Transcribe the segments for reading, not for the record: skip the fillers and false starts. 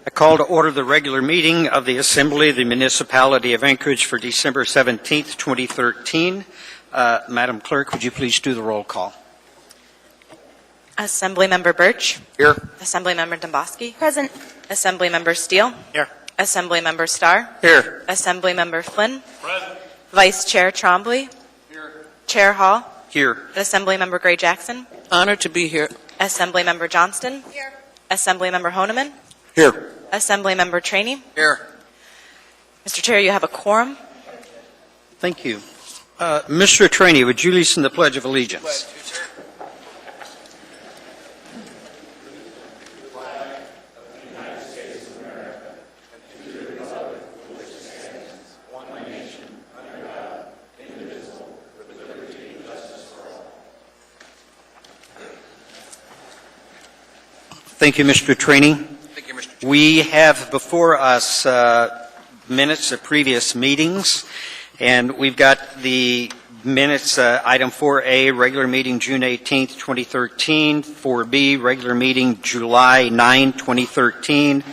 I call to order the regular meeting of the Assembly of the Municipality of Anchorage for December 17th, 2013. Madam Clerk, would you please do the roll call? Assemblymember Birch. Here. Assemblymember Domboski. Present. Assemblymember Steele. Here. Assemblymember Starr. Here. Assemblymember Flynn. Present. Vice Chair Trombley. Here. Chair Hall. Here. Assemblymember Gray Jackson. Honored to be here. Assemblymember Johnston. Here. Assemblymember Honeman. Here. Assemblymember Trainee. Here. Mr. Chair, you have a quorum. Thank you. Mr. Trainee, would you listen to the Pledge of Allegiance? Thank you, Mr. Trainee. Thank you, Mr. Chair. We have before us minutes of previous meetings, and we've got the minutes, item 4A, regular meeting June 18th, 2013, 4B, regular meeting July 9, 2013,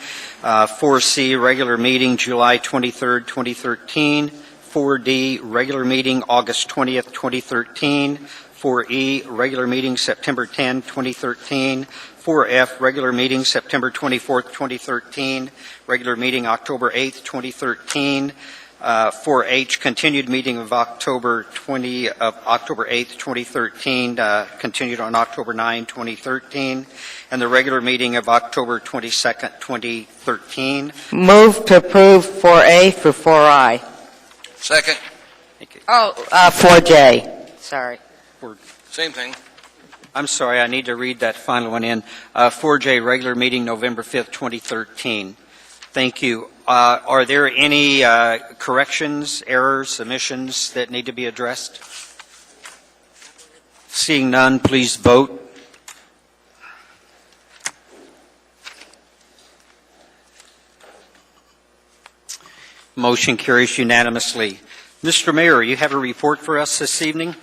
4C, regular meeting July 23rd, 2013, 4D, regular meeting August 20th, 2013, 4E, regular meeting September 10, 2013, 4F, regular meeting September 24th, 2013, regular meeting October 8th, 2013, 4H, continued meeting of October 8th, 2013, continued on October 9, 2013, and the regular meeting of October 22nd, 2013. Move to approve 4A for 4I. Second. Thank you. 4J. Sorry. Same thing. I'm sorry, I need to read that final one in. 4J, regular meeting November 5th, 2013. Thank you. Are there any corrections, errors, omissions that need to be addressed? Seeing none, please vote. Motion carries unanimously. Mr. Mayor, you have a report for us this evening?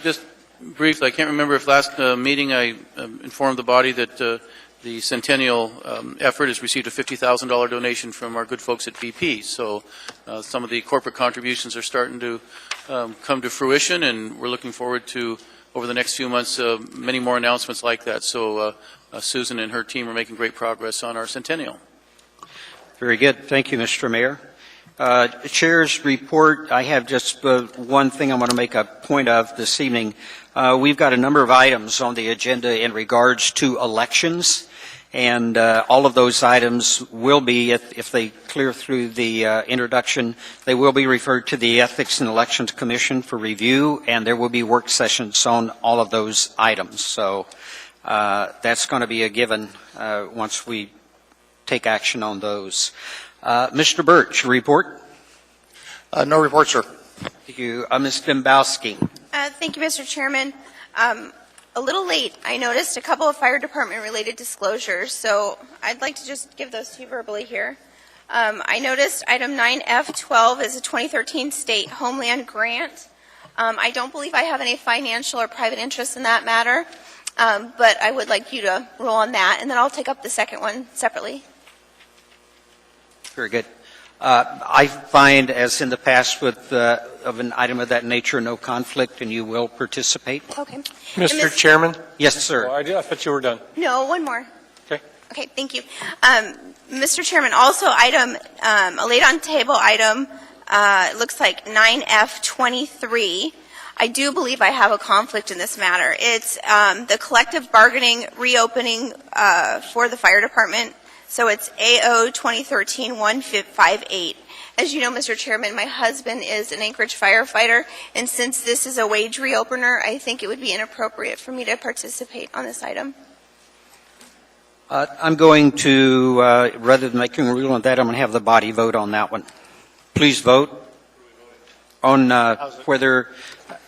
Just briefly, I can't remember if last meeting I informed the body that the Centennial effort has received a $50,000 donation from our good folks at BP. So some of the corporate contributions are starting to come to fruition, and we're looking forward to, over the next few months, many more announcements like that. So Susan and her team are making great progress on our Centennial. Very good. Thank you, Mr. Mayor. Chair's report, I have just one thing I want to make a point of this evening. We've got a number of items on the agenda in regards to elections, and all of those items will be, if they clear through the introduction, they will be referred to the Ethics and Elections Commission for review, and there will be work sessions on all of those items. So that's going to be a given once we take action on those. Mr. Birch, report? No report, sir. Thank you. Ms. Dembowski. Thank you, Mr. Chairman. A little late, I noticed a couple of fire department related disclosures, so I'd like to just give those to you verbally here. I noticed item 9F12 is a 2013 state homeland grant. I don't believe I have any financial or private interest in that matter, but I would like you to rule on that, and then I'll take up the second one separately. Very good. I find, as in the past with of an item of that nature, no conflict, and you will participate. Okay. Mr. Chairman? Yes, sir. Oh, I thought you were done. No, one more. Okay. Okay, thank you. Mr. Chairman, also item, a late on table item, it looks like 9F23. I do believe I have a conflict in this matter. It's the collective bargaining reopening for the fire department. So it's AO 2013-158. As you know, Mr. Chairman, my husband is an Anchorage firefighter, and since this is a wage reopener, I think it would be inappropriate for me to participate on this item. I'm going to, rather than making a rule on that, I'm going to have the body vote on that one. Please vote on whether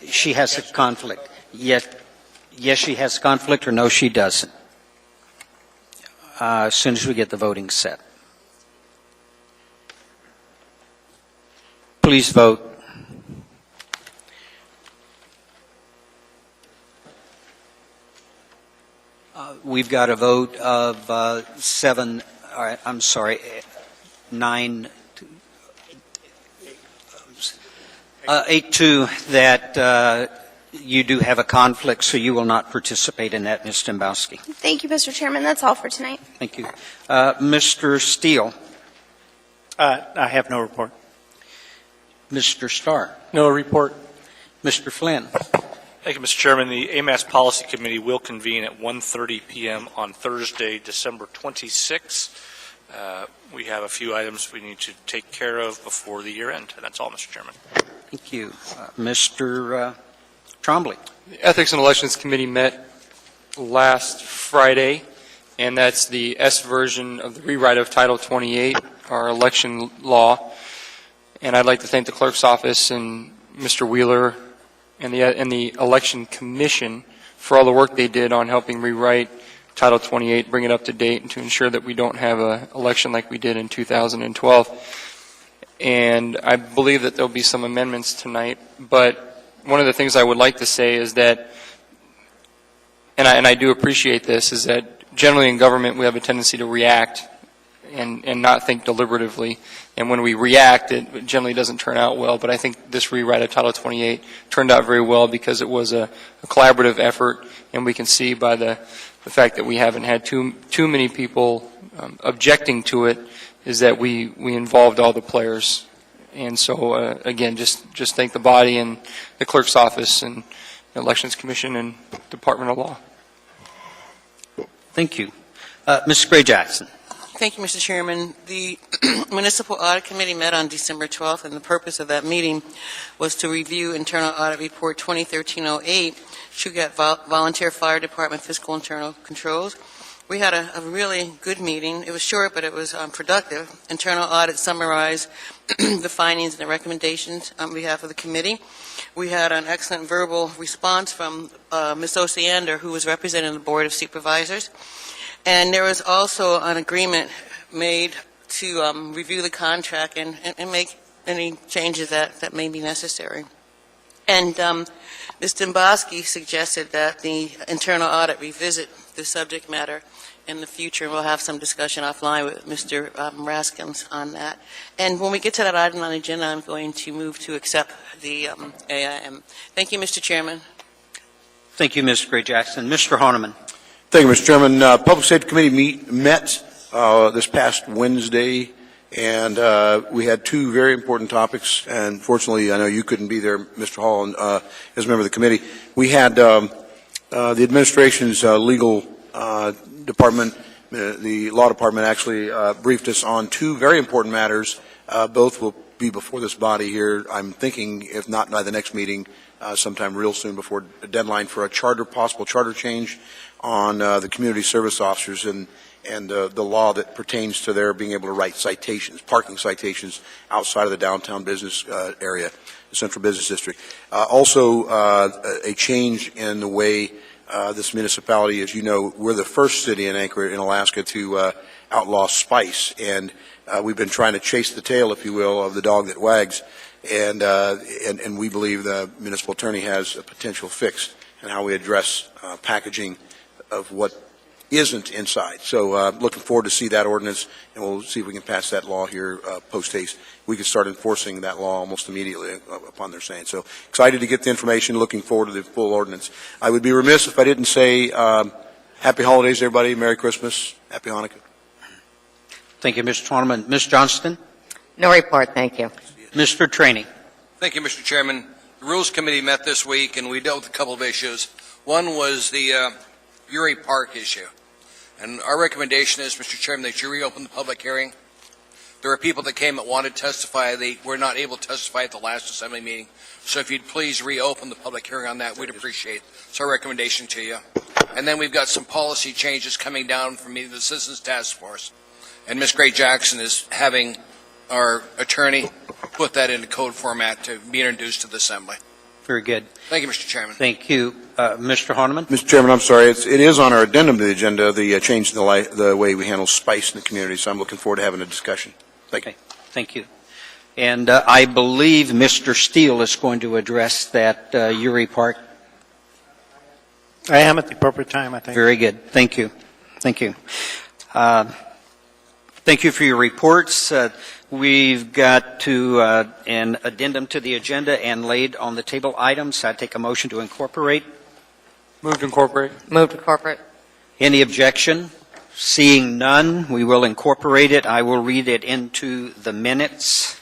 she has a conflict. Yes, she has conflict, or no, she doesn't. As soon as we get the voting set. Please vote. We've got a vote of 8-2 that you do have a conflict, so you will not participate in that, Ms. Dembowski. Thank you, Mr. Chairman. That's all for tonight. Thank you. Mr. Steele, I have no report. Mr. Starr, No report. Mr. Flynn. Thank you, Mr. Chairman. The AMAS Policy Committee will convene at 1:30 p.m. on Thursday, December 26th. We have a few items we need to take care of before the year end. That's all, Mr. Chairman. Thank you. Mr. Trombley. The Ethics and Elections Committee met last Friday, and that's the S version of the rewrite of Title 28, our election law. And I'd like to thank the Clerk's Office and Mr. Wheeler and the Election Commission for all the work they did on helping rewrite Title 28, bring it up to date, and to ensure that we don't have an election like we did in 2012. And I believe that there'll be some amendments tonight, but one of the things I would like to say is that, and I do appreciate this, is that generally in government we have a tendency to react and not think deliberatively. And when we react, it generally doesn't turn out well. But I think this rewrite of Title 28 turned out very well because it was a collaborative effort, and we can see by the fact that we haven't had too many people objecting to it is that we involved all the players. And so, again, just thank the body and the Clerk's Office and the Elections Commission and Department of Law. Thank you. Ms. Gray-Jackson. Thank you, Mr. Chairman. The Municipal Audit Committee met on December 12th, and the purpose of that meeting was to review Internal Audit Report 2013-08, Chugat Volunteer Fire Department Fiscal Internal Controls. We had a really good meeting. It was short, but it was productive. Internal Audit summarized the findings and the recommendations on behalf of the committee. We had an excellent verbal response from Ms. Osiander, who was representing the Board of Supervisors. And there was also an agreement made to review the contract and make any changes that may be necessary. And Ms. Dembowski suggested that the internal audit revisit the subject matter in the future, and we'll have some discussion offline with Mr. Raskins on that. And when we get to that item on the agenda, I'm going to move to accept the AIM. Thank you, Mr. Chairman. Thank you, Ms. Gray-Jackson. Mr. Honeman. Thank you, Mr. Chairman. Public Safety Committee met this past Wednesday, and we had two very important topics. And fortunately, I know you couldn't be there, Mr. Hall, as a member of the committee. We had the administration's legal department, the law department, actually briefed us on two very important matters. Both will be before this body here. I'm thinking, if not by the next meeting, sometime real soon before the deadline for a possible charter change on the community service officers and the law that pertains to their being able to write citations, parking citations outside of the downtown business area, the central business district. Also, a change in the way this municipality, as you know, we're the first city in Anchorage, in Alaska, to outlaw spice, and we've been trying to chase the tail, if you will, of the dog that wags, and we believe the municipal attorney has a potential fix in how we address packaging of what isn't inside. So looking forward to see that ordinance, and we'll see if we can pass that law here post-haste. We can start enforcing that law almost immediately upon their saying. So excited to get the information, looking forward to the full ordinance. I would be remiss if I didn't say happy holidays, everybody, Merry Christmas, Happy Hanukkah. Thank you, Mr. Honeman. Ms. Johnston. No report, thank you. Mr. Trainee. Thank you, Mr. Chairman. The Rules Committee met this week, and we dealt with a couple of issues. One was the Uri Park issue. And our recommendation is, Mr. Chairman, that you reopen the public hearing. There are people that came that wanted to testify. They were not able to testify at the last assembly meeting. So if you'd please reopen the public hearing on that, we'd appreciate it. It's our recommendation to you. And then we've got some policy changes coming down from the Citizens Task Force. And Ms. Gray-Jackson is having our attorney put that into code format to be introduced to the Assembly. Very good. Thank you, Mr. Chairman. Thank you. Mr. Honeman. Mr. Chairman, I'm sorry. It is on our addendum to the agenda, the change in the way we handle spice in the community, so I'm looking forward to having a discussion. Thank you. Okay. Thank you. And I believe Mr. Steele is going to address that Uri Park. I am at the appropriate time, I think. Very good. Thank you. Thank you. Thank you for your reports. We've got an addendum to the agenda and laid on the table items. I take a motion to incorporate. Move to incorporate. Move to corporate. Any objection? Seeing none, we will incorporate it. I will read it into the minutes.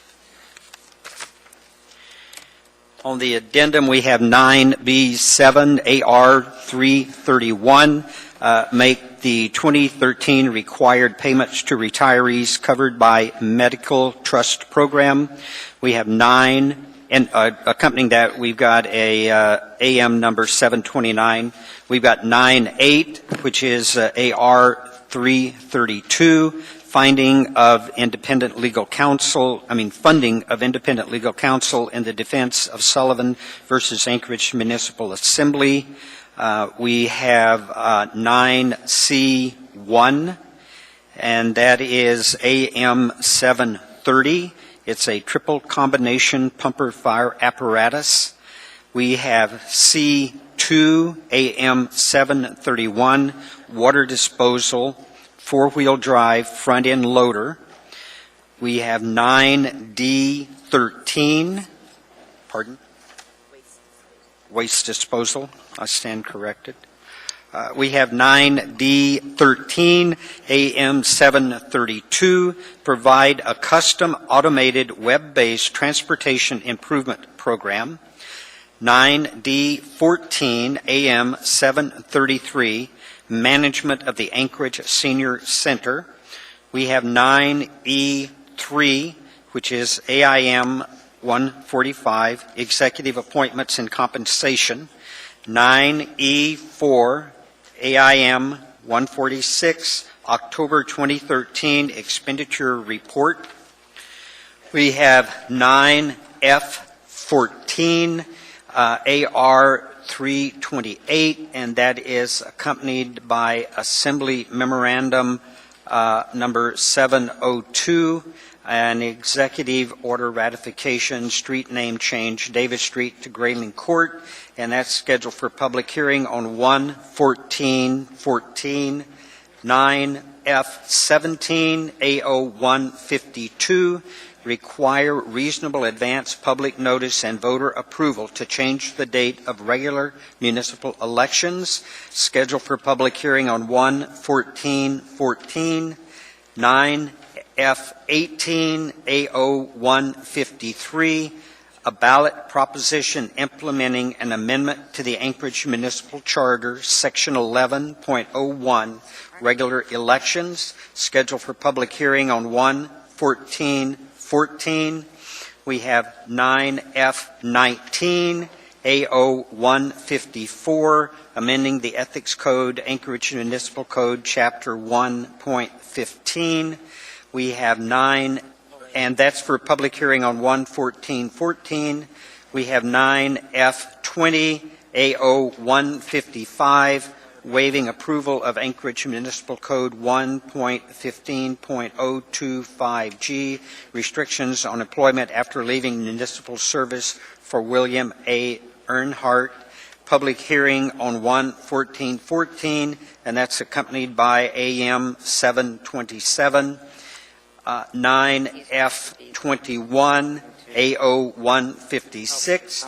On the addendum, we have 9B7 AR 331, make the 2013 required payments to retirees covered by medical trust program. We have 9, and accompanying that, we've got a AM number 729. We've got 9.8, which is AR 332, funding of independent legal counsel in the defense of Sullivan versus Anchorage Municipal Assembly. We have 9C1, and that is AM 730. It's a triple combination pumper fire apparatus. We have C2, AM 731, water disposal, four-wheel drive front-end loader. We have 9D13, waste disposal. I stand corrected. We have 9D13, AM 732, provide a custom automated web-based transportation improvement program. 9D14, AM 733, management of the Anchorage Senior Center. We have 9E3, which is AIM 145, executive appointments and compensation. 9E4, AIM 146, October 2013 expenditure report. We have 9F14, AR 328, and that is accompanied by Assembly Memorandum number 702, an executive order ratification, street name change, Davis Street to Grayling Court, and that's scheduled for public hearing on 1/14/14. 9F17, AO 152, require reasonable advance public notice and voter approval to change the date of regular municipal elections, scheduled for public hearing on 1/14/14. 9F18, AO 153, a ballot proposition implementing an amendment to the Anchorage Municipal Charter, Section 11.01, regular elections, scheduled for public hearing on 1/14/14. We have 9F19, AO 154, amending the Ethics Code, Anchorage Municipal Code, Chapter 1.15. We have 9, and that's for public hearing on 1/14/14. We have 9F20, AO 155, waiving approval of Anchorage Municipal Code 1.15.025G, restrictions on employment after leaving municipal service for William A. Earnhardt. Public hearing on 1/14/14, and that's accompanied by AM 727. 9F21, AO 156,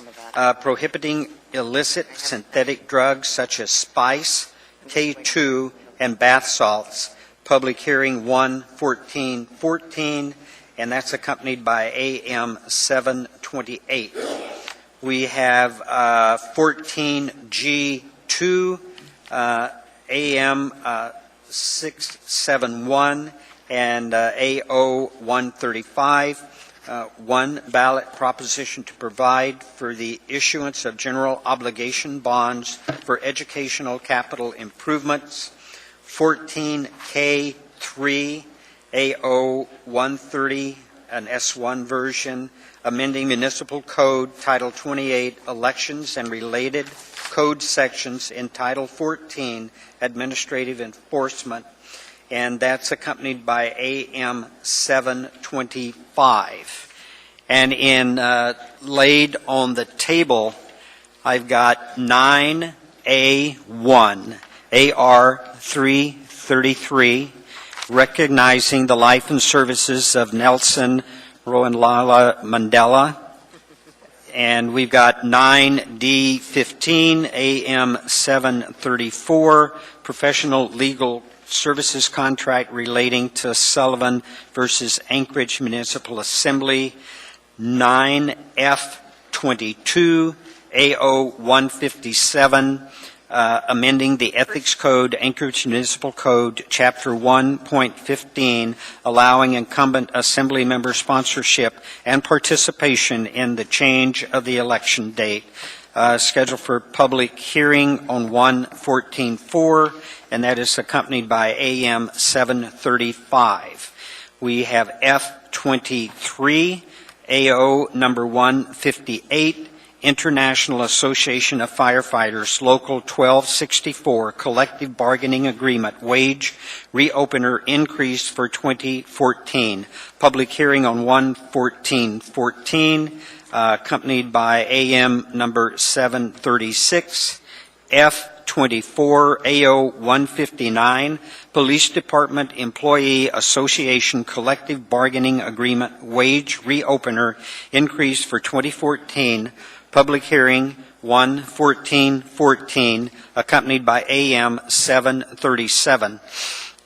prohibiting illicit synthetic drugs such as spice, K2, and bath salts. Public hearing 1/14/14, and that's accompanied by AM 728. We have 14G2, AM 671, and AO 135, one ballot proposition to provide for the issuance of general obligation bonds for educational capital improvements. 14K3, AO 130, an S1 version, amending Municipal Code Title 28, Elections and Related Code Sections in Title 14, Administrative Enforcement, and that's accompanied by AM 725. And laid on the table, I've got 9 A1, AR 333, recognizing the life and services of Nelson Rolihlahla Mandela. And we've got 9D15, AM 734, professional legal services contract relating to Sullivan versus Anchorage Municipal Assembly. 9F22, AO 157, amending the Ethics Code, Anchorage Municipal Code, Chapter 1.15, allowing incumbent assembly member sponsorship and participation in the change of the election date. Scheduled for public hearing on 1/14/4, and that is accompanied by AM 735. We have F23, AO number 158, International Association of Firefighters, Local 1264, Collective Bargaining Agreement, Wage Reopener Increase for 2014. Public hearing on 1/14/14, accompanied by AM number 736. F24, AO 159, Police Department Employee Association Collective Bargaining Agreement, Wage Reopener Increase for 2014. Public hearing 1/14/14, accompanied by AM 737.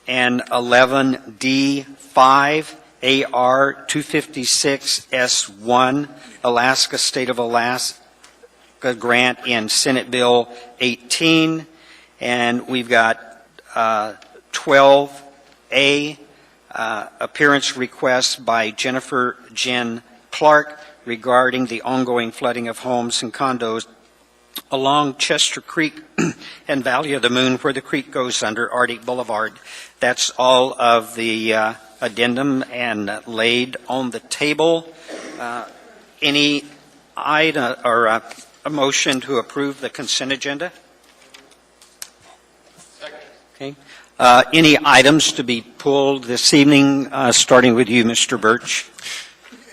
And 11D5, AR 256S1, Alaska State of Alaska grant in Senate Bill 18. And we've got 12A, appearance request by Jennifer Jen Clark regarding the ongoing flooding of homes and condos along Chester Creek and Valley of the Moon, where the creek goes under Arctic Boulevard. That's all of the addendum and laid on the table. Any item or a motion to approve the consent agenda? Okay. Any items to be pulled this evening, starting with you, Mr. Birch?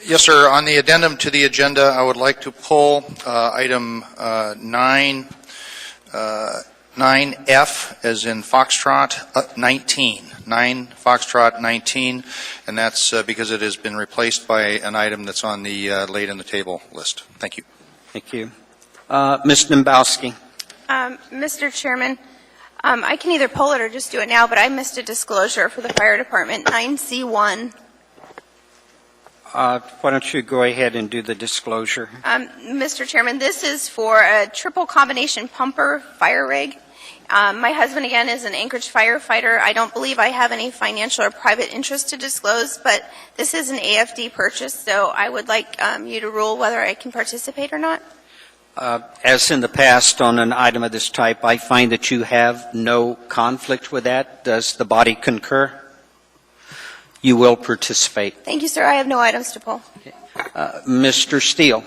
Yes, sir. On the addendum to the agenda, I would like to pull item 9F, as in Foxtrot 19. 9 Foxtrot 19, and that's because it has been replaced by an item that's on the laid in the table list. Thank you. Thank you. Ms. Dembowski. Mr. Chairman, I can either pull it or just do it now, but I missed a disclosure for the fire department, 9C1. Why don't you go ahead and do the disclosure? Mr. Chairman, this is for a triple combination pumper fire rig. My husband, again, is an Anchorage firefighter. I don't believe I have any financial or private interest to disclose, but this is an AFD purchase, so I would like you to rule whether I can participate or not. As in the past on an item of this type, I find that you have no conflict with that. Does the body concur? You will participate. Thank you, sir. I have no items to pull. Mr. Steele.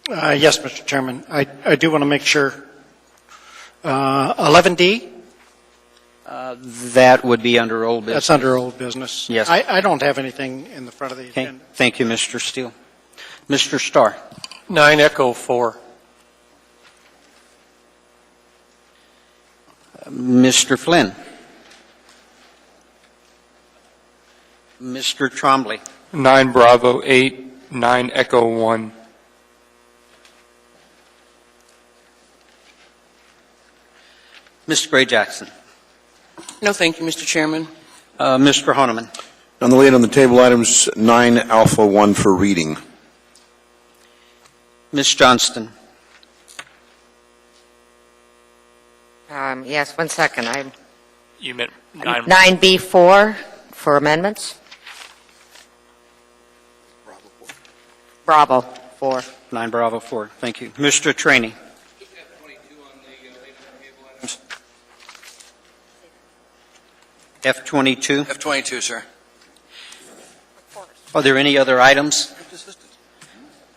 Yes, Mr. Chairman. I do want to make sure. 11D? That would be under old business. That's under old business. Yes. I don't have anything in the front of the Okay. agenda. Thank you, Mr. Steele. Mr. Starr. 9 Echo 4. Mr. Flynn. Mr. Trombley. 9 Bravo 8, 9 Echo 1. Mr. Gray Jackson. No, thank you, Mr. Chairman. Mr. Honeman. On the laid on the table items, 9 Alpha 1 for reading. Ms. Johnston. Yes, 1 second. You meant 9. 9B4 for amendments? Bravo 4. 9 Bravo 4. Thank you. Mr. Trainee. F22. F22, sir. Are there any other items?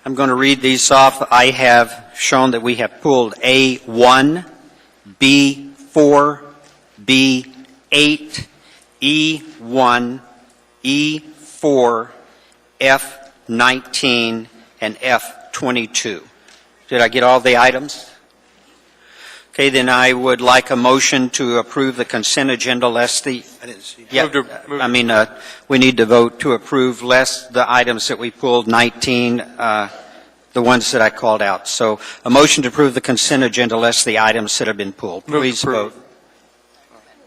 I'm going to read these off. I have shown that we have pulled A1, B4, B8, E1, E4, F19, and F22. Did I get all the items? Okay, then I would like a motion to approve the consent agenda less the, I didn't see. yeah, we need to vote to approve less the items that we pulled, 19, the ones that I called out. So a motion to approve the consent agenda less the items that have been pulled. Move to Please approve. vote.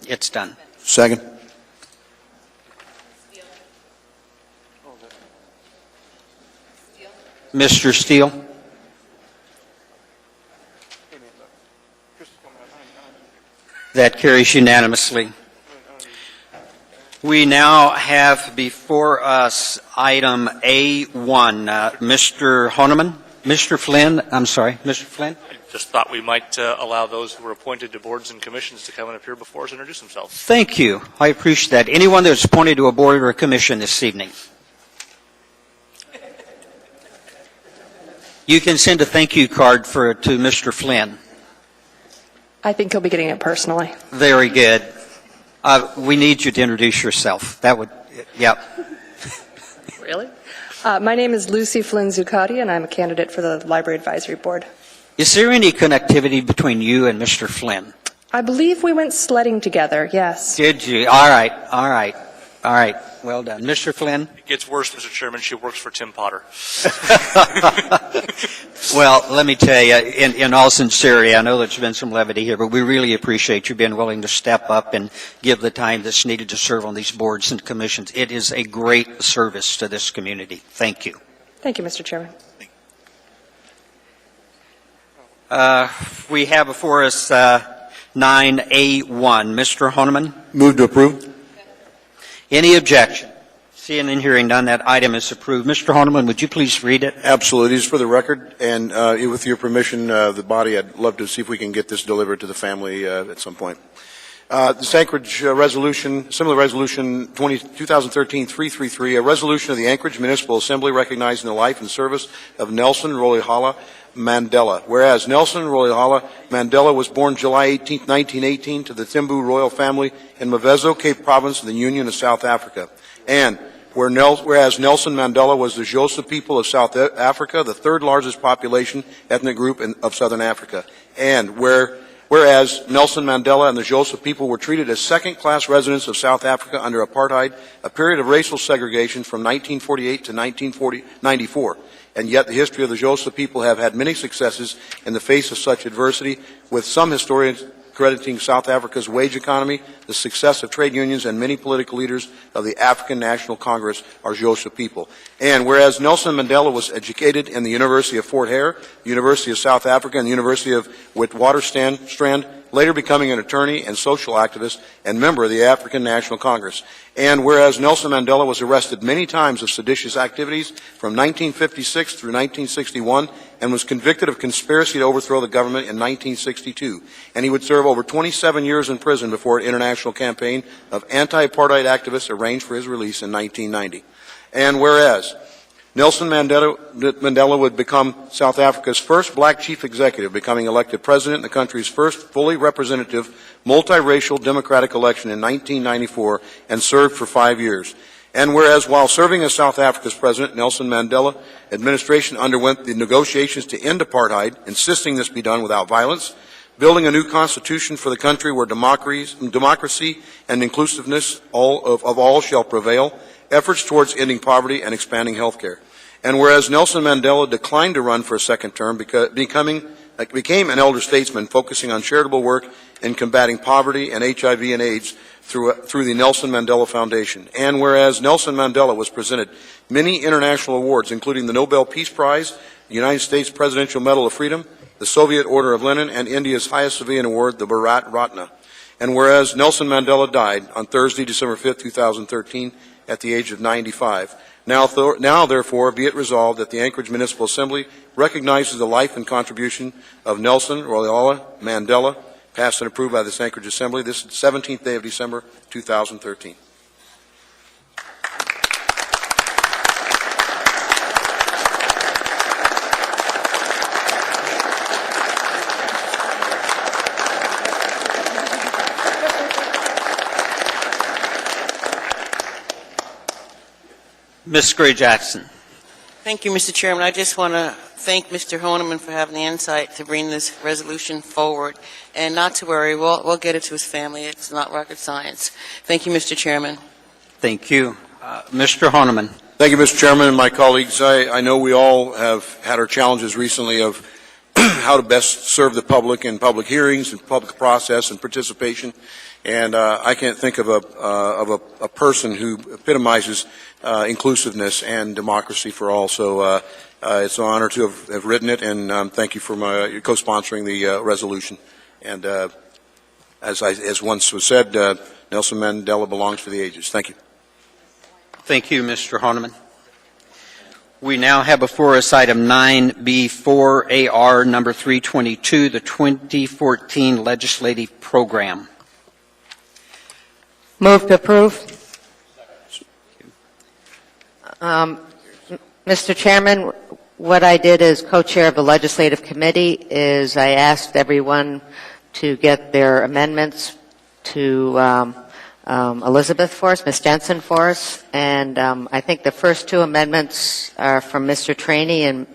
It's done. Second. Mr. Steele? That carries unanimously. We now have before us item A1. Mr. Honeman? Mr. Flynn? I'm sorry, Mr. Flynn? Just thought we might allow those who were appointed to boards and commissions to come and appear before us and introduce themselves. Thank you. I appreciate that. Anyone that's appointed to a board or a commission this evening? You can send a thank you card to Mr. Flynn. I think he'll be getting it personally. Very good. We need you to introduce yourself. That would, yep. Really? My name is Lucy Flynn Zuccotti, and I'm a candidate for the Library Advisory Board. Is there any connectivity between you and Mr. Flynn? I believe we went sledding together, yes. Did you? All right, all right, all right. Well done. Mr. Flynn? It gets worse, Mr. Chairman. She works for Tim Potter. Well, let me tell you, in all sincerity, I know there's been some levity here, but we really appreciate you being willing to step up and give the time that's needed to serve on these boards and commissions. It is a great service to this community. Thank you. Thank you, Mr. Chairman. We have before us 9A1. Mr. Honeman? Move to approve. Any objection? Seeing and hearing none, that item is approved. Mr. Honeman, would you please read it? Absolutely. It is for the record, and with your permission, the body, I'd love to see if we can get this delivered to the family at some point. This Anchorage resolution, Assembly Resolution 2013-333, a resolution of the Anchorage Municipal Assembly recognizing the life and service of Nelson Rolihlahla Mandela. Whereas Nelson Rolihlahla Mandela was born July 18, 1918 to the Thimbu royal family in Mavezo, Cape Province, in the Union of South Africa. And whereas Nelson Mandela was the Xhosa people of South Africa, the third largest population ethnic group of Southern Africa. And whereas Nelson Mandela and the Xhosa people were treated as second-class residents of South Africa under apartheid, a period of racial segregation from 1948 to 1994. And yet the history of the Xhosa people have had many successes in the face of such adversity, with some historians crediting South Africa's wage economy, the success of trade unions, and many political leaders of the African National Congress are Xhosa people. And whereas Nelson Mandela was educated in the University of Fort Hare, the University of South Africa, and the University of Witwatersrand, later becoming an attorney and social activist and member of the African National Congress. And whereas Nelson Mandela was arrested many times of seditious activities from 1956 through 1961 and was convicted of conspiracy to overthrow the government in 1962. And he would serve over 27 years in prison before an international campaign of anti-apartheid activists arranged for his release in 1990. And whereas Nelson Mandela would become South Africa's first black chief executive, becoming elected president in the country's first fully representative, multiracial democratic election in 1994, and served for 5 years. And whereas while serving as South Africa's president, Nelson Mandela administration underwent the negotiations to end apartheid, insisting this be done without violence, building a new constitution for the country where democracy and inclusiveness of all shall prevail, efforts towards ending poverty and expanding health care. And whereas Nelson Mandela declined to run for a second term, became an elder statesman focusing on charitable work in combating poverty and HIV and AIDS through the Nelson Mandela Foundation. And whereas Nelson Mandela was presented many international awards, including the Nobel Peace Prize, the United States Presidential Medal of Freedom, the Soviet Order of Lenin, and India's highest civilian award, the Bharat Ratna. And whereas Nelson Mandela died on Thursday, December 5, 2013, at the age of 95. Now, therefore, be it resolved that the Anchorage Municipal Assembly recognizes the life and contribution of Nelson Rolihlahla Mandela, passed and approved by this Anchorage Assembly this 17th day of December, 2013. Ms. Gray-Jackson. Thank you, Mr. Chairman. I just want to thank Mr. Honeman for having the insight to bring this resolution forward. And not to worry, we'll get it to his family. It's not rocket science. Thank you, Mr. Chairman. Thank you. Mr. Honeman. Thank you, Mr. Chairman and my colleagues. I know we all have had our challenges recently of how to best serve the public in public hearings and public process and participation. And I can't think of a person who epitomizes inclusiveness and democracy for all. So it's an honor to have written it, and thank you for my co-sponsoring the resolution. And as once was said, Nelson Mandela belongs for the ages. Thank you. Thank you, Mr. Honeman. We now have before us item 9B4 AR number 322, the 2014 legislative program. Move to approve. Mr. Chairman, what I did as co-chair of the legislative committee is I asked everyone to get their amendments to Elizabeth for us, Ms. Jensen for us, and I think the first two amendments are from Mr. Trainee and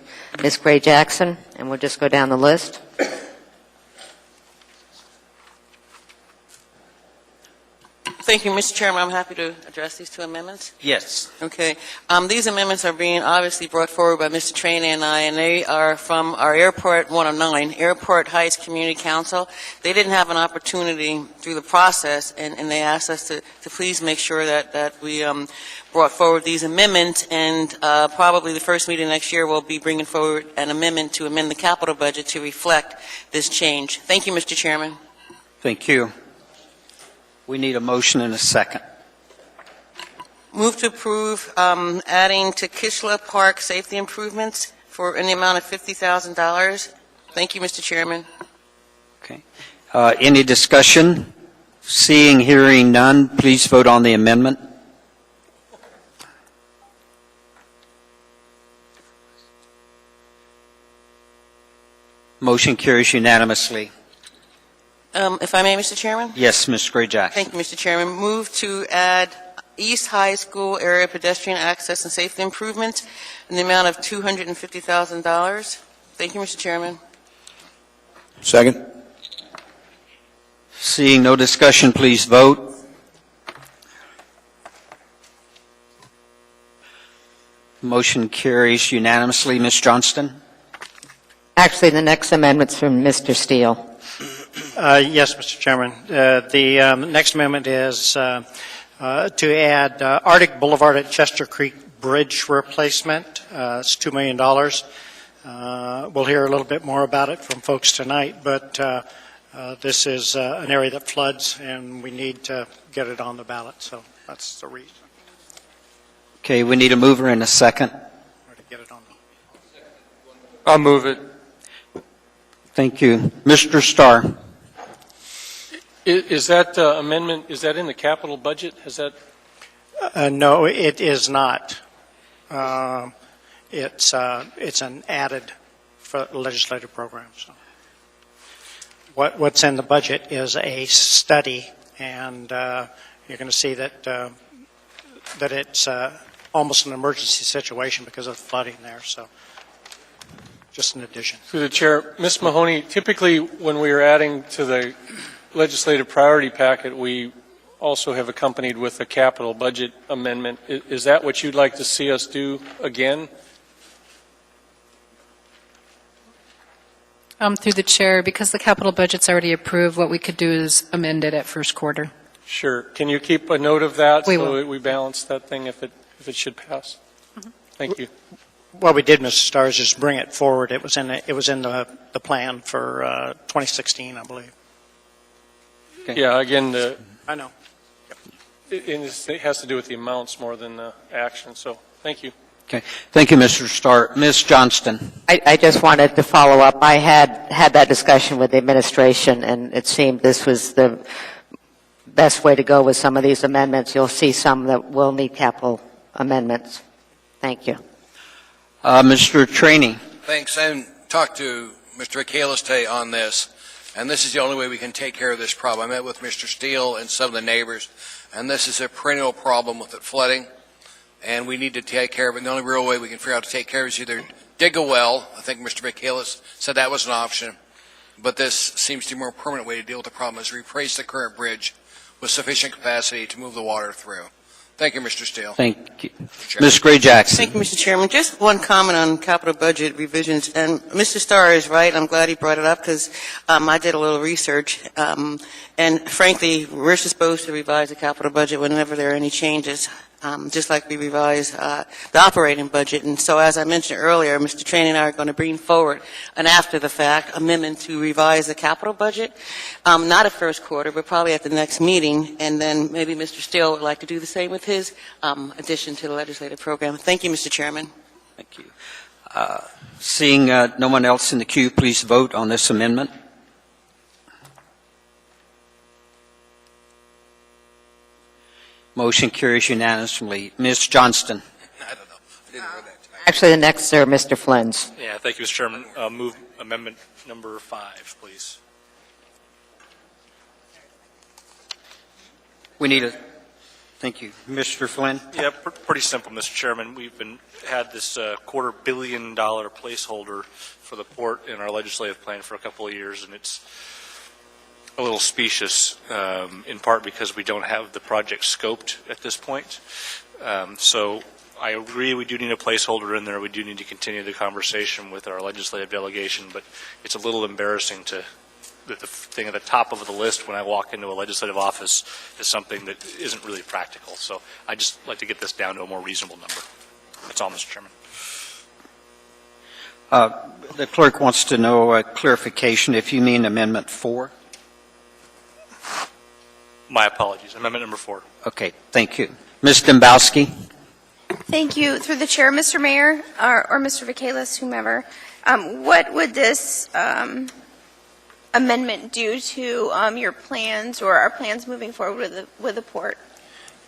Ms. Gray Jackson, and we'll just go down the list. Thank you, Mr. Chairman. I'm happy to address these two amendments. Yes. Okay. These amendments are being obviously brought forward by Mr. Trainee and I, and they are from our Airport 109, Airport Heights Community Council. They didn't have an opportunity through the process, and they asked us to please make sure that we brought forward these amendments, and probably the first meeting next year we'll be bringing forward an amendment to amend the capital budget to reflect this change. Thank you, Mr. Chairman. Thank you. We need a motion and a second. Move to approve adding to Kishla Park safety improvements for in the amount of $50,000. Thank you, Mr. Chairman. Okay. Any discussion? Seeing, hearing none, please vote on the amendment. Motion carries unanimously. If I may, Mr. Chairman? Yes, Ms. Gray Jackson. Thank you, Mr. Chairman. Move to add East High School area pedestrian access and safety improvements in the amount of $250,000. Thank you, Mr. Chairman. Second. Seeing no discussion, please vote. Motion carries unanimously. Ms. Johnston? Actually, the next amendment's from Mr. Steele. Yes, Mr. Chairman. The next amendment is to add Arctic Boulevard at Chester Creek Bridge replacement. It's $2 million. We'll hear a little bit more about it from folks tonight, but this is an area that floods, and we need to get it on the ballot, so that's the reason. Okay, we need a mover and a second. Or to get it on. I'll move it. Thank you. Mr. Starr? Is that amendment, is that in the capital budget? Has that? No, it is not. It's an added for legislative program. So what's in the budget is a study, and you're going to see that that it's almost an emergency situation because of flooding there. So just an addition. Through the chair, Ms. Mahoney, typically when we are adding to the legislative priority packet, we also have accompanied with a capital budget amendment. Is that what you'd like to see us do again? Through the chair, because the capital budget's already approved, what we could do is amend it at first quarter. Sure. Can you keep a note of that We so will. that we balance that thing if it should pass? Mm-hmm. Thank you. What we did, Mr. Starr, is just bring it forward. It was in the plan for 2016, I believe. Okay. Yeah, again, I know. it has to do with the amounts more than the action, so thank you. Okay. Thank you, Mr. Starr. Ms. Johnston? I just wanted to follow up. I had that discussion with the administration, and it seemed this was the best way to go with some of these amendments. You'll see some that will need capital amendments. Thank you. Mr. Trainee? Thanks. I talked to Mr. Michaelis today on this, and this is the only way we can take care of this problem. I met with Mr. Steele and some of the neighbors, and this is a perennial problem with it flooding, and we need to take care of it. And the only real way we can figure out to take care of it is either dig a well. I think Mr. Michaelis said that was an option. But this seems to be a more permanent way to deal with the problem, is replace the current bridge with sufficient capacity to move the water through. Thank you, Mr. Steele. Thank you. Ms. Gray Jackson. Thank you, Mr. Chairman. Just one comment on capital budget revisions. And Mr. Starr is right. I'm glad he brought it up because I did a little research. And frankly, we're supposed to revise the capital budget whenever there are any changes, just like we revise the operating budget. And so, as I mentioned earlier, Mr. Train and I are going to bring forward an after-the-fact amendment to revise the capital budget, not at first quarter, but probably at the next meeting. And then maybe Mr. Steele would like to do the same with his addition to the legislative program. Thank you, Mr. Chairman. Thank you. Seeing no one else in the queue, please vote on this amendment. Motion carries unanimously. Ms. Johnston. I don't know. I didn't hear that. Actually, the next are Mr. Flynn's. Yeah, thank you, Mr. Chairman. Move amendment number 5, please. We need a, thank you. Mr. Flynn? Yeah, pretty simple, Mr. Chairman. We've had this $250 million placeholder for the port in our legislative plan for a couple of years, and it's a little specious, in part because we don't have the project scoped at this point. So I agree we do need a placeholder in there. We do need to continue the conversation with our legislative delegation, but it's a little embarrassing that the thing at the top of the list when I walk into a legislative office is something that isn't really practical. So I just like to get this down to a more reasonable number. That's all, Mr. Chairman. The clerk wants to know a clarification if you mean Amendment 4. My apologies. Amendment number 4. Okay, thank you. Ms. Dembowski? Thank you. Through the chair, Mr. Mayor, or Mr. Michaelis, whomever, what would this amendment do to your plans or our plans moving forward with the port?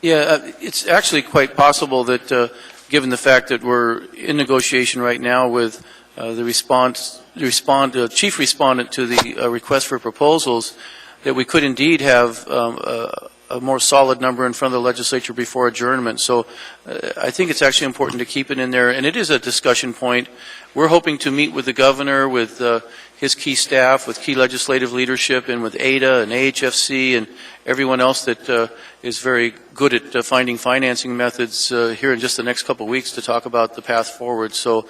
Yeah, it's actually quite possible that, given the fact that we're in negotiation right now with the chief respondent to the request for proposals, that we could indeed have a more solid number in front of the legislature before adjournment. So I think it's actually important to keep it in there, and it is a discussion point. We're hoping to meet with the governor, with his key staff, with key legislative leadership, and with ADA and AHFC and everyone else that is very good at finding financing methods here in just the next couple of weeks to talk about the path forward. So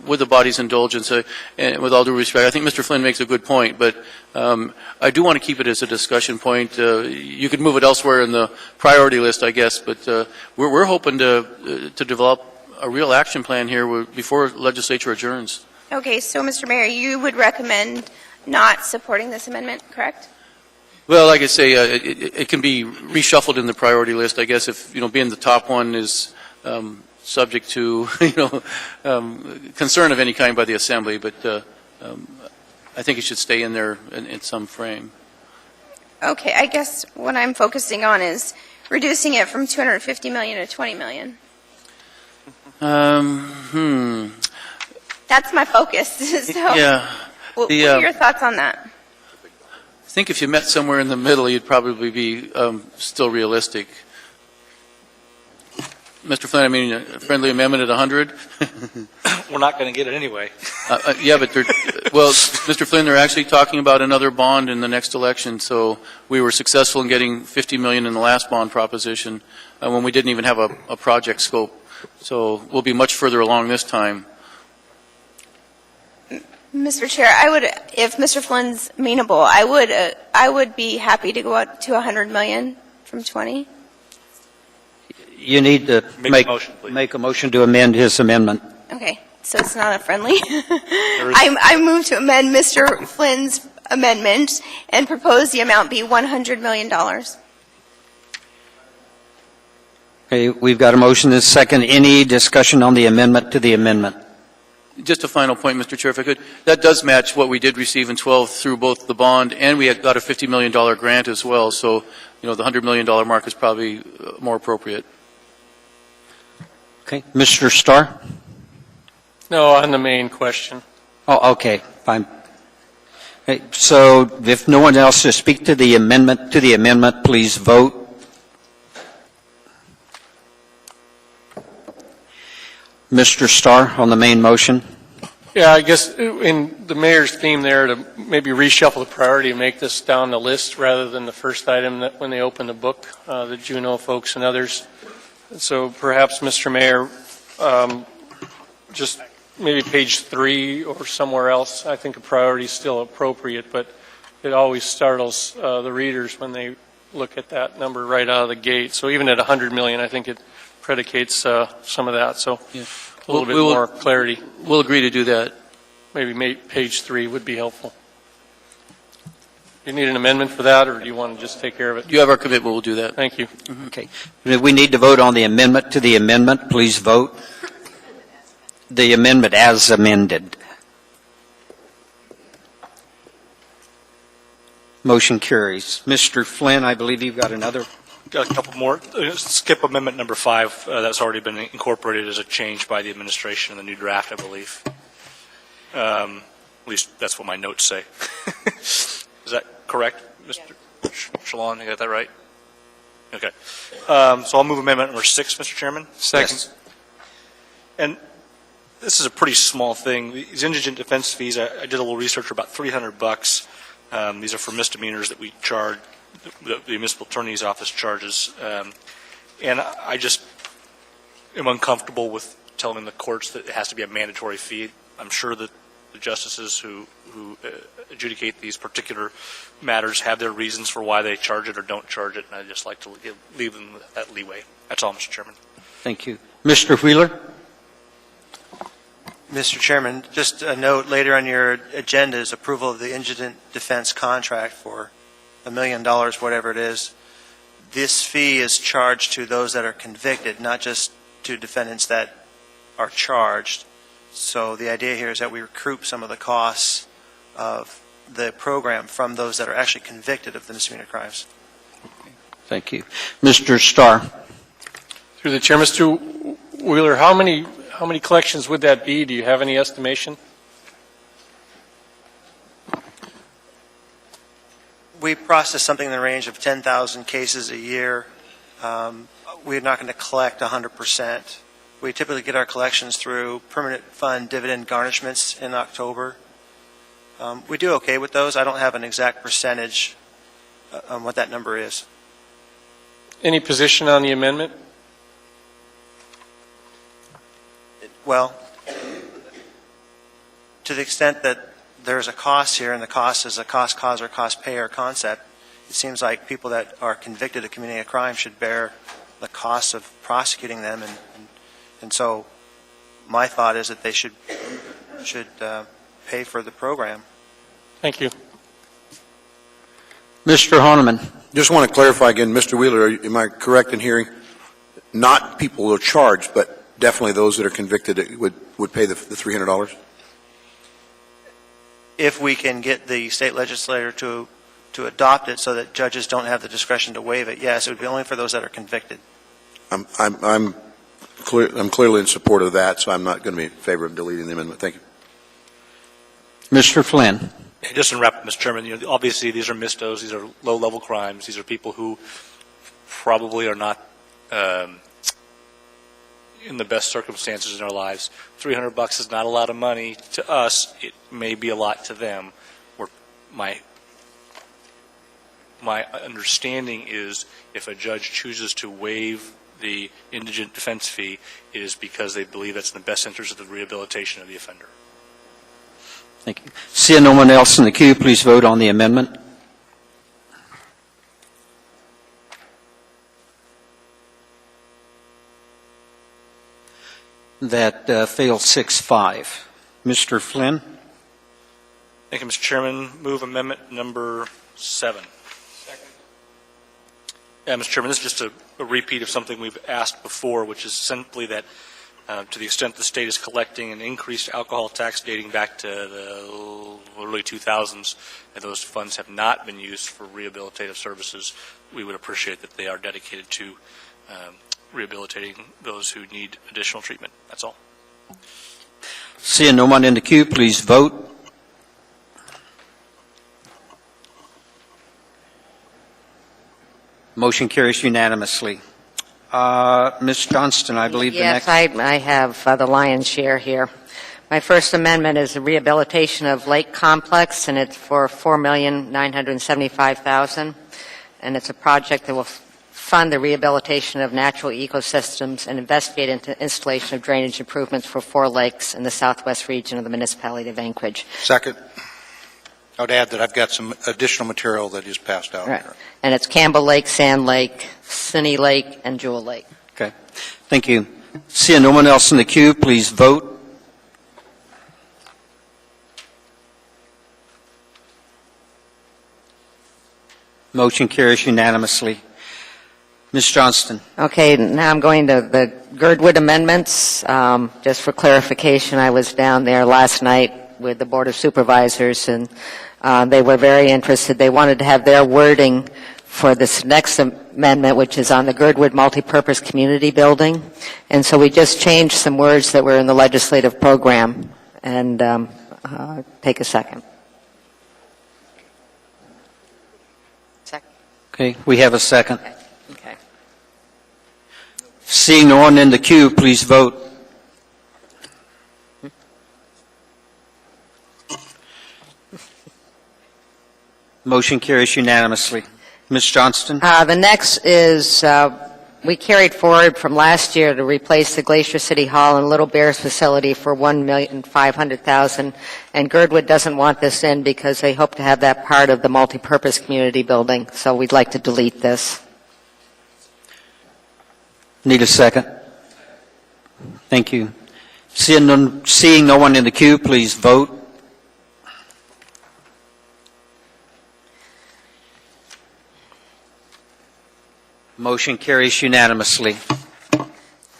with the body's indulgence, and with all due respect, I think Mr. Flynn makes a good point, but I do want to keep it as a discussion point. You could move it elsewhere in the priority list, I guess, but we're hoping to develop a real action plan here before legislature adjourns. Okay, so Mr. Mayor, you would recommend not supporting this amendment, correct? Well, like I say, it can be reshuffled in the priority list. I guess if, being the top one is subject to, concern of any kind by the Assembly, but I think it should stay in there in some frame. Okay, I guess what I'm focusing on is reducing it from $250 million to $20 million. That's my focus. So, yeah. What are your thoughts on that? I think if you met somewhere in the middle, you'd probably be still realistic. Mr. Flynn, I mean, a friendly amendment at 100? We're not going to get it anyway. Yeah, but Mr. Flynn, they're actually talking about another bond in the next election. So we were successful in getting $50 million in the last bond proposition when we didn't even have a project scope. So we'll be much further along this time. Mr. Chair, if Mr. Flynn's amenable, I would be happy to go up to $100 million from 20. You need to make a motion to amend his amendment. Okay, so it's not a friendly. I move to amend Mr. Flynn's amendment and propose the amount be $100 million. Okay, we've got a motion and a second. Any discussion on the amendment to the amendment? Just a final point, Mr. Chair, if I could. That does match what we did receive in 12 through both the bond, and we had got a $50 million grant as well. So, the $100 million mark is probably more appropriate. Okay. Mr. Starr? No, on the main question. Oh, okay. Fine. Okay, so if no one else to speak to the amendment, please vote. Mr. Starr on the main motion. Yeah, I guess in the mayor's theme there to maybe reshuffle the priority and make this down the list rather than the first item that when they open the book, the Juneau folks and others. So perhaps, Mr. Mayor, just maybe page 3 or somewhere else. I think a priority is still appropriate, but it always startles the readers when they look at that number right out of the gate. So even at 100 million, I think it predicates some of that. So a little bit more clarity. We'll agree to do that. Maybe page 3 would be helpful. Do you need an amendment for that, or do you want to just take care of it? You have our commitment. We'll do that. Thank you. Okay. If we need to vote on the amendment to the amendment, please vote. The amendment as amended. Motion carries. Mr. Flynn, I believe you've got another. Got a couple more. Skip amendment number 5. That's already been incorporated as a change by the administration in the new draft, I believe. At least that's what my notes say. Is that correct, Mr. Shalon? You got that right? Okay. So I'll move amendment number 6, Mr. Chairman. Second. Yes. And this is a pretty small thing. These indigent defense fees, I did a little research, are about $300. These are for misdemeanors that we charge, the municipal attorney's office charges. And I just am uncomfortable with telling the courts that it has to be a mandatory fee. I'm sure that the justices who adjudicate these particular matters have their reasons for why they charge it or don't charge it, and I'd just like to leave them that leeway. That's all, Mr. Chairman. Thank you. Mr. Wheeler? Mr. Chairman, just a note, later on your agenda is approval of the indigent defense contract for $1 million, whatever it is. This fee is charged to those that are convicted, not just to defendants that are charged. So the idea here is that we recoup some of the costs of the program from those that are actually convicted of the misdemeanor crimes. Thank you. Mr. Starr? Through the chair, Mr. Wheeler, how many collections would that be? Do you have any estimation? We process something in the range of 10,000 cases a year. We're not going to collect 100%. We typically get our collections through permanent fund dividend garnishments in October. We do okay with those. I don't have an exact percentage on what that number is. Any position on the amendment? Well, to the extent that there's a cost here, and the cost is a cost cause or cost payer concept, it seems like people that are convicted of committing a crime should bear the cost of prosecuting them, and so my thought is that they should pay for the program. Thank you. Mr. Honeman? Just want to clarify again, Mr. Wheeler, am I correct in hearing not people who are charged, but definitely those that are convicted would pay the $300? If we can get the state legislature to adopt it so that judges don't have the discretion to waive it, yes, it would be only for those that are convicted. I'm clearly in support of that, so I'm not going to be in favor of deleting the amendment. Thank you. Mr. Flynn? Just to wrap up, Mr. Chairman, obviously these are misdos, these are low-level crimes, these are people who probably are not in the best circumstances in their lives. $300 is not a lot of money to us. It may be a lot to them. My understanding is if a judge chooses to waive the indigent defense fee, it is because they believe that's in the best interest of the rehabilitation of the offender. Thank you. Seeing no one else in the queue, please vote on the amendment. That fails 6-5. Mr. Flynn? Thank you, Mr. Chairman. Move amendment number 7. Yeah, Mr. Chairman, this is just a repeat of something we've asked before, which is simply that to the extent the state is collecting an increased alcohol tax dating back to the early 2000s, and those funds have not been used for rehabilitative services, we would appreciate that they are dedicated to rehabilitating those who need additional treatment. That's all. Seeing no one in the queue, please vote. Motion carries unanimously. Ms. Johnston, I believe the next... Yes, I have the lion's share here. My first amendment is the rehabilitation of Lake Complex, and it's for $4,975,000. And it's a project that will fund the rehabilitation of natural ecosystems and investigate into installation of drainage improvements for 4 lakes in the southwest region of the municipality of Anchorage. Second. I would add that I've got some additional material that is passed out Right. there. And it's Campbell Lake, Sand Lake, Sinney Lake, and Jewel Lake. Okay. Thank you. Seeing no one else in the queue, please vote. Motion carries unanimously. Ms. Johnston. Okay, now I'm going to the Girdwood amendments. Just for clarification, I was down there last night with the Board of Supervisors, and they were very interested. They wanted to have their wording for this next amendment, which is on the Girdwood Multipurpose Community Building. And so we just changed some words that were in the legislative program. And take a second. Okay, we have a second. Okay. Seeing no one in the queue, please vote. Motion carries unanimously. Ms. Johnston? The next is, we carried forward from last year to replace the Glacier City Hall and Little Bears facility for $1,500,000. And Girdwood doesn't want this in because they hope to have that part of the multipurpose community building. So we'd like to delete this. Need a second? Thank you. Seeing no one in the queue, please vote. Motion carries unanimously.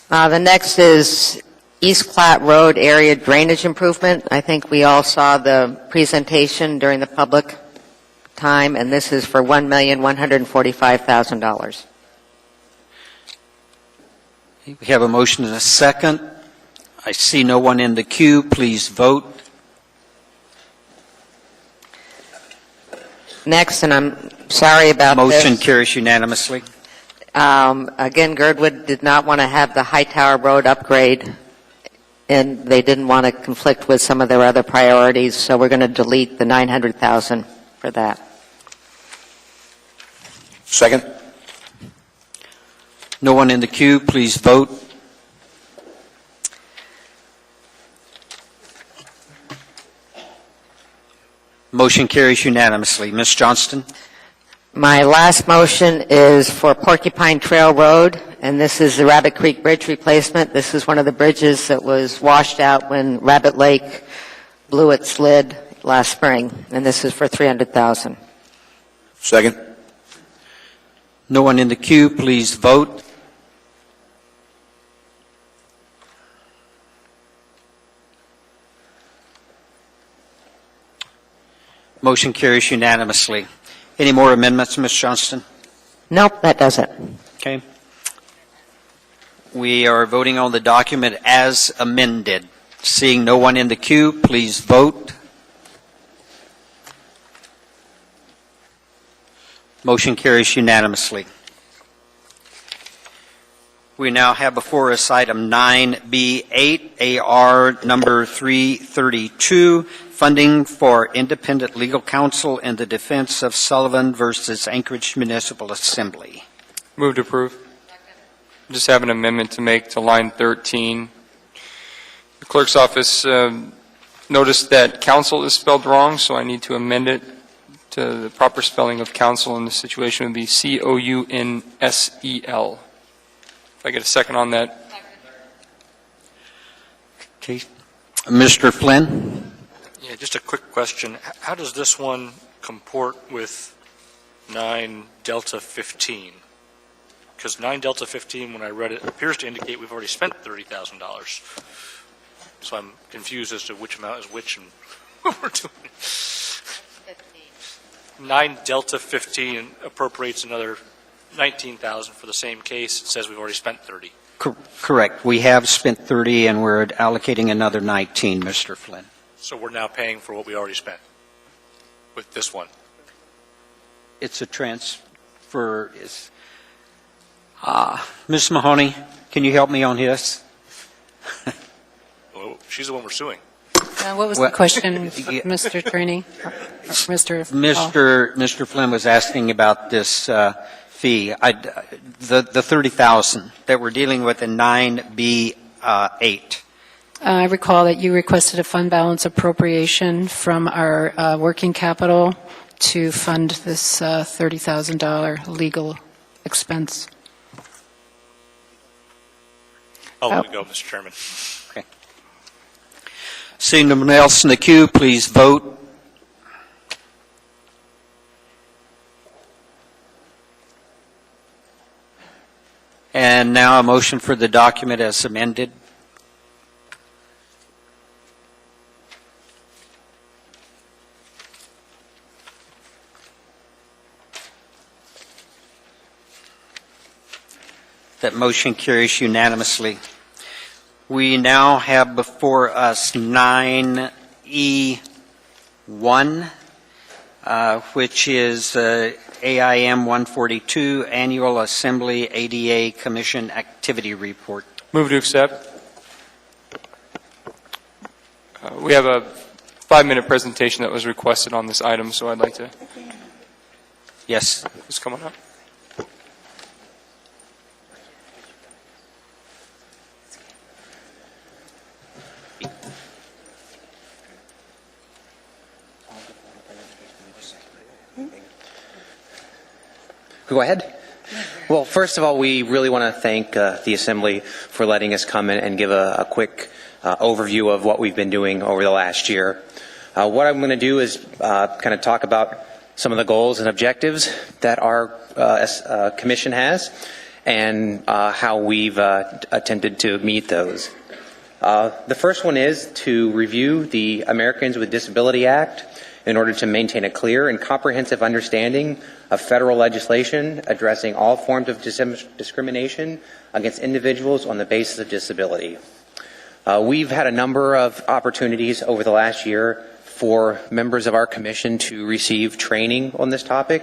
The next is East Platte Road area drainage improvement. I think we all saw the presentation during the public time, and this is for $1,145,000. We have a motion and a second. I see no one in the queue. Please vote. Next, and I'm sorry about this. Motion carries unanimously. Again, Girdwood did not want to have the Hightower Road upgrade, and they didn't want to conflict with some of their other priorities, so we're going to delete the $900,000 for that. Second. No one in the queue, please vote. Motion carries unanimously. Ms. Johnston? My last motion is for Porcupine Trail Road, and this is the Rabbit Creek Bridge replacement. This is one of the bridges that was washed out when Rabbit Lake blew its lid last spring, and this is for $300,000. Second. No one in the queue, please vote. Motion carries unanimously. Any more amendments, Ms. Johnston? Nope, that does it. Okay. We are voting on the document as amended. Seeing no one in the queue, please vote. Motion carries unanimously. We now have before us item 9B8, AR number 332, funding for independent legal counsel in the defense of Sullivan versus Anchorage Municipal Assembly. Move to approve. Just have an amendment to make to line 13. The clerk's office noticed that counsel is spelled wrong, so I need to amend it to the proper spelling of counsel in this situation would be COUNSEL. If I get a second on that. Okay. Mr. Flynn? Yeah, just a quick question. How does this one comport with 9 Delta 15? Because 9 Delta 15, when I read it, appears to indicate we've already spent $30,000. So I'm confused as to which amount is which and what we're doing. 9 Delta 15 appropriates another $19,000 for the same case. It says we've already spent 30. Correct. We have spent 30 and we're allocating another 19, Mr. Flynn. So we're now paying for what we already spent with this one. It's a transfer. Ms. Mahoney, can you help me on this? Well, she's the one we're suing. What was Well, the question, Mr. Trini? Mr. Hall? Mr. Flynn was asking about this fee. The 30,000 that we're dealing with in 9B8. I recall that you requested a fund balance appropriation from our working capital to fund this $30,000 legal expense. I'll let it go, Mr. Chairman. Okay. Seeing no one else in the queue, please vote. And now a motion for the document as amended. That motion carries unanimously. We now have before us 9E1, which is AIM 142, Annual Assembly ADA Commission Activity Report. Move to accept. We have a 5-minute presentation that was requested on this item, so I'd like to. Yes. Who's coming up? Go ahead. Well, first of all, we really want to thank the Assembly for letting us come in and give a quick overview of what we've been doing over the last year. What I'm going to do is kind of talk about some of the goals and objectives that our Commission has and how we've attempted to meet those. The first one is to review the Americans with Disability Act in order to maintain a clear and comprehensive understanding of federal legislation addressing all forms of discrimination against individuals on the basis of disability. We've had a number of opportunities over the last year for members of our commission to receive training on this topic.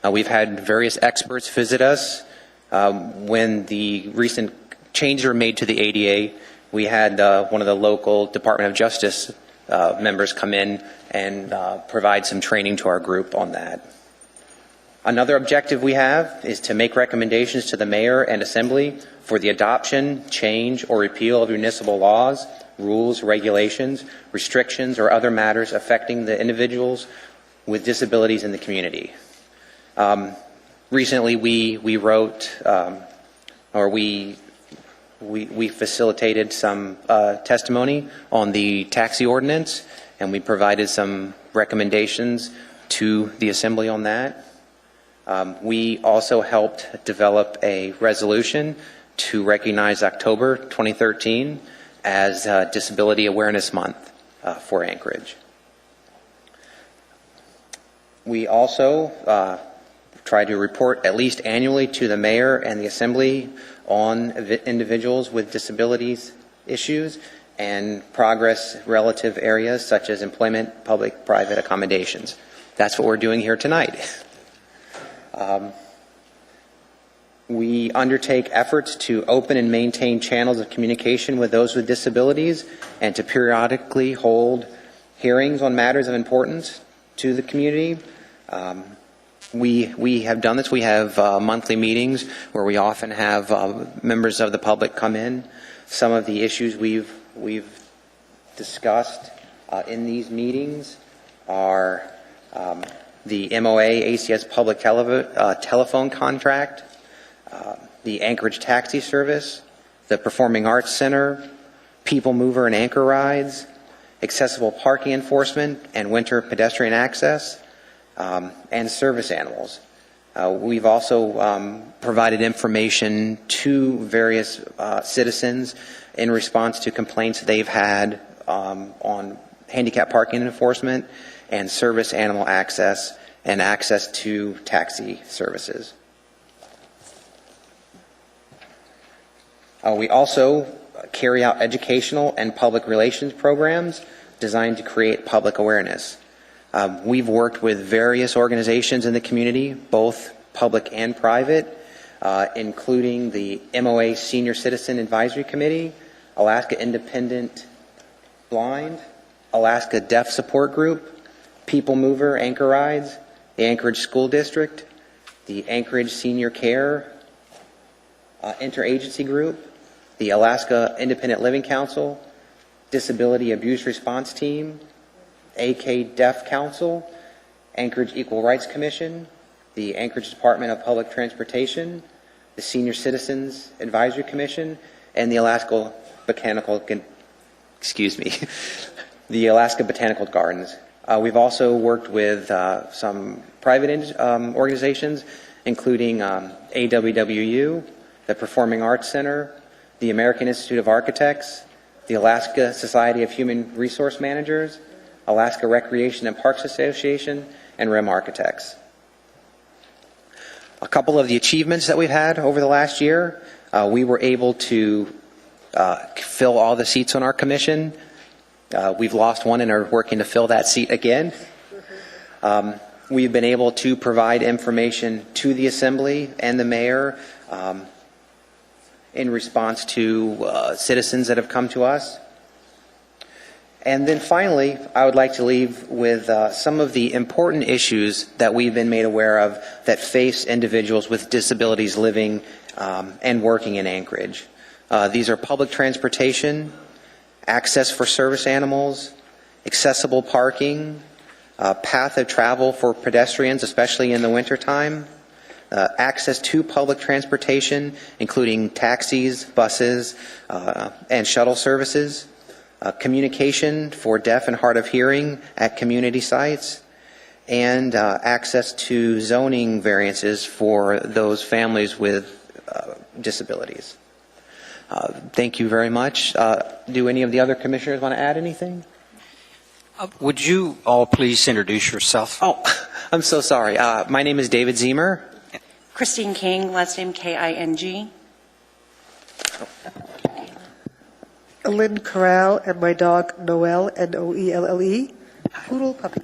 We've had various experts visit us. When the recent changes were made to the ADA, we had one of the local Department of Justice members come in and provide some training to our group on that. Another objective we have is to make recommendations to the mayor and assembly for the adoption, change, or repeal of municipal laws, rules, regulations, restrictions, or other matters affecting the individuals with disabilities in the community. Recently, we wrote, or we facilitated some testimony on the taxi ordinance, and we provided some recommendations to the Assembly on that. We also helped develop a resolution to recognize October 2013 as Disability Awareness Month for Anchorage. We also try to report at least annually to the mayor and the Assembly on individuals with disabilities issues and progress relative areas such as employment, public-private accommodations. That's what we're doing here tonight. We undertake efforts to open and maintain channels of communication with those with disabilities and to periodically hold hearings on matters of importance to the community. We have done this. We have monthly meetings where we often have members of the public come in. Some of the issues we've discussed in these meetings are the MOA ACS public telephone contract, the Anchorage Taxi Service, the Performing Arts Center, People Mover and Anchor Rides, accessible parking enforcement and winter pedestrian access, and service animals. We've also provided information to various citizens in response to complaints they've had on handicap parking enforcement and service animal access and access to taxi services. We also carry out educational and public relations programs designed to create public awareness. We've worked with various organizations in the community, both public and private, including the MOA Senior Citizen Advisory Committee, Alaska Independent Blind, Alaska Deaf Support Group, People Mover Anchor Rides, the Anchorage School District, the Anchorage Senior Care Interagency Group, the Alaska Independent Living Council, Disability Abuse Response Team, AK Deaf Council, Anchorage Equal Rights Commission, the Anchorage Department of Public Transportation, the Senior Citizens Advisory Commission, and the Alaska Botanical Gardens. We've also worked with some private organizations, including AWWU, the Performing Arts Center, the American Institute of Architects, the Alaska Society of Human Resource Managers, Alaska Recreation and Parks Association, and RIM Architects. A couple of the achievements that we've had over the last year, we were able to fill all the seats on our commission. We've lost one and are working to fill that seat again. We've been able to provide information to the Assembly and the Mayor in response to citizens that have come to us. And then finally, I would like to leave with some of the important issues that we've been made aware of that face individuals with disabilities living and working in Anchorage. These are public transportation, access for service animals, accessible parking, path of travel for pedestrians, especially in the wintertime, access to public transportation, including taxis, buses, and shuttle services, communication for deaf and hard of hearing at community sites, and access to zoning variances for those families with disabilities. Thank you very much. Do any of the other commissioners want to add anything? Would you all please introduce yourself? Oh, I'm so sorry. My name is David Zemer. Christine King, last name King. Lynn Corral, and my dog Noelle, Noelle, poodle puppy.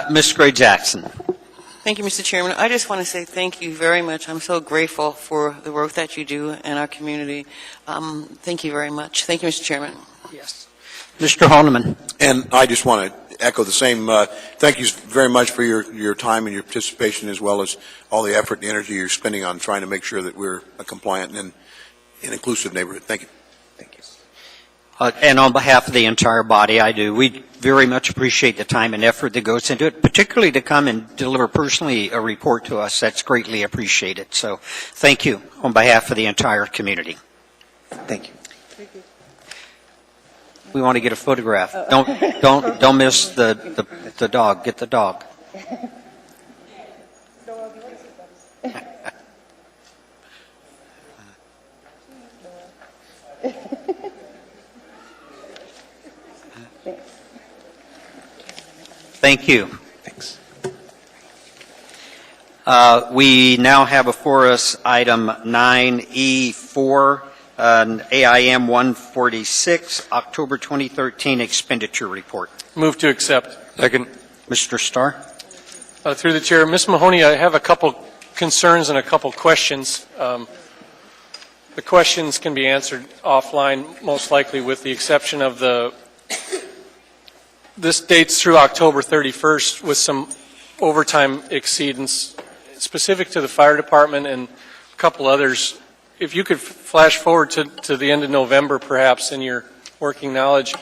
Ms. Gray Jackson. Thank you, Mr. Chairman. I just want to say thank you very much. I'm so grateful for the work that you do in our community. Thank you very much. Thank you, Mr. Chairman. Yes. Mr. Honeman. And I just want to echo the same. Thank you very much for your time and your participation, as well as all the effort and energy you're spending on trying to make sure that we're a compliant and inclusive neighborhood. Thank you. Thank you. And on behalf of the entire body, we very much appreciate the time and effort that goes into it, particularly to come and deliver personally a report to us. That's greatly appreciated. So thank you on behalf of the entire community. Thank you. We want to get a photograph. Don't miss the dog. Get the dog. Thank you. Thanks. We now have before us item 9E4, AIM 146, October 2013 expenditure report. Move to accept. Second. Mr. Starr. Through the chair, Ms. Mahoney, I have a couple concerns and a couple questions. The questions can be answered offline, most likely, with the exception of this dates through October 31st with some overtime exceedance specific to the fire department and a couple others. If you could flash forward to the end of November, perhaps, in your working knowledge,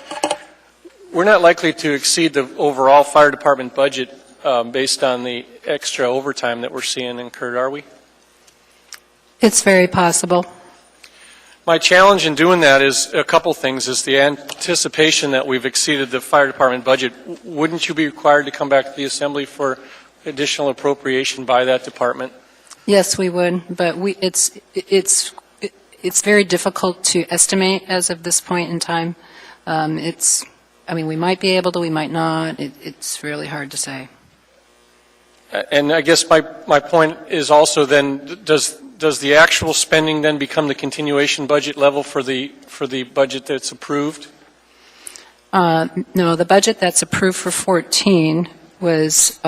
we're not likely to exceed the overall fire department budget based on the extra overtime that we're seeing incurred, are we? It's very possible. My challenge in doing that is a couple things, is the anticipation that we've exceeded the fire department budget. Wouldn't you be required to come back to the Assembly for additional appropriation by that department? Yes, we would, but it's very difficult to estimate as of this point in time. We might be able to, we might not. It's really hard to say. And I guess my point is also then, does the actual spending then become the continuation budget level for the budget that's approved? No, the budget that's approved for 14 was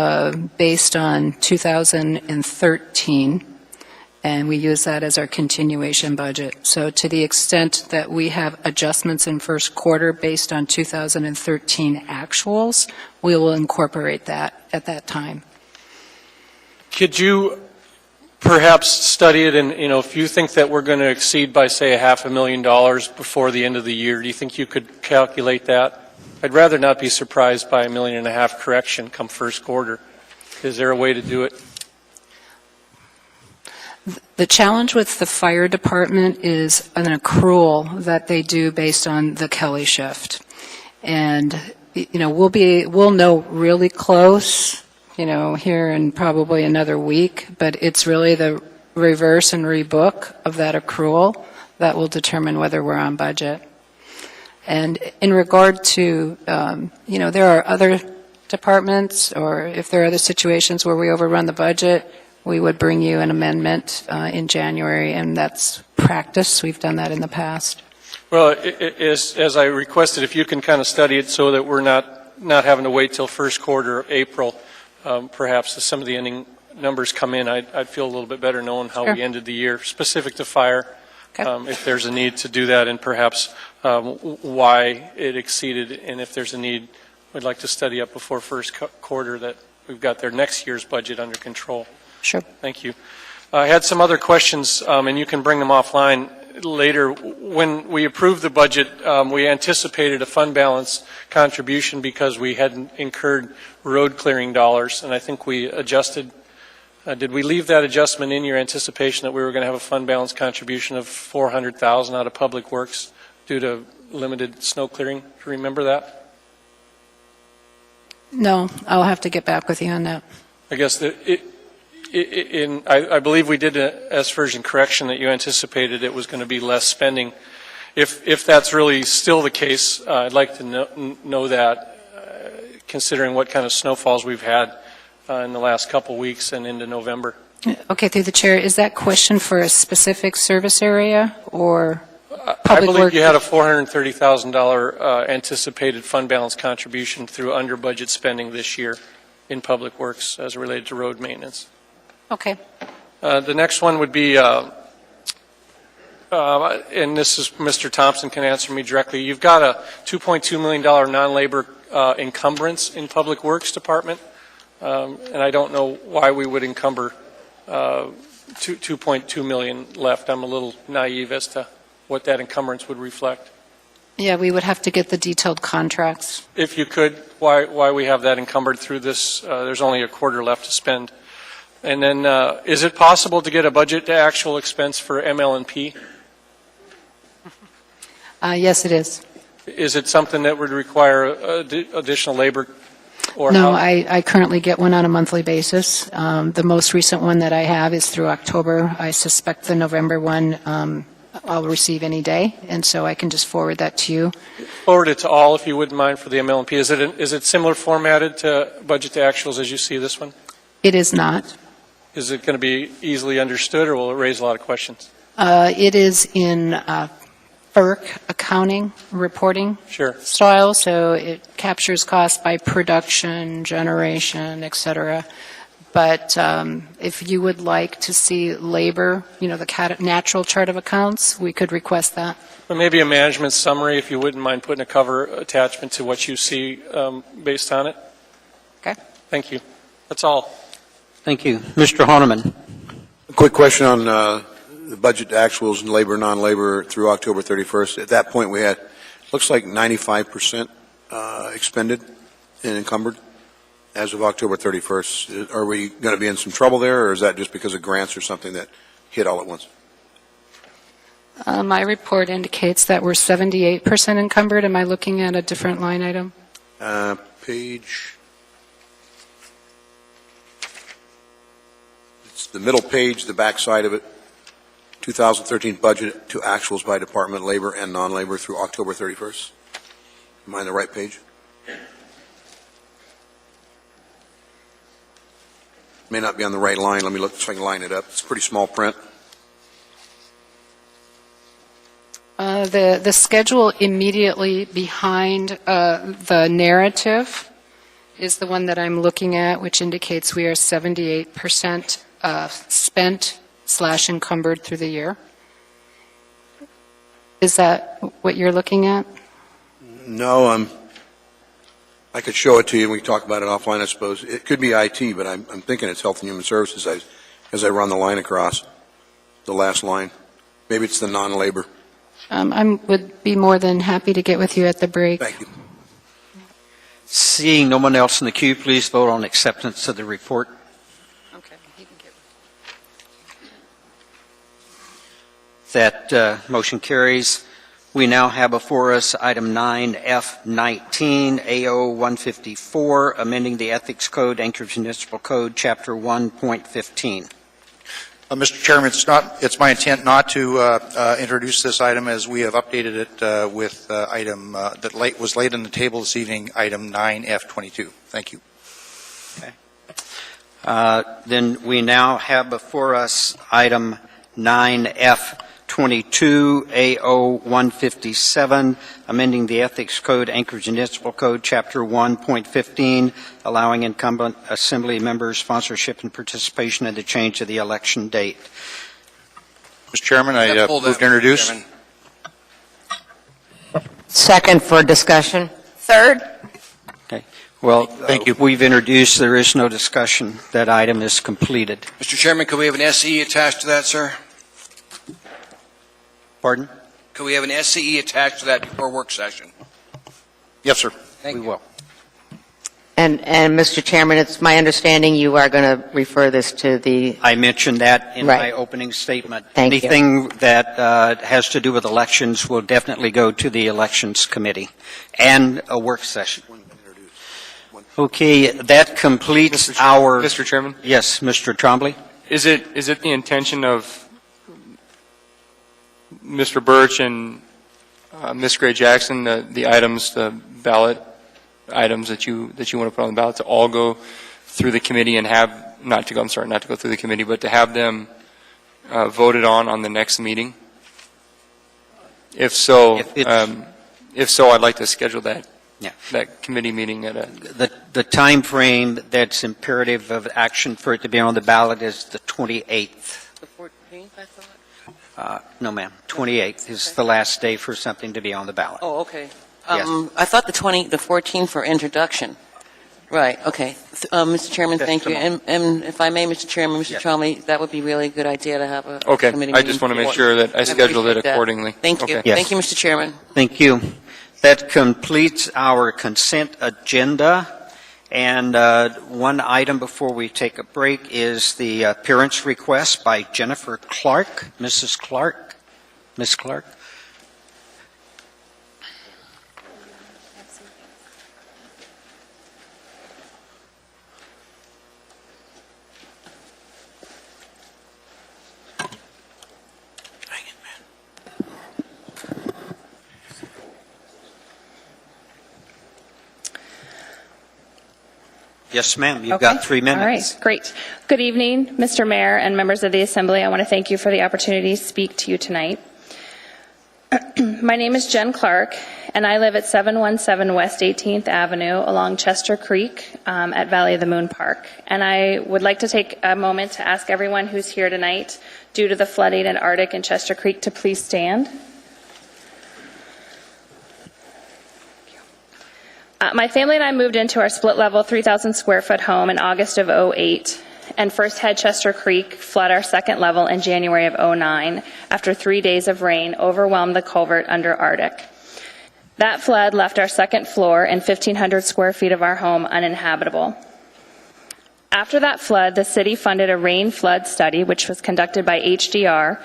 based on 2013, and we use that as our continuation budget. So to the extent that we have adjustments in first quarter based on 2013 actuals, we will incorporate that at that time. Could you perhaps study it, and if you think that we're going to exceed by, say, $500,000 before the end of the year, do you think you could calculate that? I'd rather not be surprised by $1.5 million correction come first quarter. Is there a way to do it? The challenge with the fire department is an accrual that they do based on the Kelly shift. And, we'll know really close, here in probably another week, but it's really the reverse and rebook of that accrual that will determine whether we're on budget. And in regard to, there are other departments, or if there are other situations where we overrun the budget, we would bring you an amendment in January, and that's practice. We've done that in the past. Well, as I requested, if you can kind of study it so that we're not having to wait till first quarter of April, perhaps as some of the ending numbers come in, I'd feel a little bit better knowing how we ended the year, specific to fire, if there's a need to do that, and perhaps why it exceeded, and if there's a need, we'd like to study up before first quarter that we've got their next year's budget under control. Sure. Thank you. I had some other questions, and you can bring them offline later. When we approved the budget, we anticipated a fund balance contribution because we hadn't incurred road clearing dollars, and I think we adjusted. Did we leave that adjustment in your anticipation that we were going to have a fund balance contribution of $400,000 out of Public Works due to limited snow clearing? Do you remember that? No, I'll have to get back with you on that. I guess I believe we did an S-version correction that you anticipated it was going to be less spending. If that's really still the case, I'd like to know that, considering what kind of snowfalls we've had in the last couple weeks and into November. Okay, through the chair, is that question for a specific service area or I public believe work? you had a $430,000 anticipated fund balance contribution through under budget spending this year in Public Works as related to road maintenance. Okay. The next one would be, and this is Mr. Thompson can answer me directly. You've got a $2.2 million non-labor encumbrance in Public Works Department, and I don't know why we would encumber $2.2 million left. I'm a little naive as to what that encumbrance would reflect. Yeah, we would have to get the detailed contracts. If you could, why we have that encumbered through this? There's only a quarter left to spend. And then, is it possible to get a budget to actual expense for ML&P? Yes, it is. Is it something that would require additional labor? Or No, how? I currently get one on a monthly basis. The most recent one that I have is through October. I suspect the November one I'll receive any day, and so I can just forward that to you. Forward it to all, if you wouldn't mind, for the ML&P. Is it similar formatted to budget to actuals as you see this one? It is not. Is it going to be easily understood, or will it raise a lot of questions? It is in FERC accounting reporting style, so it captures costs by production, generation, et cetera. But if you would like to see labor, the natural chart of accounts, we could request that. Or maybe a management summary, if you wouldn't mind putting a cover attachment to what you see based on it. Okay. Thank you. That's all. Thank you. Mr. Honeman. A quick question on the budget actuals and labor, non-labor through October 31st. At that point, we had, looks like 95% expended and encumbered as of October 31st. Are we going to be in some trouble there, or is that just because of grants or something that hit all at once? My report indicates that we're 78% encumbered. Am I looking at a different line item? Page... The middle page, the back side of it, 2013 budget to actuals by department, labor and non-labor through October 31st. Am I on the right page? May not be on the right line. Let me look so I can line it up. It's pretty small print. The schedule immediately behind the narrative is the one that I'm looking at, which indicates we are 78% spent / encumbered through the year. Is that what you're looking at? No, I could show it to you, and we can talk about it offline, I suppose. It could be IT, but I'm thinking it's Health and Human Services as I run the line across, the last line. Maybe it's the non-labor. I would be more than happy to get with you at the break. Thank you. Seeing no one else in the queue, please vote on acceptance of the report. Okay, you can get. That motion carries. We now have before us item 9F19, AO 154, amending the Ethics Code, Anchorage Municipal Code, Chapter 1.15. Mr. Chairman, it's my intent not to introduce this item as we have updated it with item that was laid on the table this evening, item 9F22. Thank you. Okay. Then we now have before us item 9F22, AO 157, amending the Ethics Code, Anchorage Municipal Code, Chapter 1.15, allowing incumbent assembly members sponsorship and participation in the change of the election date. Mr. Chairman, I move to introduce. Second for discussion. Third. Okay. Well, thank you. We've introduced. There is no discussion. That item is completed. Mr. Chairman, could we have an SCE attached to that, sir? Pardon? Could we have an SCE attached to that before work session? Yes, sir. We will. And Mr. Chairman, it's my understanding you are going to refer this to the... I mentioned that in Right. my opening statement. Thank you. Anything that has to do with elections will definitely go to the Elections Committee and a work session. Okay, that completes our... Mr. Chairman? Yes, Mr. Trombley? Is it the intention of Mr. Birch and Ms. Gray Jackson, the items, the ballot items that you want to put on the ballot to all go through the committee and have, not to go through the committee, but to have them voted on the next meeting? If so, I'd like to schedule that. Yeah. That committee meeting at a... The time frame that's imperative of action for it to be on the ballot is the 28th. The 14th, I thought? No, ma'am. 28th is the last day for something to be on the ballot. Oh, okay. Yes. I thought the 14th for introduction. Right, okay. Mr. Chairman, Just thank a you. And if I may, Mr. Chairman, Mr. Yes. Trombley, that would be really a good idea to have a Okay, committee I meeting. just want to make sure that I scheduled it appreciate that. accordingly. Thank you. Okay. Yes. Thank you, Mr. Chairman. Thank you. That completes our consent agenda. And one item before we take a break is the appearance request by Jennifer Clark. Mrs. Clark? Ms. Clark? Yes, ma'am. You've got 3 minutes. All right, great. Good evening, Mr. Mayor and members of the Assembly. I want to thank you for the opportunity to speak to you tonight. My name is Jen Clark, and I live at 717 West 18th Avenue along Chester Creek at Valley of the Moon Park. And I would like to take a moment to ask everyone who's here tonight, due to the flooding at Arctic and Chester Creek, to please stand. My family and I moved into our split-level 3,000 square foot home in August of '08 and first had Chester Creek flood our second level in January of '09 after 3 days of rain overwhelmed the culvert under Arctic. That flood left our second floor and 1,500 square feet of our home uninhabitable. After that flood, the city funded a rain flood study, which was conducted by HDR,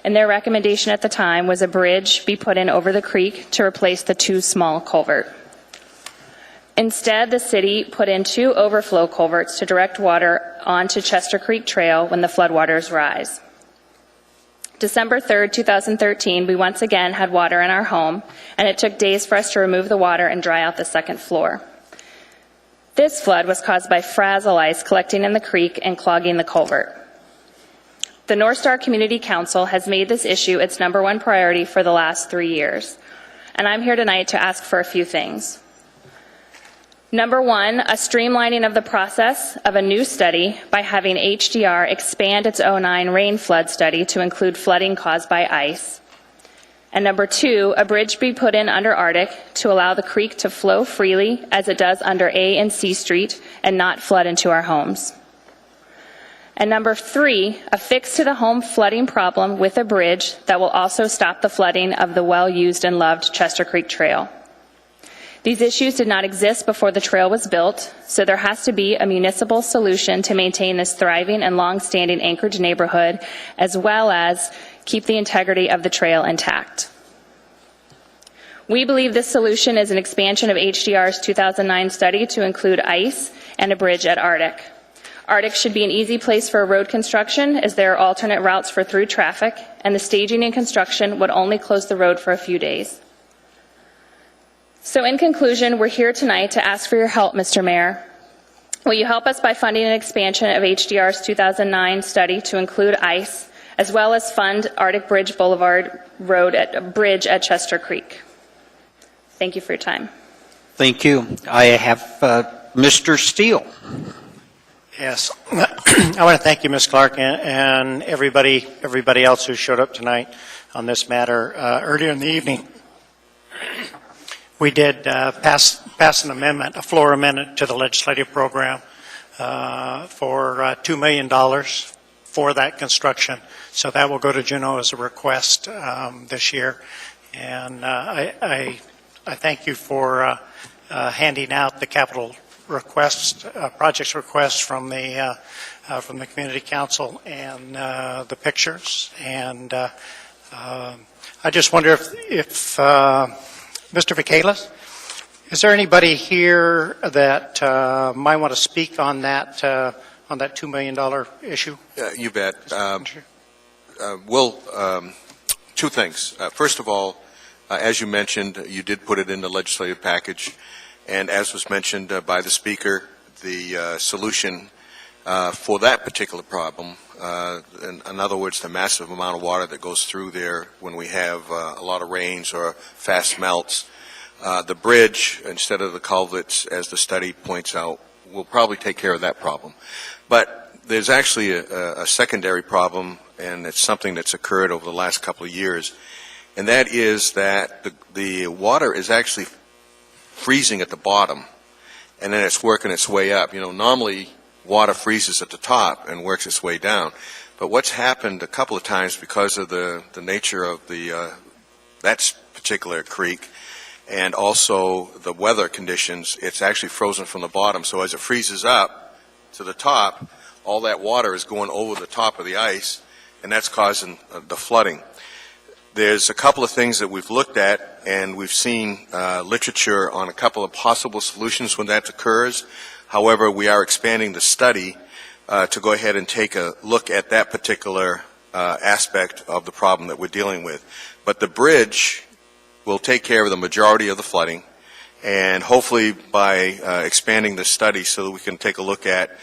and their recommendation at the time was a bridge be put in over the creek to replace the 2 small culverts. Instead, the city put in 2 overflow culverts to direct water onto Chester Creek Trail when the floodwaters rise. December 3rd, 2013, we once again had water in our home, and it took days for us to remove the water and dry out the second floor. This flood was caused by frazzle ice collecting in the creek and clogging the culvert. The North Star Community Council has made this issue its #1 priority for the last 3 years, and I'm here tonight to ask for a few things. Number one, a streamlining of the process of a new study by having HDR expand its 09 rain flood study to include flooding caused by ice. And number two, a bridge be put in under Arctic to allow the creek to flow freely as it does under A and C Street and not flood into our homes. And number three, a fix to the home flooding problem with a bridge that will also stop the flooding of the well-used and loved Chester Creek Trail. These issues did not exist before the trail was built, so there has to be a municipal solution to maintain this thriving and long-standing Anchorage neighborhood, as well as keep the integrity of the trail intact. We believe this solution is an expansion of HDR's 2009 study to include ice and a bridge at Arctic. Arctic should be an easy place for road construction, as there are alternate routes for through traffic, and the staging and construction would only close the road for a few days. So in conclusion, we're here tonight to ask for your help, Mr. Mayor. Will you help us by funding an expansion of HDR's 2009 study to include ice, as well as fund Arctic Bridge Boulevard Road bridge at Chester Creek? Thank you for your time. Thank you. I have Mr. Steele. Yes. I want to thank you, Ms. Clark, and everybody else who showed up tonight on this matter. Earlier in the evening, we did pass an amendment, a floor amendment to the legislative program for $2 million for that construction. So that will go to Juneau as a request this year. And I thank you for handing out the capital requests, projects requests from the community council and the pictures. And I just wonder if Mr. Vacalis, is there anybody here that might want to speak on that $2 million issue? You bet. Two things. First of all, as you mentioned, you did put it in the legislative package, and as was mentioned by the speaker, the solution for that particular problem, in other words, the massive amount of water that goes through there when we have a lot of rains or fast melts, the bridge, instead of the culverts, as the study points out, will probably take care of that problem. But there's actually a secondary problem, and it's something that's occurred over the last couple of years, and that is that the water is actually freezing at the bottom, and then it's working its way up. You know, normally water freezes at the top and works its way down. But what's happened a couple of times because of the nature of that particular creek and also the weather conditions, it's actually frozen from the bottom. So as it freezes up to the top, all that water is going over the top of the ice, and that's causing the flooding. There's a couple of things that we've looked at, and we've seen literature on a couple of possible solutions when that occurs. However, we are expanding the study to go ahead and take a look at that particular aspect of the problem that we're dealing with. But the bridge will take care of the majority of the flooding, and hopefully by expanding the study so that we can take a look at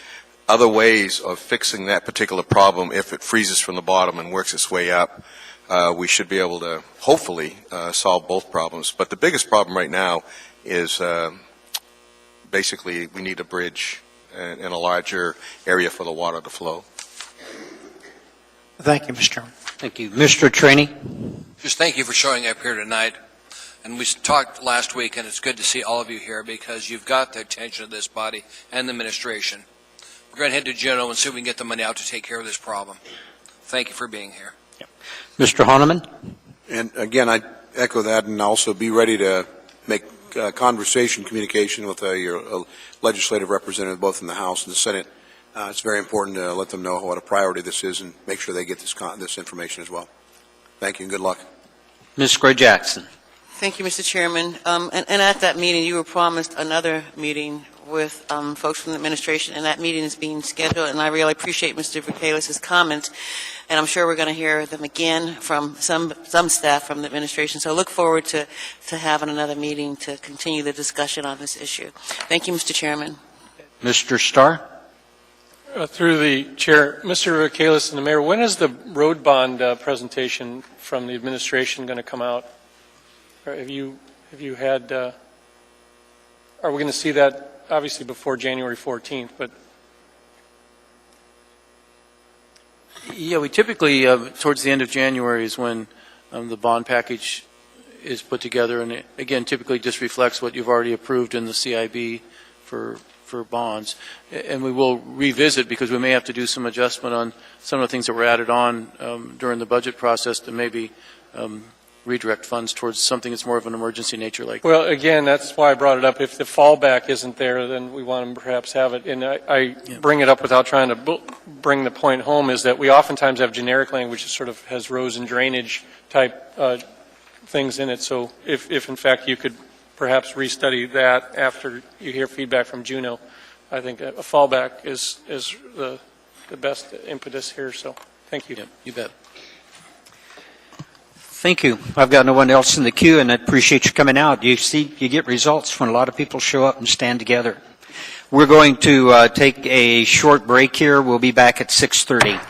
other ways of fixing that particular problem if it freezes from the bottom and works its way up, we should be able to hopefully solve both problems. But the biggest problem right now is basically we need a bridge in a larger area for the water to flow. Thank you, Mr. Chairman. Thank you. Mr. Trainee? Just thank you for showing up here tonight. And we talked last week, and it's good to see all of you here because you've got the attention of this body and the administration. We're going to head to Juneau and see if we can get the money out to take care of this problem. Thank you for being here. Mr. Honeman? And again, I echo that, and also be ready to make communication with your legislative representative, both in the House and the Senate. It's very important to let them know what a priority this is and make sure they get this information as well. Thank you and good luck. Ms. Gray-Jackson? Thank you, Mr. Chairman. And at that meeting, you were promised another meeting with folks from the administration, and that meeting is being scheduled. And I really appreciate Mr. Vacalis' comments, and I'm sure we're going to hear them again from some staff from the administration. So I look forward to having another meeting to continue the discussion on this issue. Thank you, Mr. Chairman. Mr. Starr? Through the chair, Mr. Vacalis and the mayor, when is the road bond presentation from the administration going to come out? Or have you had? Are we going to see that obviously before January 14th, but Yeah, we typically, towards the end of January is when the bond package is put together, and it, again, typically just reflects what you've already approved in the CIB for bonds. And we will revisit, because we may have to do some adjustment on some of the things that were added on during the budget process to maybe redirect funds towards something that's more of an emergency nature like. Well, again, that's why I brought it up. If the fallback isn't there, then we want to perhaps have it. And I bring it up without trying to bring the point home, is that we oftentimes have generic language that sort of has rows and drainage type things in it. So if in fact you could perhaps restudy that after you hear feedback from Juneau, I think a fallback is the best impetus here. So thank you. Yeah, you bet. Thank you. I've got no one else in the queue, and I appreciate you coming out. You see, you get results when a lot of people show up and stand together. We're going to take a short break here. We'll be back at 6:30.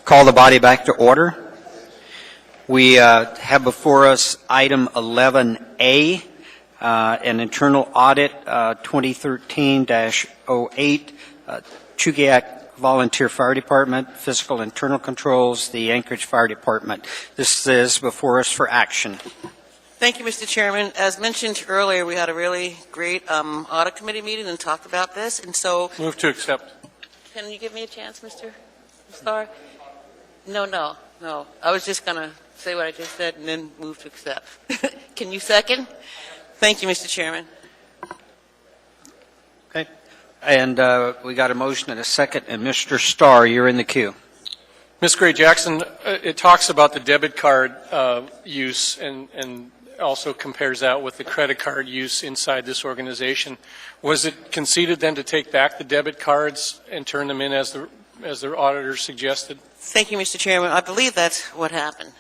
Call the body back to order. We have before us item 11A, an internal audit 2013-08, Chugiak Volunteer Fire Department, Fiscal Internal Controls, the Anchorage Fire Department. This is before us for action. Thank you, Mr. Chairman. As mentioned earlier, we had a really great audit committee meeting and talked about this, and so... Move to accept. Can you give me a chance, Mr. Starr? No. I was just going to say what I just said and then move to accept. Can you second? Thank you, Mr. Chairman. Okay. And we got a motion and a second. And Mr. Starr, you're in the queue. Ms. Gray-Jackson, it talks about the debit card use and also compares that with the credit card use inside this organization. Was it conceded then to take back the debit cards and turn them in as the auditors suggested? Thank you, Mr. Chairman. I believe that's what happened.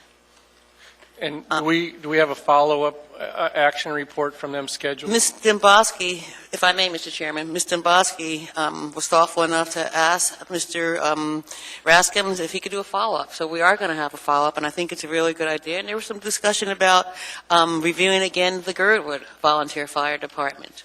And do we have a follow-up action report from them scheduled? Ms. Demboski, if I may, Mr. Chairman, Ms. Demboski was thoughtful enough to ask Mr. Raskins if he could do a follow-up. So we are going to have a follow-up, and I think it's a really good idea. And there was some discussion about reviewing again the Girdwood Volunteer Fire Department.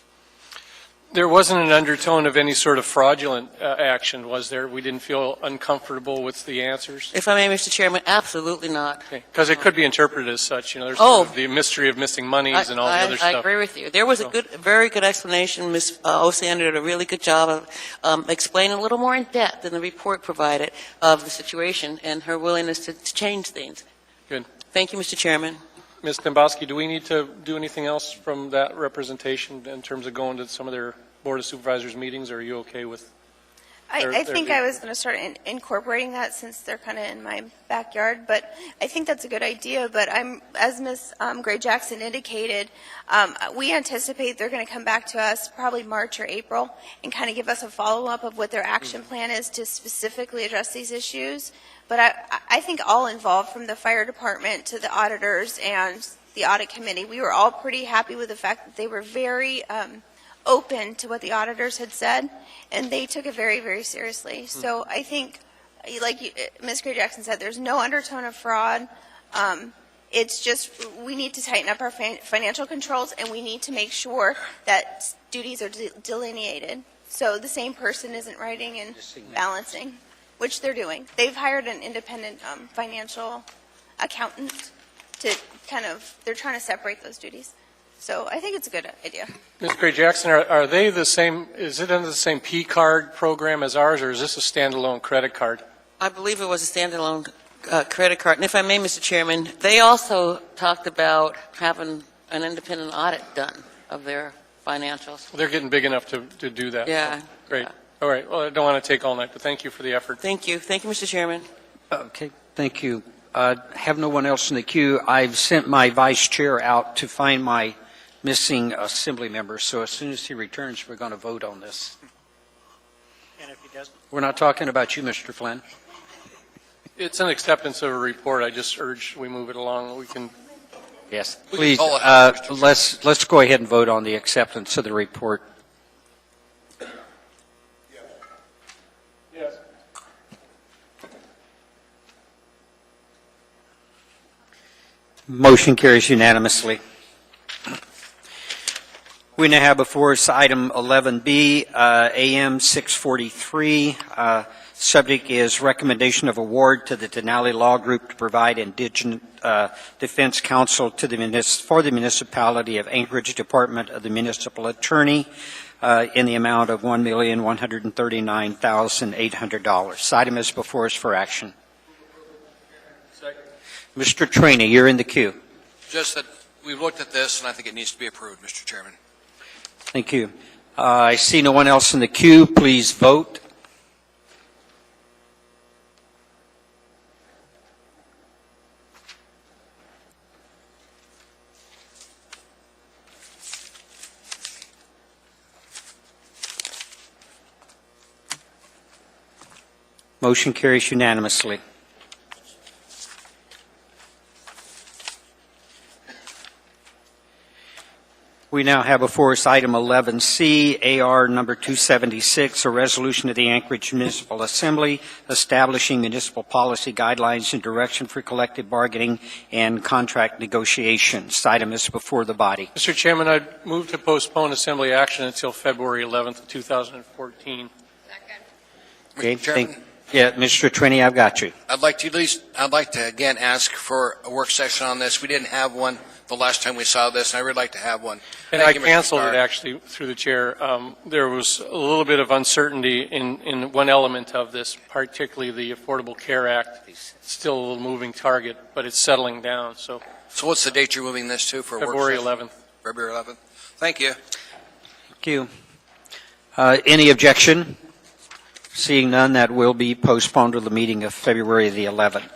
There wasn't an undertone of any sort of fraudulent action, was there? We didn't feel uncomfortable with the answers? If I may, Mr. Chairman, absolutely not. Because it could be interpreted as such. You know, there's sort of the mystery of missing monies and all the other stuff. I agree with you. There was a very good explanation. Ms. Osander did a really good job of explaining a little more in depth than the report provided of the situation and her willingness to change things. Good. Thank you, Mr. Chairman. Ms. Demboski, do we need to do anything else from that representation in terms of going to some of their Board of Supervisors meetings, or are you okay with I think I was going to start incorporating that since they're kind of in my backyard, but I think that's a good idea. But as Ms. Gray-Jackson indicated, we anticipate they're going to come back to us probably March or April and kind of give us a follow-up of what their action plan is to specifically address these issues. But I think all involved, from the fire department to the auditors and the audit committee, we were all pretty happy with the fact that they were very open to what the auditors had said, and they took it very, very seriously. So I think, like Ms. Gray-Jackson said, there's no undertone of fraud. It's just we need to tighten up our financial controls, and we need to make sure that duties are delineated. So the same person isn't writing and balancing, which they're doing. They've hired an independent financial accountant to they're trying to separate those duties. So I think it's a good idea. Ms. Gray-Jackson, are they the same, is it under the same P-card program as ours, or is this a standalone credit card? I believe it was a standalone credit card. And if I may, Mr. Chairman, they also talked about having an independent audit done of their financials. Well, they're getting big enough to do that. Yeah. So, great. All right. Well, I don't want to take all night, but thank you for the effort. Thank you. Thank you, Mr. Chairman. Okay. Thank you. Have no one else in the queue. I've sent my vice chair out to find my missing assembly member, so as soon as he returns, we're going to vote on this. And if you Yes. We're not talking about you, Mr. Flynn. It's an acceptance of a report. I just urge we move it along. We can. Yes. We can Please, call it out, Mr. Chairman. let's go ahead and vote on the acceptance of the report. Yes. Motion carries unanimously. We now have before us item 11B, AM 643. Subject is recommendation of award to the Denali Law Group to provide indigent defense counsel to for the municipality of Anchorage Department of the Municipal Attorney in the amount of $1,139,800. This item is before us for action. Mr. Trainee, you're in the queue. Just that we've looked at this, and I think it needs to be approved, Mr. Chairman. Thank you. I see no one else in the queue. Please vote. Motion carries unanimously. We now have before us item 11C, AR number 276, a resolution of the Anchorage Municipal Assembly establishing municipal policy guidelines and direction for collective bargaining and contract negotiations. This item is before the body. Mr. Chairman, I'd move to postpone assembly action until February 11th, 2014. Okay, Mr. Chairman, Mr. Trainee, I've got you. I'd like to again ask for a work session on this. We didn't have one the last time we saw this, and I would like to have one. And Thank I you, Mr. canceled Starr. it actually through the chair. There was a little bit of uncertainty in one element of this, particularly the Affordable Care Act. It's still a little moving target, but it's settling down. So what's the date you're moving this to for a work February session? 11th. February 11th. Thank you. Thank you. Any objection? Seeing none, that will be postponed to the meeting of February the 11th.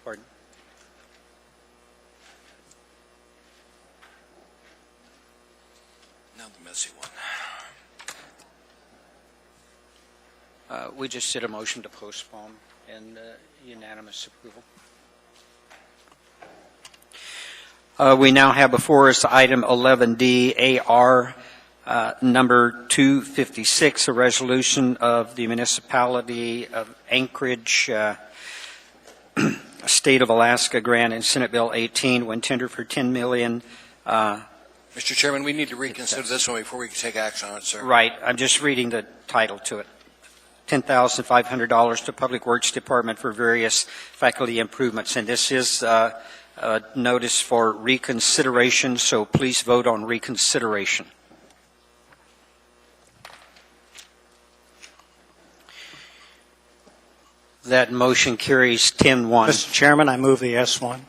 Pardon? Now the messy one. We just did a motion to postpone and unanimous approval. We now have before us item 11D, AR number 256, a resolution of the municipality of Anchorage, State of Alaska grant and Senate Bill 18 when tender for $10 million. Mr. Chairman, we need to reconsider this one before we can take action on it, sir. Right. I'm just reading the title to it. $10,500 to Public Works Department for various faculty improvements. And this is a notice for reconsideration, so please vote on reconsideration. That motion carries 10-1. Mr. Chairman, I move the S1.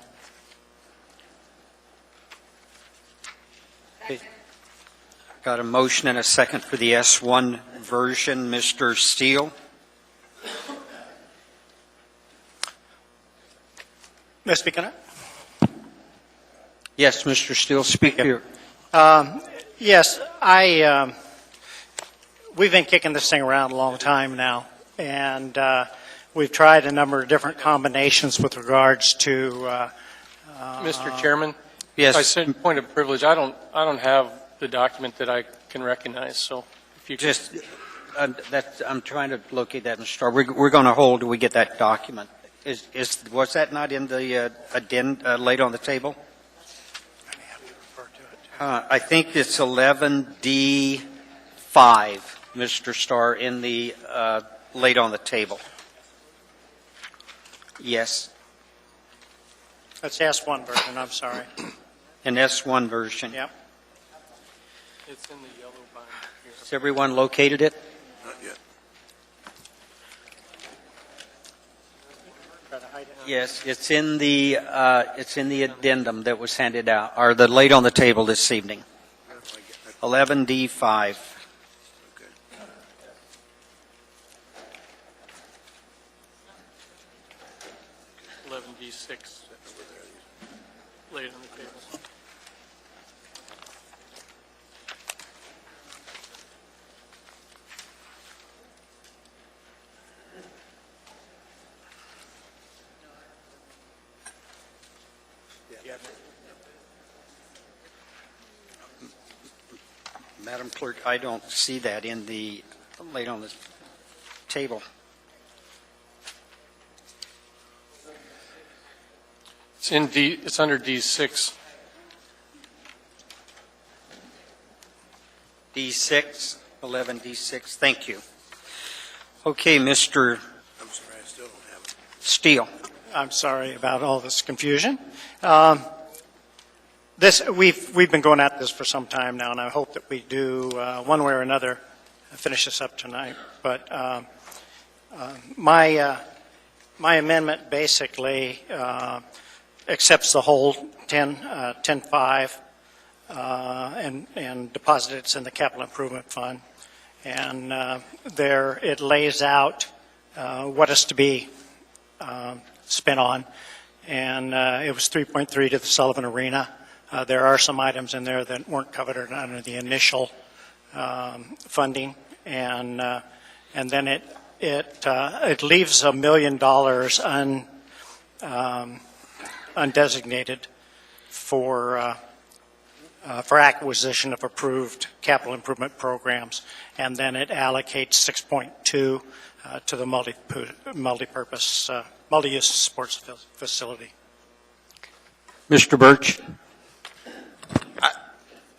Got a motion and a second for the S1 version. Mr. Steele? May I speak on it? Yes, Mr. Steele, speak here. Yes, we've been kicking this thing around a long time now, and we've tried a number of different combinations with regards to. Mr. Chairman? Yes. I said point of privilege. I don't have the document that I can recognize, so if you Just, I'm trying to locate that, Mr. Starr. We're going to hold till we get that document. Was that not in the addenda laid on the table? I think it's 11D5, Mr. Starr, in the laid on the table. Yes, That's the S1 version, I'm sorry. an S1 version. Yep. It's in the yellow binder here. Has everyone located it? Not yet. Try to hide it. Yes, it's in the addendum that was handed out, or the laid on the table this evening. 11D5. 11D6 laid on the table. Madam Clerk, I don't see that in the, laid on the table. It's in D, it's under D6. D6, 11D6, thank you. Okay, Mr. I'm sorry, I still don't have it. Steele. I'm sorry about all this confusion. We've been going at this for some time now, and I hope that we do, one way or another, finish this up tonight. But my amendment basically accepts the whole 10.5 and deposits in the capital improvement fund. And there it lays out what is to be spent on. And it was 3.3 to the Sullivan Arena. There are some items in there that weren't covered under the initial funding. And then it leaves $1 million undesignated for acquisition of approved capital improvement programs, and then it allocates 6.2 to the multi-purpose, multi-use sports facility. Mr. Birch.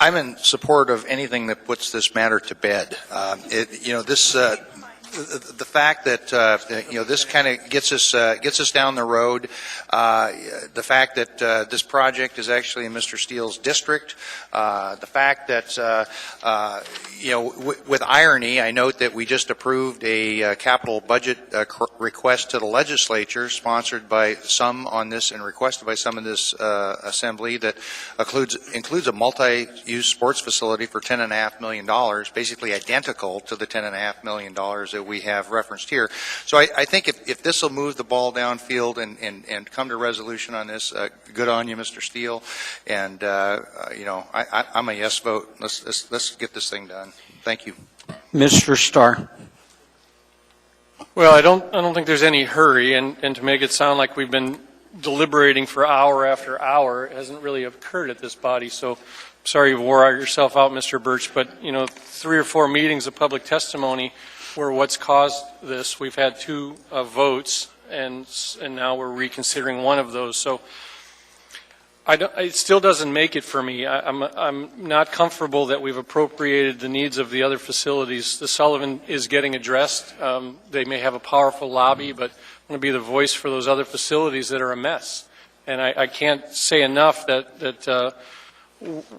I'm in support of anything that puts this matter to bed. The fact that this kind of gets us down the road. The fact that this project is actually in Mr. Steele's district. The fact that with irony, I note that we just approved a capital budget request to the legislature, sponsored by some on this and requested by some in this assembly, that includes a multi-use sports facility for $10.5 million, basically identical to the $10.5 million that we have referenced here. So I think if this will move the ball downfield and come to resolution on this, good on you, Mr. Steele. And I'm a yes vote. Let's get this thing done. Thank you, Mr. Starr. Well, I don't think there's any hurry, and to make it sound like we've been deliberating for hour after hour, it hasn't really occurred at this body. So sorry you wore yourself out, Mr. Birch, but 3 or 4 meetings of public testimony were what's caused this. We've had 2 votes, and now we're reconsidering one of those. So it still doesn't make it for me. I'm not comfortable that we've appropriated the needs of the other facilities. The Sullivan is getting addressed. They may have a powerful lobby, but I'm going to be the voice for those other facilities that are a mess. And I can't say enough that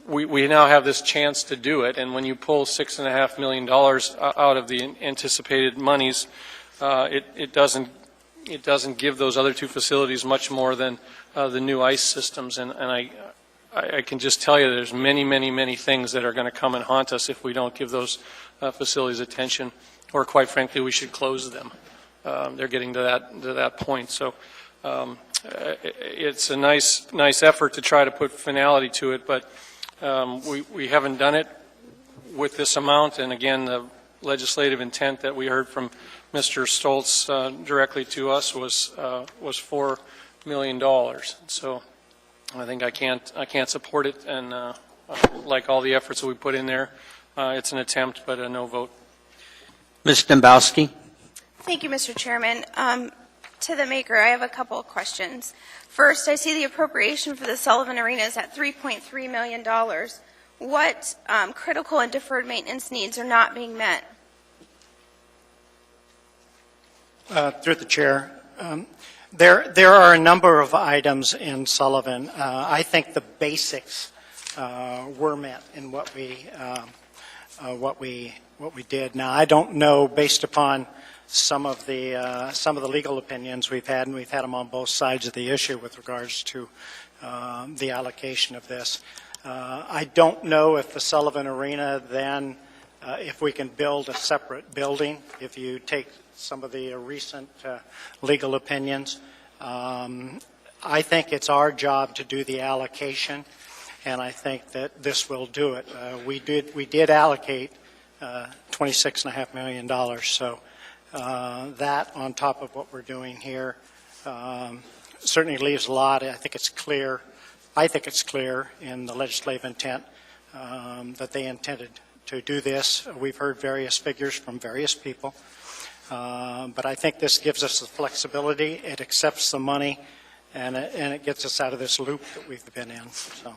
we now have this chance to do it. And when you pull $6.5 million out of the anticipated monies, it doesn't give those other 2 facilities much more than the new ice systems, and I can just tell you there's many things that are going to come and haunt us if we don't give those facilities attention, or quite frankly, we should close them. They're getting to that point. So it's a nice effort to try to put finality to it, but we haven't done it with this amount. And again, the legislative intent that we heard from Mr. Stoltz directly to us was $4 million. So I think I can't support it, and like all the efforts that we put in there, it's an attempt but a no vote. Ms. Dembowski. Thank you, Mr. Chairman. To the maker, I have a couple of questions. First, I see the appropriation for the Sullivan Arena is at $3.3 million. What critical and deferred maintenance needs are not being met? Through the chair, there are a number of items in Sullivan. I think the basics were met in what we did. Now, I don't know, based upon some of the legal opinions we've had, and we've had them on both sides of the issue with regards to the allocation of this. I don't know if the Sullivan Arena then, if we can build a separate building, if you take some of the recent legal opinions. I think it's our job to do the allocation, and I think that this will do it. We did allocate $26.5 million, so that on top of what we're doing here certainly leaves a lot. I think it's clear. I think it's clear in the legislative intent that they intended to do this. We've heard various figures from various people, but I think this gives us the flexibility. It accepts the money, and it gets us out of this loop that we've been in. So.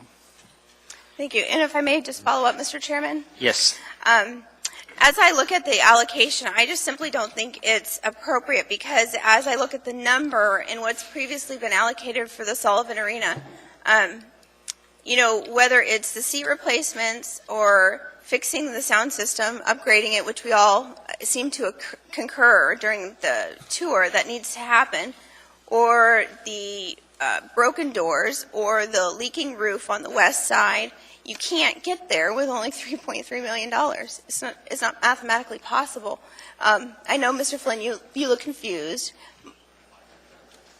Thank you. And if I may just follow up, Mr. Chairman? Yes. As I look at the allocation, I just simply don't think it's appropriate because as I look at the number and what's previously been allocated for the Sullivan Arena, you know, whether it's the seat replacements or fixing the sound system, upgrading it, which we all seem to concur during the tour that needs to happen, or the broken doors or the leaking roof on the west side, you can't get there with only $3.3 million. It's not mathematically possible. I know, Mr. Flynn, you look confused.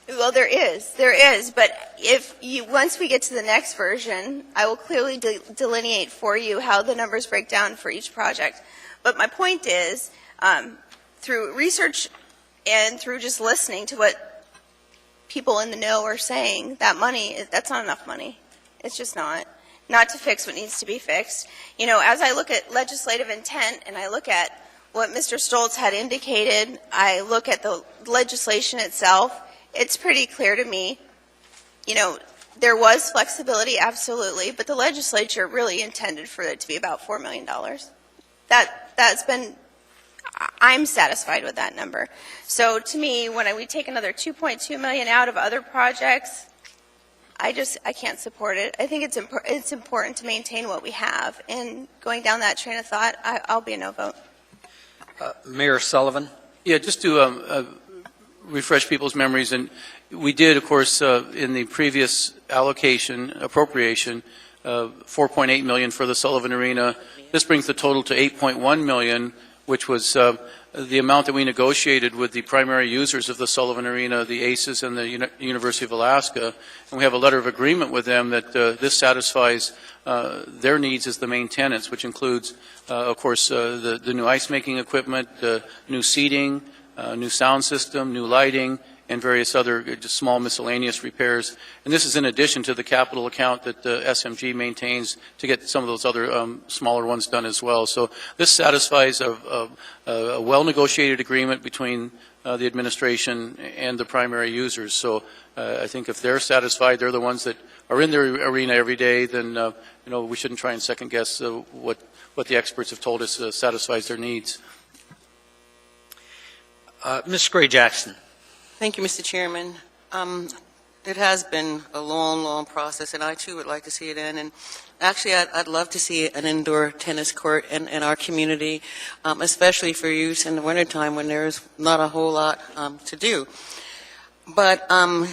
Well, there is, but if you, once we get to the next version, I will clearly delineate for you how the numbers break down for each project. But my point is, through research and through just listening to what people in the know are saying, that money, that's not enough money. It's just not to fix what needs to be fixed. You know, as I look at legislative intent and I look at what Mr. Stoltz had indicated, I look at the legislation itself, it's pretty clear to me, you know, there was flexibility, absolutely, but the legislature really intended for it to be about $4 million. That's been, I'm satisfied with that number. So to me, when we take another $2.2 million out of other projects, I can't support it. I think it's important to maintain what we have. And going down that train of thought, I'll be a no vote. Mayor Sullivan? Yeah, just to refresh people's memories, and we did, of course, in the previous appropriation, $4.8 million for the Sullivan Arena. This brings the total to $8.1 million, which was the amount that we negotiated with the primary users of the Sullivan Arena, the ACES and the University of Alaska. And we have a letter of agreement with them that this satisfies their needs as the main tenants, which includes, of course, the new ice-making equipment, new seating, new sound system, new lighting, and various other just small miscellaneous repairs. And this is in addition to the capital account that SMG maintains to get some of those other smaller ones done as well. So this satisfies a well-negotiated agreement between the administration and the primary users. So I think if they're satisfied, they're the ones that are in their arena every day, then you know, we shouldn't try and second guess what the experts have told us satisfies their needs. Ms. Gray-Jackson. Thank you, Mr. Chairman. It has been a long, long process, and I, too, would like to see it end. And actually, I'd love to see an indoor tennis court in our community, especially for use in the wintertime when there's not a whole lot to do. But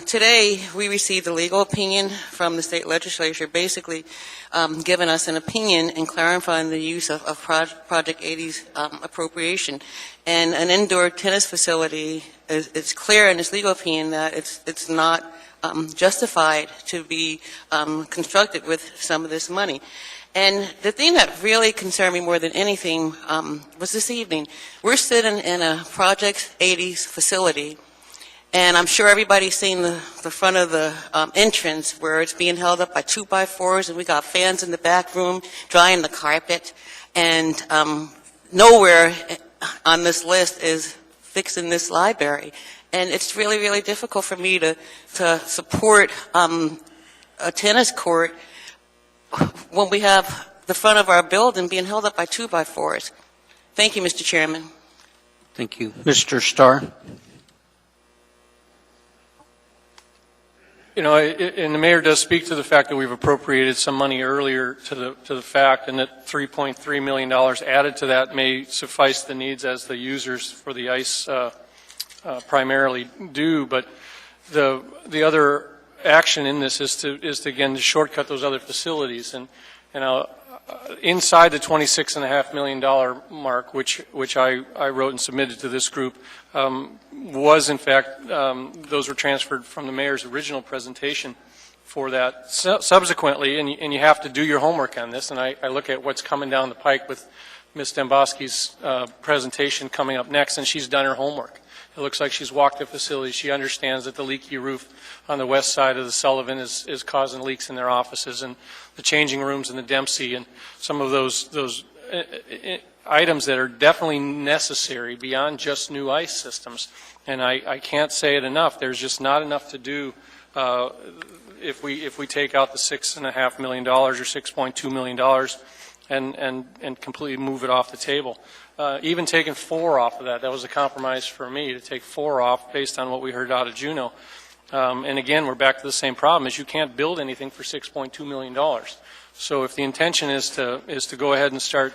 today, we received a legal opinion from the state legislature, basically giving us an opinion and clarifying the use of Project 80's appropriation. And an indoor tennis facility, it's clear in this legal opinion that it's not justified to be constructed with some of this money. And the thing that really concerned me more than anything was this evening. We're sitting in a Project 80's facility, and I'm sure everybody's seen the front of the entrance where it's being held up by 2x4s, and we got fans in the back room drying the carpet. And nowhere on this list is fixing this library. And it's really, really difficult for me to support a tennis court when we have the front of our building being held up by 2x4s. Thank you, Mr. Chairman. Thank you. Mr. Starr? You know, and the mayor does speak to the fact that we've appropriated some money earlier to the fact, and that $3.3 million added to that may suffice the needs as the users for the ice primarily do. But the other action in this is to again to shortcut those other facilities, and inside the $26.5 million mark, which I wrote and submitted to this group, was in fact, those were transferred from the mayor's original presentation for that. Subsequently, and you have to do your homework on this, and I look at what's coming down the pike with Ms. Demboski's presentation coming up next, and she's done her homework. It looks like she's walked the facility. She understands that the leaky roof on the west side of the Sullivan is causing leaks in their offices, and the changing rooms in the Dempsey, and some of those items that are definitely necessary beyond just new ice systems. And I can't say it enough. There's just not enough to do if we take out the $6.5 million or $6.2 million and completely move it off the table. Even taking 4 off of that was a compromise for me, to take 4 off based on what we heard out of Juneau. And again, we're back to the same problem, is you can't build anything for $6.2 million. So if the intention is to go ahead and start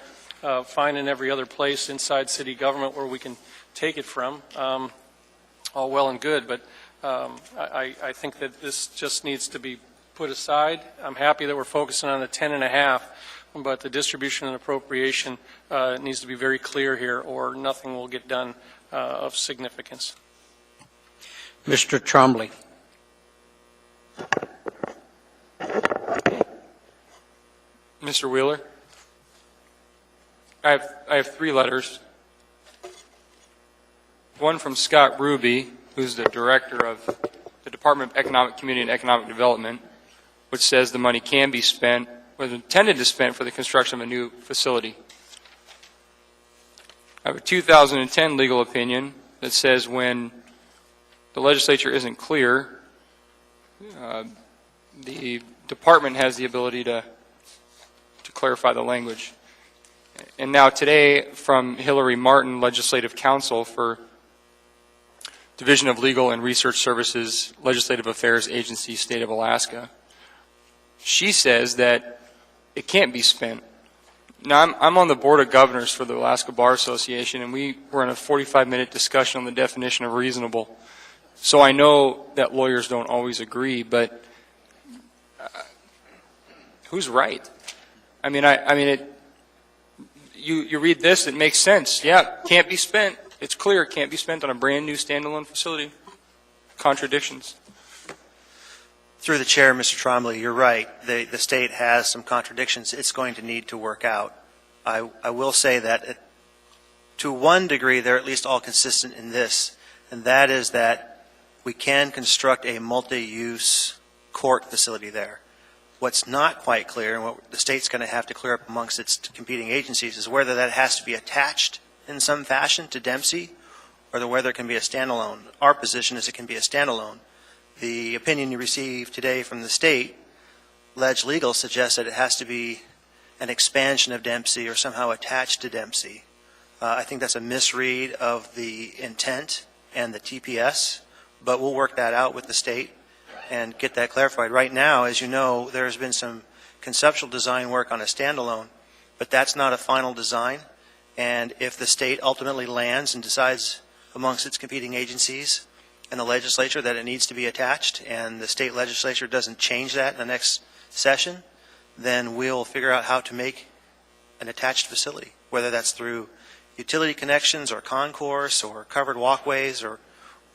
finding every other place inside city government where we can take it from, all well and good, but I think that this just needs to be put aside. I'm happy that we're focusing on the 10.5, but the distribution and appropriation needs to be very clear here, or nothing will get done of significance. Mr. Trombley. Mr. Wheeler, I have 3 letters. One from Scott Ruby, who's the director of the Department of Economic Community and Economic Development, which says the money can be spent, was intended to spend for the construction of a new facility. I have a 2010 legal opinion that says when the legislature isn't clear, the department has the ability to clarify the language. And now today, from Hillary Martin, Legislative Counsel for Division of Legal and Research Services, Legislative Affairs Agency, State of Alaska, she says that it can't be spent. Now, I'm on the Board of Governors for the Alaska Bar Association, and we were in a 45-minute discussion on the definition of reasonable. So I know that lawyers don't always agree, but who's right? I mean, you read this, it makes sense. Yeah, can't be spent. It's clear it can't be spent on a brand new standalone facility. Contradictions. Through the chair, Mr. Trombley, you're right. The state has some contradictions it's going to need to work out. I will say that to one degree, they're at least all consistent in this, and that is that we can construct a multi-use court facility there. What's not quite clear, and what the state's going to have to clear up amongst its competing agencies, is whether that has to be attached in some fashion to Dempsey, or whether it can be a standalone. Our position is it can be a standalone. The opinion you received today from the state, Ledge Legal, suggests that it has to be an expansion of Dempsey or somehow attached to Dempsey. I think that's a misread of the intent and the TPS, but we'll work that out with the state and get that clarified. Right now, as you know, there's been some conceptual design work on a standalone, but that's not a final design. And if the state ultimately lands and decides amongst its competing agencies and the legislature that it needs to be attached, and the state legislature doesn't change that in the next session, then we'll figure out how to make an attached facility, whether that's through utility connections or concourse or covered walkways or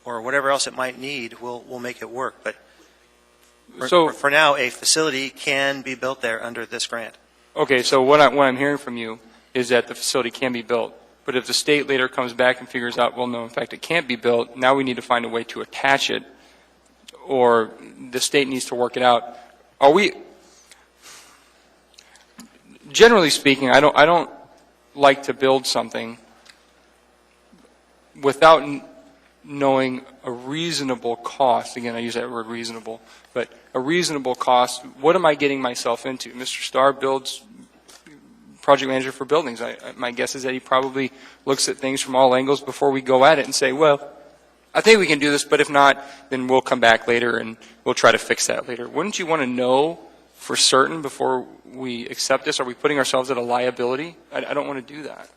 whatever else it might need. We'll make it work. But for now, a facility can be built there under this grant. Okay, so what I'm hearing from you is that the facility can be built. But if the state later comes back and figures out, well, no, in fact, it can't be built, now we need to find a way to attach it, or the state needs to work it out. Are we, generally speaking, I don't like to build something without knowing a reasonable cost. Again, I use that word reasonable, but a reasonable cost. What am I getting myself into? Mr. Starr builds project manager for buildings. My guess is that he probably looks at things from all angles before we go at it and say, well, I think we can do this, but if not, then we'll come back later and we'll try to fix that later. Wouldn't you want to know for certain before we accept this? Are we putting ourselves at a liability? I don't want to do that.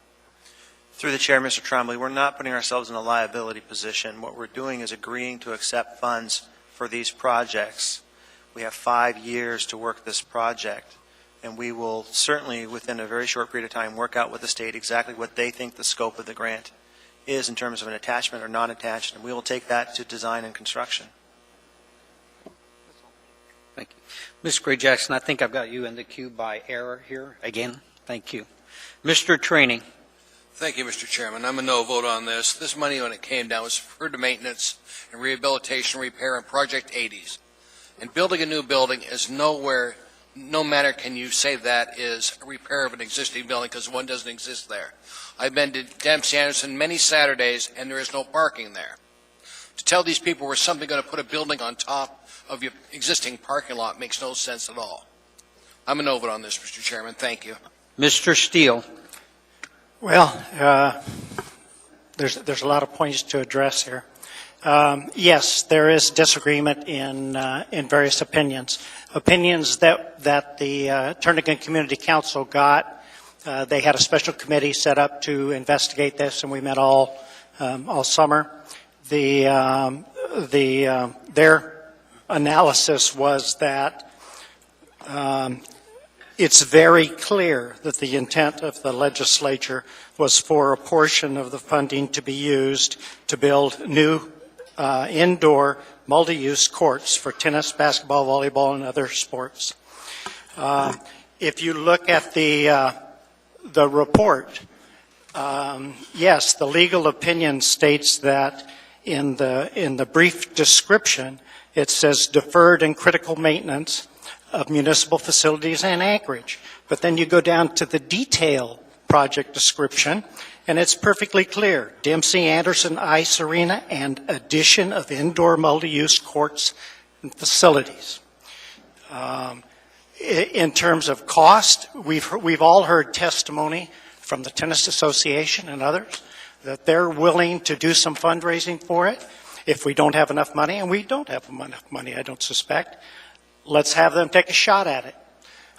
Through the chair, Mr. Trombley, we're not putting ourselves in a liability position. What we're doing is agreeing to accept funds for these projects. We have 5 years to work this project, and we will certainly, within a very short period of time, work out with the state exactly what they think the scope of the grant is in terms of an attachment or non-attached, and we will take that to design and construction. Thank you. Ms. Gray-Jackson, I think I've got you in the queue by error here again. Thank you. Mr. Training. Thank you, Mr. Chairman. I'm a no vote on this. This money, when it came down, was referred to maintenance and rehabilitation, repair, and Project 80s. And building a new building is nowhere, no matter can you say that is a repair of an existing building because one doesn't exist there. I've been to Dempsey Anderson many Saturdays, and there is no parking there. To tell these people we're simply going to put a building on top of your existing parking lot makes no sense at all. I'm a no vote on this, Mr. Chairman. Thank you. Mr. Steele. Well, there's a lot of points to address here. Yes, there is disagreement in various opinions. Opinions that the Turnagain Community Council got. They had a special committee set up to investigate this, and we met all summer. Their analysis was that it's very clear that the intent of the legislature was for a portion of the funding to be used to build new indoor multi-use courts for tennis, basketball, volleyball, and other sports. If you look at the report, yes, the legal opinion states that in the brief description, it says deferred and critical maintenance of municipal facilities and Anchorage. But then you go down to the detail project description, and it's perfectly clear. Dempsey Anderson Ice Arena and addition of indoor multi-use courts and facilities. In terms of cost, we've all heard testimony from the Tennis Association and others that they're willing to do some fundraising for it if we don't have enough money, and we don't have enough money, I don't suspect. Let's have them take a shot at it.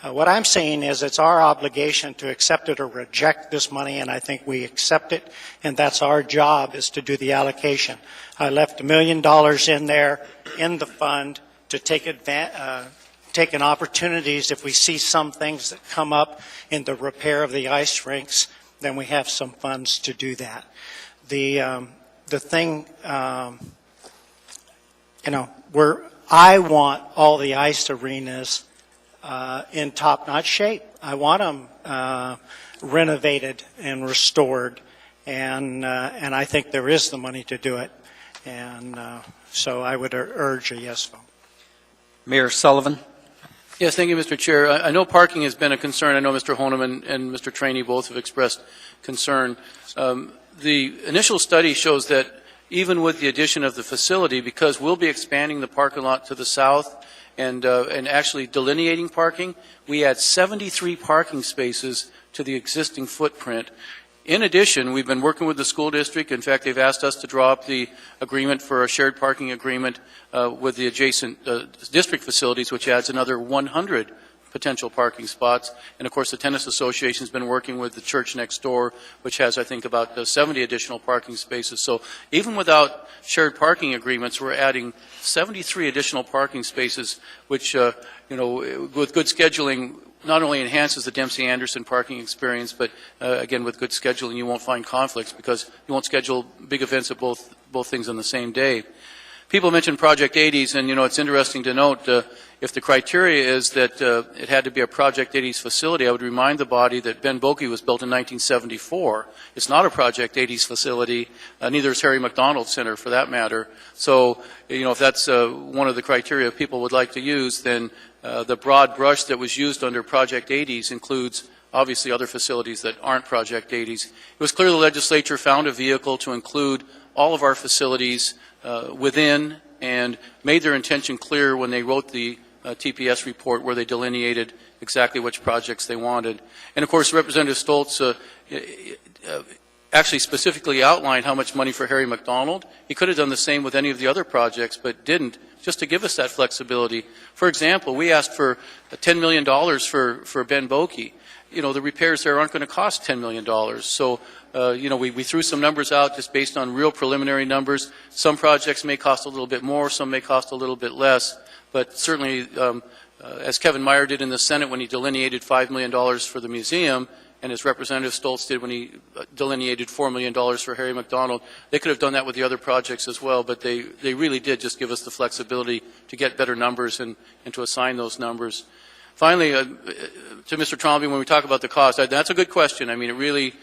What I'm saying is it's our obligation to accept it or reject this money, and I think we accept it, and that's our job, is to do the allocation. I left $1 million in there in the fund to take in opportunities. If we see some things that come up in the repair of the ice rinks, then we have some funds to do that. The thing, I want all the ice arenas in top-notch shape. I want them renovated and restored, and I think there is the money to do it. And so I would urge a yes vote. Mayor Sullivan. Yes, thank you, Mr. Chair. I know parking has been a concern. I know Mr. Honeman and Mr. Trainee both have expressed concern. The initial study shows that even with the addition of the facility, because we'll be expanding the parking lot to the south and actually delineating parking, we add 73 parking spaces to the existing footprint. In addition, we've been working with the school district. In fact, they've asked us to draw up the agreement for a shared parking agreement with the adjacent district facilities, which adds another 100 potential parking spots. And of course, the Tennis Association has been working with the church next door, which has, I think, about 70 additional parking spaces. So even without shared parking agreements, we're adding 73 additional parking spaces, which, with good scheduling, not only enhances the Dempsey Anderson parking experience, but again, with good scheduling, you won't find conflicts because you won't schedule big events at both things on the same day. People mentioned Project 80s, and it's interesting to note if the criteria is that it had to be a Project 80s facility, I would remind the body that Ben Boeke was built in 1974. It's not a Project 80s facility, neither is Harry McDonald Center for that matter. So, if that's one of the criteria people would like to use, then the broad brush that was used under Project 80s includes obviously other facilities that aren't Project 80s. It was clear the legislature found a vehicle to include all of our facilities within and made their intention clear when they wrote the TPS report where they delineated exactly which projects they wanted. And of course, Representative Stoltz actually specifically outlined how much money for Harry McDonald. He could have done the same with any of the other projects, but didn't, just to give us that flexibility. For example, we asked for $10 million for Ben Boeke. The repairs there aren't going to cost $10 million. So, we threw some numbers out just based on real preliminary numbers. Some projects may cost a little bit more, some may cost a little bit less. But certainly, as Kevin Meyer did in the Senate when he delineated $5 million for the museum, and as Representative Stoltz did when he delineated $4 million for Harry McDonald, they could have done that with the other projects as well, but they really did just give us the flexibility to get better numbers and to assign those numbers. Finally, to Mr. Trombley, when we talk about the cost, that's a good question. I mean, it really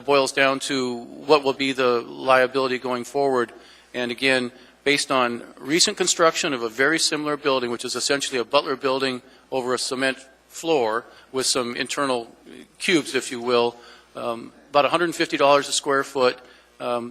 boils down to what will be the liability going forward. And again, based on recent construction of a very similar building, which is essentially a Butler building over a cement floor with some internal cubes, if you will, about $150 a square foot.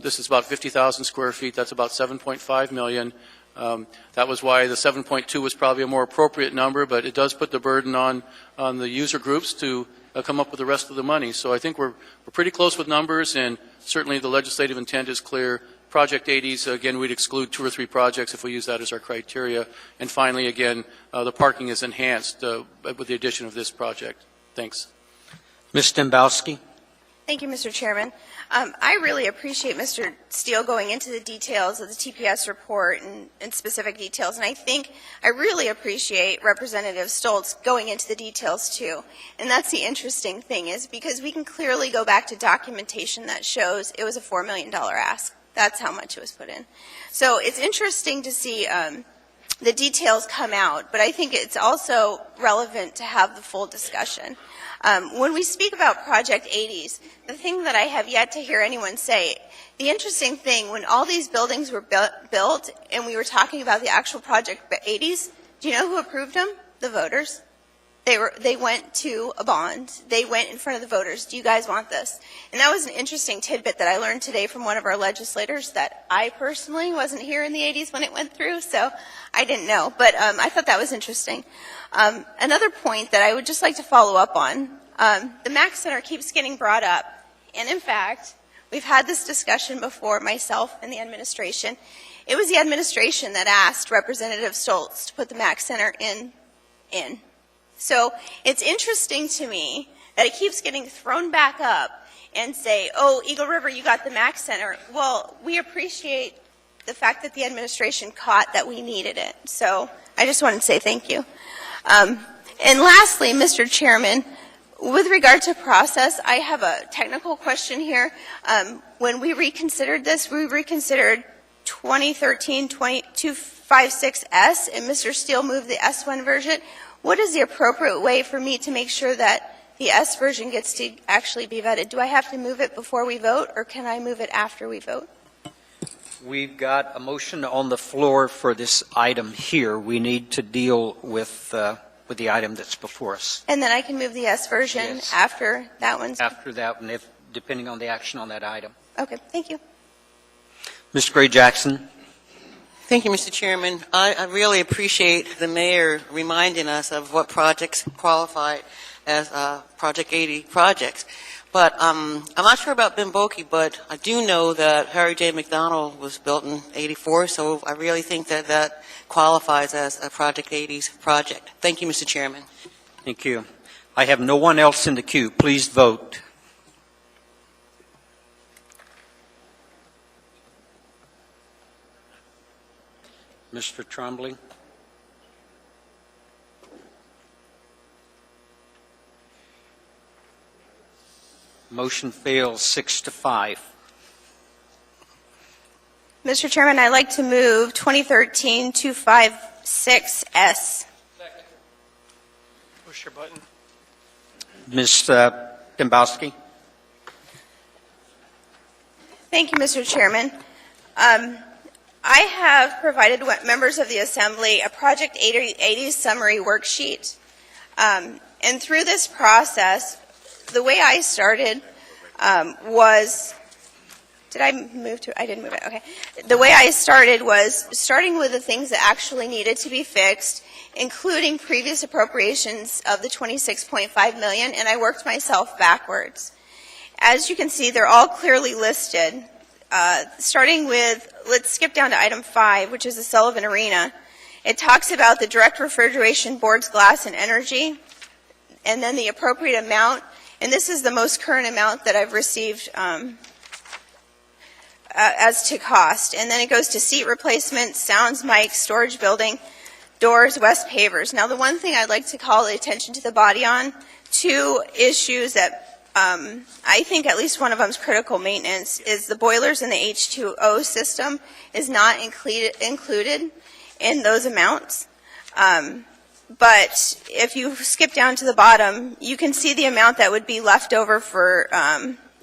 This is about 50,000 square feet. That's about $7.5 million. That was why the 7.2 was probably a more appropriate number, but it does put the burden on the user groups to come up with the rest of the money. So I think we're pretty close with numbers, and certainly the legislative intent is clear. Project 80s, again, we'd exclude 2 or 3 projects if we use that as our criteria. And finally, again, the parking is enhanced with the addition of this project. Thanks. Ms. Dembowski? Thank you, Mr. Chairman. I really appreciate Mr. Steele going into the details of the TPS report and specific details, and I really appreciate Representative Stoltz going into the details too. And that's the interesting thing, is because we can clearly go back to documentation that shows it was a $4 million ask. That's how much it was put in. So it's interesting to see the details come out, but I think it's also relevant to have the full discussion. When we speak about Project 80s, the thing that I have yet to hear anyone say, the interesting thing, when all these buildings were built and we were talking about the actual Project 80s, do you know who approved them? The voters. They went to a bond. They went in front of the voters. Do you guys want this? And that was an interesting tidbit that I learned today from one of our legislators that I personally wasn't here in the 80s when it went through, so I didn't know. But I thought that was interesting. Another point that I would just like to follow up on, the Mack Center keeps getting brought up. And in fact, we've had this discussion before, myself and the administration. It was the administration that asked Representative Stoltz to put the Mack Center in. So it's interesting to me that it keeps getting thrown back up and say, oh, Eagle River, you got the Mack Center. Well, we appreciate the fact that the administration caught that we needed it. So I just wanted to say thank you. And lastly, Mr. Chairman, with regard to process, I have a technical question here. When we reconsidered this, we reconsidered 2013-256S, and Mr. Steele moved the S1 version. What is the appropriate way for me to make sure that the S version gets to actually be vetted? Do I have to move it before we vote, or can I move it after we vote? We've got a motion on the floor for this item here. We need to deal with the item that's before us. And then I can move the S version after that one's... After that one, depending on the action on that item. Okay, thank you. Mr. Gray-Jackson? Thank you, Mr. Chairman. I really appreciate the mayor reminding us of what projects qualify as Project 80 projects. But I'm not sure about Bimboki, but I do know that Harry J. McDonald was built in '84, so I really think that that qualifies as a Project 80's project. Thank you, Mr. Chairman. Thank you. I have no one else in the queue. Please vote. Mr. Trombley? Motion fails 6-5. Mr. Chairman, I'd like to move 2013-256S. Push your button. Ms. Dembowski? Thank you, Mr. Chairman. I have provided members of the Assembly a Project 80 summary worksheet. And through this process, the way I started was... Did I move to... I didn't move it. Okay. The way I started was starting with the things that actually needed to be fixed, including previous appropriations of the $26.5 million, and I worked myself backwards. As you can see, they're all clearly listed. Starting with, let's skip down to item 5, which is the Sullivan Arena. It talks about the direct refrigeration, boards, glass, and energy, and then the appropriate amount. And this is the most current amount that I've received as to cost. And then it goes to seat replacement, sounds, mics, storage building, doors, west pavers. Now, the one thing I'd like to call the attention to the body on, 2 issues that I think at least one of them is critical maintenance, is the boilers in the H2O system is not included in those amounts. But if you skip down to the bottom, you can see the amount that would be left over for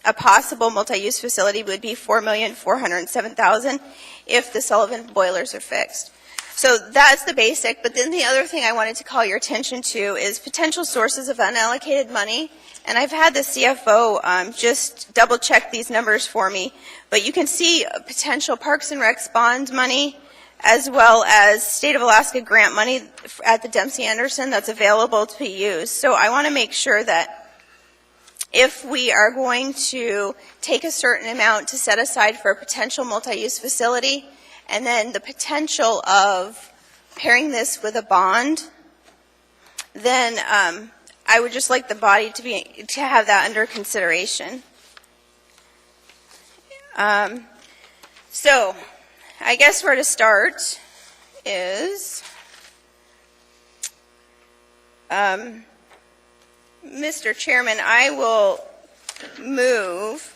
a possible multi-use facility would be $4,407,000 if the Sullivan boilers are fixed. So that's the basic, but then the other thing I wanted to call your attention to is potential sources of unallocated money. And I've had the CFO just double check these numbers for me, but you can see potential Parks and Recs bond money as well as State of Alaska grant money at the Dempsey Anderson that's available to be used. So I want to make sure that if we are going to take a certain amount to set aside for a potential multi-use facility, and then the potential of pairing this with a bond, then I would just like the body to have that under consideration. So I guess where to start is Mr. Chairman, I will move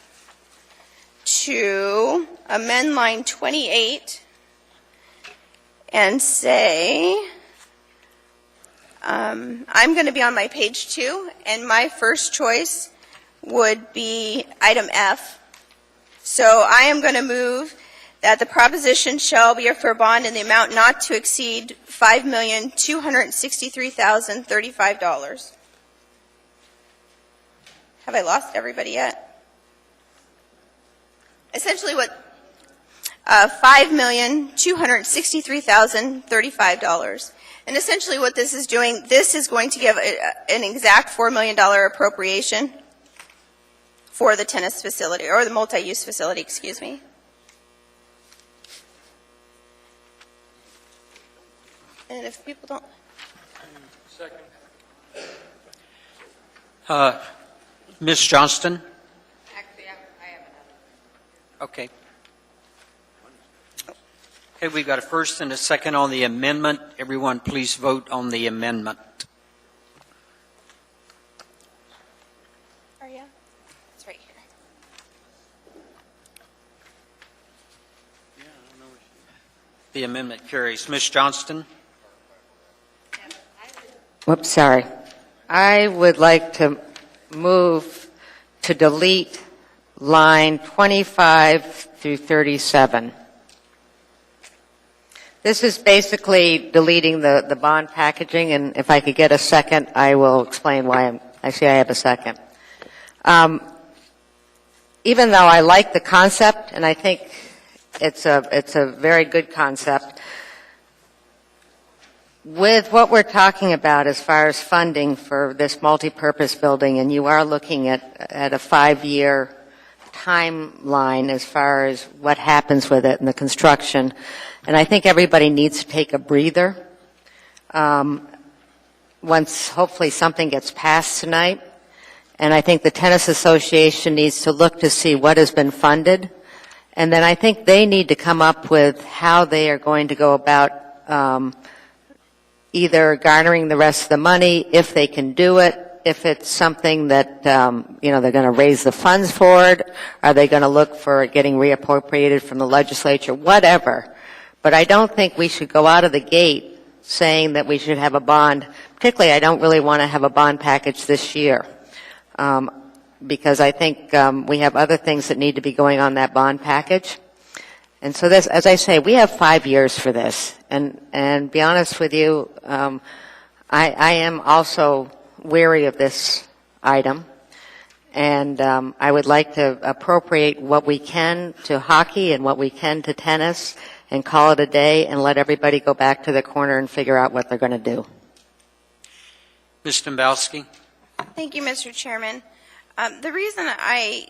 to amend line 28 and say, I'm going to be on my page 2, and my first choice would be item F. So I am going to move that the proposition shall be for a bond in the amount not to exceed $5,263,035. Have I lost everybody yet? Essentially what, $5,263,035. And essentially what this is doing, this is going to give an exact $4 million appropriation for the tennis facility, or the multi-use facility, excuse me. And if people don't... Second. Ms. Johnston? Actually, I have another. Okay. Okay, we've got a first and a second on the amendment. Everyone, please vote on the amendment. Are you? It's right here. The amendment carries. Ms. Johnston? Whoops, sorry. I would like to move to delete line 25 through 37. This is basically deleting the bond packaging, and if I could get a second, I will explain why I say I have a second. Even though I like the concept, and I think it's a very good concept, with what we're talking about as far as funding for this multipurpose building, and you are looking at a 5-year timeline as far as what happens with it and the construction, and I think everybody needs to take a breather once hopefully something gets passed tonight. And I think the Tennis Association needs to look to see what has been funded, and then I think they need to come up with how they are going to go about either garnering the rest of the money, if they can do it, if it's something that, they're going to raise the funds for it, are they going to look for it getting reappropriated from the legislature, whatever. But I don't think we should go out of the gate saying that we should have a bond. Particularly, I don't really want to have a bond package this year, because I think we have other things that need to be going on that bond package. And so this, as I say, we have 5 years for this. And be honest with you, I am also wary of this item. And I would like to appropriate what we can to hockey and what we can to tennis and call it a day and let everybody go back to the corner and figure out what they're going to do. Ms. Dombrowski? Thank you, Mr. Chairman. The reason I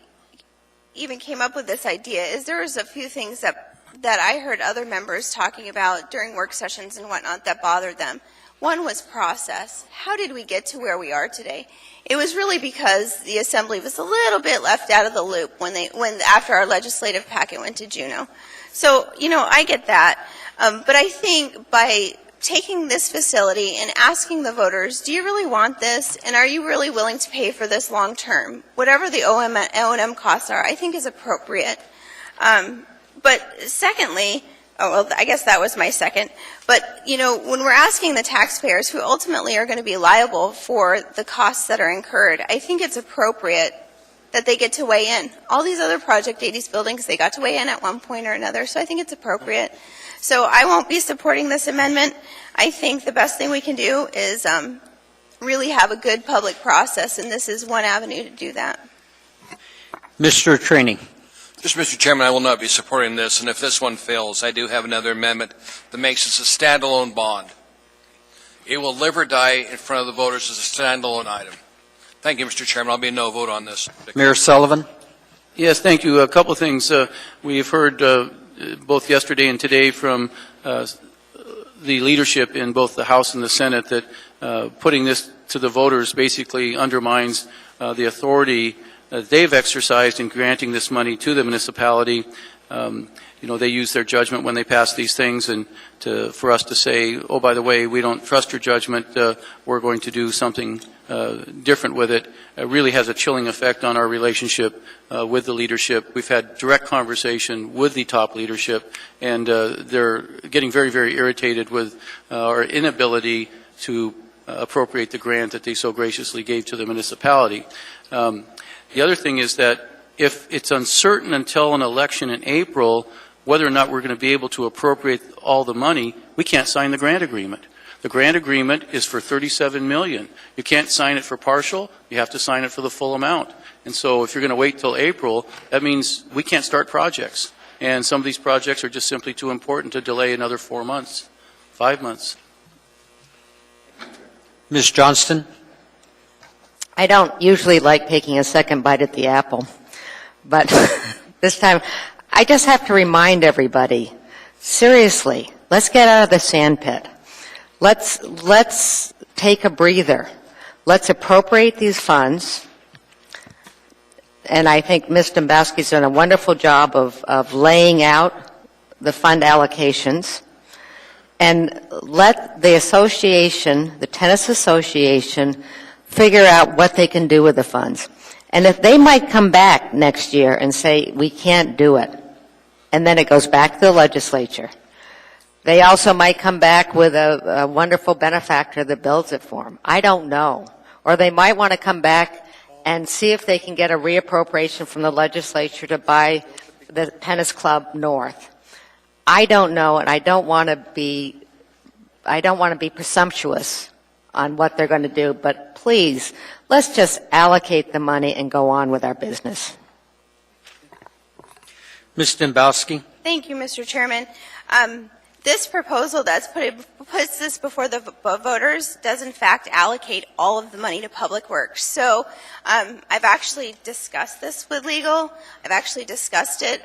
even came up with this idea is there was a few things that I heard other members talking about during work sessions and whatnot that bothered them. One was process. How did we get to where we are today? It was really because the Assembly was a little bit left out of the loop after our legislative packet went to Juneau. So, I get that. But I think by taking this facility and asking the voters, do you really want this? And are you really willing to pay for this long term? Whatever the O&M costs are, I think is appropriate. But secondly, I guess that was my second. But, when we're asking the taxpayers who ultimately are going to be liable for the costs that are incurred, I think it's appropriate that they get to weigh in. All these other Project 80s buildings, they got to weigh in at one point or another, so I think it's appropriate. So I won't be supporting this amendment. I think the best thing we can do is really have a good public process, and this is one avenue to do that. Mr. Training. Just, Mr. Chairman, I will not be supporting this, and if this one fails, I do have another amendment that makes this a standalone bond. It will live or die in front of the voters as a standalone item. Thank you, Mr. Chairman. I'll be a no vote on this. Mayor Sullivan. Yes, thank you. A couple of things. We've heard both yesterday and today from the leadership in both the House and the Senate that putting this to the voters basically undermines the authority that they've exercised in granting this money to the municipality. They use their judgment when they pass these things, and for us to say, oh, by the way, we don't trust your judgment, we're going to do something different with it, really has a chilling effect on our relationship with the leadership. We've had direct conversation with the top leadership, and they're getting very, very irritated with our inability to appropriate the grant that they so graciously gave to the municipality. The other thing is that if it's uncertain until an election in April whether or not we're going to be able to appropriate all the money, we can't sign the grant agreement. The grant agreement is for $37 million. You can't sign it for partial. You have to sign it for the full amount. And so if you're going to wait till April, that means we can't start projects. And some of these projects are just simply too important to delay another 4 months, 5 months. Ms. Johnston. I don't usually like taking a second bite at the apple, but this time I just have to remind everybody, seriously, let's get out of the sandpit. Let's take a breather. Let's appropriate these funds. And I think Ms. Dombowski's done a wonderful job of laying out the fund allocations. And let the association, the tennis association, figure out what they can do with the funds. And if they might come back next year and say, we can't do it, and then it goes back to the legislature. They also might come back with a wonderful benefactor that builds it for them. I don't know. Or they might want to come back and see if they can get a reappropriation from the legislature to buy the tennis club north. I don't know, and I don't want to be presumptuous on what they're going to do, but please, let's just allocate the money and go on with our business. Ms. Dombowski. Thank you, Mr. Chairman. This proposal that's puts this before the voters does in fact allocate all of the money to public works. So I've actually discussed this with legal. I've actually discussed it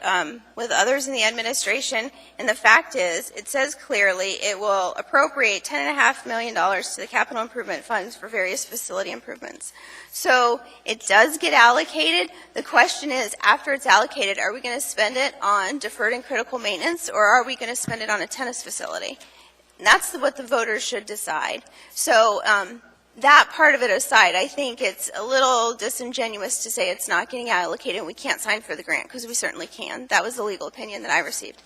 with others in the administration. And the fact is, it says clearly it will appropriate $10.5 million to the capital improvement funds for various facility improvements. So it does get allocated. The question is, after it's allocated, are we going to spend it on deferred and critical maintenance, or are we going to spend it on a tennis facility? And that's what the voters should decide. So that part of it aside, I think it's a little disingenuous to say it's not getting allocated and we can't sign for the grant, because we certainly can. That was the legal opinion that I received.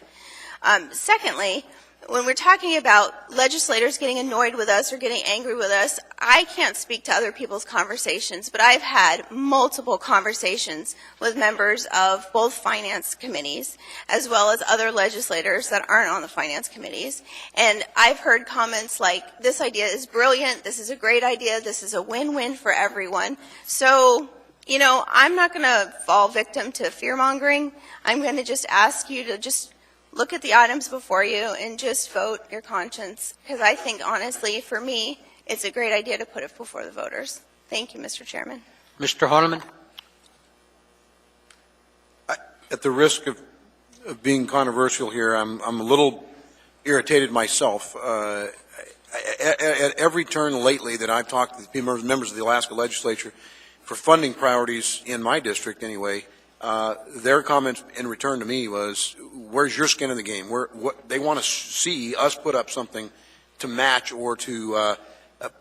Secondly, when we're talking about legislators getting annoyed with us or getting angry with us, I can't speak to other people's conversations, but I've had multiple conversations with members of both finance committees as well as other legislators that aren't on the finance committees. And I've heard comments like, this idea is brilliant, this is a great idea, this is a win-win for everyone. So, you know, I'm not going to fall victim to fear-mongering. I'm going to just ask you to just look at the items before you and just vote your conscience, because I think, honestly, for me, it's a great idea to put it before the voters. Thank you, Mr. Chairman. Mr. Horniman. At the risk of being controversial here, I'm a little irritated myself. At every turn lately that I've talked to the members of the Alaska legislature for funding priorities in my district anyway, their comments in return to me was, where's your skin in the game? They want to see us put up something to match or to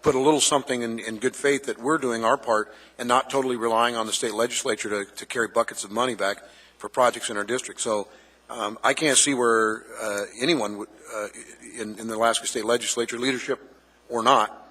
put a little something in good faith that we're doing our part and not totally relying on the state legislature to carry buckets of money back for projects in our district. So I can't see where anyone would, in the Alaska State Legislature, leadership or not,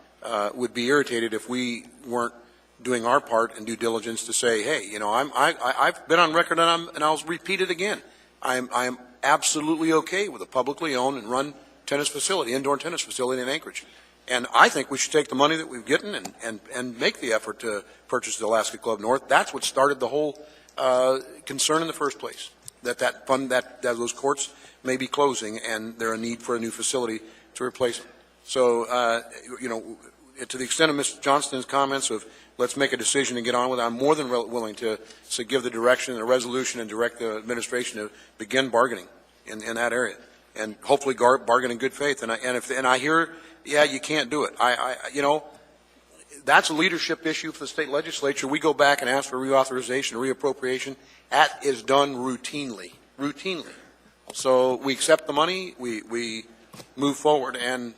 would be irritated if we weren't doing our part and due diligence to say, hey, you know, I've been on record and I'll repeat it again. I'm absolutely okay with a publicly owned and run tennis facility, indoor tennis facility in Anchorage. And I think we should take the money that we've gotten and make the effort to purchase the Alaska Club North. That's what started the whole concern in the first place, that those courts may be closing and there a need for a new facility to replace them. So, you know, to the extent of Mr. Johnston's comments of let's make a decision and get on with it, I'm more than willing to give the direction and a resolution and direct the administration to begin bargaining in that area and hopefully bargain in good faith. And I hear, yeah, you can't do it. You know, that's a leadership issue for the state legislature. We go back and ask for reauthorization, reappropriation. That is done routinely. So we accept the money, we move forward, and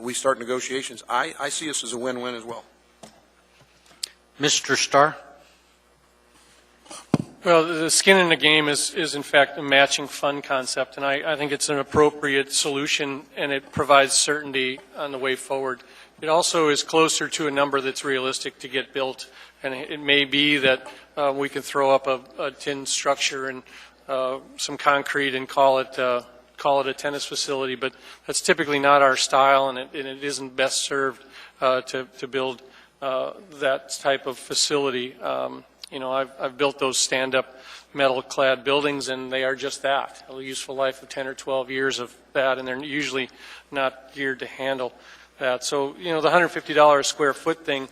we start negotiations. I see us as a win-win as well. Mr. Starr? Well, the skin in the game is in fact a matching fund concept, and I think it's an appropriate solution, and it provides certainty on the way forward. It also is closer to a number that's realistic to get built, and it may be that we can throw up a tin structure and some concrete and call it a tennis facility, but that's typically not our style, and it isn't best served to build that type of facility. You know, I've built those stand-up metal-clad buildings, and they are just that, a useful life of 10 or 12 years of that, and they're usually not geared to handle that. So, you know, the $150 a square foot thing,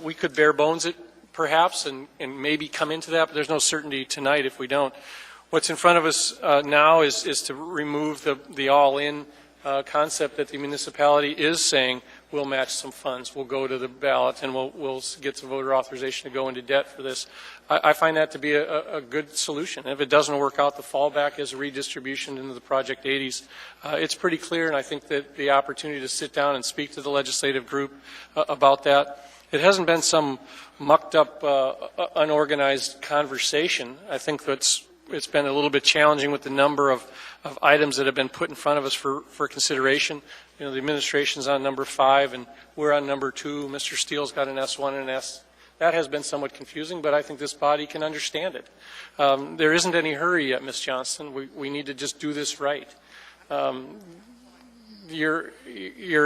we could bare bones it perhaps and maybe come into that, but there's no certainty tonight if we don't. What's in front of us now is to remove the all-in concept that the municipality is saying we'll match some funds, we'll go to the ballot, and we'll get some voter authorization to go into debt for this. I find that to be a good solution. And if it doesn't work out, the fallback is a redistribution into the Project 80s. It's pretty clear, and I think that the opportunity to sit down and speak to the legislative group about that, it hasn't been some mucked up, unorganized conversation. I think it's been a little bit challenging with the number of items that have been put in front of us for consideration. You know, the administration's on number 5, and we're on number 2. Mr. Steele's got an S1 and an S. That has been somewhat confusing, but I think this body can understand it. There isn't any hurry yet, Ms. Johnston. We need to just do this right. Your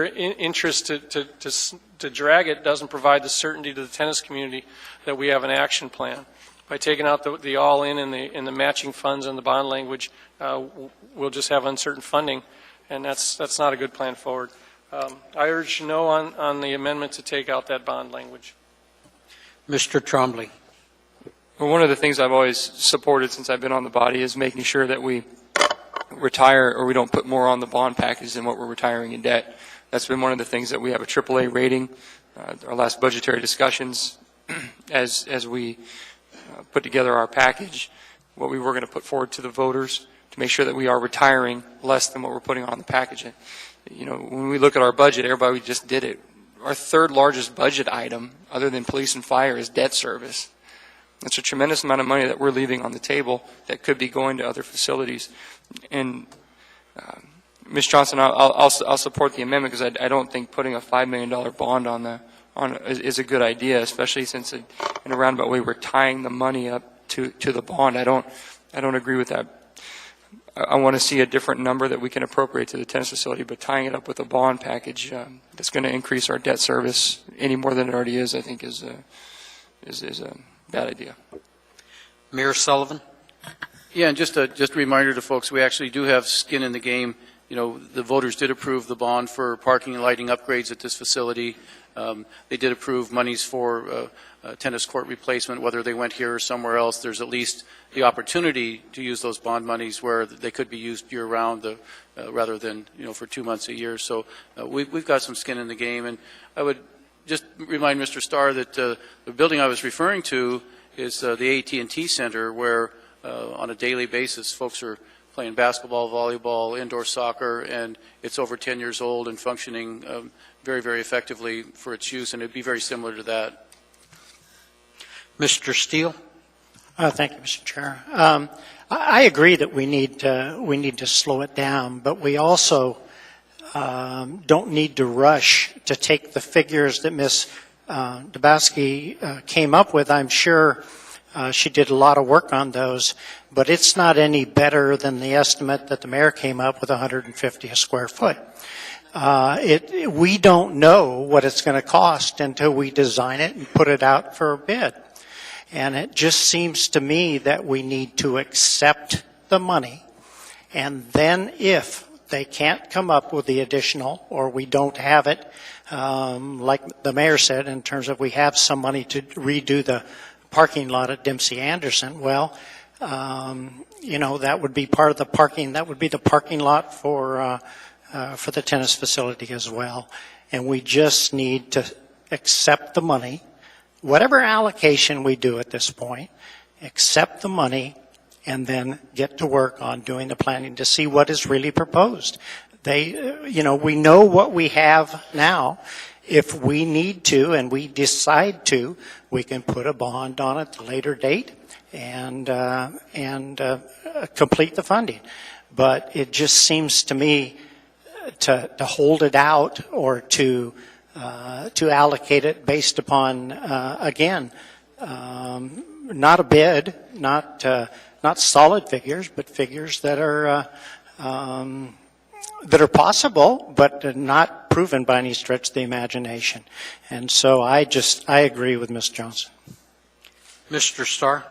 interest to drag it doesn't provide the certainty to the tennis community that we have an action plan. By taking out the all-in and the matching funds and the bond language, we'll just have uncertain funding, and that's not a good plan forward. I urge no on the amendment to take out that bond language. Mr. Trombley. Well, one of the things I've always supported since I've been on the body is making sure that we retire or we don't put more on the bond package than what we're retiring in debt. That's been one of the things that we have a AAA rating. Our last budgetary discussions, as we put together our package, what we were going to put forward to the voters to make sure that we are retiring less than what we're putting on the package. You know, when we look at our budget, everybody just did it. Our third largest budget item, other than police and fire, is debt service. That's a tremendous amount of money that we're leaving on the table that could be going to other facilities. And Ms. Johnson, I'll support the amendment because I don't think putting a $5 million bond on is a good idea, especially since in a roundabout way we're tying the money up to the bond. I don't agree with that. I want to see a different number that we can appropriate to the tennis facility, but tying it up with a bond package that's going to increase our debt service any more than it already is, I think is a bad idea. Mayor Sullivan. Yeah, and just a reminder to folks, we actually do have skin in the game. You know, the voters did approve the bond for parking and lighting upgrades at this facility. They did approve monies for tennis court replacement, whether they went here or somewhere else. There's at least the opportunity to use those bond monies where they could be used year-round rather than, you know, for 2 months a year. So we've got some skin in the game. And I would just remind Mr. Starr that the building I was referring to is the AT&T Center, where on a daily basis folks are playing basketball, volleyball, indoor soccer, and it's over 10 years old and functioning very, very effectively for its use, and it'd be very similar to that. Mr. Steele. Thank you, Mr. Chair. I agree that we need to slow it down, but we also don't need to rush to take the figures that Ms. Dabowski came up with, I'm sure she did a lot of work on those, but it's not any better than the estimate that the mayor came up with, 150 a square foot. We don't know what it's going to cost until we design it and put it out for a bid. And it just seems to me that we need to accept the money, and then if they can't come up with the additional, or we don't have it, like the mayor said, in terms of we have some money to redo the parking lot at Dempsey Anderson, well, that would be part of the parking, that would be the parking lot for the tennis facility as well. And we just need to accept the money, whatever allocation we do at this point, accept the money, and then get to work on doing the planning to see what is really proposed. We know what we have now. If we need to and we decide to, we can put a bond on it at a later date and complete the funding. But it just seems to me to hold it out or to allocate it based upon, again, not a bid, not solid figures, but figures that are possible, but not proven by any stretch of the imagination. And so I agree with Ms. Johnson. Mr. Starr?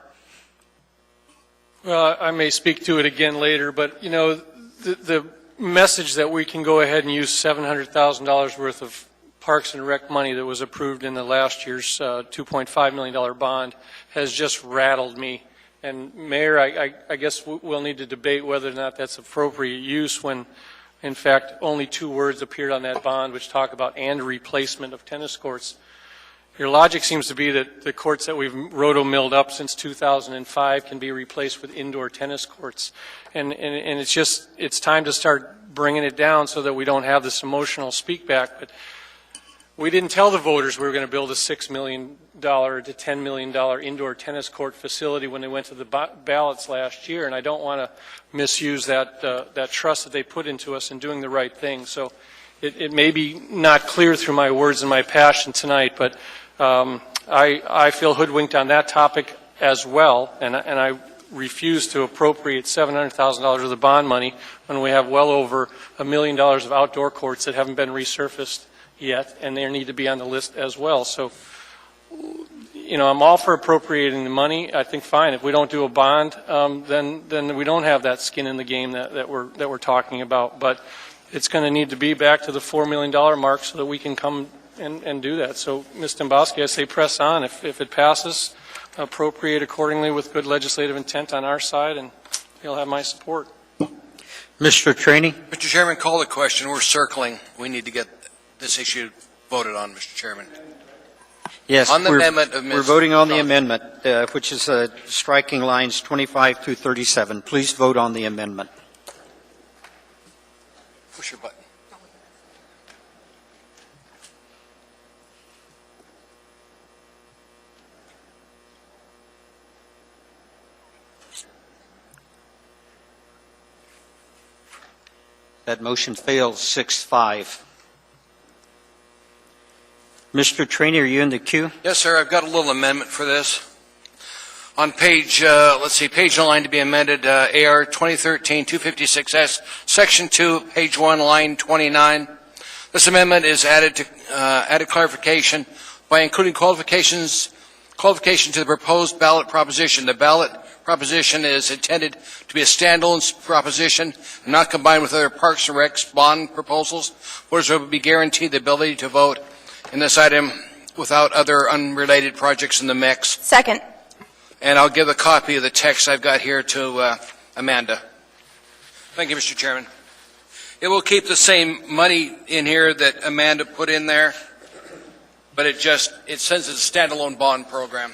Well, I may speak to it again later, but, the message that we can go ahead and use $700,000 worth of Parks and Rec money that was approved in the last year's $2.5 million bond has just rattled me. And Mayor, I guess we'll need to debate whether or not that's appropriate use when, in fact, only 2 words appeared on that bond which talk about and replacement of tennis courts. Your logic seems to be that the courts that we've roto-milled up since 2005 can be replaced with indoor tennis courts. And it's time to start bringing it down so that we don't have this emotional speak back. But we didn't tell the voters we were going to build a $6 million to $10 million indoor tennis court facility when they went to the ballots last year, and I don't want to misuse that trust that they put into us in doing the right thing. So it may be not clear through my words and my passion tonight, but I feel hoodwinked on that topic as well, and I refuse to appropriate $700,000 of the bond money when we have well over $1 million of outdoor courts that haven't been resurfaced yet, and they need to be on the list as well. So, I'm all for appropriating the money. I think fine. If we don't do a bond, then we don't have that skin in the game that we're talking about. But it's going to need to be back to the $4 million mark so that we can come and do that. So, Ms. Dombrowski, I say press on. If it passes, appropriate accordingly with good legislative intent on our side, and you'll have my support. Mr. Trainee? Mr. Chairman, call the question. We're circling. We need to get this issue voted on, Mr. Chairman. Yes, on the amendment of Ms. We're voting on the amendment, which is striking lines 25 through 37. Please vote on the amendment. Push your button. That motion fails 6-5. Mr. Trainee, are you in the queue? Yes, sir. I've got a little amendment for this. On page 9 to be amended, AR 2013-256S, Section 2, page 1, line 29. This amendment is added clarification by including qualification to the proposed ballot proposition. The ballot proposition is intended to be a standalone proposition and not combined with other Parks and Recs bond proposals. Voters will be guaranteed the ability to vote in this item without other unrelated projects in the mix. Second. And I'll give a copy of the text I've got here to Amanda. Thank you, Mr. Chairman. It will keep the same money in here that Amanda put in there, but it says it's a standalone bond program.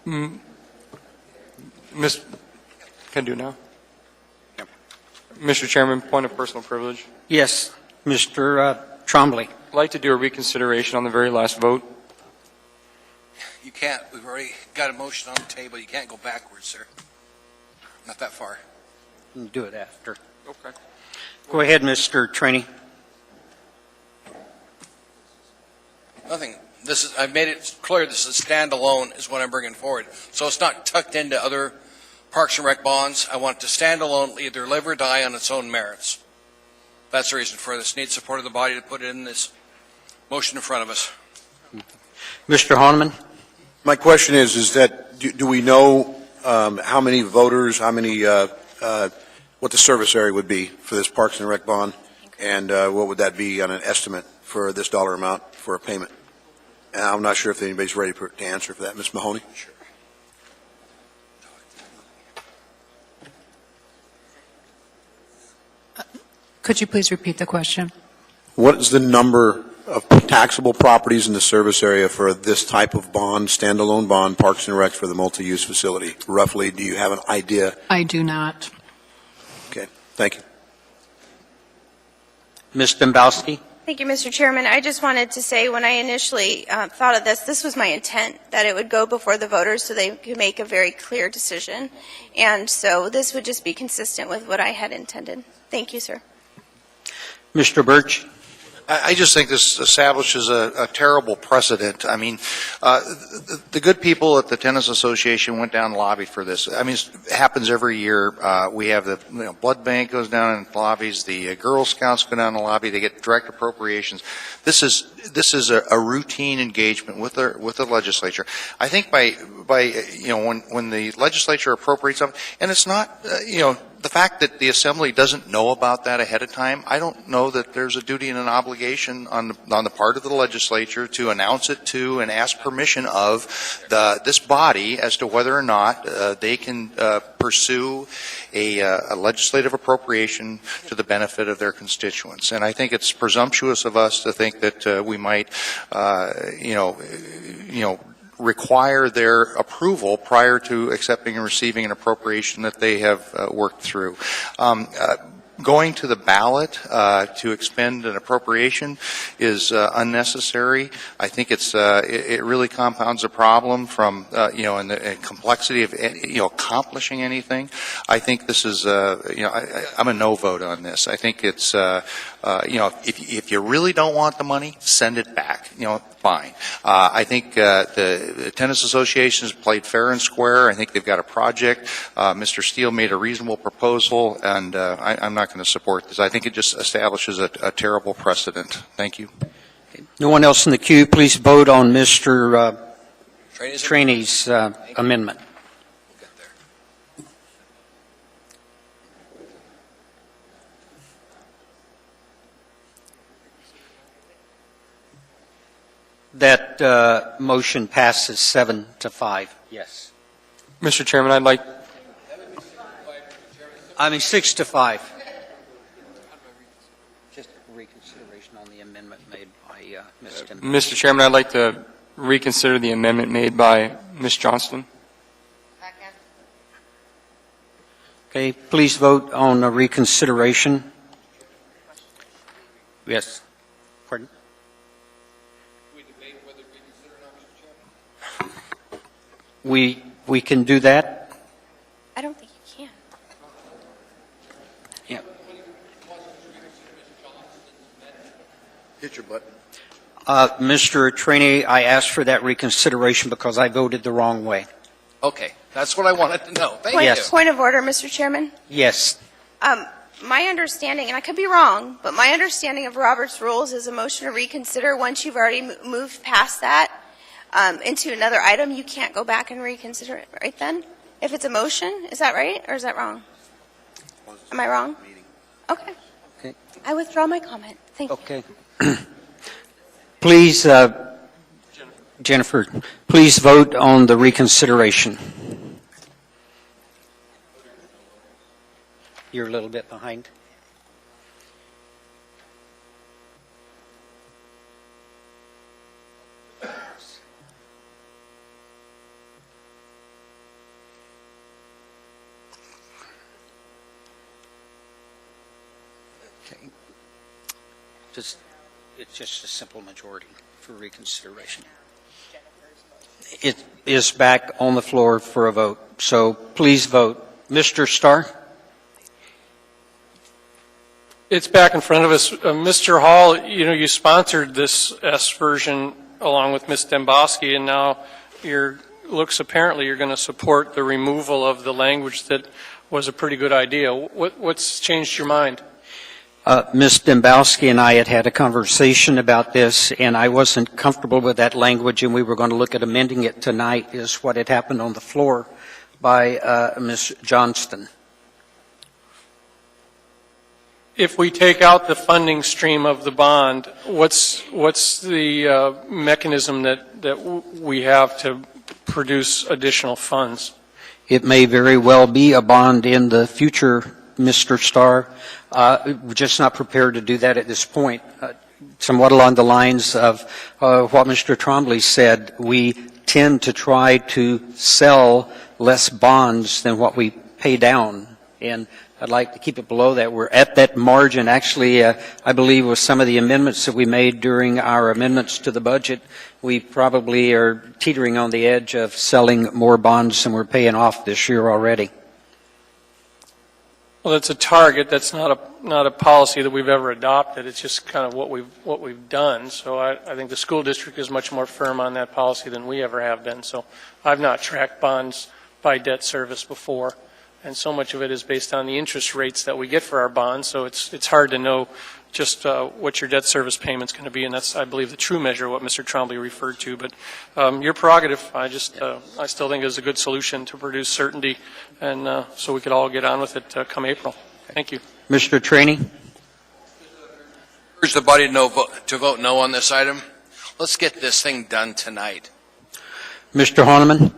Can I do it now? Yep. Mr. Chairman, point of personal privilege. Yes, Mr. Trombley. I'd like to do a reconsideration on the very last vote. You can't, we've already got a motion on the table. You can't go backwards, sir. Not that far. You can do it after. Okay. Go ahead, Mr. Trainee. Nothing. This is, I've made it clear this is standalone is what I'm bringing forward. So it's not tucked into other Parks and Rec bonds. I want it to stand alone, either live or die on its own merits. That's the reason for this. Need support of the body to put it in this motion in front of us. Mr. Honeman? My question is that do we know how many voters, how many, what the service area would be for this Parks and Rec bond? And what would that be on an estimate for this dollar amount for a payment? And I'm not sure if anybody's ready to answer for that. Ms. Mahoney? Sure. Could you please repeat the question? What is the number of taxable properties in the service area for this type of bond, standalone bond, Parks and Rec for the multi-use facility? Roughly, do you have an idea? I do not. Okay, thank you. Ms. Dembowski? Thank you, Mr. Chairman. I just wanted to say when I initially thought of this was my intent, that it would go before the voters so they could make a very clear decision. And so this would just be consistent with what I had intended. Thank you, sir. Mr. Birch? I just think this establishes a terrible precedent. I mean, the good people at the Tennis Association went down and lobbied for this. I mean, it happens every year. We have the blood bank goes down and lobbies. The Girl Scouts go down and lobby. They get direct appropriations. This is a routine engagement with the legislature. I think by when the legislature appropriates something, and it's not the fact that the Assembly doesn't know about that ahead of time, I don't know that there's a duty and an obligation on the part of the legislature to announce it to and ask permission of this body as to whether or not they can pursue a legislative appropriation to the benefit of their constituents. And I think it's presumptuous of us to think that we might, require their approval prior to accepting and receiving an appropriation that they have worked through. Going to the ballot to expend an appropriation is unnecessary. I think it really compounds a problem from in the complexity of accomplishing anything. I think this is I'm a no vote on this. I think it's if you really don't want the money, send it back. Fine. I think the Tennis Association has played fair and square. I think they've got a project. Mr. Steele made a reasonable proposal, and I'm not going to support this. I think it just establishes a terrible precedent. Thank you. No one else in the queue. Please vote on Mr. Trainee's amendment. That motion passes 7-5. Yes. Mr. Chairman, I'd like... 6-5. Just reconsideration on the amendment made by Ms. Dembowski. Mr. Chairman, I'd like to reconsider the amendment made by Ms. Johnston. Okay, please vote on a reconsideration. Yes. Pardon? We can do that? I don't think you can. Yeah. Hit your button. Mr. Trainee, I asked for that reconsideration because I voted the wrong way. Okay, that's what I wanted to know. Thank you. Point of order, Mr. Chairman. Yes. My understanding, and I could be wrong, but my understanding of Robert's rules is a motion to reconsider once you've already moved past that into another item, you can't go back and reconsider it right then? If it's a motion, is that right or is that wrong? Am I wrong? Okay. Okay. I withdraw my comment. Thank you. Okay. Please, Jennifer, please vote on the reconsideration. You're a little bit behind. Okay. It's just a simple majority for reconsideration. it is back on the floor for a vote. So please vote. Mr. Starr? It's back in front of us. Mr. Hall, you sponsored this S version along with Ms. Dembowski, and now apparently you're going to support the removal of the language that was a pretty good idea. What's changed your mind? Ms. Dembowski and I had a conversation about this, and I wasn't comfortable with that language, and we were going to look at amending it tonight, is what had happened on the floor by Ms. Johnston. If we take out the funding stream of the bond, what's the mechanism that we have to produce additional funds? It may very well be a bond in the future, Mr. Starr. We're just not prepared to do that at this point. Somewhat along the lines of what Mr. Trombley said, we tend to try to sell less bonds than what we pay down. And I'd like to keep it below that. We're at that margin. Actually, I believe with some of the amendments that we made during our amendments to the budget, we probably are teetering on the edge of selling more bonds than we're paying off this year already. Well, that's a target. That's not a policy that we've ever adopted. It's just kind of what we've done. So I think the school district is much more firm on that policy than we ever have been. So I've not tracked bonds by debt service before. And so much of it is based on the interest rates that we get for our bonds, so it's hard to know just what your debt service payment's going to be, and that's, I believe, the true measure of what Mr. Trombley referred to. But your prerogative, I still think is a good solution to produce certainty, and so we could all get on with it come April. Thank you. Mr. Traney? Urge the body to vote no on this item. Let's get this thing done tonight. Mr. Horniman?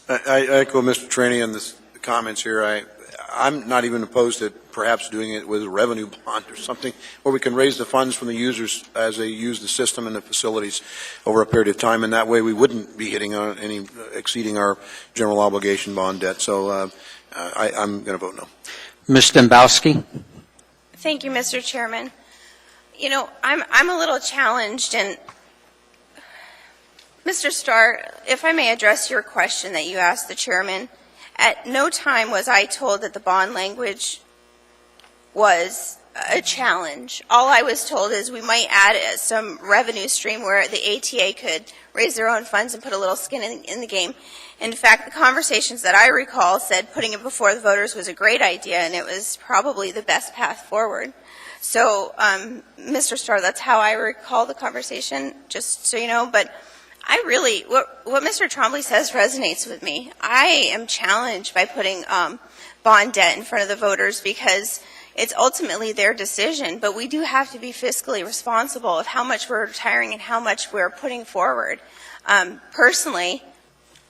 I echo Mr. Traney on this comments here. I'm not even opposed to perhaps doing it with a revenue bond or something where we can raise the funds from the users as they use the system and the facilities over a period of time, and that way we wouldn't be hitting on any exceeding our general obligation bond debt. So I'm going to vote no. Ms. Dembowski? Thank you, Mr. Chairman. I'm a little challenged, and Mr. Starr, if I may address your question that you asked the chairman, at no time was I told that the bond language was a challenge. All I was told is we might add some revenue stream where the ATA could raise their own funds and put a little skin in the game. In fact, the conversations that I recall said putting it before the voters was a great idea, and it was probably the best path forward. So, Mr. Starr, that's how I recall the conversation, just so you know. But I really, what Mr. Trombley says resonates with me. I am challenged by putting bond debt in front of the voters because it's ultimately their decision, but we do have to be fiscally responsible of how much we're retiring and how much we're putting forward. Personally,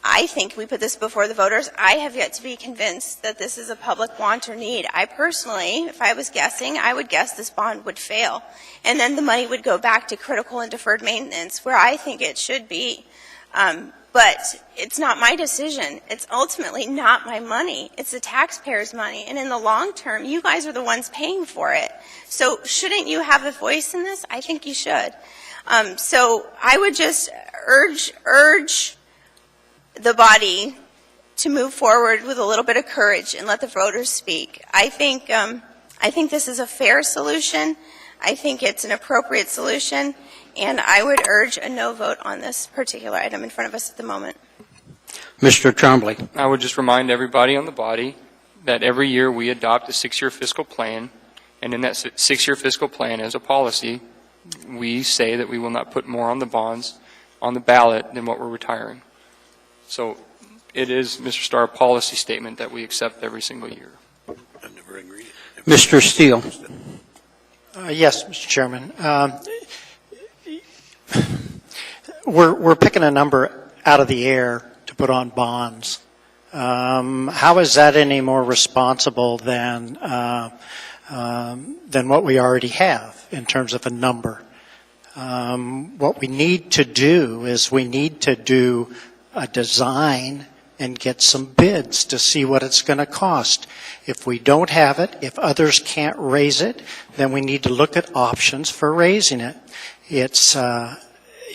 I think we put this before the voters. I have yet to be convinced that this is a public want or need. I personally, if I was guessing, I would guess this bond would fail. And then the money would go back to critical and deferred maintenance, where I think it should be. But it's not my decision. It's ultimately not my money. It's the taxpayers' money. And in the long term, you guys are the ones paying for it. So shouldn't you have a voice in this? I think you should. So I would just urge the body to move forward with a little bit of courage and let the voters speak. I think this is a fair solution. I think it's an appropriate solution, and I would urge a no vote on this particular item in front of us at the moment. Mr. Trombley. I would just remind everybody on the body that every year we adopt a 6-year fiscal plan, and in that 6-year fiscal plan as a policy, we say that we will not put more on the bonds on the ballot than what we're retiring. So it is, Mr. Starr, a policy statement that we accept every single year. I've never agreed. Mr. Steele. Yes, Mr. Chairman. We're picking a number out of the air to put on bonds. How is that any more responsible than what we already have in terms of a number? What we need to do is we need to do a design and get some bids to see what it's going to cost. If we don't have it, if others can't raise it, then we need to look at options for raising it. It's,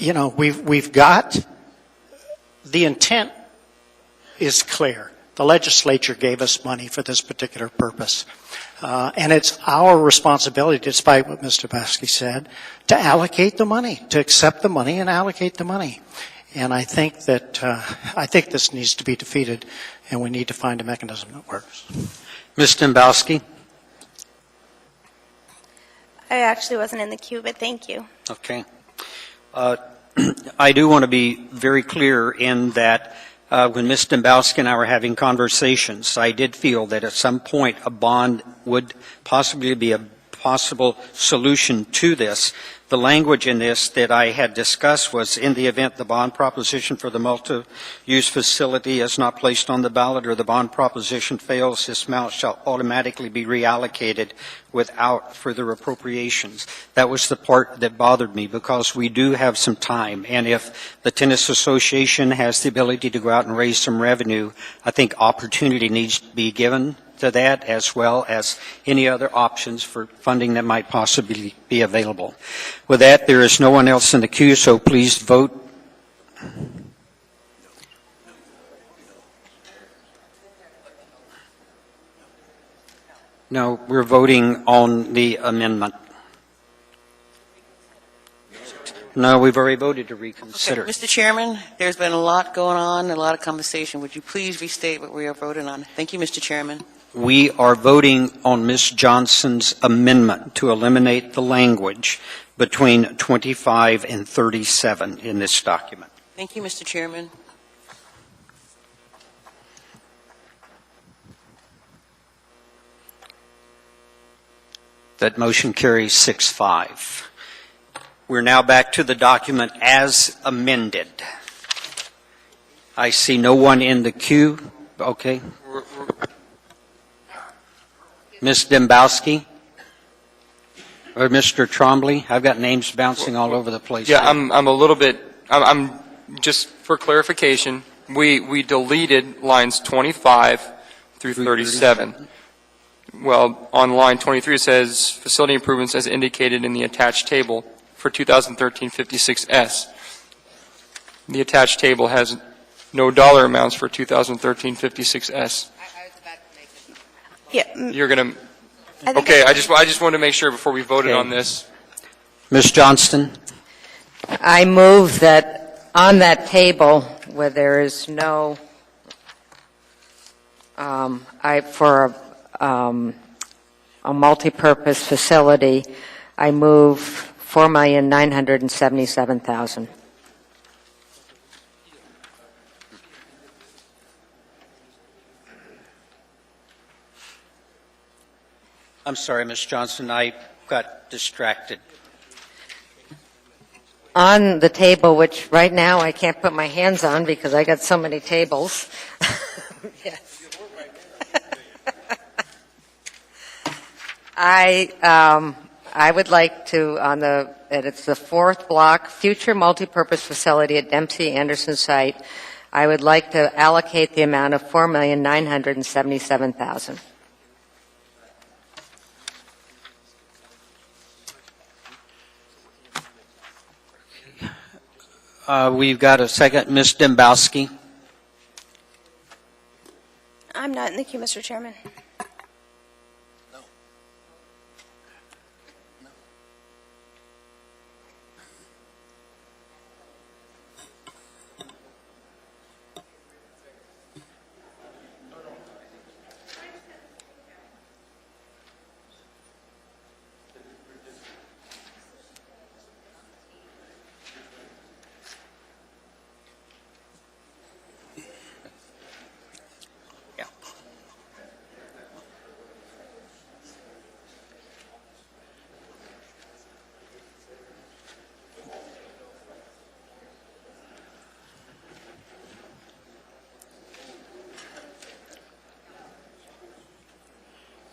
we've got the intent is clear. The legislature gave us money for this particular purpose. And it's our responsibility, despite what Mr. Baskey said, to allocate the money, to accept the money and allocate the money. And I think that this needs to be defeated, and we need to find a mechanism that works. Ms. Dembowski? I actually wasn't in the queue, but thank you. Okay. I do want to be very clear in that when Ms. Dembowski and I were having conversations, I did feel that at some point a bond would possibly be a possible solution to this. The language in this that I had discussed was, in the event the bond proposition for the multi-use facility is not placed on the ballot or the bond proposition fails, this amount shall automatically be reallocated without further appropriations. That was the part that bothered me, because we do have some time, and if the Tennis Association has the ability to go out and raise some revenue, I think opportunity needs to be given to that, as well as any other options for funding that might possibly be available. With that, there is no one else in the queue, so please vote. No, we're voting on the amendment. No, we've already voted to reconsider. Okay, Mr. Chairman, there's been a lot going on, a lot of conversation. Would you please restate what we are voting on? Thank you, Mr. Chairman. We are voting on Ms. Johnson's amendment to eliminate the language between 25 and 37 in this document. Thank you, Mr. Chairman. That motion carries 6-5. We're now back to the document as amended. I see no one in the queue. Okay. Ms. Dembowski? Or Mr. Trombley? I've got names bouncing all over the place. Yeah, I'm a little bit, I'm just for clarification, we deleted lines 25 through 37. Well, on line 23 it says facility improvements as indicated in the attached table for 2013-56S. The attached table has no dollar amounts for 2013-56S. Yeah. You're going to, okay, I just wanted to make sure before we voted on this. Ms. Johnston? I move that on that table where there is no, for a multi-purpose facility, I move $4,977,000. I'm sorry, Ms. Johnson, I got distracted. On the table, which right now I can't put my hands on because I got so many tables. Yes. I would like to, it's the fourth block, future multipurpose facility at Dempsey Anderson site. I would like to allocate the amount of $4,977,000. We've got a second. Ms. Dembowski? I'm not in the queue, Mr. Chairman.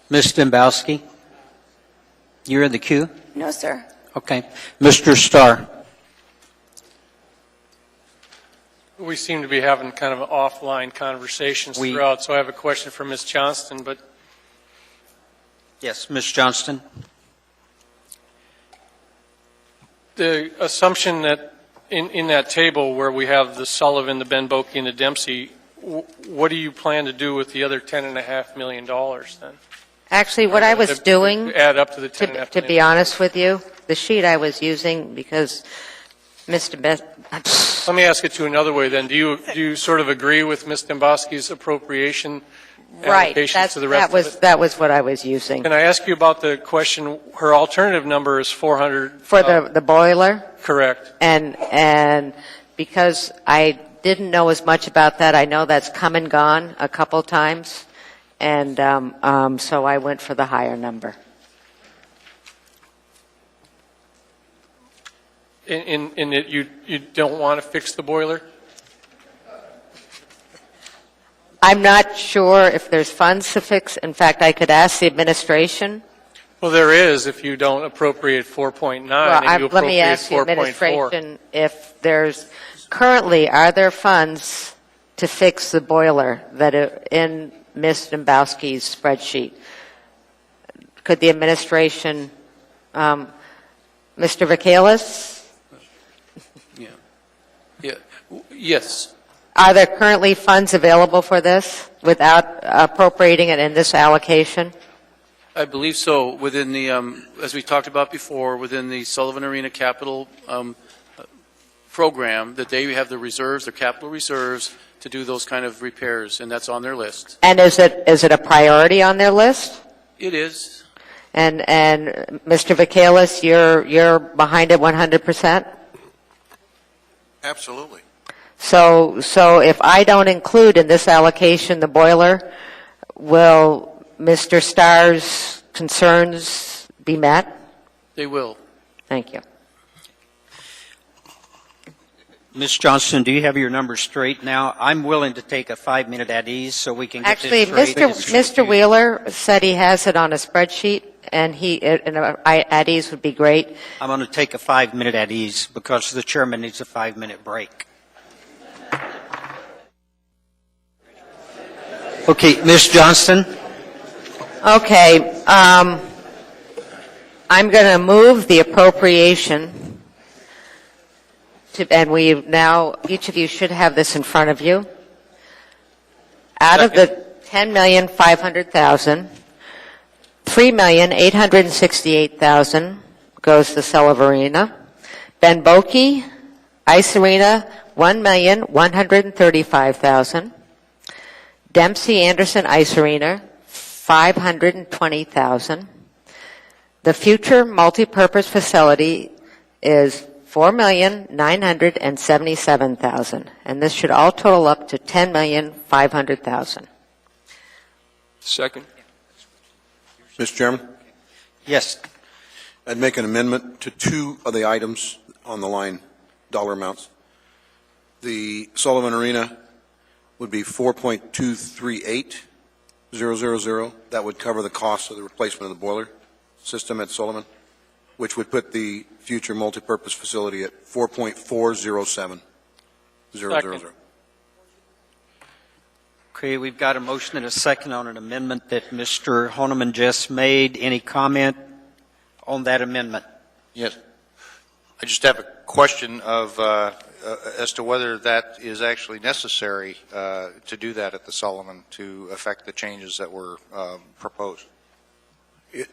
Ms. Dembowski? You're in the queue? No, sir. Okay. Mr. Starr? We seem to be having kind of offline conversations throughout, so I have a question for Ms. Johnston, but Yes, Ms. Johnston? the assumption that in that table where we have the Sullivan, the Ben Boke, and the Dempsey, what do you plan to do with the other $10.5 million then? Actually, what I was doing, Add up to the $10.5 to be honest with you, the sheet I was using, because Mr. Let me ask it to another way then. Do you sort of agree with Ms. Demboski's appropriation Right, allocations to the rest of it? that was what I was using. Can I ask you about the question, her alternative number is 400? For the boiler? Correct. And because I didn't know as much about that, I know that's come and gone a couple times, and so I went for the higher number. In that you don't want to fix the boiler? I'm not sure if there's funds to fix. In fact, I could ask the administration. Well, there is if you don't appropriate 4.9 and you Let me appropriate ask the 4.4. administration if there's currently, are there funds to fix the boiler that are in Ms. Dombrowski's spreadsheet? Could the administration, Mr. Vacalis? Yes. Are there currently funds available for this without appropriating it in this allocation? I believe so. Within the, as we talked about before, within the Sullivan Arena Capital program, that they have the reserves, their capital reserves, to do those kind of repairs, and that's on their list. And is it a priority on their list? It is. And Mr. Vacalis, you're behind it 100%? Absolutely. So if I don't include in this allocation the boiler, will Mr. Starr's concerns be met? They will. Thank you. Ms. Johnston, do you have your numbers straight now? I'm willing to take a 5-minute at ease so we can get Actually, this straight. Mr. Wheeler said he has it on a spreadsheet, and at ease would be great. I'm going to take a 5-minute at ease because the chairman needs a 5-minute break. Okay, Ms. Johnston? Okay, I'm going to move the appropriation and we now, each of you should have this in front of you. Out of the $10,500,000, $3,868,000 goes to Sullivan Arena. Ben Boke, Ice Arena, $1,135,000. Dempsey Anderson Ice Arena, $520,000. The future multipurpose facility is $4,977,000, and this should all total up to $10,500,000. Second. Mr. Chairman? Yes. I'd make an amendment to two of the items on the line, dollar amounts. The Sullivan Arena would be 4.238000. That would cover the cost of the replacement of the boiler system at Sullivan, which would put the future multipurpose facility at 4.407000. Okay, we've got a motion and a second on an amendment that Mr. Honeman just made. Any comment on that amendment? Yes. I just have a question of as to whether that is actually necessary to do that at the Sullivan to affect the changes that were proposed.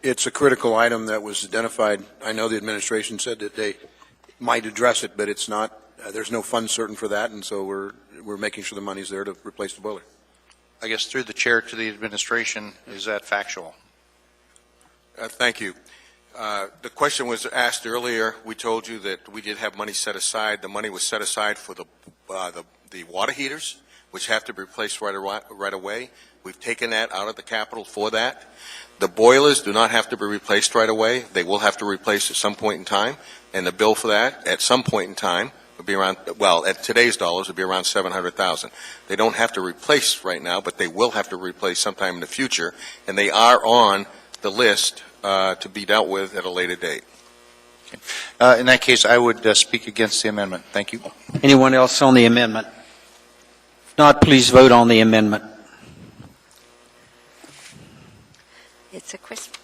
It's a critical item that was identified. I know the administration said that they might address it, but it's not. There's no fund certain for that, and so we're making sure the money's there to replace the boiler. I guess through the chair to the administration, is that factual? Thank you. The question was asked earlier. We told you that we did have money set aside. The money was set aside for the water heaters, which have to be replaced right away. We've taken that out of the capital for that. The boilers do not have to be replaced right away. They will have to replace at some point in time, and the bill for that at some point in time would be around, well, at today's dollars, would be around $700,000. They don't have to replace right now, but they will have to replace sometime in the future, and they are on the list to be dealt with at a later date. In that case, I would speak against the amendment. Thank you. Anyone else on the amendment? If not, please vote on the amendment. It's a Christmas.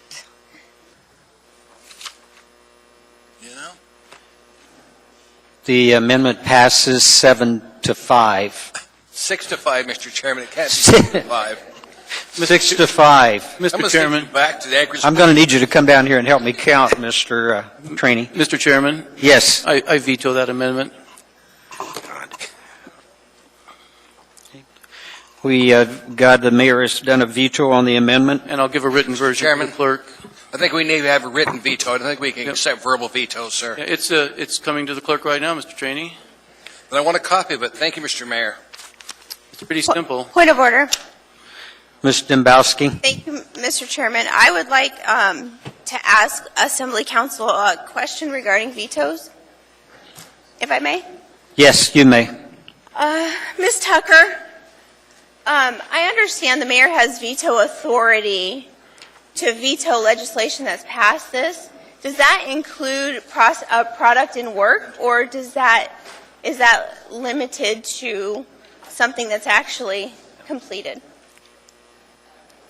The amendment passes 7-5. 6-5, Mr. Chairman. It can't be 6-5. 6-5. Mr. Chairman. Back to the Anchorage. I'm going to need you to come down here and help me count, Mr. Trainee. Mr. Chairman, Yes. I veto that amendment. We got the mayor has done a veto on the amendment. And I'll give a written version to Chairman. the clerk. I think we need to have a written veto. I don't think we can accept verbal vetoes, sir. Yeah, it's coming to the clerk right now, Mr. Trainee. But I want a copy of it. Thank you, Mr. Mayor. It's pretty simple. Point of order. Ms. Dembowski? Thank you, Mr. Chairman. I would like to ask Assembly Council a question regarding vetoes, if I may. Yes, you may. Ms. Tucker, I understand the mayor has veto authority to veto legislation that's passed this. Does that include a product in work, or is that limited to something that's actually completed?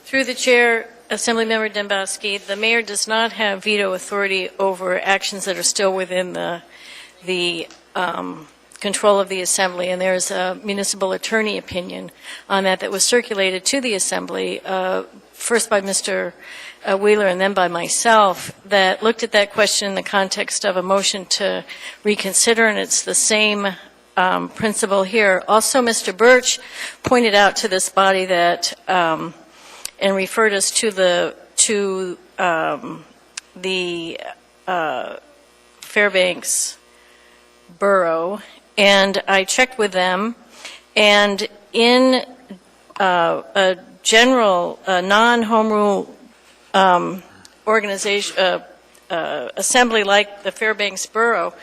Through the chair, Assemblymember Dembowski, the mayor does not have veto authority over actions that are still within the control of the Assembly, and there's a municipal attorney opinion on that was circulated to the Assembly, first by Mr. Wheeler and then by myself, that looked at that question in the context of a motion to reconsider, and it's the same principle here. Also, Mr. Birch pointed out to this body that and referred us to the Fairbanks Borough, and I checked with them, and in a general non-home rule organization assembly like the Fairbanks Borough,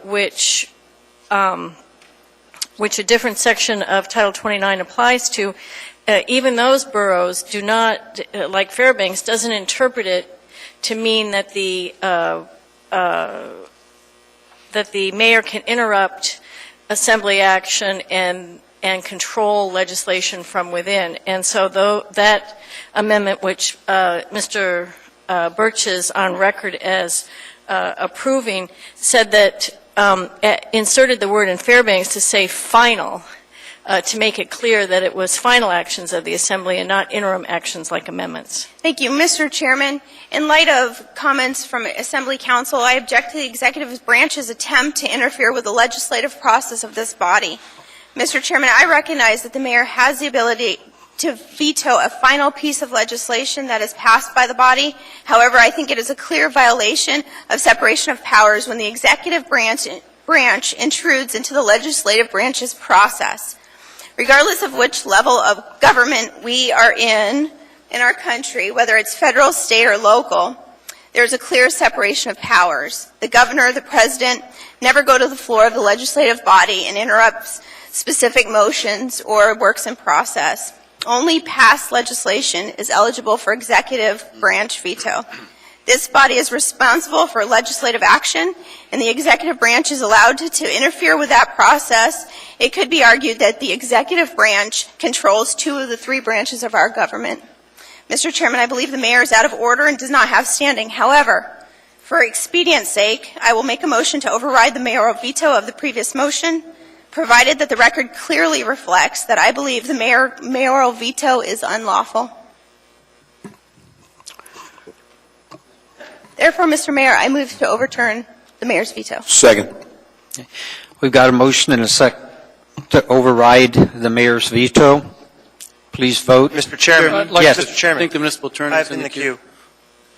which a different section of Title 29 applies to, even those boroughs do not, like Fairbanks, doesn't interpret it to mean that the mayor can interrupt assembly action and control legislation from within. And so that amendment, which Mr. Birch is on record as approving, said that inserted the word in Fairbanks to say final, to make it clear that it was final actions of the Assembly and not interim actions like amendments. Thank you. Mr. Chairman, in light of comments from Assembly Council, I object to the executive branch's attempt to interfere with the legislative process of this body. Mr. Chairman, I recognize that the mayor has the ability to veto a final piece of legislation that is passed by the body. However, I think it is a clear violation of separation of powers when the executive branch intrudes into the legislative branch's process. Regardless of which level of government we are in our country, whether it's federal, state, or local, there's a clear separation of powers. The governor, the president, never go to the floor of the legislative body and interrupts specific motions or works in process. Only passed legislation is eligible for executive branch veto. This body is responsible for legislative action, and the executive branch is allowed to interfere with that process. It could be argued that the executive branch controls 2 of the 3 branches of our government. Mr. Chairman, I believe the mayor is out of order and does not have standing. However, for expedience sake, I will make a motion to override the mayoral veto of the previous motion, provided that the record clearly reflects that I believe the mayoral veto is unlawful. Therefore, Mr. Mayor, I move to overturn the mayor's veto. Second. We've got a motion and a second to override the mayor's veto. Please vote. Mr. Chairman. Yes. Mr. Chairman. I think the municipal attorney I'm is in the queue.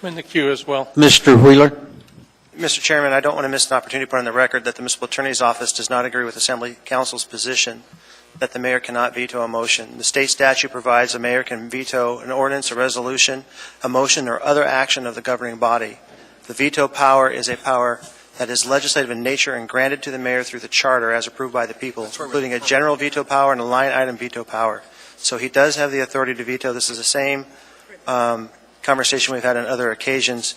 I'm in the queue as well. Mr. Wheeler? Mr. Chairman, I don't want to miss an opportunity to put on the record that the municipal attorney's office does not agree with Assembly Council's position that the mayor cannot veto a motion. The state statute provides the mayor can veto an ordinance, a resolution, a motion, or other action of the governing body. The veto power is a power that is legislative in nature and granted to the mayor through the charter as approved by the people, including a general veto power and a line item veto power. So he does have the authority to veto. This is the same conversation we've had on other occasions.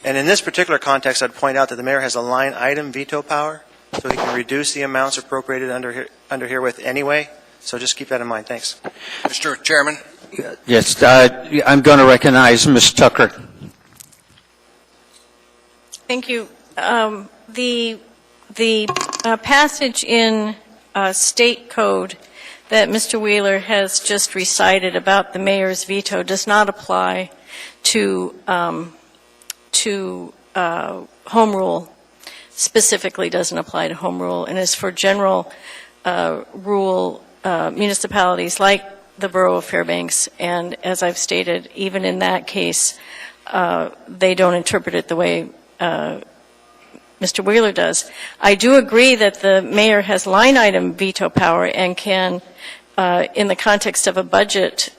And in this particular context, I'd point out that the mayor has a line item veto power, so he can reduce the amounts appropriated under herewith anyway. So just keep that in mind. Thanks. Mr. Chairman. Yes, I'm going to recognize Ms. Tucker. Thank you. The The passage in state code that Mr. Wheeler has just recited about the mayor's veto does not apply to home rule. Specifically doesn't apply to home rule, and is for general rule municipalities like the Borough of Fairbanks. And as I've stated, even in that case, they don't interpret it the way Mr. Wheeler does. I do agree that the mayor has line item veto power and can, in the context of a budget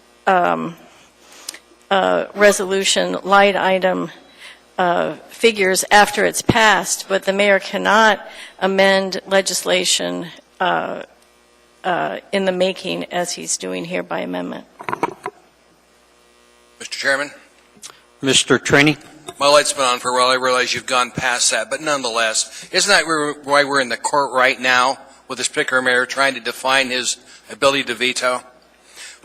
resolution, line item figures after it's passed, but the mayor cannot amend legislation in the making as he's doing here by amendment. Mr. Chairman, Mr. Trainee? my light's been on for a while. I realize you've gone past that, but nonetheless, isn't that why we're in the court right now with this particular mayor trying to define his ability to veto?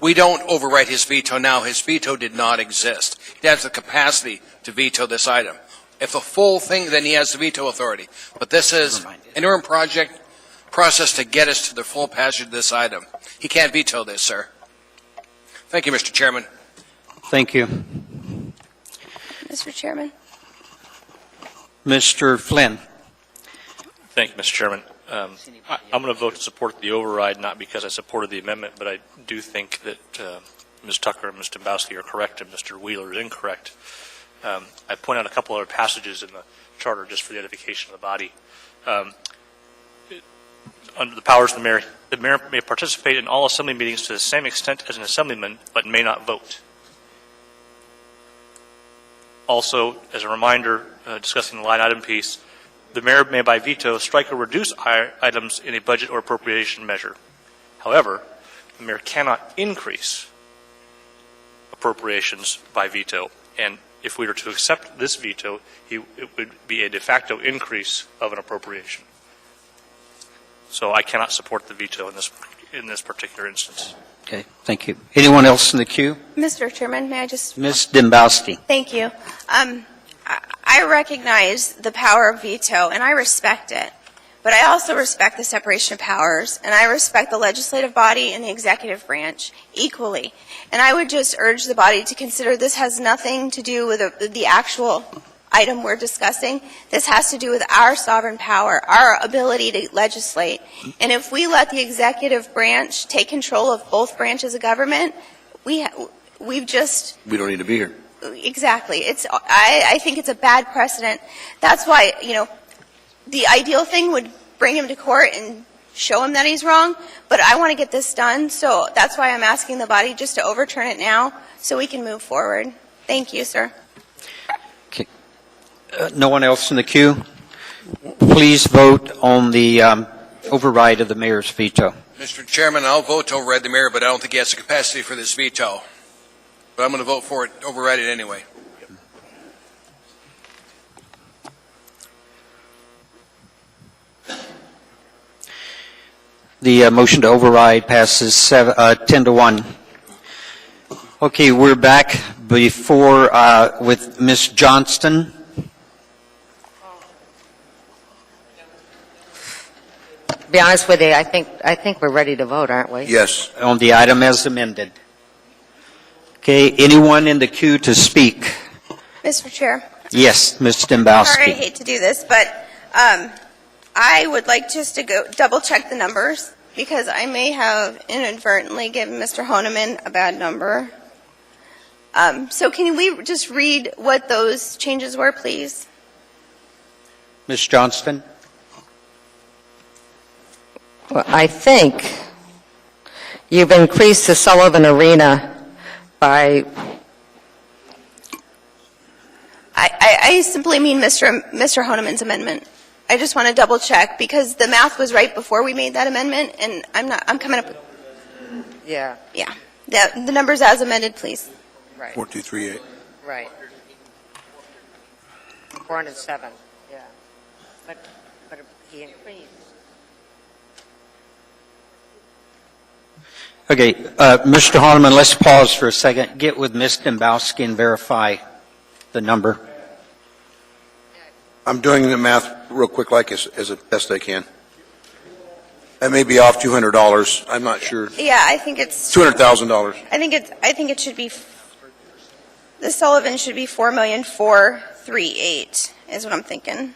We don't overwrite his veto now. His veto did not exist. He has the capacity to veto this item. If the full thing, then he has the veto authority. But this is an interim process to get us to the full passage of this item. He can't veto this, sir. Thank you, Mr. Chairman. Thank you. Mr. Chairman. Mr. Flynn? Thank you, Mr. Chairman. I'm going to vote to support the override, not because I supported the amendment, but I do think that Ms. Tucker and Mr. Dembowski are correct and Mr. Wheeler is incorrect. I point out a couple other passages in the charter just for the edification of the body. Under the powers of the mayor may participate in all assembly meetings to the same extent as an assemblyman, but may not vote. Also, as a reminder, discussing the line item piece, the mayor may by veto strike or reduce items in a budget or appropriation measure. However, the mayor cannot increase appropriations by veto. And if we were to accept this veto, it would be a de facto increase of an appropriation. So I cannot support the veto in this particular instance. Okay, thank you. Anyone else in the queue? Mr. Chairman, may I just... Ms. Dembowski? Thank you. I recognize the power of veto, and I respect it. But I also respect the separation of powers, and I respect the legislative body and the executive branch equally. And I would just urge the body to consider this has nothing to do with the actual item we're discussing. This has to do with our sovereign power, our ability to legislate. And if we let the executive branch take control of both branches of government, we've just... We don't need to be here. Exactly. I think it's a bad precedent. That's why, the ideal thing would bring him to court and show him that he's wrong, but I want to get this done, so that's why I'm asking the body just to overturn it now so we can move forward. Thank you, sir. Okay. No one else in the queue? Please vote on the override of the mayor's veto. Mr. Chairman, I'll vote to override the mayor, but I don't think he has the capacity for this veto. But I'm going to vote for it, override it anyway. The motion to override passes 10-1. Okay, we're back before with Ms. Johnston. To be honest with you, I think we're ready to vote, aren't we? Yes. On the item as amended. Okay, anyone in the queue to speak? Mr. Chair. Yes, Ms. Dembowski. Sorry, I hate to do this, but I would like just to go double check the numbers because I may have inadvertently given Mr. Honeman a bad number. So can we just read what those changes were, please? Ms. Johnston? Well, I think you've increased the Sullivan Arena by... I simply mean Mr. Honeman's amendment. I just want to double check because the math was right before we made that amendment, and I'm coming up. Yeah. Yeah. The numbers as amended, please. Right. 4238. Right. 407. Yeah. But he increased. Okay, Mr. Honeman, let's pause for a second. Get with Ms. Dembowski and verify the number. I'm doing the math real quick, like as best I can. That may be off $200. I'm not sure. Yeah, I think it's $200,000. I think it should be. The Sullivan should be 4,438,000 is what I'm thinking.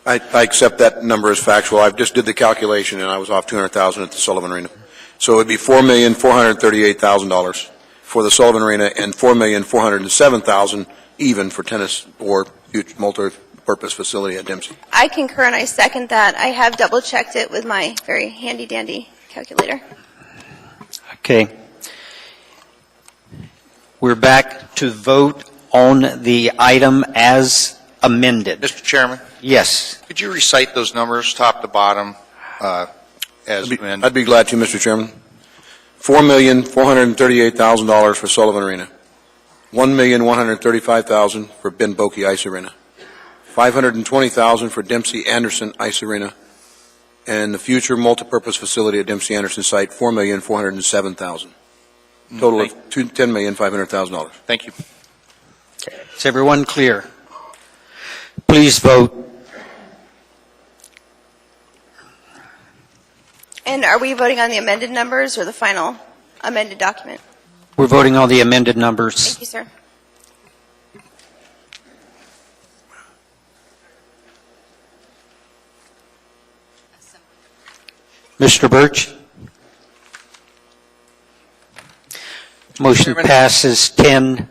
I accept that number as factual. I just did the calculation, and I was off $200,000 at the Sullivan Arena. So it would be $4,438,000 for the Sullivan Arena and $4,407,000 even for tennis or multi-purpose facility at Dempsey. I concur and I second that. I have double checked it with my very handy dandy calculator. Okay. We're back to vote on the item as amended. Mr. Chairman, Yes. could you recite those numbers, top to bottom, as amended? I'd be glad to, Mr. Chairman. $4,438,000 for Sullivan Arena. $1,135,000 for Ben Boeke Ice Arena. $520,000 for Dempsey Anderson Ice Arena. And the future multipurpose facility at Dempsey Anderson site, $4,407,000. Total of $10,500,000. Thank you. Is everyone clear? Please vote. And are we voting on the amended numbers or the final amended document? We're voting on the amended numbers. Thank you, sir. Mr. Birch? Motion passes 10-1.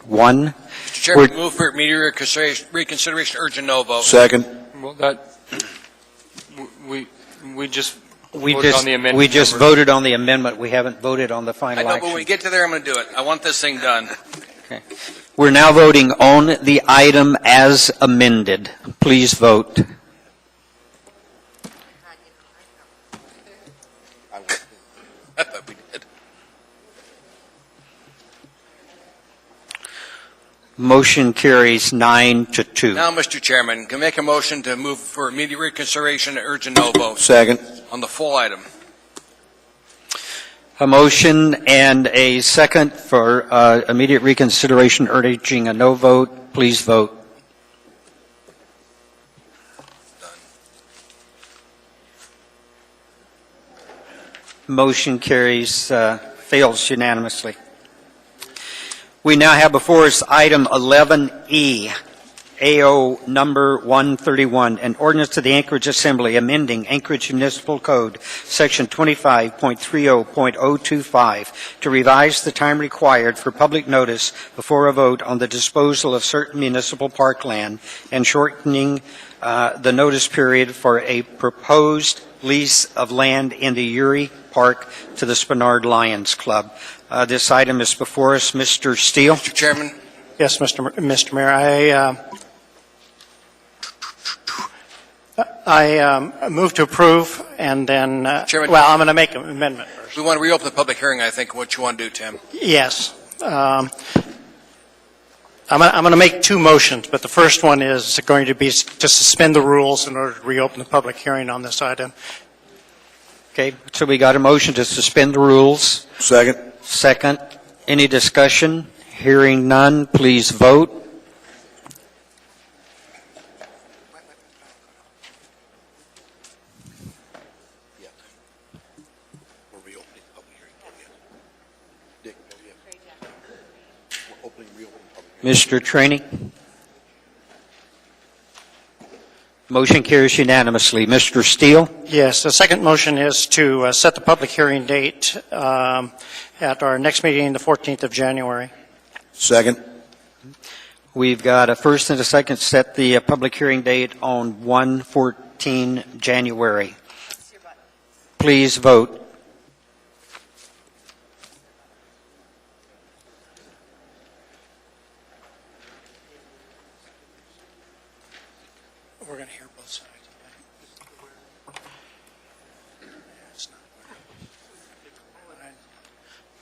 Mr. Chairman, move for immediate reconsideration, urgent no vote. Second. Well, we just We voted just, on the amendment. we just voted on the amendment. We haven't voted on the I final know, but action. when we get to there, I'm going to do it. I want this thing done. We're now voting on the item as amended. Please vote. I thought we did. Motion carries 9-2. Now, Mr. Chairman, can I make a motion to move for immediate reconsideration, urgent no vote Second. on the full item? A motion and a second for immediate reconsideration, urging a no vote. Please vote. Motion carries, fails unanimously. We now have before us item 11E, AO number 131, an ordinance to the Anchorage Assembly amending Anchorage Municipal Code, Section 25.30.025, to revise the time required for public notice before a vote on the disposal of certain municipal parkland and shortening the notice period for a proposed lease of land in the Uri Park to the Spenard Lions Club. This item is before us. Mr. Steele? Mr. Chairman? Yes, Mr. Mayor, I move to approve, and then, Chairman, well, I'm going to make an amendment first. We want to reopen the public hearing, I think, what you want to do, Tim. Yes. I'm going to make two motions, but the first one is going to be to suspend the rules in order to reopen the public hearing on this item. Okay, so we got a motion to suspend the rules. Second. Second. Any discussion? Hearing none, please vote. Mr. Trainee? Motion carries unanimously. Mr. Steele? Yes, the second motion is to set the public hearing date at our next meeting, the 14th of January. Second. We've got a first and a second, set the public hearing date on 1/14 January. Please vote. We're going to hear both sides.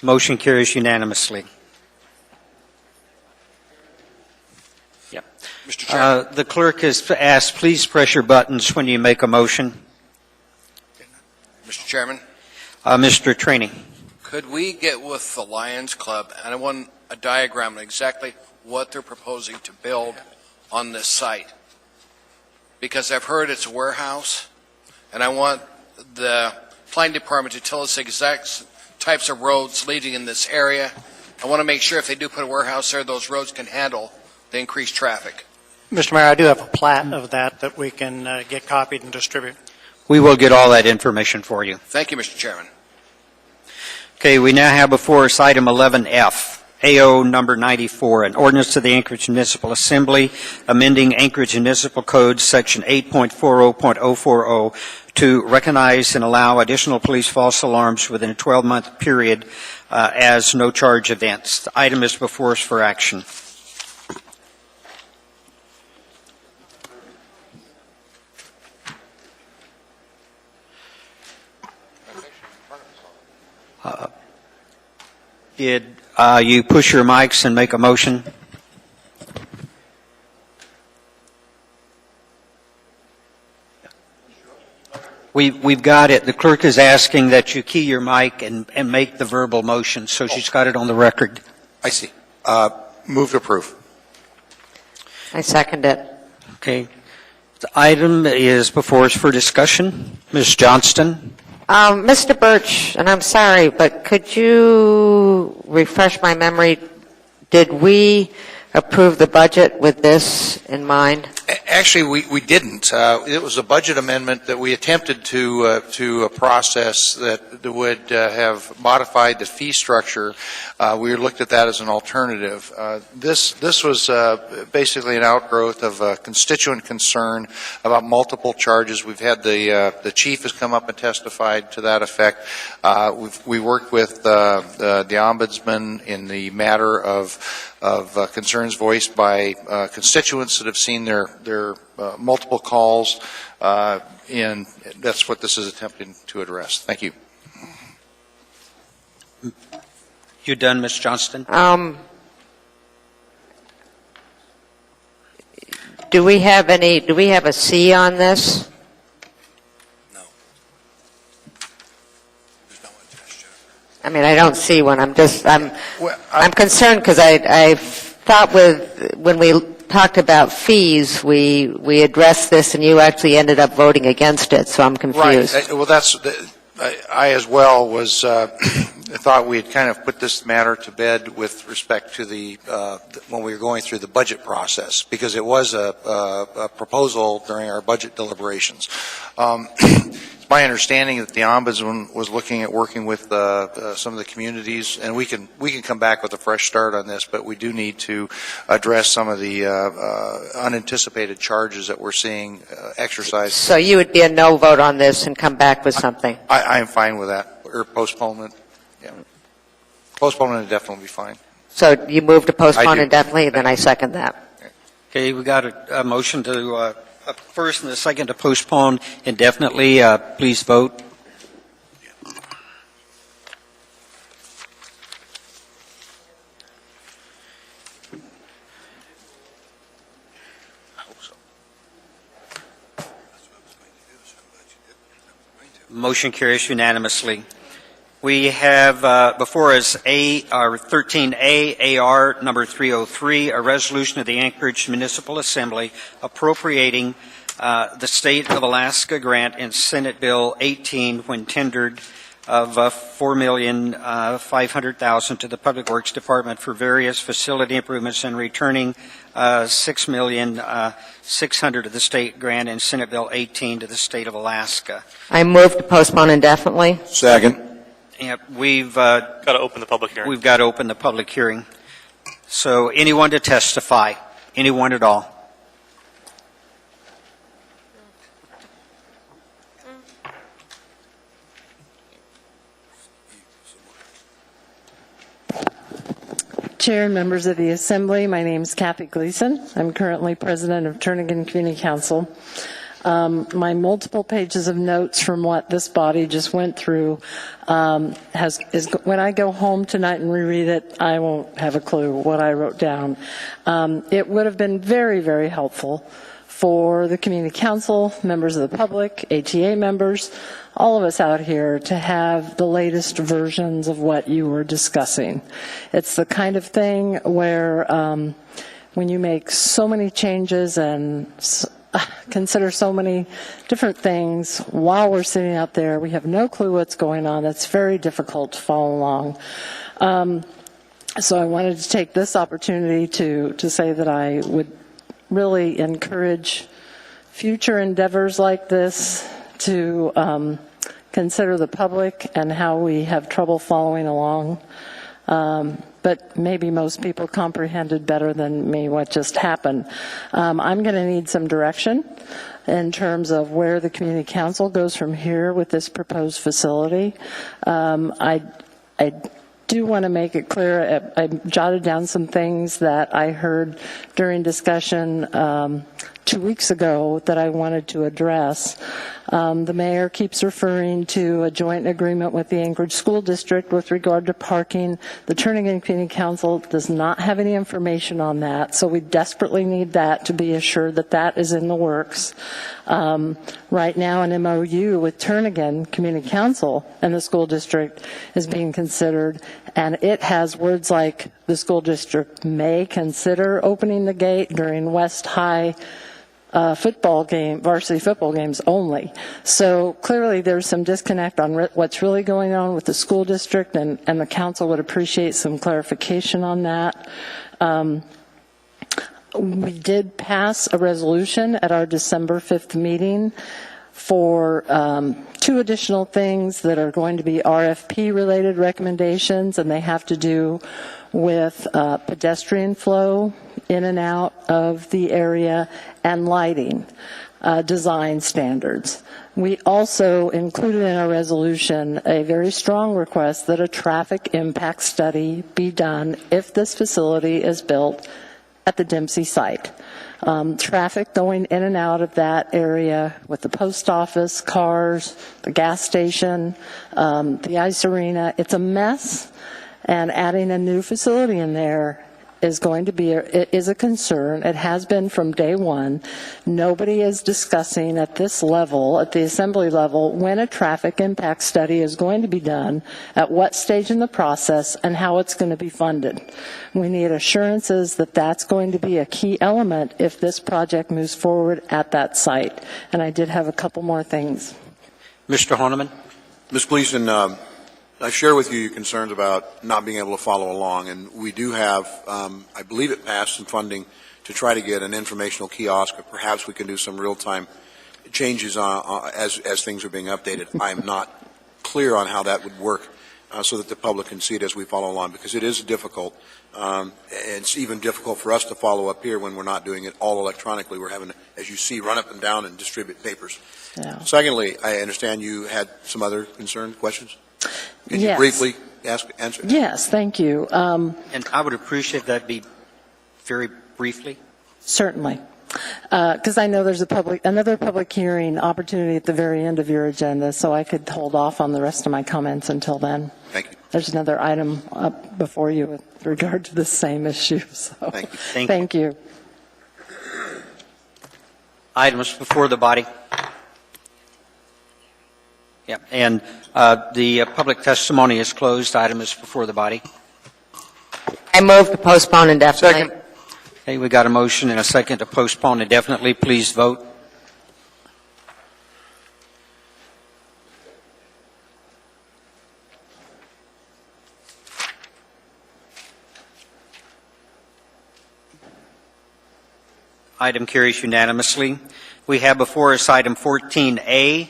Motion carries unanimously. Mr. Chairman? The clerk has asked, please press your buttons when you make a motion. Mr. Chairman? Mr. Trainee? Could we get with the Lions Club, and I want a diagram of exactly what they're proposing to build on this site? Because I've heard it's a warehouse, and I want the planning department to tell us exact types of roads leading in this area. I want to make sure if they do put a warehouse there, those roads can handle the increased traffic. Mr. Mayor, I do have a plat of that we can get copied and distribute. We will get all that information for you. Thank you, Mr. Chairman. Okay, we now have before us item 11F, AO number 94, an ordinance to the Anchorage Municipal Assembly amending Anchorage Municipal Code Section 8.40.040 to recognize and allow additional police false alarms within a 12-month period as no-charge events. The item is before us for action. Did you push your mics and make a motion? We've got it. The clerk is asking that you key your mic and make the verbal motion, so she's got it on the record. I see. Move to approve. I second it. Okay. The item is before us for discussion. Ms. Johnston? Mr. Birch, and I'm sorry, but could you refresh my memory? Did we approve the budget with this in mind? Actually, we didn't. It was a budget amendment that we attempted to process that would have modified the fee structure. We looked at that as an alternative. This was basically an outgrowth of a constituent concern about multiple charges. We've had the chief has come up and testified to that effect. We worked with the ombudsman in the matter of concerns voiced by constituents that have seen their multiple calls, and that's what this is attempting to address. Thank you. You done, Ms. Johnston? Do we have a C on this? I mean, I don't see one. I'm concerned because I thought when we talked about fees, we addressed this and you actually ended up voting against it, so I'm confused. Right. Well, I as well was, thought we had kind of put this matter to bed with respect to when we were going through the budget process, because it was a proposal during our budget deliberations. It's my understanding that the ombudsman was looking at working with some of the communities, and we can come back with a fresh start on this, but we do need to address some of the unanticipated charges that we're seeing exercised. So you would be a no vote on this and come back with something? I am fine with that, or postponement. Yeah. Postponement would definitely be fine. So you move to postpone indefinitely, then I second that. Okay, we got a motion to first and the second to postpone indefinitely. Please vote. Motion carries unanimously. We have before us 13A AR number 303, a resolution of the Anchorage Municipal Assembly appropriating the State of Alaska grant in Senate Bill 18 when tendered of $4,500,000 to the Public Works Department for various facility improvements and returning $6,600,000 of the state grant in Senate Bill 18 to the State of Alaska. I move to postpone indefinitely. Second. Yep, we've got to open the public hearing. We've got to open the public hearing. So anyone to testify? Anyone at all? Chair and members of the Assembly, my name is Kathy Gleason. I'm currently president of Turnagain Community Council. My multiple pages of notes from what this body just went through when I go home tonight and reread it, I won't have a clue what I wrote down. It would have been very, very helpful for the Community Council, members of the public, ATA members, all of us out here to have the latest versions of what you were discussing. It's the kind of thing where when you make so many changes and consider so many different things while we're sitting out there, we have no clue what's going on. It's very difficult to follow along. So I wanted to take this opportunity to say that I would really encourage future endeavors like this to consider the public and how we have trouble following along. But maybe most people comprehended better than me what just happened. I'm going to need some direction in terms of where the community council goes from here with this proposed facility. I do want to make it clear, I jotted down some things that I heard during discussion 2 weeks ago that I wanted to address. The mayor keeps referring to a joint agreement with the Anchorage School District with regard to parking. The Turnagain Community Council does not have any information on that, so we desperately need that to be assured that that is in the works. Right now, an MOU with Turnagain Community Council and the school district is being considered, and it has words like the school district may consider opening the gate during West High varsity football games only. So clearly there's some disconnect on what's really going on with the school district, and the council would appreciate some clarification on that. We did pass a resolution at our December 5th meeting for 2 additional things that are going to be RFP-related recommendations, and they have to do with pedestrian flow in and out of the area and lighting design standards. We also included in our resolution a very strong request that a traffic impact study be done if this facility is built at the Dempsey site. Traffic going in and out of that area with the post office, cars, the gas station, the ice arena, it's a mess, and adding a new facility in there is going to be is a concern. It has been from day one. Nobody is discussing at this level, at the assembly level, when a traffic impact study is going to be done, at what stage in the process, and how it's going to be funded. We need assurances that that's going to be a key element if this project moves forward at that site. And I did have a couple more things. Mr. Horniman? Ms. Gleason, I share with you your concerns about not being able to follow along, and we do have, I believe it passed some funding to try to get an informational kiosk, or perhaps we can do some real-time changes as things are being updated. I'm not clear on how that would work so that the public can see it as we follow along, because it is difficult. It's even difficult for us to follow up here when we're not doing it all electronically. We're having to, as you see, run up and down and distribute papers. Yeah. Secondly, I understand you had some other questions? Can you Yes. briefly answer? Yes, thank you. And I would appreciate that be very briefly. Certainly. Because I know there's another public hearing opportunity at the very end of your agenda, so I could hold off on the rest of my comments until then. Thank you. There's another item up before you with regard to the same issue. So Thank you. Thank you. Items before the body. Yeah, and the public testimony is closed. Item is before the body. I move to postpone indefinitely. Second. Okay, we got a motion and a second to postpone indefinitely. Please vote. Item carries unanimously. We have before us item 14A,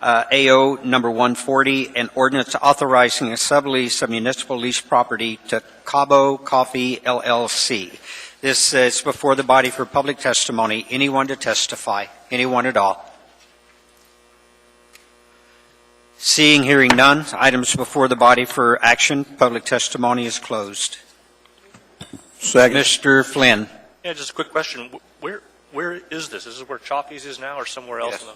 AO number 140, an ordinance authorizing a sublease of municipal lease property to Cabo Coffee LLC. This is before the body for public testimony. Anyone to testify? Anyone at all? Seeing, hearing none, items before the body for action. Public testimony is closed. Second. Mr. Flynn. Yeah, just a quick question. Where is this? Is this where Chaffee's is now or somewhere else? Yes.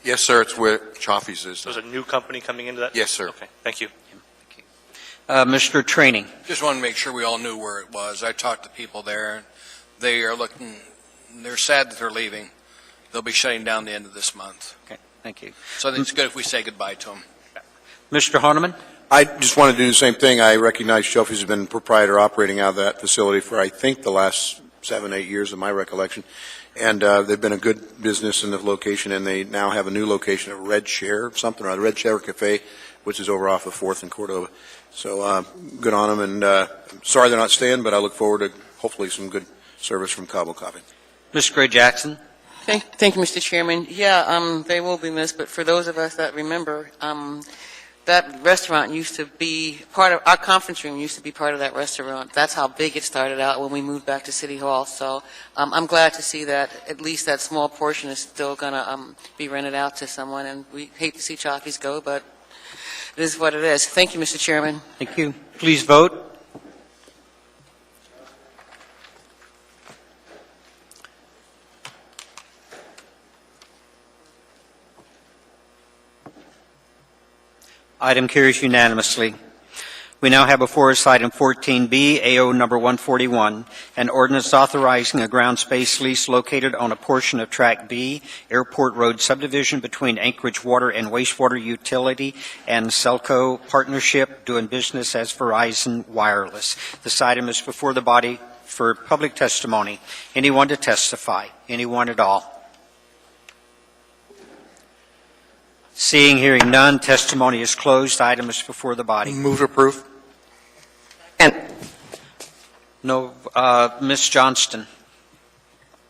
Yes, sir, it's where Chaffee's is. So there's a new company coming into that? Yes, sir. Okay, thank you. Mr. Training. Just wanted to make sure we all knew where it was. I talked to people there. They are they're sad that they're leaving. They'll be shutting down the end of this month. Okay, thank you. So I think it's good if we say goodbye to them. Mr. Horniman. I just want to do the same thing. I recognize Shelfie's has been proprietor operating out of that facility for, I think, the last 7, 8 years of my recollection. And they've been a good business in the location, and they now have a new location at Red Chair, something, or Red Chair Cafe, which is over off of 4th and Cordova. So good on them, and I'm sorry they're not staying, but I look forward to hopefully some good service from Cabo Coffee. Mr. Gray Jackson? Thank you, Mr. Chairman. Yeah, they will be missed, but for those of us that remember, that restaurant used to be part of, our conference room used to be part of that restaurant. That's how big it started out when we moved back to City Hall. So I'm glad to see that at least that small portion is still going to be rented out to someone. And we hate to see Choffies go, but it is what it is. Thank you, Mr. Chairman. Thank you. Please vote. Item carries unanimously. We now have before us item 14B, AO number 141, an ordinance authorizing a ground space lease located on a portion of Track B, Airport Road subdivision between Anchorage Water and Wastewater Utility and Selco Partnership, doing business as Verizon Wireless. This item is before the body for public testimony. Anyone to testify? Anyone at all? Seeing, hearing none, testimony is closed. Item is before the body. Move to approve. No, Ms. Johnston.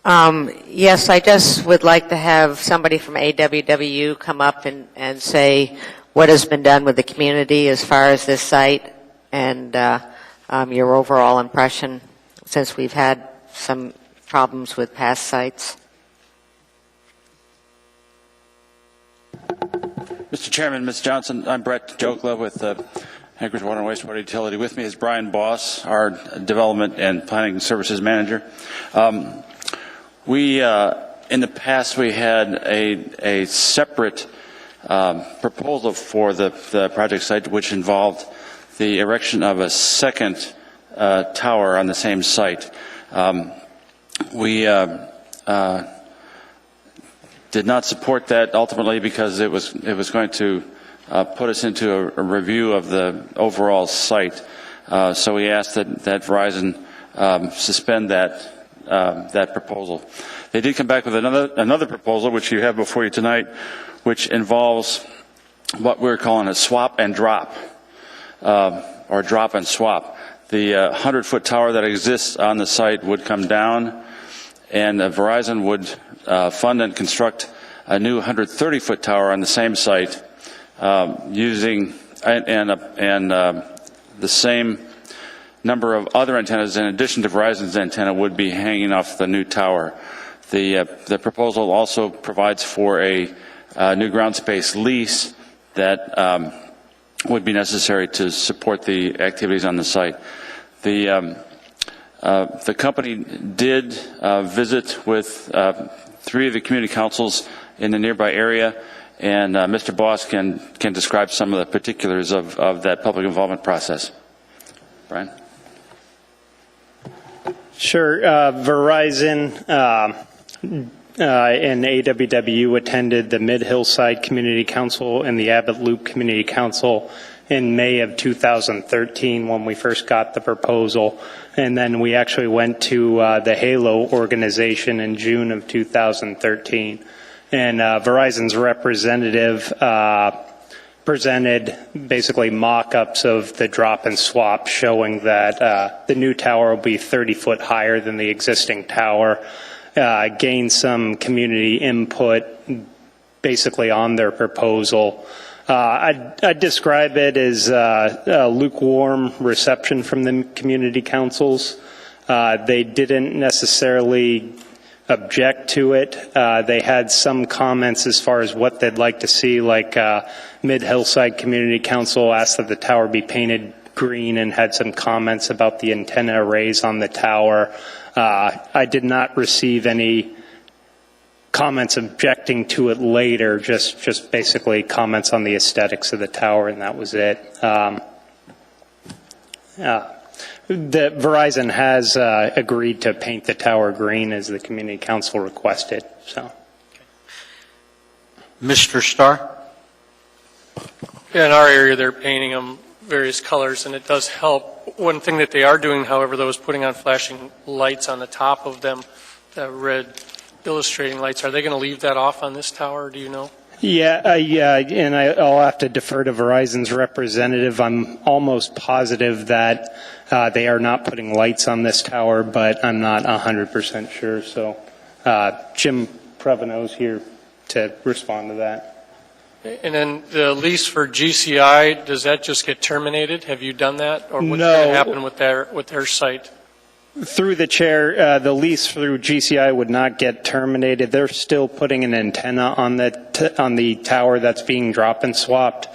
Yes, I just would like to have somebody from AWWU come up and say what has been done with the community as far as this site and your overall impression since we've had some problems with past sites. Mr. Chairman, Ms. Johnson, I'm Brett Jokla with Anchorage Water and Wastewater Utility. With me is Brian Boss, our Development and Planning Services Manager. In the past, we had a separate proposal for the project site, which involved the erection of a second tower on the same site. We did not support that ultimately because it was going to put us into a review of the overall site. So we asked that Verizon suspend that proposal. They did come back with another proposal, which you have before you tonight, which involves what we're calling a swap and drop, or drop and swap. The 100-foot tower that exists on the site would come down, and Verizon would fund and construct a new 130-foot tower on the same site using the same number of other antennas in addition to Verizon's antenna would be hanging off the new tower. The proposal also provides for a new ground space lease that would be necessary to support the activities on the site. The company did visit with 3 of the community councils in the nearby area, and Mr. Boss can describe some of the particulars of that public involvement process. Brian? Sure. Verizon and AWWU attended the Mid-Hillside Community Council and the Abbott Loop Community Council in May of 2013 when we first got the proposal. And then we actually went to the HALO organization in June of 2013. And Verizon's representative presented basically mock-ups of the drop and swap showing that the new tower will be 30 foot higher than the existing tower, gained some community input basically on their proposal. I'd describe it as a lukewarm reception from the community councils. They didn't necessarily object to it. They had some comments as far as what they'd like to see, like Mid-Hillside Community Council asked that the tower be painted green and had some comments about the antenna arrays on the tower. I did not receive any comments objecting to it later, just basically comments on the aesthetics of the tower, and that was it. The Verizon has agreed to paint the tower green as the community council requested. So, Mr. Starr? Yeah, in our area, they're painting them various colors, and it does help. One thing that they are doing, however, though, is putting on flashing lights on the top of them, the red illustrating lights. Are they going to leave that off on this tower, do you know? Yeah, and I'll have to defer to Verizon's representative. I'm almost positive that they are not putting lights on this tower, but I'm not 100% sure. So Jim Preveno's here to respond to that. And then the lease for GCI, does that just get terminated? Have you done that? Or what's going to happen with their site? Through the chair, the lease through GCI would not get terminated. They're still putting an antenna on the tower that's being drop and swapped.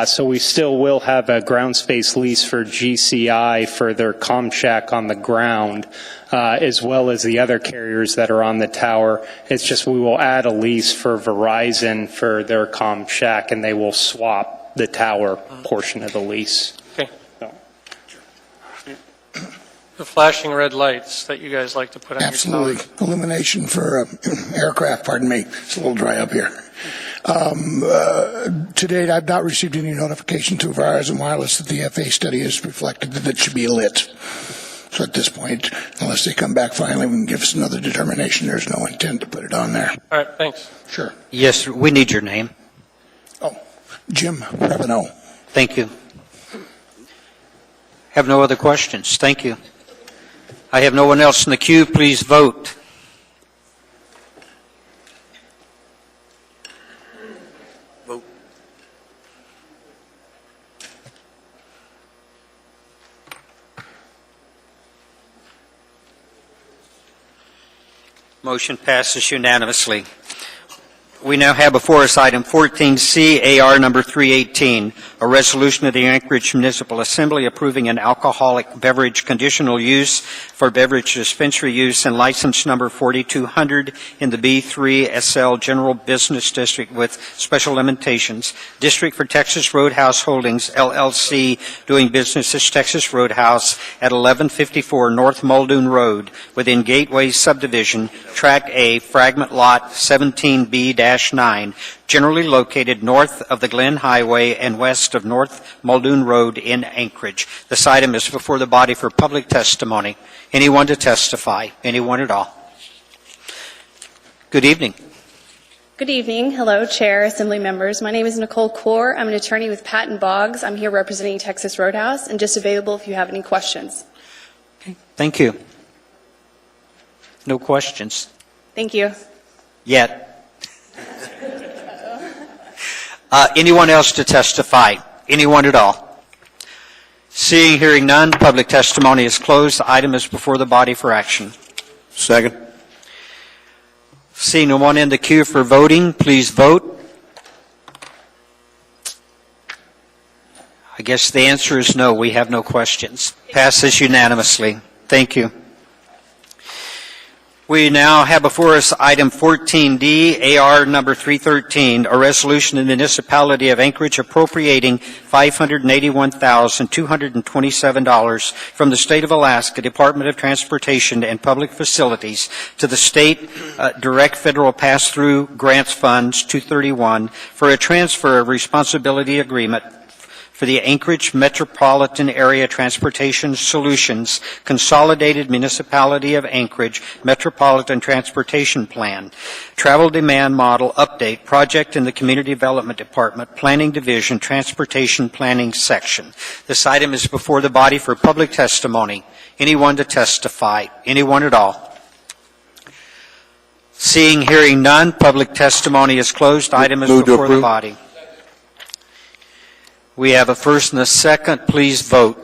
So we still will have a ground space lease for GCI for their comm shack on the ground, as well as the other carriers that are on the tower. It's just we will add a lease for Verizon for their comm shack, and they will swap the tower portion of the lease. The flashing red lights that you guys like to put on Absolutely. your tower. Illumination for aircraft, pardon me. It's a little dry up here. To date, I've not received any notification to Verizon Wireless that the FAA study has reflected that it should be lit. So at this point, unless they come back finally and give us another determination, there's no intent to put it on there. All right, thanks. Sure. Yes, we need your name. Jim Preveno. Thank you. Have no other questions. Thank you. I have no one else in the queue. Please vote. Vote. Motion passes unanimously. We now have before us item 14C, AR number 318, a resolution of the Anchorage Municipal Assembly approving an alcoholic beverage conditional use for beverage dispensary use in license number 4200 in the B3 SL General Business District with special limitations. District for Texas Roadhouse Holdings, LLC, doing business as Texas Roadhouse at 1154 North Muldoon Road within Gateway Subdivision, Tract A, Fragment Lot 17B-9, generally located north of the Glen Highway and west of North Muldoon Road in Anchorage. This item is before the body for public testimony. Anyone to testify? Anyone at all? Good evening. Good evening. Hello, Chair, Assembly members. My name is Nicole Kaur. I'm an attorney with Patton Boggs. I'm here representing Texas Roadhouse and just available if you have any questions. Thank you. No questions. Thank you. Yet. Anyone else to testify? Anyone at all? Seeing, hearing none, public testimony is closed. The item is before the body for action. Second. Seeing no one in the queue for voting, please vote. I guess the answer is no. We have no questions. Passes unanimously. Thank you. We now have before us item 14D, AR number 313, a resolution of the municipality of Anchorage appropriating $581,227 from the State of Alaska Department of Transportation and Public Facilities to the State Direct Federal Pass-Through Grants Funds 231 for a transfer of responsibility agreement for the Anchorage Metropolitan Area Transportation Solutions Consolidated Municipality of Anchorage Metropolitan Transportation Plan, Travel Demand Model Update Project in the Community Development Department, Planning Division, Transportation Planning Section. This item is before the body for public testimony. Anyone to testify? Anyone at all? Seeing, hearing none, public testimony is closed. Item is before the body. We have a first and a second. Please vote.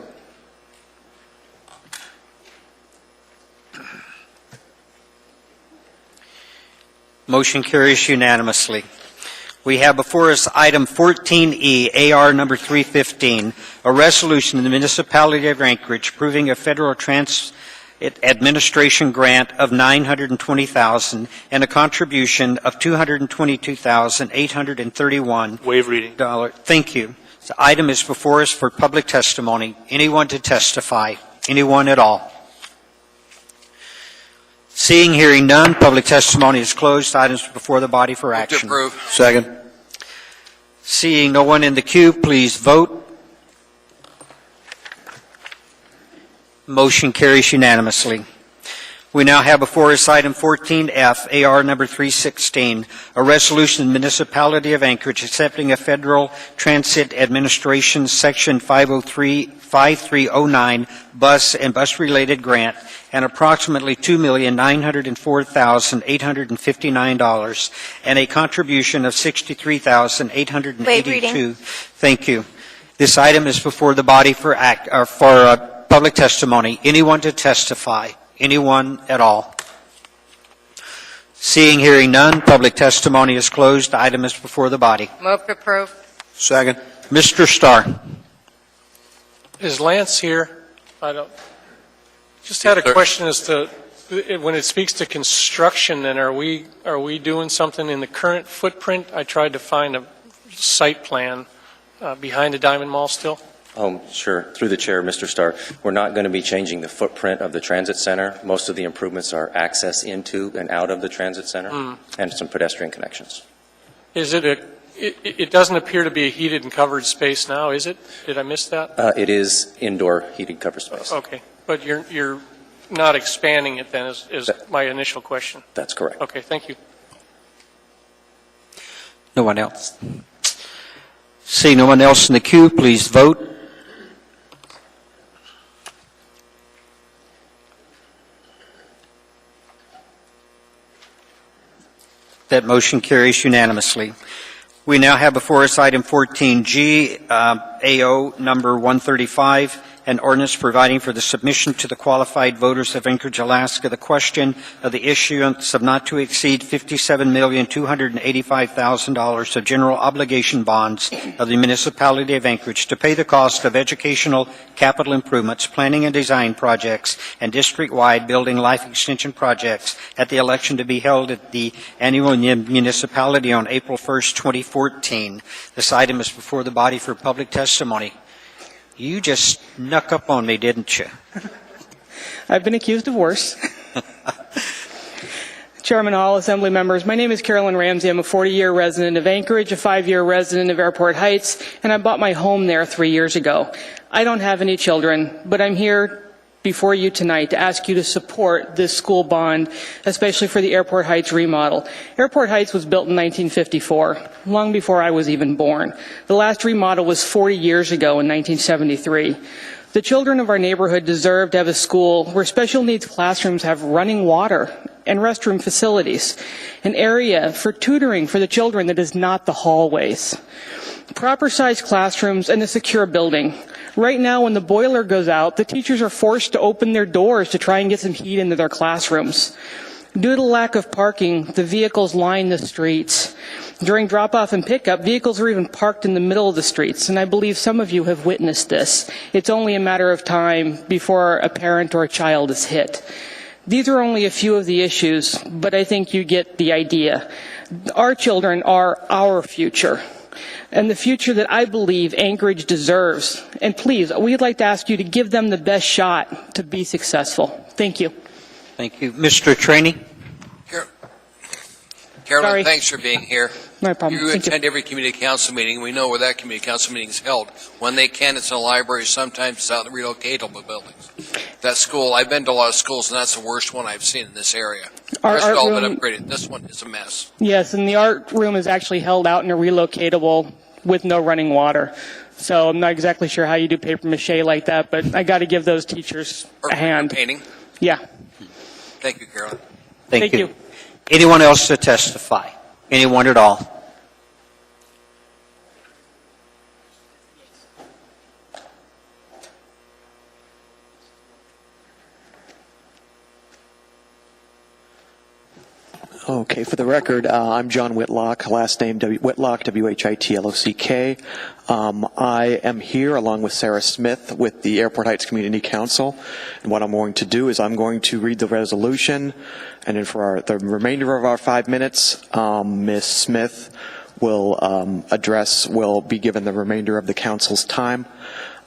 Motion carries unanimously. We have before us item 14E, AR number 315, a resolution of the municipality of Anchorage approving a federal administration grant of $920,000 and a contribution of $222,831. Waive reading. Thank you. The item is before us for public testimony. Anyone to testify? Anyone at all? Seeing, hearing none, public testimony is closed. Items before the body for action. Second. Seeing no one in the queue, please vote. Motion carries unanimously. We now have before us item 14F, AR number 316, a resolution of the Municipality of Anchorage accepting a Federal Transit Administration Section 503-5309 bus and bus-related grant and approximately $2,904,859 and a contribution of $63,882. Wait, reading. Thank you. This item is before the body for public testimony. Anyone to testify? Anyone at all? Seeing, hearing none, public testimony is closed. The item is before the body. Move to approve. Second. Mr. Starr. Is Lance here? I don't, just had a question as to, when it speaks to construction, then are we doing something in the current footprint? I tried to find a site plan behind the Diamond Mall still. Oh, sure. Through the chair, Mr. Starr, we're not going to be changing the footprint of the transit center. Most of the improvements are access into and out of the transit center and some pedestrian connections. Is it doesn't appear to be a heated and covered space now, is it? Did I miss that? It is indoor heated cover space. Okay, but you're not expanding it then is my initial question. That's correct. Okay, thank you. No one else? See no one else in the queue, please vote. That motion carries unanimously. We now have before us item 14G, AO number 135, an ordinance providing for the submission to the qualified voters of Anchorage, Alaska, the question of the issuance of not to exceed $57,285,000 of general obligation bonds of the municipality of Anchorage to pay the cost of educational capital improvements, planning and design projects, and district-wide building life extension projects at the election to be held at the annual municipality on April 1st, 2014. This item is before the body for public testimony. You just snuck up on me, didn't you? I've been accused of worse. Chairman Hall, Assembly members, my name is Carolyn Ramsey. I'm a 40-year resident of Anchorage, a 5-year resident of Airport Heights, and I bought my home there 3 years ago. I don't have any children, but I'm here before you tonight to ask you to support this school bond, especially for the Airport Heights remodel. Airport Heights was built in 1954, long before I was even born. The last remodel was 40 years ago in 1973. The children of our neighborhood deserve to have a school where special needs classrooms have running water and restroom facilities, an area for tutoring for the children that is not the hallways, proper-sized classrooms, and a secure building. Right now, when the boiler goes out, the teachers are forced to open their doors to try and get some heat into their classrooms. Due to lack of parking, the vehicles line the streets. During drop-off and pickup, vehicles are even parked in the middle of the streets, and I believe some of you have witnessed this. It's only a matter of time before a parent or a child is hit. These are only a few of the issues, but I think you get the idea. Our children are our future, and the future that I believe Anchorage deserves. And please, we'd like to ask you to give them the best shot to be successful. Thank you. Thank you. Mr. Trainee? Carolyn, Sorry. thanks for being here. No problem. You Thank attend every community council meeting. We know where that community council meeting is held. When they can, it's in a library. Sometimes it's out in the relocatable buildings. That school, I've been to a lot of schools, and that's the worst one I've seen in this area. The rest have all been upgraded. This one is a mess. Yes, and the art room is actually held out in a relocatable with no running water. So I'm not exactly sure how you do paper mache like that, but I got to give those teachers a hand. Painting. Yeah. Thank you, Carolyn. Thank you. Anyone else to testify? Anyone at all? Okay, for the record, I'm John Whitlock, last name Whitlock, W-H-I-T-L-O-C-K. I am here along with Sarah Smith with the Airport Heights Community Council. And what I'm going to do is I'm going to read the resolution, and then for the remainder of our 5 minutes, Ms. Smith will will be given the remainder of the council's time.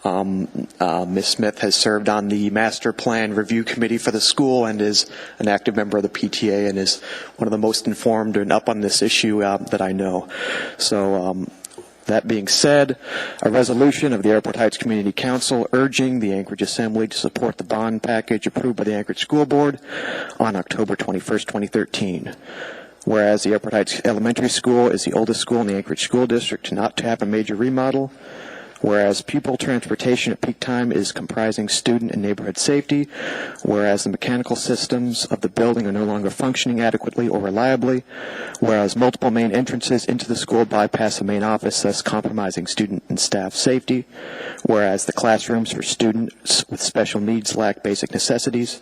Ms. Smith has served on the Master Plan Review Committee for the school and is an active member of the PTA and is one of the most informed and up on this issue that I know. So That being said, a resolution of the Airport Heights Community Council urging the Anchorage Assembly to support the bond package approved by the Anchorage School Board on October 21st, 2013. Whereas the Airport Heights Elementary School is the oldest school in the Anchorage School District not to have a major remodel. Whereas pupil transportation at peak time is comprising student and neighborhood safety, whereas the mechanical systems of the building are no longer functioning adequately or reliably, whereas multiple main entrances into the school bypass the main office, thus compromising student and staff safety, whereas the classrooms for students with special needs lack basic necessities,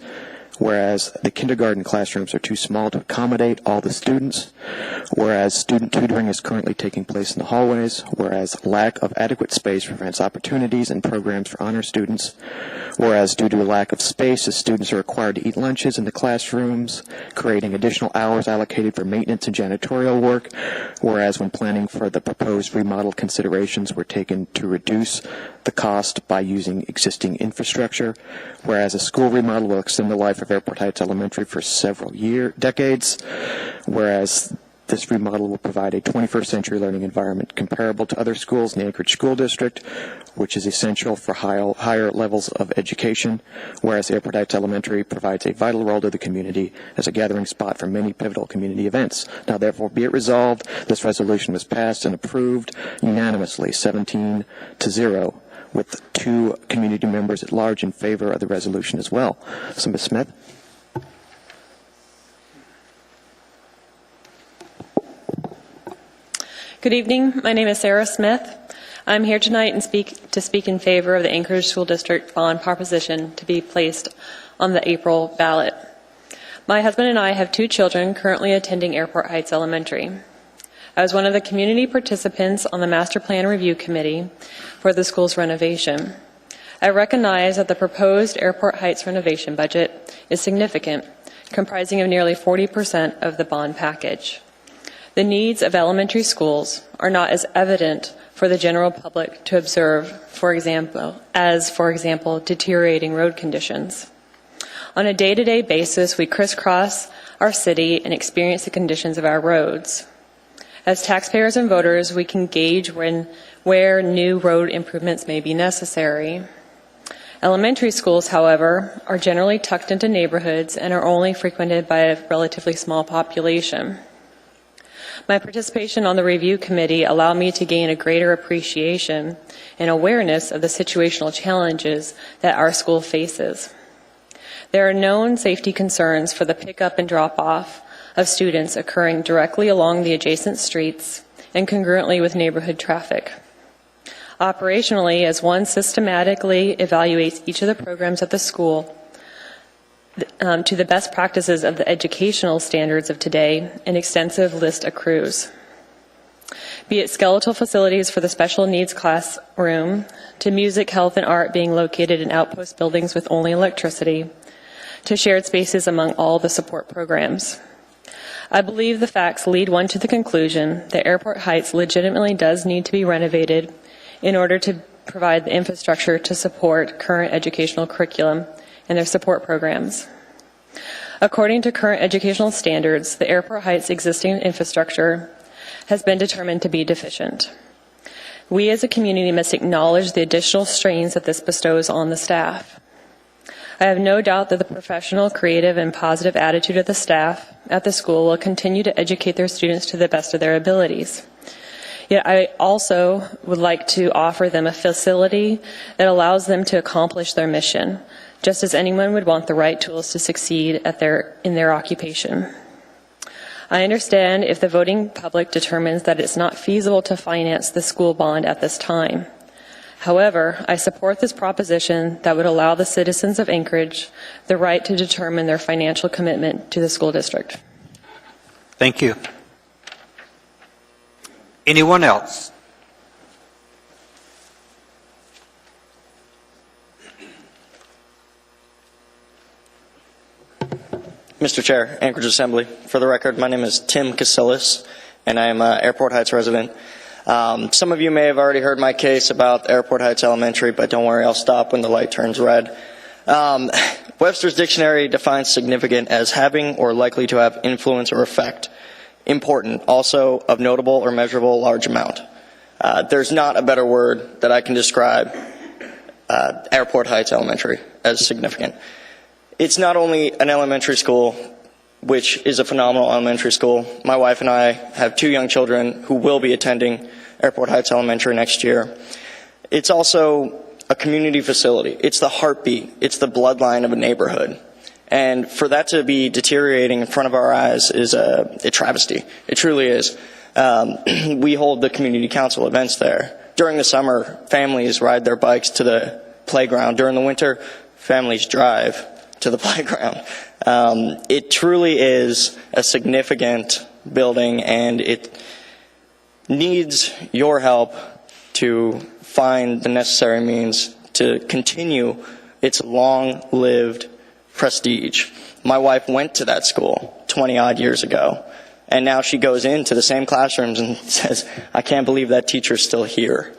whereas the kindergarten classrooms are too small to accommodate all the students, whereas student tutoring is currently taking place in the hallways, whereas lack of adequate space prevents opportunities and programs for honor students, whereas due to a lack of space, the students are required to eat lunches in the classrooms, creating additional hours allocated for maintenance and janitorial work, whereas when planning for the proposed remodel, considerations were taken to reduce the cost by using existing infrastructure, whereas a school remodel will extend the life of Airport Heights Elementary for several decades, whereas this remodel will provide a 21st century learning environment comparable to other schools in the Anchorage School District, which is essential for higher levels of education, whereas Airport Heights Elementary provides a vital role to the community as a gathering spot for many pivotal community events. Now, therefore, be it resolved, this resolution was passed and approved unanimously, 17-0, with 2 community members at large in favor of the resolution as well. So, Ms. Smith. Good evening. My name is Sarah Smith. I'm here tonight and to speak in favor of the Anchorage School District bond proposition to be placed on the April ballot. My husband and I have 2 children currently attending Airport Heights Elementary. I was one of the community participants on the Master Plan Review Committee for the school's renovation. I recognize that the proposed Airport Heights renovation budget is significant, comprising of nearly 40% of the bond package. The needs of elementary schools are not as evident for the general public to observe, for example, deteriorating road conditions. On a day-to-day basis, we crisscross our city and experience the conditions of our roads. As taxpayers and voters, we can gauge where new road improvements may be necessary. Elementary schools, however, are generally tucked into neighborhoods and are only frequented by a relatively small population. My participation on the review committee allowed me to gain a greater appreciation and awareness of the situational challenges that our school faces. There are known safety concerns for the pickup and drop-off of students occurring directly along the adjacent streets and congruently with neighborhood traffic. Operationally, as one systematically evaluates each of the programs at the school to the best practices of the educational standards of today, an extensive list accrues. Be it skeletal facilities for the special needs classroom, to music, health, and art being located in outpost buildings with only electricity, to shared spaces among all the support programs. I believe the facts lead one to the conclusion that Airport Heights legitimately does need to be renovated in order to provide the infrastructure to support current educational curriculum and their support programs. According to current educational standards, the Airport Heights existing infrastructure has been determined to be deficient. We as a community must acknowledge the additional strains that this bestows on the staff. I have no doubt that the professional, creative, and positive attitude of the staff at the school will continue to educate their students to the best of their abilities. Yet I also would like to offer them a facility that allows them to accomplish their mission, just as anyone would want the right tools to succeed in their occupation. I understand if the voting public determines that it's not feasible to finance the school bond at this time. However, I support this proposition that would allow the citizens of Anchorage the right to determine their financial commitment to the school district. Thank you. Anyone else? Mr. Chair, Anchorage Assembly. For the record, my name is Tim Casillas, and I am an Airport Heights resident. Some of you may have already heard my case about Airport Heights Elementary, but don't worry, I'll stop when the light turns red. Webster's Dictionary defines significant as having or likely to have influence or effect. Important, also of notable or measurable large amount. There's not a better word that I can describe Airport Heights Elementary as significant. It's not only an elementary school, which is a phenomenal elementary school. My wife and I have 2 young children who will be attending Airport Heights Elementary next year. It's also a community facility. It's the heartbeat. It's the bloodline of a neighborhood. And for that to be deteriorating in front of our eyes is a travesty. It truly is. We hold the community council events there. During the summer, families ride their bikes to the playground. During the winter, families drive to the playground. It truly is a significant building, and it needs your help to find the necessary means to continue its long-lived prestige. My wife went to that school 20-odd years ago, and now she goes into the same classrooms and says, I can't believe that teacher's still here.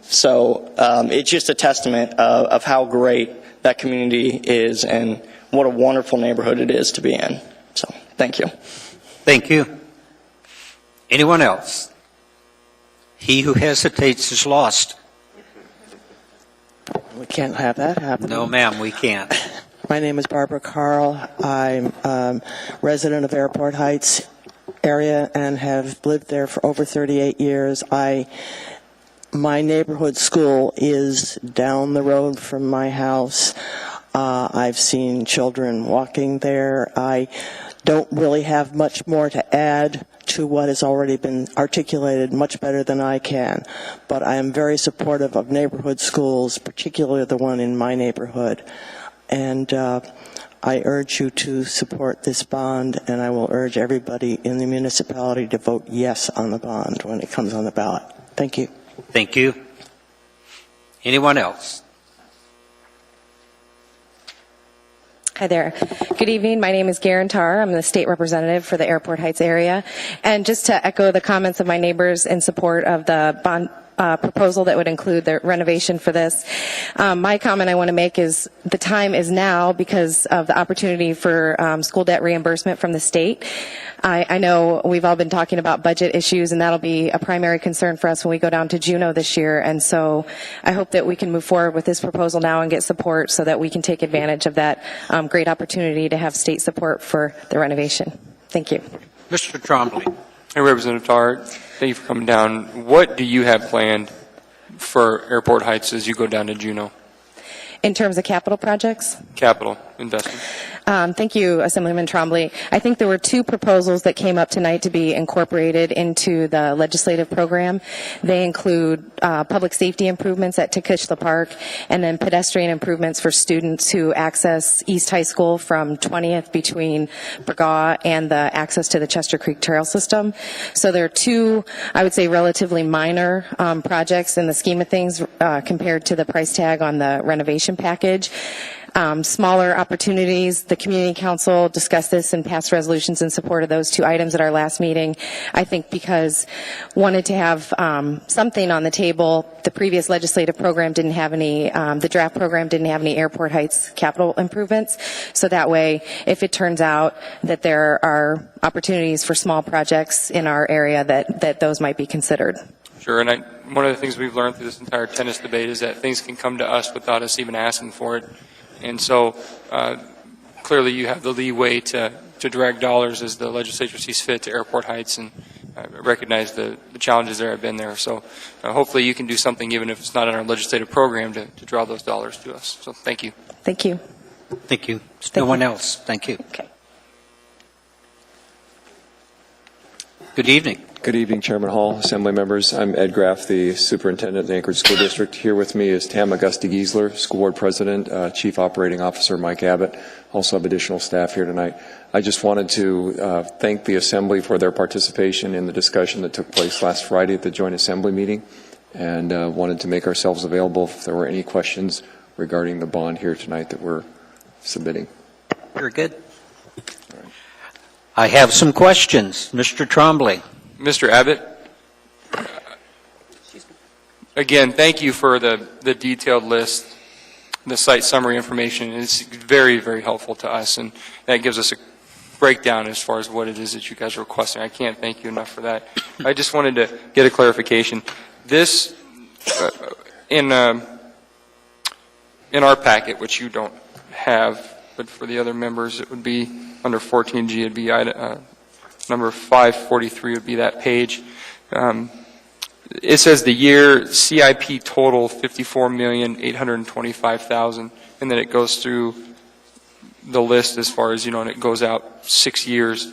So it's just a testament of how great that community is and what a wonderful neighborhood it is to be in. So thank you. Thank you. Anyone else? He who hesitates is lost. We can't have that happen. No, ma'am, we can't. My name is Barbara Carl. I'm a resident of Airport Heights area and have lived there for over 38 years. My neighborhood school is down the road from my house. I've seen children walking there. I don't really have much more to add to what has already been articulated much better than I can. But I am very supportive of neighborhood schools, particularly the one in my neighborhood. And I urge you to support this bond, and I will urge everybody in the municipality to vote yes on the bond when it comes on the ballot. Thank you. Thank you. Anyone else? Hi there. Good evening. My name is Garen Tarr. I'm the state representative for the Airport Heights area. And just to echo the comments of my neighbors in support of the bond proposal that would include the renovation for this, my comment I want to make is the time is now because of the opportunity for school debt reimbursement from the state. I know we've all been talking about budget issues, and that'll be a primary concern for us when we go down to Juneau this year. And so I hope that we can move forward with this proposal now and get support so that we can take advantage of that great opportunity to have state support for the renovation. Thank you. Mr. Trombley. Hey, Representative Tarr, thank you for coming down. What do you have planned for Airport Heights as you go down to Juneau? In terms of capital projects? Capital investment. Thank you, Assemblyman Trombley. I think there were 2 proposals that came up tonight to be incorporated into the legislative program. They include public safety improvements at Tekishla Park and then pedestrian improvements for students who access East High School from 20th between Burgaw and the access to the Chester Creek Trail System. So there are 2, I would say, relatively minor projects in the scheme of things compared to the price tag on the renovation package. Smaller opportunities. The Community Council discussed this and passed resolutions in support of those 2 items at our last meeting. I think because wanted to have something on the table. The previous legislative program didn't have any, the draft program didn't have any Airport Heights capital improvements. So that way, if it turns out that there are opportunities for small projects in our area, that those might be considered. Sure, and one of the things we've learned through this entire tennis debate is that things can come to us without us even asking for it. And so clearly you have the leeway to direct dollars as the legislature sees fit to Airport Heights, and recognize the challenges there have been there. So hopefully you can do something, even if it's not in our legislative program, to draw those dollars to us. So thank you. Thank you. Thank you. No one else. Thank you. Okay. Good evening. Good evening, Chairman Hall, Assembly members. I'm Ed Graff, the Superintendent of the Anchorage School District. Here with me is Tam Auguste-Giesler, School Board President, Chief Operating Officer Mike Abbott. Also have additional staff here tonight. I just wanted to thank the Assembly for their participation in the discussion that took place last Friday at the Joint Assembly meeting, and wanted to make ourselves available if there were any questions regarding the bond here tonight that we're submitting. Very good. I have some questions. Mr. Trombley. Mr. Abbott, again, thank you for the detailed list, the site summary information. It's very, very helpful to us, and that gives us a breakdown as far as what it is that you guys are requesting. I can't thank you enough for that. I just wanted to get a clarification. This, in our packet, which you don't have, but for the other members, it would be under 14G, it'd be number 543 would be that page. It says the year CIP total $54,825,000, and then it goes through the list as far as, and it goes out 6 years.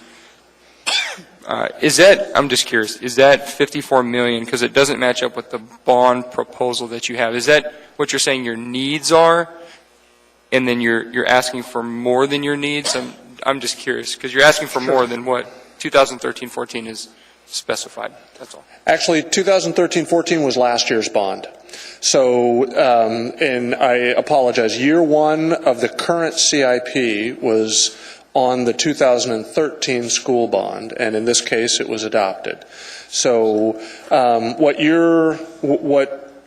Is that, I'm just curious, is that 54 million, because it doesn't match up with the bond proposal that you have, is that what you're saying your needs are, and then you're asking for more than your needs? I'm just curious, because you're asking for more than what 2013-14 is specified, that's all. Actually, 2013-14 was last year's bond. So, and I apologize, year one of the current CIP was on the 2013 school bond, and in this case it was adopted. So what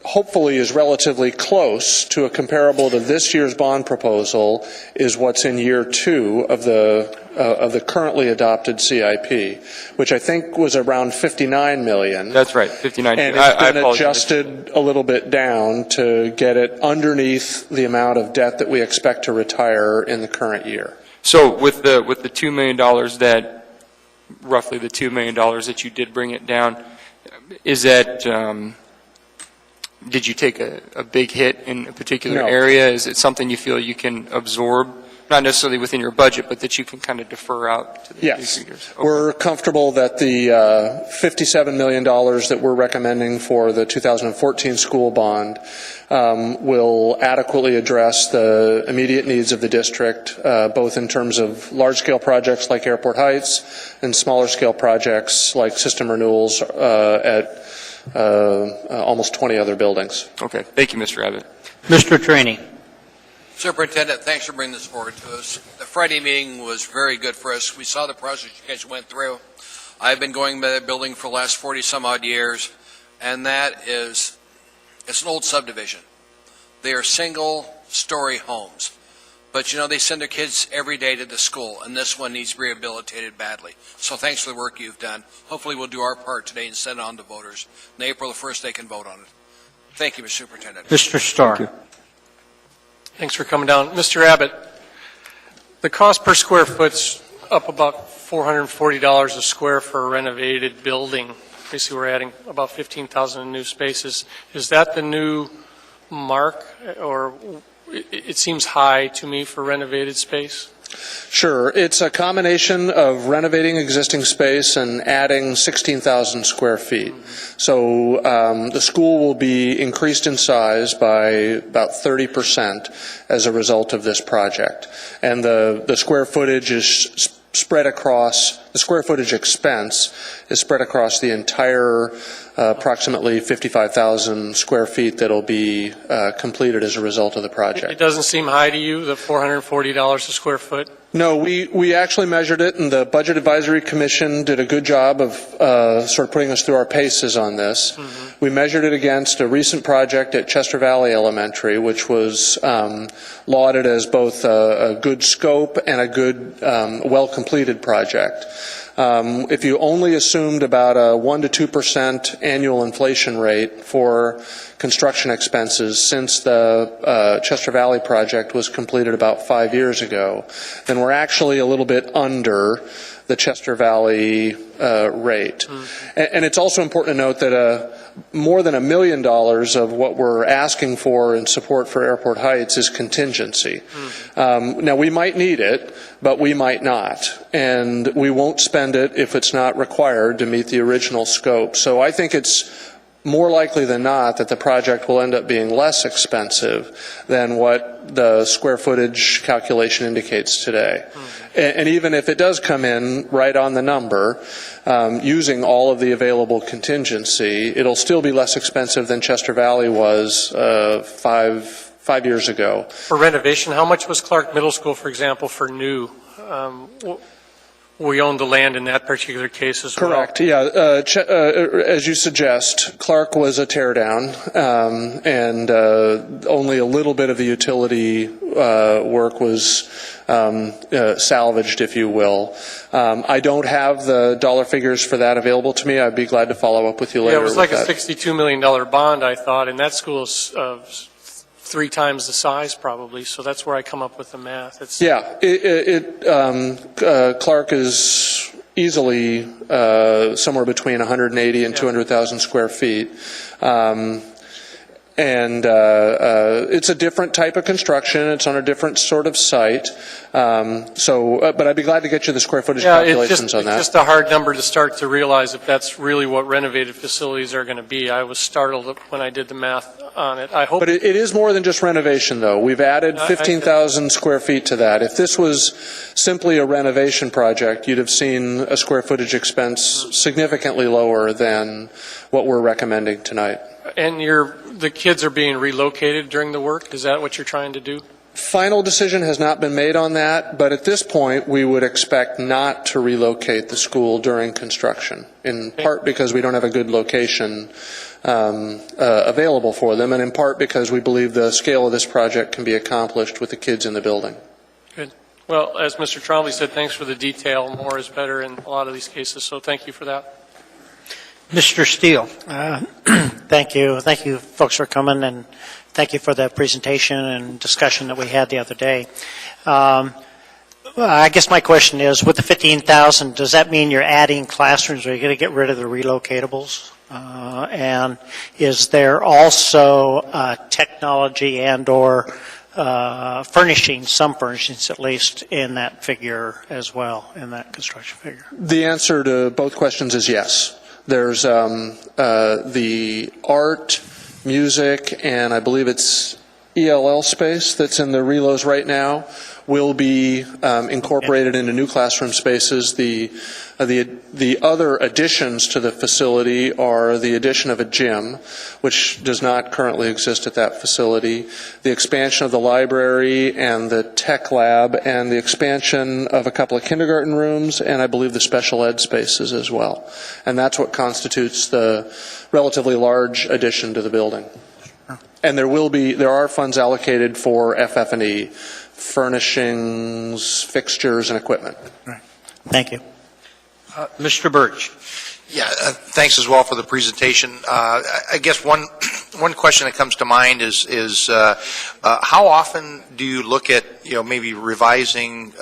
hopefully is relatively close to a comparable to this year's bond proposal is what's in year two of the currently adopted CIP, which I think was around 59 million. That's right, 59. And it's been adjusted a little bit down to get it underneath the amount of debt that we expect to retire in the current year. So with the $2 million that, roughly the $2 million that you did bring it down, is that, did you take a big hit in a particular area? Is it something you feel you can absorb? Not necessarily within your budget, but that you can kind of defer out to the future years? Okay. We're comfortable that the $57 million that we're recommending for the 2014 school bond will adequately address the immediate needs of the district, both in terms of large-scale projects like Airport Heights and smaller-scale projects like system renewals at almost 20 other buildings. Okay. Thank you, Mr. Abbott. Mr. Trainee. Superintendent, thanks for bringing this forward to us. The Friday meeting was very good for us. We saw the process you guys went through. I've been going by that building for the last 40 some odd years, and that is, it's an old subdivision. They are single-story homes. But, they send their kids every day to the school, and this one needs rehabilitated badly. So thanks for the work you've done. Hopefully we'll do our part today and send it on to voters. On April the 1st, they can vote on it. Thank you, Mr. Superintendent. Mr. Starr. Thanks for coming down. Mr. Abbott, the cost per square foot's up about $440 a square for a renovated building. Basically, we're adding about 15,000 in new spaces. Is that the new mark, or it seems high to me for renovated space? Sure. It's a combination of renovating existing space and adding 16,000 square feet. So the school will be increased in size by about 30% as a result of this project. And the square footage is spread across, the square footage expense is spread across the entire approximately 55,000 square feet that will be completed as a result of the project. It doesn't seem high to you, the $440 a square foot? No, we actually measured it, and the Budget Advisory Commission did a good job of sort of putting us through our paces on this. Mm-hmm. We measured it against a recent project at Chester Valley Elementary, which was lauded as both a good scope and a good, well-completed project. If you only assumed about a 1 to 2% annual inflation rate for construction expenses since the Chester Valley project was completed about 5 years ago, then we're actually a little bit under the Chester Valley rate. And it's also important to note that more than $1 million of what we're asking for in support for Airport Heights is contingency. Now, we might need it, but we might not. And we won't spend it if it's not required to meet the original scope. So I think it's more likely than not that the project will end up being less expensive than what the square footage calculation indicates today. And even if it does come in right on the number, using all of the available contingency, it'll still be less expensive than Chester Valley was 5 years ago. For renovation, how much was Clark Middle School, for example, for new? we owned the land in that particular case as well. Correct, yeah. As you suggest, Clark was a tear down, and only a little bit of the utility work was salvaged, if you will. I don't have the dollar figures for that available to me. I'd be glad to follow up with you later. Yeah, it was like a that. $62 million bond, I thought, and that school is 3 times the size probably, so that's where I come up with the math. Clark is easily somewhere between 180 and 200,000 square feet. It's a different type of construction. It's on a different sort of site. But I'd be glad to get you the square footage calculations on that. It's just a hard number to start to realize if that's really what renovated facilities are going to be. I was startled when I did the math on it. I hope. But it is more than just renovation, though. We've added 15,000 square feet to that. If this was simply a renovation project, you'd have seen a square footage expense significantly lower than what we're recommending tonight. And the kids are being relocated during the work? Is that what you're trying to do? Final decision has not been made on that, but at this point, we would expect not to relocate the school during construction, in part because we don't have a good location available for them, and in part because we believe the scale of this project can be accomplished with the kids in the building. Good. Well, as Mr. Trombley said, thanks for the detail. More is better in a lot of these cases, so thank you for that. Mr. Steele. Thank you. Thank you, folks, for coming, and thank you for the presentation and discussion that we had the other day. I guess my question is, with the 15,000, does that mean you're adding classrooms? Or are you going to get rid of the relocatables? And is there also technology and or furnishings, some furnishings at least, in that figure as well, in that construction figure? The answer to both questions is yes. There's the art, music, and I believe it's ELL space that's in the relos right now will be incorporated into new classroom spaces. The other additions to the facility are the addition of a gym, which does not currently exist at that facility, the expansion of the library and the tech lab, and the expansion of a couple of kindergarten rooms, and I believe the special ed spaces as well. And that's what constitutes the relatively large addition to the building. And there are funds allocated for FF&E, furnishings, fixtures, and equipment. Right. Thank you. Mr. Birch. Yeah, thanks as well for the presentation. I guess one question that comes to mind is how often do you look at maybe revising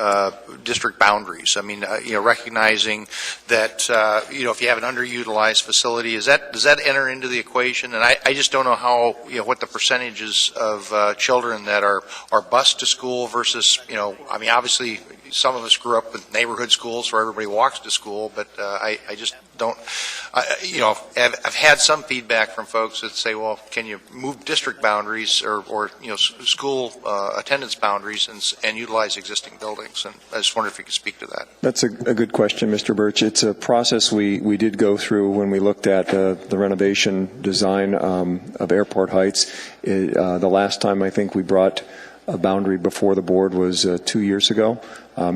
district boundaries? I mean, recognizing that if you have an underutilized facility, does that enter into the equation? And I just don't know how what the percentages of children that are bused to school versus I mean, obviously some of us grew up with neighborhood schools where everybody walks to school, but I just don't. I've had some feedback from folks that say, well, can you move district boundaries or school attendance boundaries and utilize existing buildings? And I just wonder if you could speak to that. That's a good question, Mr. Birch. It's a process we did go through when we looked at the renovation design of Airport Heights. The last time I think we brought a boundary before the board was 2 years ago.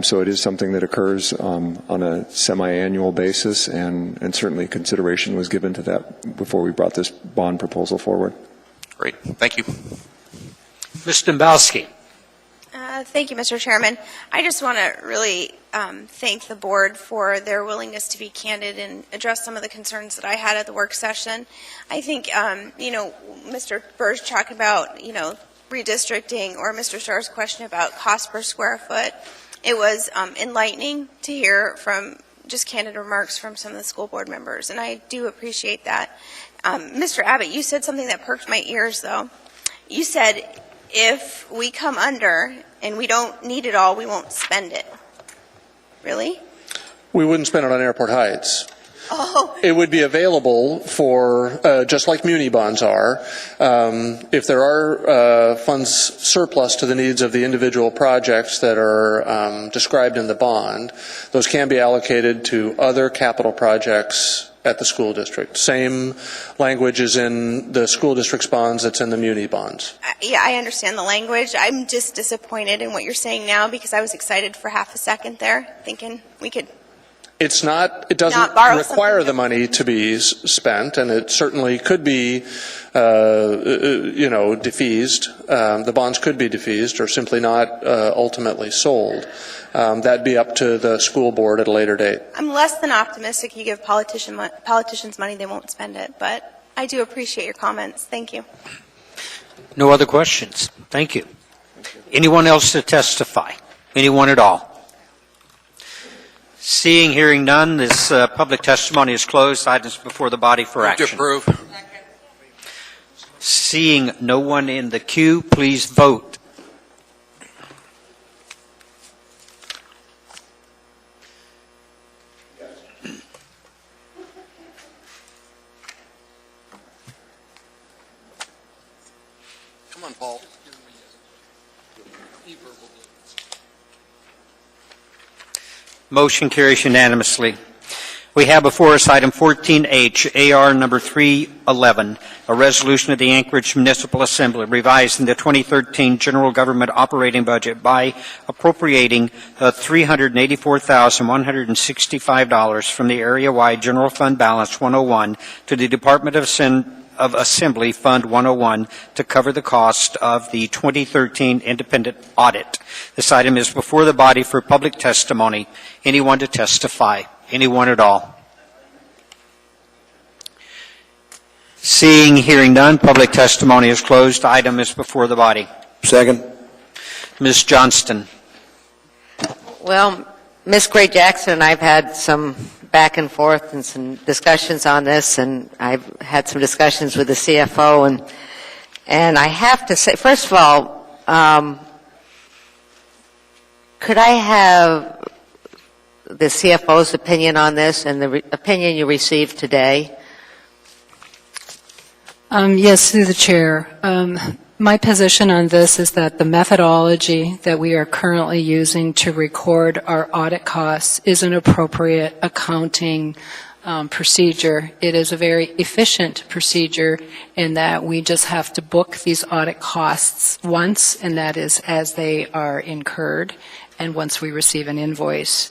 So it is something that occurs on a semi-annual basis, and certainly consideration was given to that before we brought this bond proposal forward. Great. Thank you. Ms. Dembowski. Thank you, Mr. Chairman. I just want to really thank the board for their willingness to be candid and address some of the concerns that I had at the work session. I think, Mr. Burge talked about, redistricting, or Mr. Starr's question about cost per square foot. It was enlightening to hear from just candid remarks from some of the school board members, and I do appreciate that. Mr. Abbott, you said something that perked my ears, though. You said, if we come under and we don't need it all, we won't spend it. Really? We wouldn't spend it on Airport Heights. Oh. It would be available for, just like muni bonds are, if there are funds surplus to the needs of the individual projects that are described in the bond, those can be allocated to other capital projects at the school district. Same language is in the school district's bonds that's in the muni bonds. Yeah, I understand the language. I'm just disappointed in what you're saying now because I was excited for half a second there, thinking we could It doesn't Not borrow require the money to be spent, and it certainly could be, defeased. The bonds could be defeased or simply not ultimately sold. That'd be up to the school board at a later date. I'm less than optimistic you give politicians money, they won't spend it, but I do appreciate your comments. Thank you. No other questions? Thank you. Anyone else to testify? Anyone at all? Seeing, hearing none, this public testimony is closed. Items before the body for Move to action. approve. Seeing no one in the queue, please vote. Come on, Paul. Motion carries unanimously. We have before us item 14H, AR number 311, a resolution of the Anchorage Municipal Assembly revising the 2013 general government operating budget by appropriating $384,165 from the area-wide general fund balance 101 to the Department of Assembly Fund 101 to cover the cost of the 2013 independent audit. This item is before the body for public testimony. Anyone to testify? Anyone at all? Seeing, hearing none, public testimony is closed. Item is before the body. Second. Ms. Johnston. Well, Ms. Gray Jackson and I've had some back and forth and some discussions on this, and I've had some discussions with the CFO, and I have to say, first of all, could I have the CFO's opinion on this and the opinion you received today? Yes, through the chair. My position on this is that the methodology that we are currently using to record our audit costs is an appropriate accounting procedure. It is a very efficient procedure in that we just have to book these audit costs once, and that is as they are incurred, and once we receive an invoice.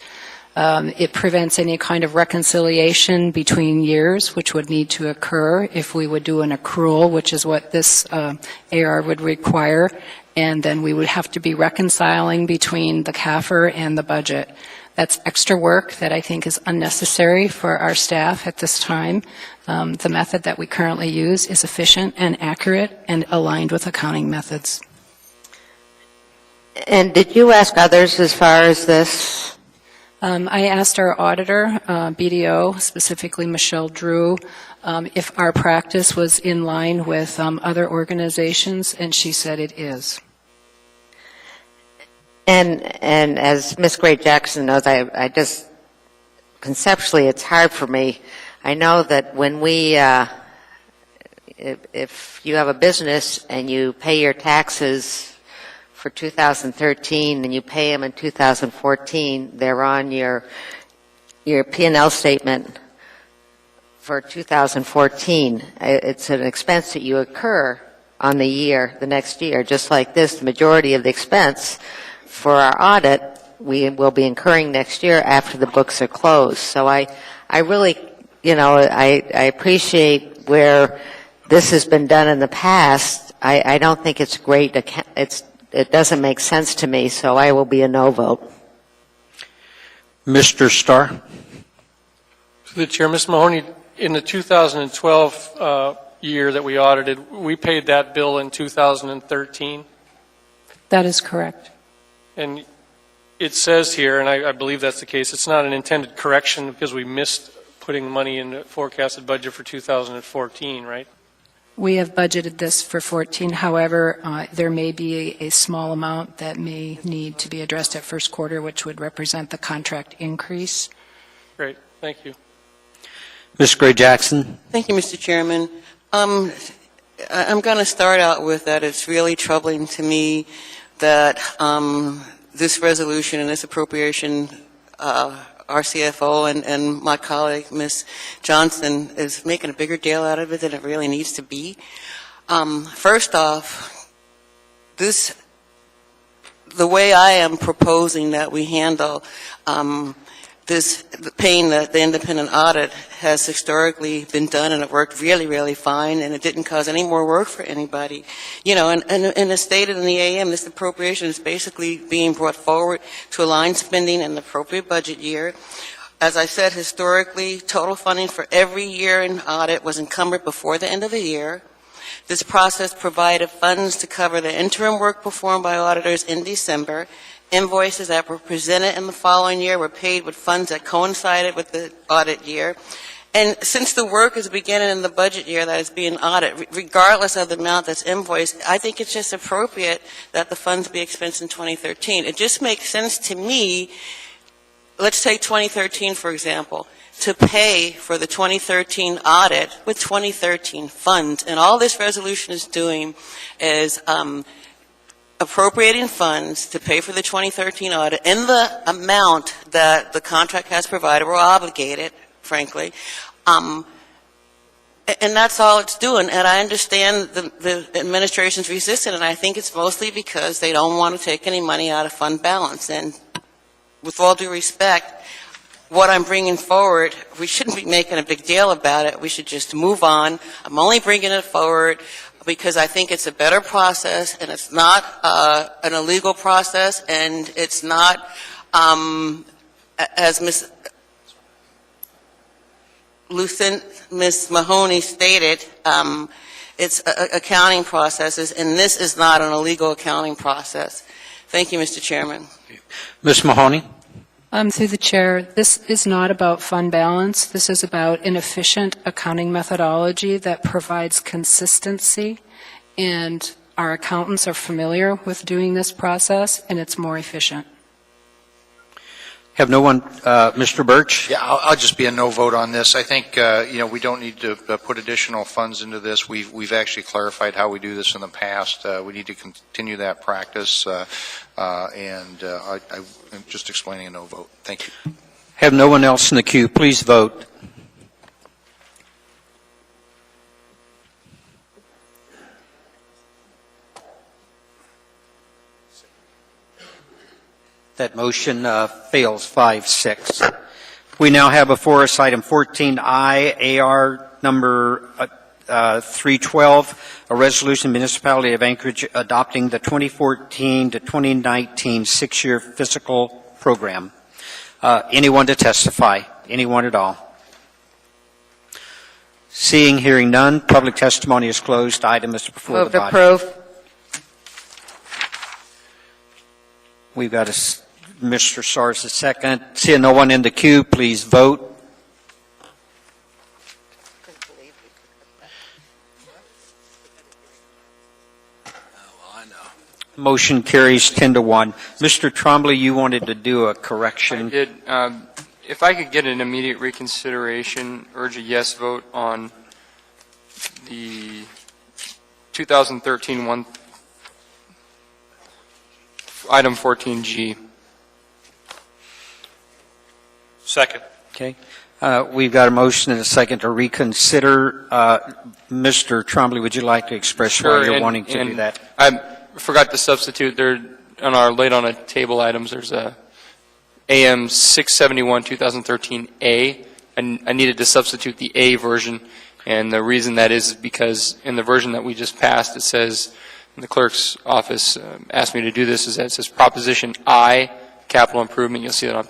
It prevents any kind of reconciliation between years, which would need to occur if we would do an accrual, which is what this AR would require, and then we would have to be reconciling between the CAFR and the budget. That's extra work that I think is unnecessary for our staff at this time. The method that we currently use is efficient and accurate and aligned with accounting methods. And did you ask others as far as this? I asked our auditor, BDO, specifically Michelle Drew, if our practice was in line with other organizations, and she said it is. And as Ms. Gray Jackson knows, I just, conceptually, it's hard for me. I know that when we, if you have a business and you pay your taxes for 2013 and you pay them in 2014, they're on your P&L statement for 2014. It's an expense that you incur on the next year. Just like this, the majority of the expense for our audit we will be incurring next year after the books are closed. So I really, I appreciate where this has been done in the past. I don't think it's great. It doesn't make sense to me, so I will be a no vote. Mr. Starr. To the chair, Ms. Mahoney, in the 2012 year that we audited, we paid that bill in 2013. That is correct. And it says here, and I believe that's the case, it's not an intended correction because we missed putting money in the forecasted budget for 2014, right? We have budgeted this for 14. However, there may be a small amount that may need to be addressed at first quarter, which would represent the contract increase. Great. Thank you. Ms. Gray Jackson. Thank you, Mr. Chairman. I'm going to start out with that it's really troubling to me that this resolution and this appropriation, our CFO and my colleague, Ms. Johnson, is making a bigger deal out of it than it really needs to be. First off, the way I am proposing that we handle paying the independent audit has historically been done, and it worked really, really fine, and it didn't cause any more work for anybody. And as stated in the AM, this appropriation is basically being brought forward to align spending in the appropriate budget year. As I said, historically, total funding for every year in audit was encumbered before the end of the year. This process provided funds to cover the interim work performed by auditors in December. Invoices that were presented in the following year were paid with funds that coincided with the audit year. And since the work is beginning in the budget year that is being audited, regardless of the amount that's invoiced, I think it's just appropriate that the funds be expensed in 2013. It just makes sense to me, let's take 2013 for example, to pay for the 2013 audit with 2013 funds. And all this resolution is doing is appropriating funds to pay for the 2013 audit in the amount that the contract has provided. We're obligated, frankly. And that's all it's doing. And I understand the administration's resistant, and I think it's mostly because they don't want to take any money out of fund balance. And with all due respect, what I'm bringing forward, we shouldn't be making a big deal about it. We should just move on. I'm only bringing it forward because I think it's a better process, and it's not an illegal process, and it's not, as Ms. Mahoney stated, it's accounting processes, and this is not an illegal accounting process. Thank you, Mr. Chairman. Ms. Mahoney? Through the chair, this is not about fund balance. This is about an efficient accounting methodology that provides consistency, and our accountants are familiar with doing this process, and it's more efficient. Have no one, Mr. Birch? Yeah, I'll just be a no vote on this. I think, we don't need to put additional funds into this. We've actually clarified how we do this in the past. We need to continue that practice, and I'm just explaining a no vote. Thank you. Have no one else in the queue. Please vote. That motion fails 5-6. We now have before us item 14I, AR number 312, a resolution municipality of Anchorage adopting the 2014 to 2019 six-year fiscal program. Anyone to testify? Anyone at all? Seeing, hearing none, public testimony is closed. Item is before the body. Move to approve. We've got Mr. Sars a second. Seeing no one in the queue, please vote. Motion carries 10-1. Mr. Trombley, you wanted to do a correction. I did. If I could get an immediate reconsideration, urge a yes vote on the 2013 item 14G. Second. Okay. We've got a motion and a second to reconsider. Mr. Trombley, would you like to express why you're wanting to do that? I forgot to substitute there on our late on a table items. There's a AM 671 2013A. I needed to substitute the A version, and the reason that is because in the version that we just passed, it says, and the clerk's office asked me to do this, is that it says Proposition I, capital improvement. You'll see that on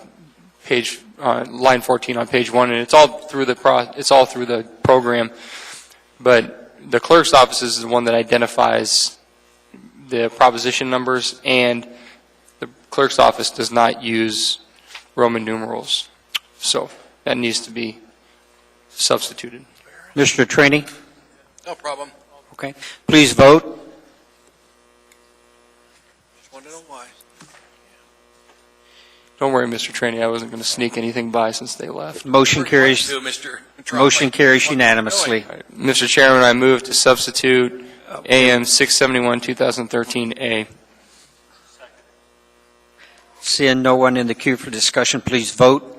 page line 14 on page 1, and it's all through the program. But the clerk's office is the one that identifies the proposition numbers, and the clerk's office does not use Roman numerals, so that needs to be substituted. Mr. Trainee? No problem. Okay. Please vote. Just want to know why. Don't worry, Mr. Trainee, I wasn't going to sneak anything by since they left. Motion carries. Motion carries unanimously. Mr. Chairman, I move to substitute AM 671 2013A. Seeing no one in the queue for discussion, please vote.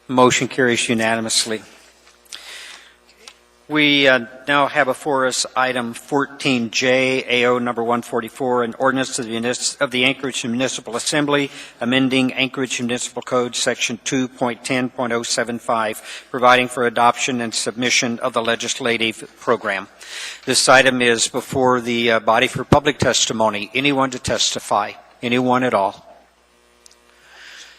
Motion carries unanimously. We now have before us item 14J, AO number 144, an ordinance of the Anchorage Municipal Assembly amending Anchorage Municipal Code Section 2.10.075, providing for adoption and submission of the legislative program. This item is before the body for public testimony. Anyone to testify? Anyone at all?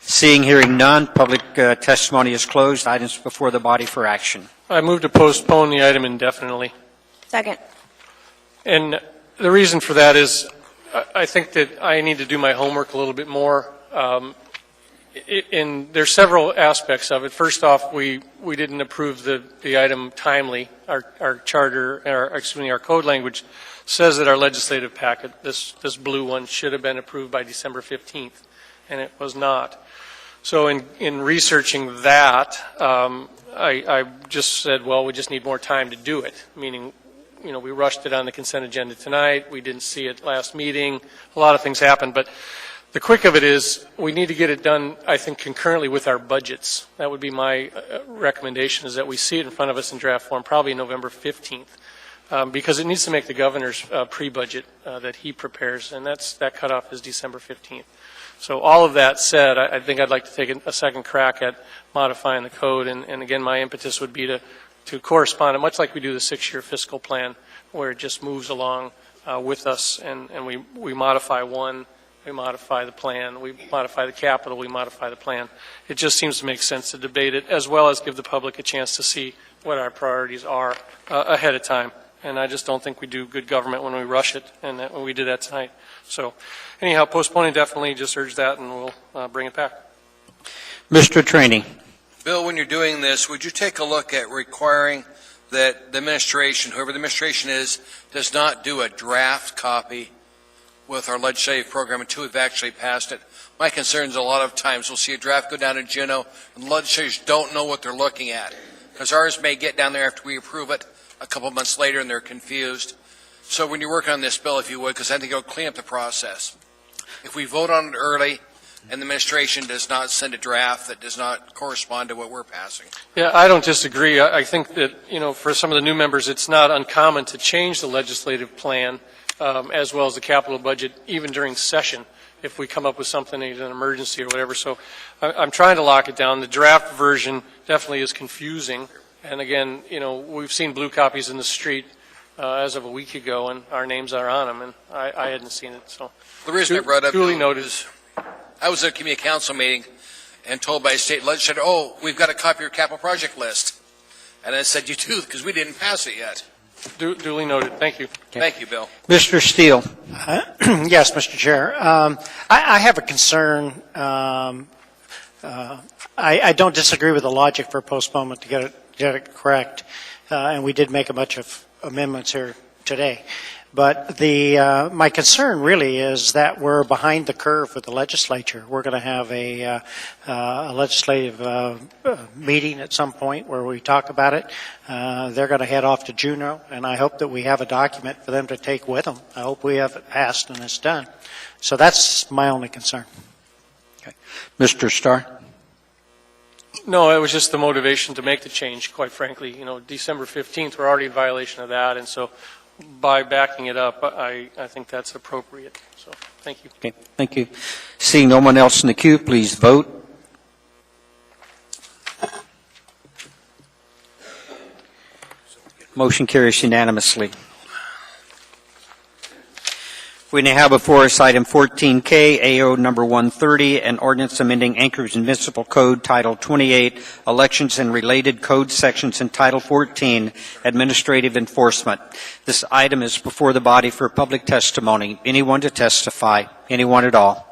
Seeing, hearing none, public testimony is closed. Items before the body for action. I move to postpone the item indefinitely. Second. And the reason for that is I think that I need to do my homework a little bit more. There's several aspects of it. First off, we didn't approve the item timely. Our charter, our code language says that our legislative packet, this blue one, should have been approved by December 15th, and it was not. So in researching that, I just said, well, we just need more time to do it, meaning, we rushed it on the consent agenda tonight. We didn't see it last meeting. A lot of things happened, but the quick of it is we need to get it done, I think, concurrently with our budgets. That would be my recommendation, is that we see it in front of us in draft form, probably November 15th, because it needs to make the governor's pre-budget that he prepares, and that cutoff is December 15th. So all of that said, I think I'd like to take a second crack at modifying the code, and again, my impetus would be to correspond, much like we do the 6-year fiscal plan, where it just moves along with us, and we modify one, we modify the plan, we modify the capital, we modify the plan. It just seems to make sense to debate it, as well as give the public a chance to see what our priorities are ahead of time. And I just don't think we do good government when we rush it, and when we did that tonight. So anyhow, postponing definitely, just urge that, and we'll bring it back. Mr. Trainee. Bill, when you're doing this, would you take a look at requiring that the administration, whoever the administration is, does not do a draft copy with our legislative program until we've actually passed it? My concern is a lot of times we'll see a draft go down to Juneau, and the legislators don't know what they're looking at, because ours may get down there after we approve it a couple months later, and they're confused. So when you're working on this bill, if you would, because I think it'll clean up the process. If we vote on it early and the administration does not send a draft that does not correspond to what we're passing. Yeah, I don't disagree. I think that, for some of the new members, it's not uncommon to change the legislative plan as well as the capital budget, even during session, if we come up with something, an emergency or whatever. So I'm trying to lock it down. The draft version definitely is confusing. And again, we've seen blue copies in the street as of a week ago, and our names are on them, and I hadn't seen it. So the reason I brought up duly noted is I was at a community council meeting and told by a state legislator, "Oh, we've got a copy of your capital project list," and I said, "You do, because we didn't pass it yet." Duly noted. Thank you. Okay. Thank you, Bill. Mr. Steele. Yes, Mr. Chair. I have a concern. I don't disagree with the logic for postponement to get it correct, and we did make a bunch of amendments here today. But my concern really is that we're behind the curve with the legislature. We're going to have a legislative meeting at some point where we talk about it. They're going to head off to Juneau, and I hope that we have a document for them to take with them. I hope we have it passed and it's done. So that's my only concern. Okay. Mr. Starr. No, it was just the motivation to make the change, quite frankly. December 15th, we're already in violation of that, and so by backing it up, I think that's appropriate. So, thank you. Okay, thank you. Seeing no one else in the queue, please vote. Motion carries unanimously. We now have before us item 14K, AO number 130, an ordinance amending Anchorage Municipal Code Title 28, Elections and Related Code Sections, and Title 14, Administrative Enforcement. This item is before the body for public testimony. Anyone to testify? Anyone at all?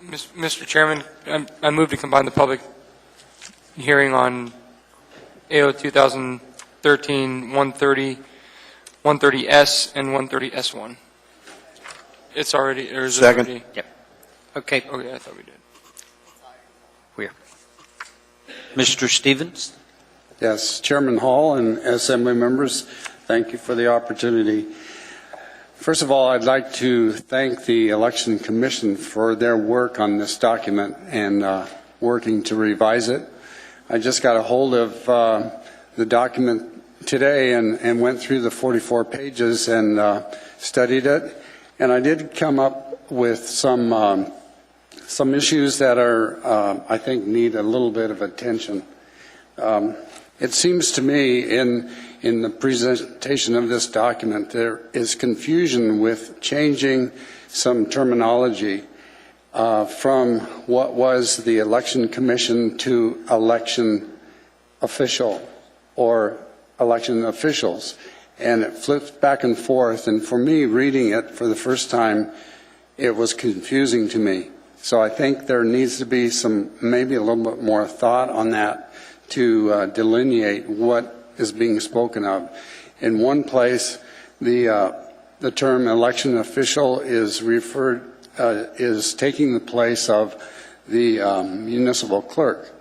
Mr. Chairman, I move to combine the public hearing on AO 2013-130, 130S, and 130S1. It's already, there's Second. already. Yep. Okay. Okay, I thought we did. Where? Mr. Stevens? Yes, Chairman Hall and Assembly members, thank you for the opportunity. First of all, I'd like to thank the Election Commission for their work on this document, and working to revise it. I just got a hold of the document today and went through the 44 pages and studied it. And I did come up with some issues that are, I think, need a little bit of attention. It seems to me in the presentation of this document there is confusion with changing some terminology from what was the election commission to election official or election officials. And it flips back and forth. And for me, reading it for the first time, it was confusing to me. So I think there needs to be maybe a little bit more thought on that to delineate what is being spoken of. In one place, the term election official is is taking the place of the municipal clerk.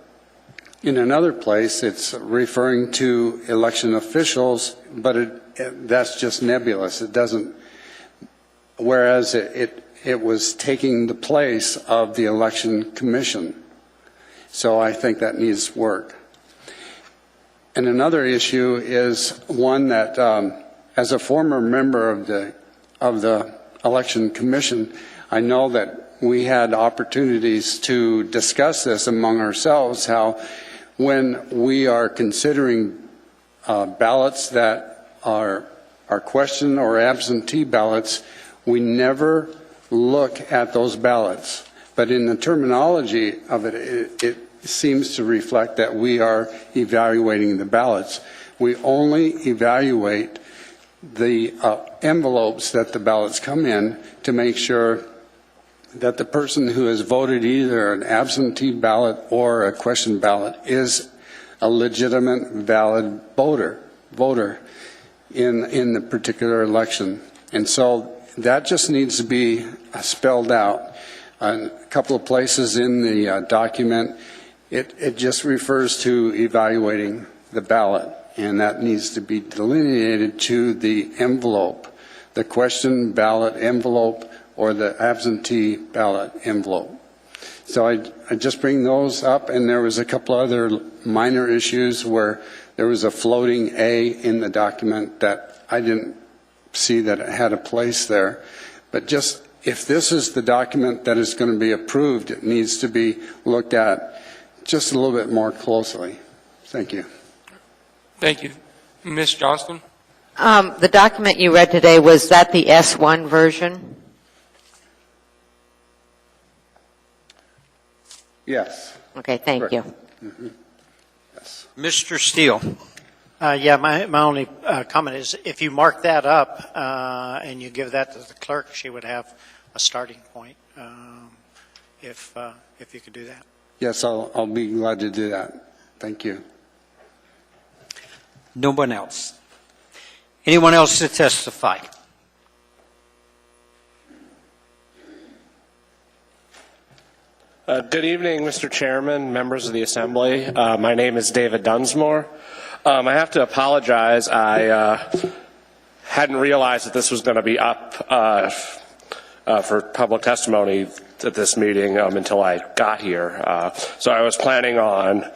In another place, it's referring to election officials, but that's just nebulous. It doesn't, whereas it was taking the place of the election commission. So I think that needs work. And another issue is one that, as a former member of the election commission, I know that we had opportunities to discuss this among ourselves, how when we are considering ballots that are question or absentee ballots, we never look at those ballots. But in the terminology of it seems to reflect that we are evaluating the ballots. We only evaluate the envelopes that the ballots come in to make sure that the person who has voted either an absentee ballot or a question ballot is a legitimate, valid voter in the particular election. And so that just needs to be spelled out. A couple of places in the document, it just refers to evaluating the ballot, and that needs to be delineated to the envelope, the question ballot envelope or the absentee ballot envelope. So I just bring those up, and there was a couple other minor issues where there was a floating A in the document that I didn't see that it had a place there. But just if this is the document that is going to be approved, it needs to be looked at just a little bit more closely. Thank you. Thank you. Ms. Johnston? The document you read today, was that the S1 version? Yes. Okay, thank you. Mm-hmm. Yes. Mr. Steele. Yeah, my only comment is if you mark that up and you give that to the clerk, she would have a starting point if you could do that. Yes, I'll be glad to do that. Thank you. No one else. Anyone else to testify? Good evening, Mr. Chairman, members of the Assembly. My name is David Dunsmore. I have to apologize. I hadn't realized that this was going to be up for public testimony at this meeting until I got here. So I was planning on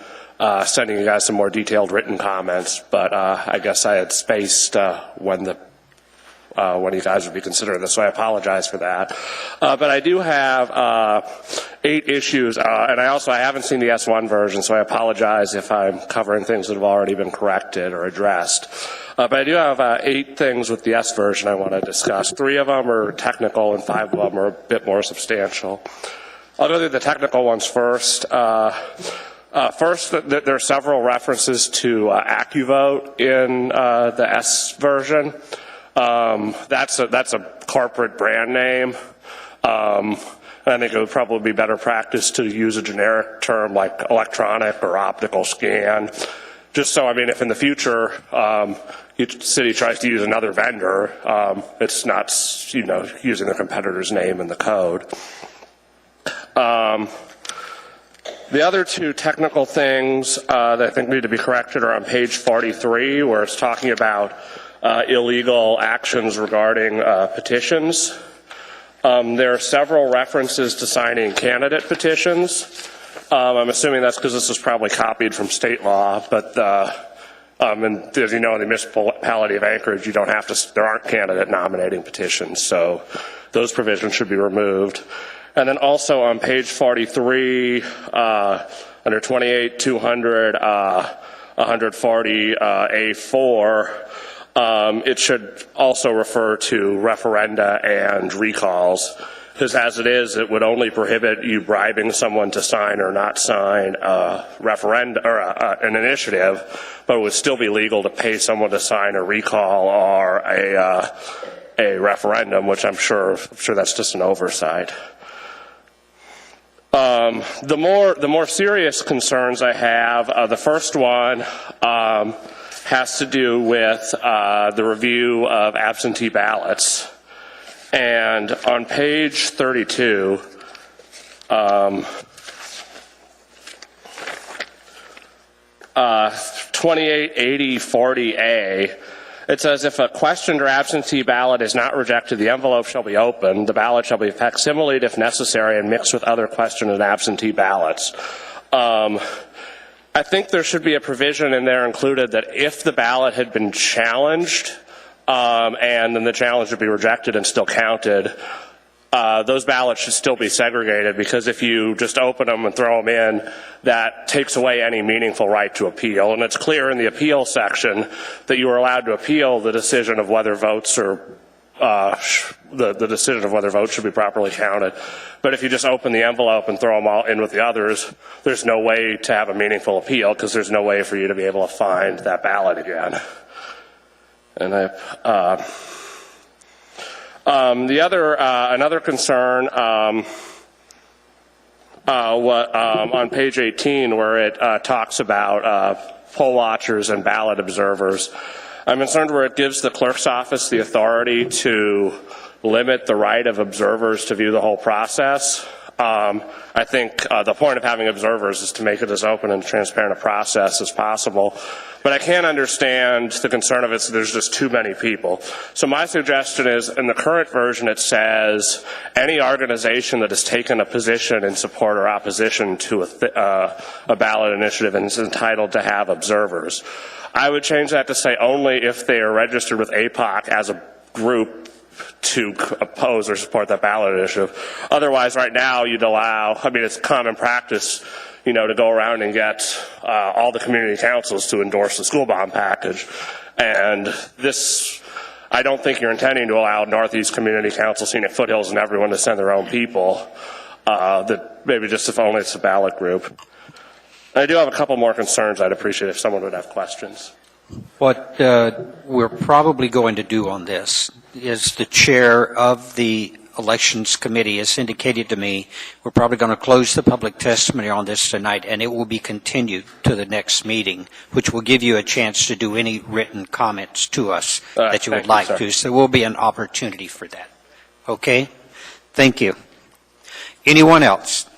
sending you guys some more detailed written comments, but I guess I had spaced when you guys would be considering this, so I apologize for that. But I do have 8 issues, and I haven't seen the S1 version, so I apologize if I'm covering things that have already been corrected or addressed. But I do have 8 things with the S version I want to discuss. 3 of them are technical and 5 of them are a bit more substantial. I'll go through the technical ones first. First, there are several references to AccuVote in the S version. That's a corporate brand name. I think it would probably be better practice to use a generic term like electronic or optical scan. Just so, if in the future each city tries to use another vendor, it's not, using the competitor's name in the code. The other 2 technical things that I think need to be corrected are on page 43, where it's talking about illegal actions regarding petitions. There are several references to signing candidate petitions. I'm assuming that's because this is probably copied from state law, but and as you know, in the municipality of Anchorage, there aren't candidate nominating petitions, so those provisions should be removed. And then also on page 43, under 28-200, 140 A4, it should also refer to referenda and recalls, because as it is, it would only prohibit you bribing someone to sign or not sign a referendum or an initiative, but it would still be legal to pay someone to sign a recall or a referendum, which I'm sure that's just an oversight. The more serious concerns I have, the first one has to do with the review of absentee ballots. And on page 32, 288040A, it says if a questioned or absentee ballot is not rejected, the envelope shall be opened. The ballot shall be facsimiled if necessary and mixed with other questioned and absentee ballots. I think there should be a provision in there included that if the ballot had been challenged, and then the challenge would be rejected and still counted, those ballots should still be segregated, because if you just open them and throw them in, that takes away any meaningful right to appeal. And it's clear in the appeal section that you are allowed to appeal the decision of whether votes are the decision of whether votes should be properly counted. But if you just open the envelope and throw them all in with the others, there's no way to have a meaningful appeal, because there's no way for you to be able to find that ballot again. And another concern on page 18, where it talks about poll watchers and ballot observers. I'm concerned where it gives the clerk's office the authority to limit the right of observers to view the whole process. I think the point of having observers is to make it as open and transparent a process as possible. But I can't understand the concern of it so there's just too many people. So my suggestion is, in the current version, it says any organization that has taken a position in support or opposition to a ballot initiative and is entitled to have observers. I would change that to say only if they are registered with APOC as a group to oppose or support that ballot initiative. Otherwise, right now, you'd allow, it's common practice, to go around and get all the community councils to endorse the school bond package. And this, I don't think you're intending to allow Northeast Community Council, Scenic Foothills, and everyone to send their own people, that maybe just if only it's a ballot group. I do have a couple more concerns. I'd appreciate if someone would have questions. What we're probably going to do on this is the chair of the Elections Committee has indicated to me we're probably going to close the public testimony on this tonight, and it will be continued to the next meeting, which will give you a chance to do any written comments to us that you would like to. So there will be an opportunity for that. Okay? Thank you. Anyone else?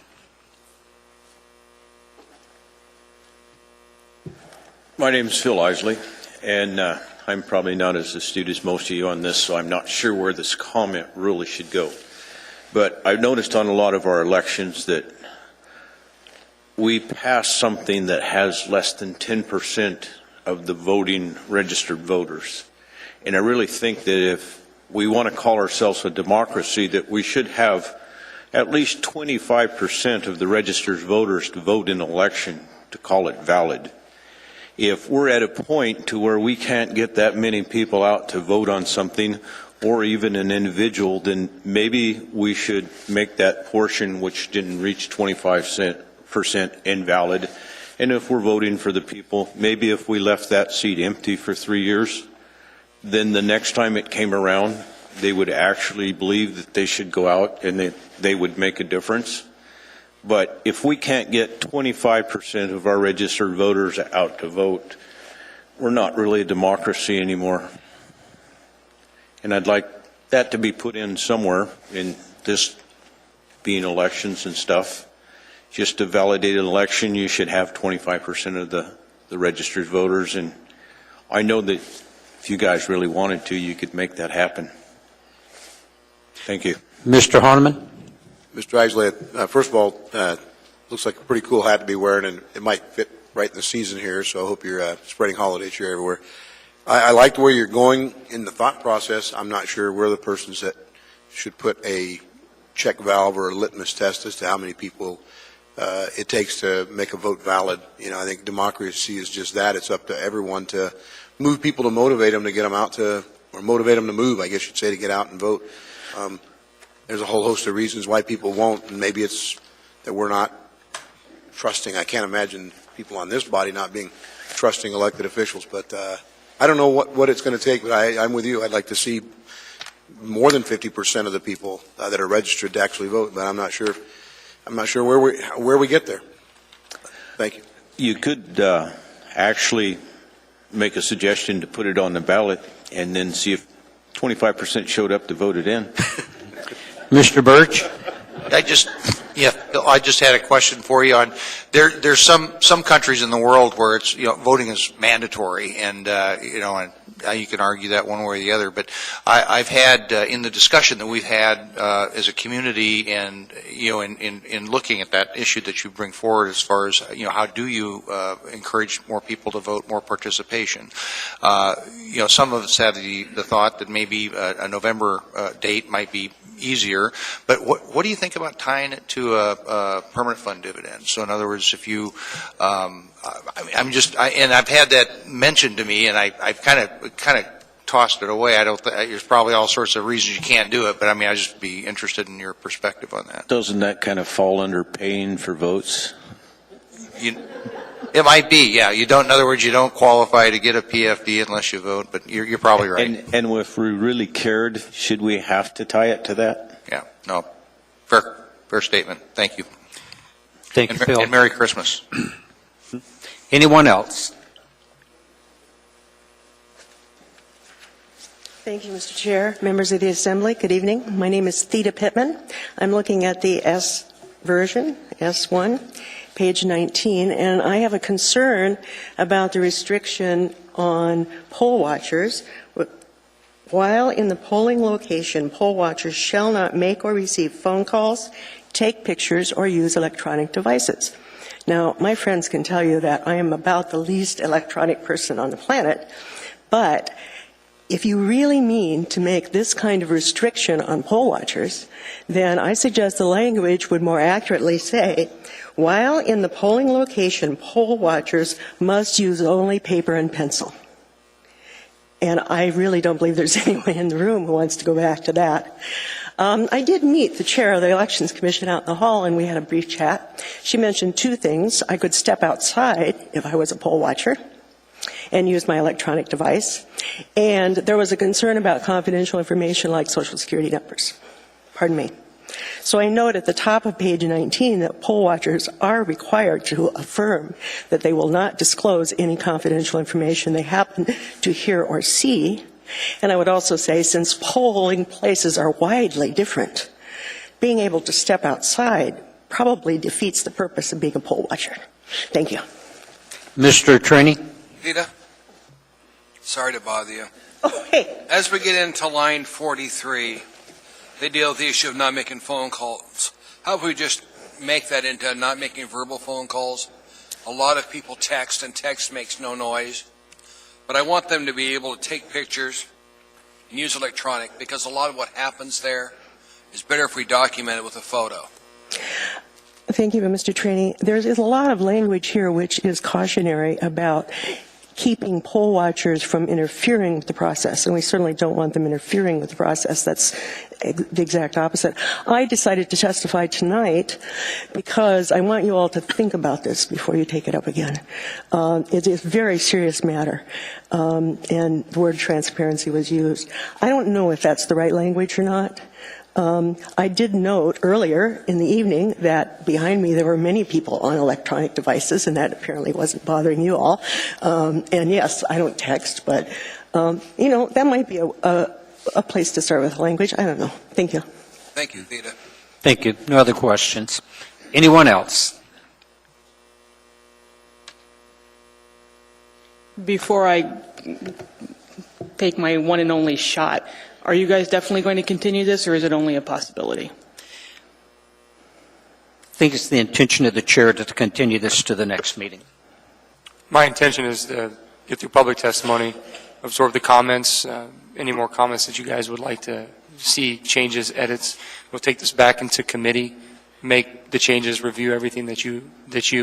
My name is Phil Isley, and I'm probably not as astute as most of you on this, so I'm not sure where this comment really should go. But I've noticed on a lot of our elections that we pass something that has less than 10% of the voting registered voters. And I really think that if we want to call ourselves a democracy, that we should have at least 25% of the registered voters to vote in an election to call it valid. If we're at a point to where we can't get that many people out to vote on something, or even an individual, then maybe we should make that portion which didn't reach 25% invalid. And if we're voting for the people, maybe if we left that seat empty for 3 years, then the next time it came around, they would actually believe that they should go out and they would make a difference. But if we can't get 25% of our registered voters out to vote, we're not really a democracy anymore. And I'd like that to be put in somewhere in this being elections and stuff. Just to validate an election, you should have 25% of the registered voters. And I know that if you guys really wanted to, you could make that happen. Thank you. Mr. Harneman? Mr. Isley, first of all, looks like a pretty cool hat to be wearing, and it might fit right in the season here, so I hope you're spreading holiday cheer everywhere. I liked where you're going in the thought process. I'm not sure we're the persons that should put a check valve or a litmus test as to how many people it takes to make a vote valid. You know, I think democracy is just that. It's up to everyone to move people, to motivate them, to get them out to, or motivate them to move, I guess you'd say, to get out and vote. There's a whole host of reasons why people won't, and maybe it's that we're not trusting. I can't imagine people on this body not being trusting elected officials, but I don't know what it's going to take, but I'm with you. I'd like to see more than 50% of the people that are registered to actually vote, but I'm not sure where we get there. Thank you. You could actually make a suggestion to put it on the ballot and then see if 25% showed up to vote it in. Mr. Birch? I just had a question for you on there's some countries in the world where it's, you know, voting is mandatory, and you know, and you can argue that one way or the other, but I've had in the discussion that we've had as a community, and you know, in looking at that issue that you bring forward as far as, you know, how do you encourage more people to vote, more participation. You know, some of us have the thought that maybe a November date might be easier, but what do you think about tying it to a permanent fund dividend? So in other words, if you, and I've had that mentioned to me, and I've kind of tossed it away. There's probably all sorts of reasons you can't do it, but I mean, I'd just be interested in your perspective on that. Doesn't that kind of fall under paying for votes? It might be, yeah. In other words, you don't qualify to get a PFD unless you vote, but you're probably right. And if we really cared, should we have to tie it to that? Yeah, no. Fair statement. Thank you. Thank you, Phil. And Merry Christmas. Anyone else? Thank you, Mr. Chair, members of the Assembly. Good evening. My name is Theda Pittman. I'm looking at the S version, S1, page 19, and I have a concern about the restriction on poll watchers. While in the polling location, poll watchers shall not make or receive phone calls, take pictures, or use electronic devices. Now, my friends can tell you that I am about the least electronic person on the planet, but if you really mean to make this kind of restriction on poll watchers, then I suggest the language would more accurately say, while in the polling location, poll watchers must use only paper and pencil. And I really don't believe there's anyone in the room who wants to go back to that. I did meet the chair of the Elections Commission out in the hall, and we had a brief chat. She mentioned two things. I could step outside if I was a poll watcher and use my electronic device. And there was a concern about confidential information like Social Security numbers. Pardon me. So I note at the top of page 19 that poll watchers are required to affirm that they will not disclose any confidential information they happen to hear or see. And I would also say, since polling places are widely different, being able to step outside probably defeats the purpose of being a poll watcher. Thank you. Mr. Attorney? Rita, sorry to bother you. Oh, hey. As we get into line 43, they deal with the issue of not making phone calls. How about we just make that into not making verbal phone calls? A lot of people text, and text makes no noise. But I want them to be able to take pictures and use electronic, because a lot of what happens there is better if we document it with a photo. Thank you, Mr. Trainee. There's a lot of language here which is cautionary about keeping poll watchers from interfering with the process, and we certainly don't want them interfering with the process. That's the exact opposite. I decided to testify tonight because I want you all to think about this before you take it up again. It is a very serious matter, and the word transparency was used. I don't know if that's the right language or not. I did note earlier in the evening that behind me there were many people on electronic devices, and that apparently wasn't bothering you all. And yes, I don't text, but you know, that might be a place to start with language. I don't know. Thank you. Thank you, Theda. Thank you. No other questions. Anyone else? Before I take my one and only shot, are you guys definitely going to continue this, or is it only a possibility? think it's the intention of the chair to continue this to the next meeting. My intention is to get through public testimony, absorb the comments, any more comments that you guys would like to see, changes, edits. We'll take this back into committee, make the changes, review everything that you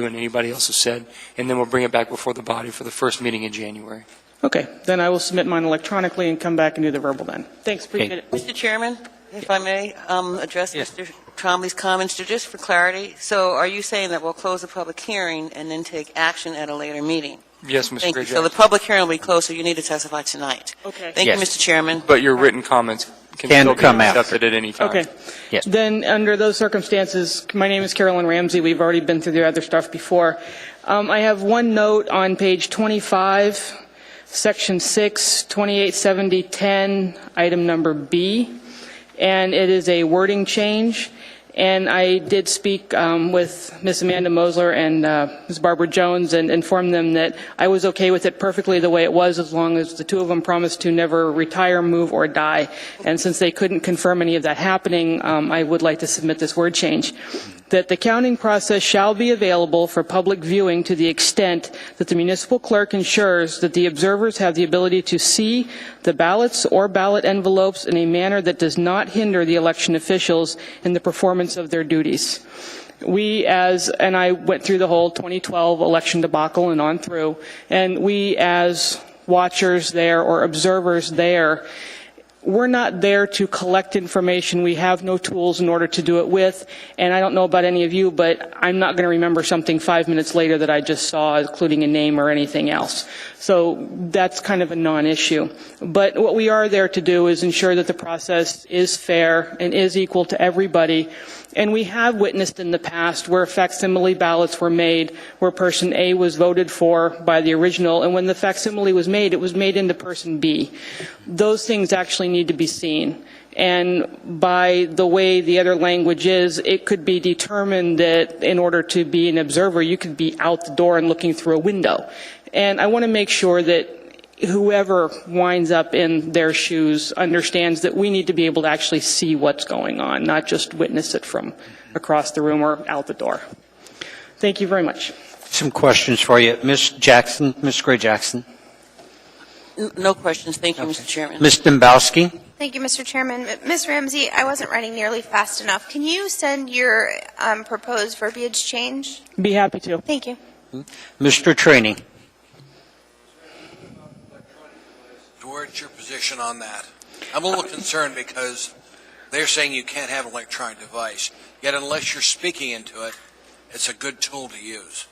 and anybody else has said, and then we'll bring it back before the body for the first meeting in January. Okay, then I will submit mine electronically and come back and do the verbal then. Thanks, appreciate it. Mr. Chairman, if I may address Mr. Trombley's comments, just for clarity. So are you saying that we'll close the public hearing and then take action at a later meeting? Yes, Mr. Thank you. Gray-Jackson. So the public hearing will be closed, so you need to testify tonight. Okay. Thank you, Mr. Chairman. But your written comments can still be accepted at any time. Okay. Yes. Then, under those circumstances, my name is Carolyn Ramsey. We've already been through the other stuff before. I have one note on page 25, section 6, 287010, item number B, and it is a wording change. And I did speak with Ms. Amanda Mosler and Ms. Barbara Jones and informed them that I was okay with it perfectly the way it was, as long as the two of them promised to never retire, move, or die. And since they couldn't confirm any of that happening, I would like to submit this word change. That the counting process shall be available for public viewing to the extent that the municipal clerk ensures that the observers have the ability to see the ballots or ballot envelopes in a manner that does not hinder the election officials in the performance of their duties. And I went through the whole 2012 election debacle and on through, and we as watchers there or observers there, we're not there to collect information. We have no tools in order to do it with. And I don't know about any of you, but I'm not going to remember something 5 minutes later that I just saw, including a name or anything else. So that's kind of a non-issue. But what we are there to do is ensure that the process is fair and is equal to everybody. And we have witnessed in the past where facsimile ballots were made, where person A was voted for by the original, and when the facsimile was made, it was made into person B. Those things actually need to be seen. And by the way the other language is, it could be determined that in order to be an observer, you could be out the door and looking through a window. And I want to make sure that whoever winds up in their shoes understands that we need to be able to actually see what's going on, not just witness it from across the room or out the door. Thank you very much. Some questions for you. Ms. Jackson, Ms. Gray-Jackson. No questions. Thank you, Mr. Chairman. Ms. Dembowski. Thank you, Mr. Chairman. Ms. Ramsey, I wasn't writing nearly fast enough. Can you send your proposed verbiage change? Be happy to. Thank you. Mr. Trainee. What's your position on that? I'm a little concerned because they're saying you can't have an electronic device, yet unless you're speaking into it, it's a good tool to use.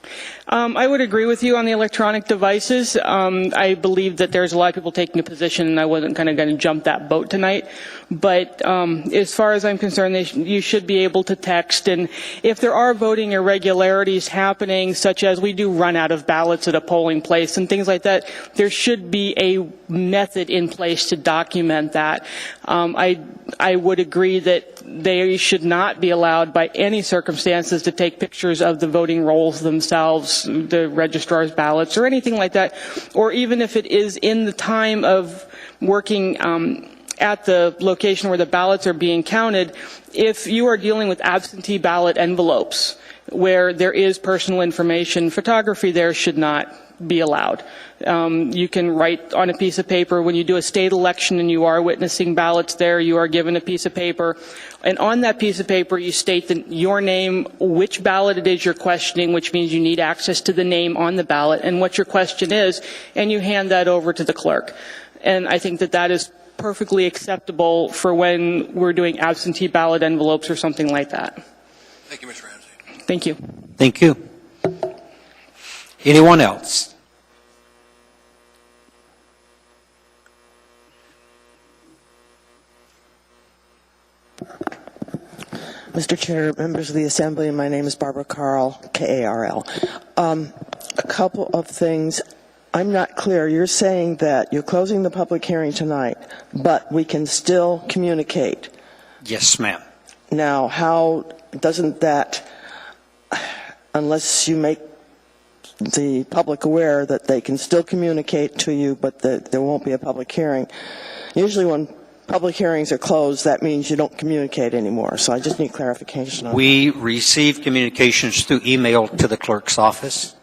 I would agree with you on the electronic devices. I believe that there's a lot of people taking a position, and I wasn't kind of going to jump that boat tonight. But as far as I'm concerned, you should be able to text. And if there are voting irregularities happening, such as we do run out of ballots at a polling place and things like that, there should be a method in place to document that. I would agree that they should not be allowed by any circumstances to take pictures of the voting rolls themselves, the registrar's ballots, or anything like that. Or even if it is in the time of working at the location where the ballots are being counted, if you are dealing with absentee ballot envelopes where there is personal information, photography there should not be allowed. You can write on a piece of paper when you do a state election and you are witnessing ballots there, you are given a piece of paper, and on that piece of paper you state your name, which ballot it is you're questioning, which means you need access to the name on the ballot and what your question is, and you hand that over to the clerk. And I think that that is perfectly acceptable for when we're doing absentee ballot envelopes or something like that. Thank you, Mr. Ramsey. Thank you. Thank you. Anyone else? Mr. Chair, members of the Assembly, my name is Barbara Carl, K-A-R-L. A couple of things. I'm not clear. You're saying that you're closing the public hearing tonight, but we can still communicate. Yes, ma'am. Now, how doesn't that, unless you make the public aware that they can still communicate to you, but that there won't be a public hearing. Usually when public hearings are closed, that means you don't communicate anymore. So I just need clarification on We receive communications through email to the clerk's office.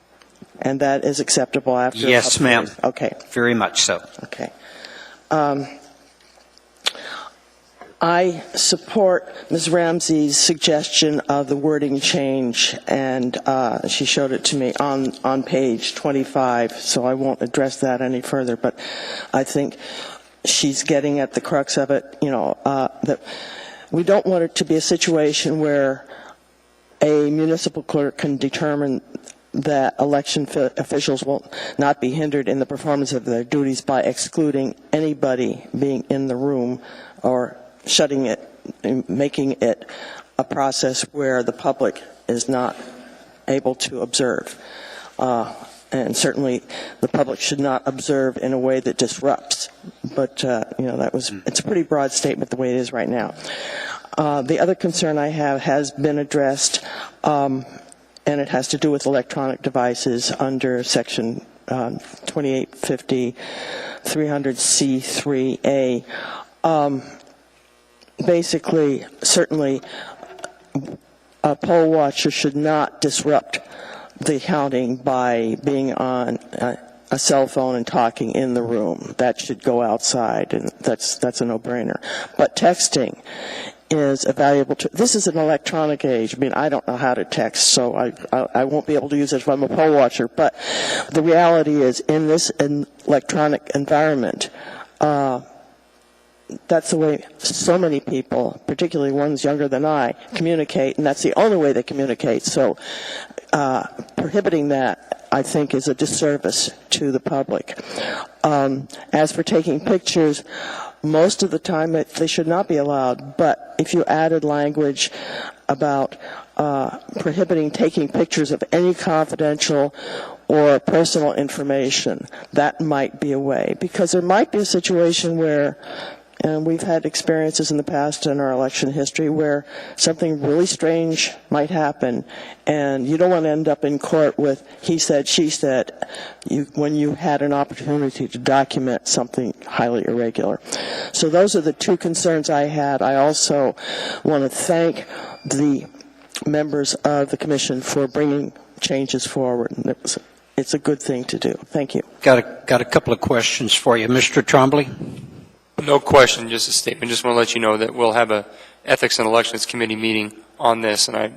And that is acceptable after? Yes, ma'am. Okay. Very much so. Okay. I support Ms. Ramsey's suggestion of the wording change, and she showed it to me on page 25, so I won't address that any further, but I think she's getting at the crux of it, that we don't want it to be a situation where a municipal clerk can determine that election officials will not be hindered in the performance of their duties by excluding anybody being in the room or shutting it, making it a process where the public is not able to observe. And certainly the public should not observe in a way that disrupts. But, it's a pretty broad statement the way it is right now. The other concern I have has been addressed, and it has to do with electronic devices under Section 2850 300C3A. Basically, certainly, a poll watcher should not disrupt the counting by being on a cell phone and talking in the room. That should go outside, and that's a no-brainer. But texting is a valuable tool. This is an electronic age. I mean, I don't know how to text, so I won't be able to use it if I'm a poll watcher. But the reality is, in this electronic environment, that's the way so many people, particularly ones younger than I, communicate, and that's the only way they communicate. So prohibiting that, I think, is a disservice to the public. As for taking pictures, most of the time they should not be allowed, but if you added language about prohibiting taking pictures of any confidential or personal information, that might be a way, because there might be a situation where, and we've had experiences in the past in our election history where something really strange might happen, and you don't want to end up in court with he said, she said, when you had an opportunity to document something highly irregular. So those are the two concerns I had. I also want to thank the members of the commission for bringing changes forward, and it's a good thing to do. Thank you. Got a couple of questions for you. Mr. Trombley? No question, just a statement. Just want to let you know that we'll have a Ethics and Elections Committee meeting on this, and I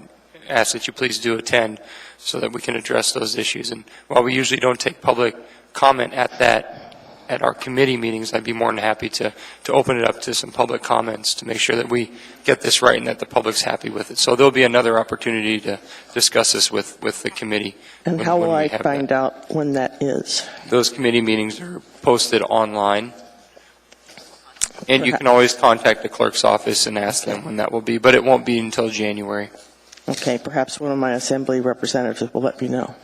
ask that you please do attend so that we can address those issues. And while we usually don't take public comment at our committee meetings, I'd be more than happy to open it up to some public comments to make sure that we get this right and that the public's happy with it. So there'll be another opportunity to discuss this with the committee. And how will I find out when that is? Those committee meetings are posted online. And you can always contact the clerk's office and ask them when that will be, but it won't be until January. Okay, perhaps one of my assembly representatives will let me know.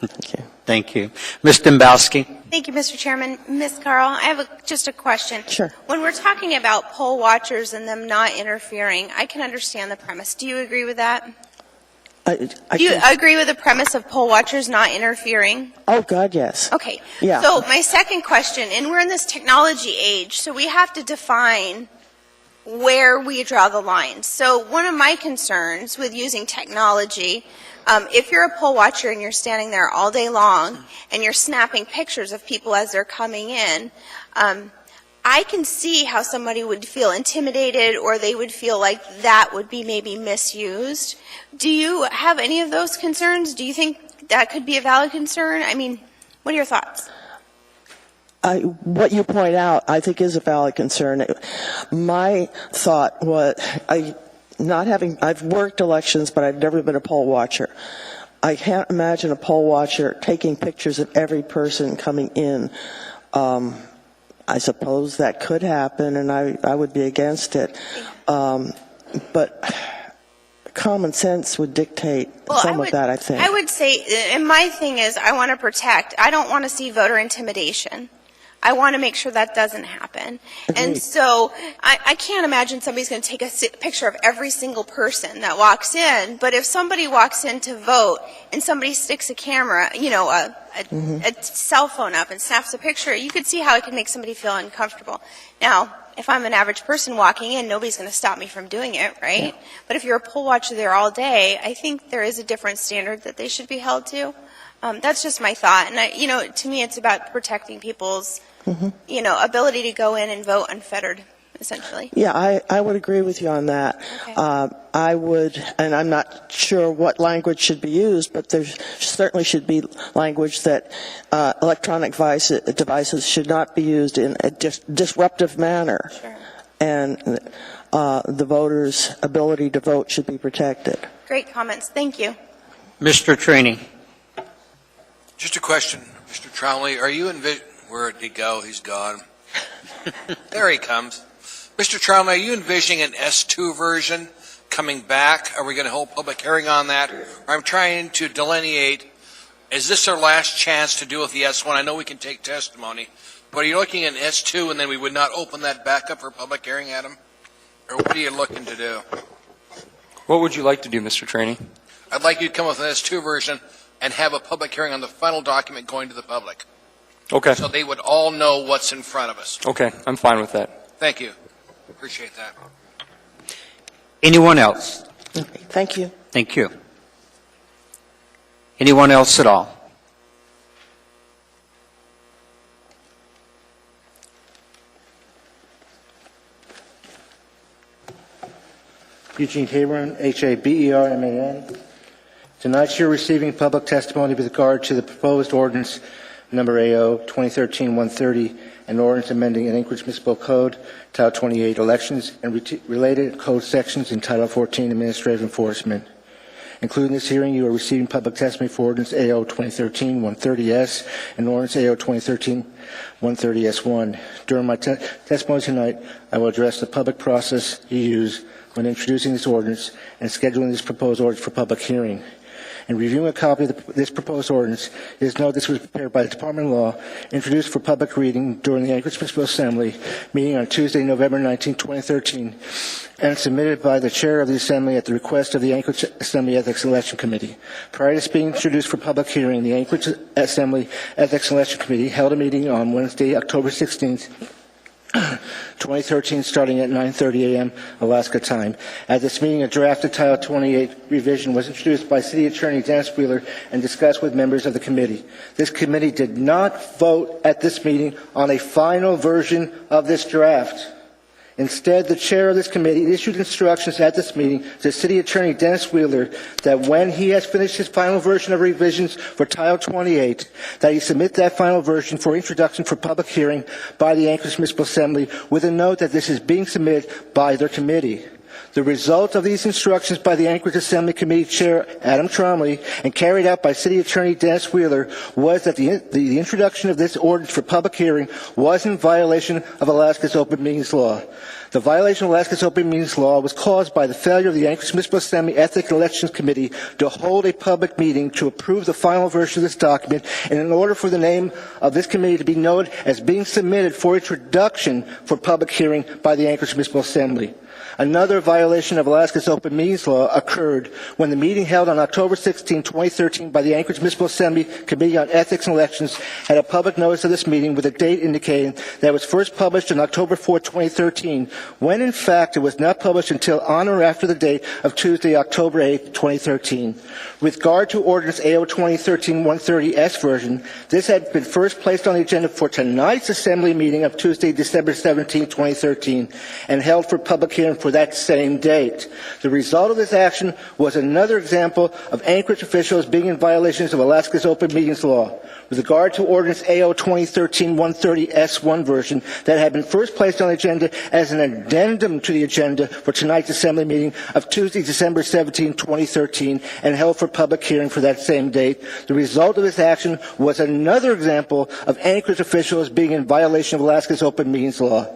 Okay. Thank you. Ms. Dembowski? Thank you, Mr. Chairman. Ms. Carl, I have just a question. Sure. When we're talking about poll watchers and them not interfering, I can understand the premise. Do you agree with that? Do you agree with the premise of poll watchers not interfering? Oh, God, yes. Okay. Yeah. So my second question, and we're in this technology age, so we have to define where we draw the line. So one of my concerns with using technology, if you're a poll watcher and you're standing there all day long and you're snapping pictures of people as they're coming in, I can see how somebody would feel intimidated or they would feel like that would be maybe misused. Do you have any of those concerns? Do you think that could be a valid concern? I mean, what are your thoughts? What you point out, I think, is a valid concern. My thought was, I've worked elections, but I've never been a poll watcher. I can't imagine a poll watcher taking pictures of every person coming in. I suppose that could happen, and I would be against it. But common sense would dictate some of that, I think. I would say, and my thing is, I want to protect. I don't want to see voter intimidation. I want to make sure that doesn't happen. Agreed. And so I can't imagine somebody's going to take a picture of every single person that walks in, but if somebody walks in to vote and somebody sticks a camera, a cell phone up and snaps a picture, you could see how it could make somebody feel uncomfortable. Now, if I'm an average person walking in, nobody's going to stop me from doing it, right? But if you're a poll watcher there all day, I think there is a different standard that they should be held to. That's just my thought. And, to me, it's about protecting people's, ability to go in and vote unfettered, essentially. Yeah, I would agree with you on that. Okay. I would, and I'm not sure what language should be used, but there certainly should be language that electronic devices should not be used in a disruptive manner. Sure. And the voters' ability to vote should be protected. Great comments. Thank you. Mr. Traney. Just a question, Mr. Trombley, are you where'd he go? He's gone. There he comes. Mr. Trombley, are you envisioning an S2 version coming back? Are we going to hold public hearing on that? Or I'm trying to delineate, is this our last chance to deal with the S1? I know we can take testimony, but are you looking at S2 and then we would not open that back up for public hearing, Adam? Or what are you looking to do? What would you like to do, Mr. Traney? I'd like you to come with an S2 version and have a public hearing on the final document going to the public. Okay. So they would all know what's in front of us. Okay, I'm fine with that. Thank you. Appreciate that. Anyone else? Okay, thank you. Thank you. Anyone else at all? Eugene Haberman, Haberman. Tonight you're receiving public testimony with regard to the proposed ordinance number AO 2013-130, an ordinance amending an Anchorage Municipal Code, Title 28 Elections, and related code sections in Title 14 Administrative Enforcement. Including this hearing, you are receiving public testimony for ordinance AO 2013-130S and ordinance AO 2013-130S1. During my testimony tonight, I will address the public process you use when introducing this ordinance and scheduling this proposed ordinance for public hearing. In reviewing a copy of this proposed ordinance, it is noted this was prepared by the Department of Law, introduced for public reading during the Anchorage Municipal Assembly meeting on Tuesday, November 19, 2013, and submitted by the Chair of the Assembly at the request of the Anchorage Assembly Ethics Election Committee. Prior to this being introduced for public hearing, the Anchorage Assembly Ethics Election Committee held a meeting on Wednesday, October 16th, 2013, starting at 9:30 a.m. Alaska time. At this meeting, a draft of Title 28 revision was introduced by City Attorney Dennis Wheeler and discussed with members of the committee. This committee did not vote at this meeting on a final version of this draft. Instead, the chair of this committee issued instructions at this meeting to City Attorney Dennis Wheeler that when he has finished his final version of revisions for Title 28, that he submit that final version for introduction for public hearing by the Anchorage Municipal Assembly with a note that this is being submitted by their committee. The result of these instructions by the Anchorage Assembly Committee Chair Adam Trombley and carried out by City Attorney Dennis Wheeler was that the introduction of this ordinance for public hearing was in violation of Alaska's Open Meetings Law. The violation of Alaska's Open Meetings Law was caused by the failure of the Anchorage Municipal Assembly Ethics and Elections Committee to hold a public meeting to approve the final version of this document, and in order for the name of this committee to be noted as being submitted for introduction for public hearing by the Anchorage Municipal Assembly. Another violation of Alaska's Open Meetings Law occurred when the meeting held on October 16, 2013 by the Anchorage Municipal Assembly Committee on Ethics and Elections had a public notice of this meeting with a date indicating that it was first published on October 4, 2013, when in fact it was not published until on or after the date of Tuesday, October 8, 2013. With regard to Ordinance AO 2013-130S version, this had been first placed on the agenda for tonight's Assembly meeting of Tuesday, December 17, 2013, and held for public hearing for that same date. The result of this action was another example of Anchorage officials being in violations of Alaska's Open Meetings Law. With regard to Ordinance AO 2013-130S1 version that had been first placed on the agenda as an addendum to the agenda for tonight's Assembly meeting of Tuesday, December 17, 2013, and held for public hearing for that same date, the result of this action was another example of Anchorage officials being in violation of Alaska's Open Meetings Law.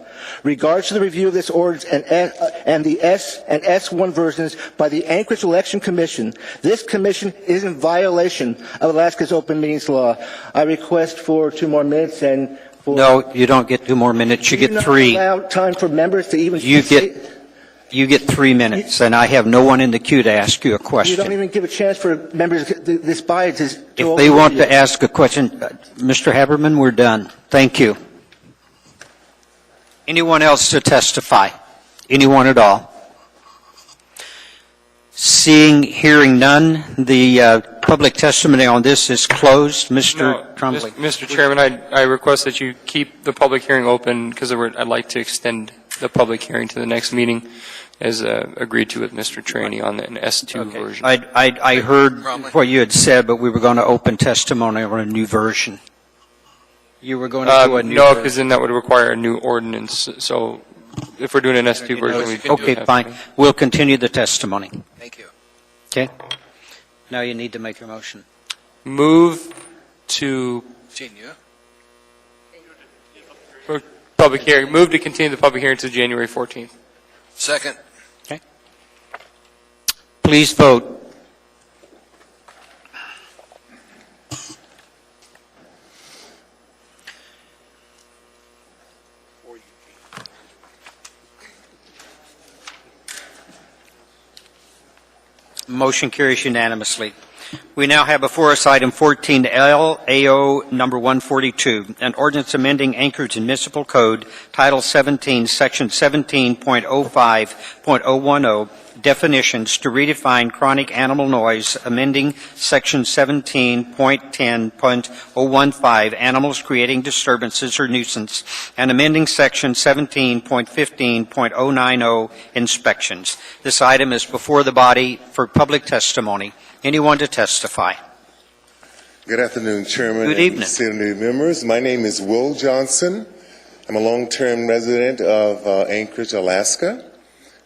Regards to the review of this ordinance and the S and S1 versions by the Anchorage Election Commission, this commission is in violation of Alaska's Open Meetings Law. I request for 2 more minutes and for... No, you don't get 2 more minutes. You get 3. You allow time for members to even... You get 3 minutes, and I have no one in the queue to ask you a question. You don't even give a chance for members this body to... If they want to ask a question, Mr. Haberman, we're done. Thank you. Anyone else to testify? Anyone at all? Hearing none, the public testimony on this is closed. Mr. Trombley. Mr. Chairman, I request that you keep the public hearing open because I'd like to extend the public hearing to the next meeting as agreed to with Mr. Traney on an S2 version. I heard what you had said, but we were going to open testimony on a new version. You were going to do a new No, because then that would require a new ordinance. So if we're doing an S2 version, we can Okay, do it. fine. We'll continue the testimony. Thank you. Okay? Now you need to make your motion. Move to Continue. public hearing. Move to continue the public hearing to January 14th. Second. Okay. Please vote. Motion carries unanimously. We now have before us item 14L, AO number 142, an ordinance amending Anchorage Municipal Code, Title 17, Section 17.05.010, definitions to redefine chronic animal noise, amending Section 17.10.015, animals creating disturbances or nuisance, and amending Section 17.15.090, inspections. This item is before the body for public testimony. Anyone to testify? Good afternoon, Chairman. Good evening. And Senator members. My name is Will Johnson. I'm a long-term resident of Anchorage, Alaska.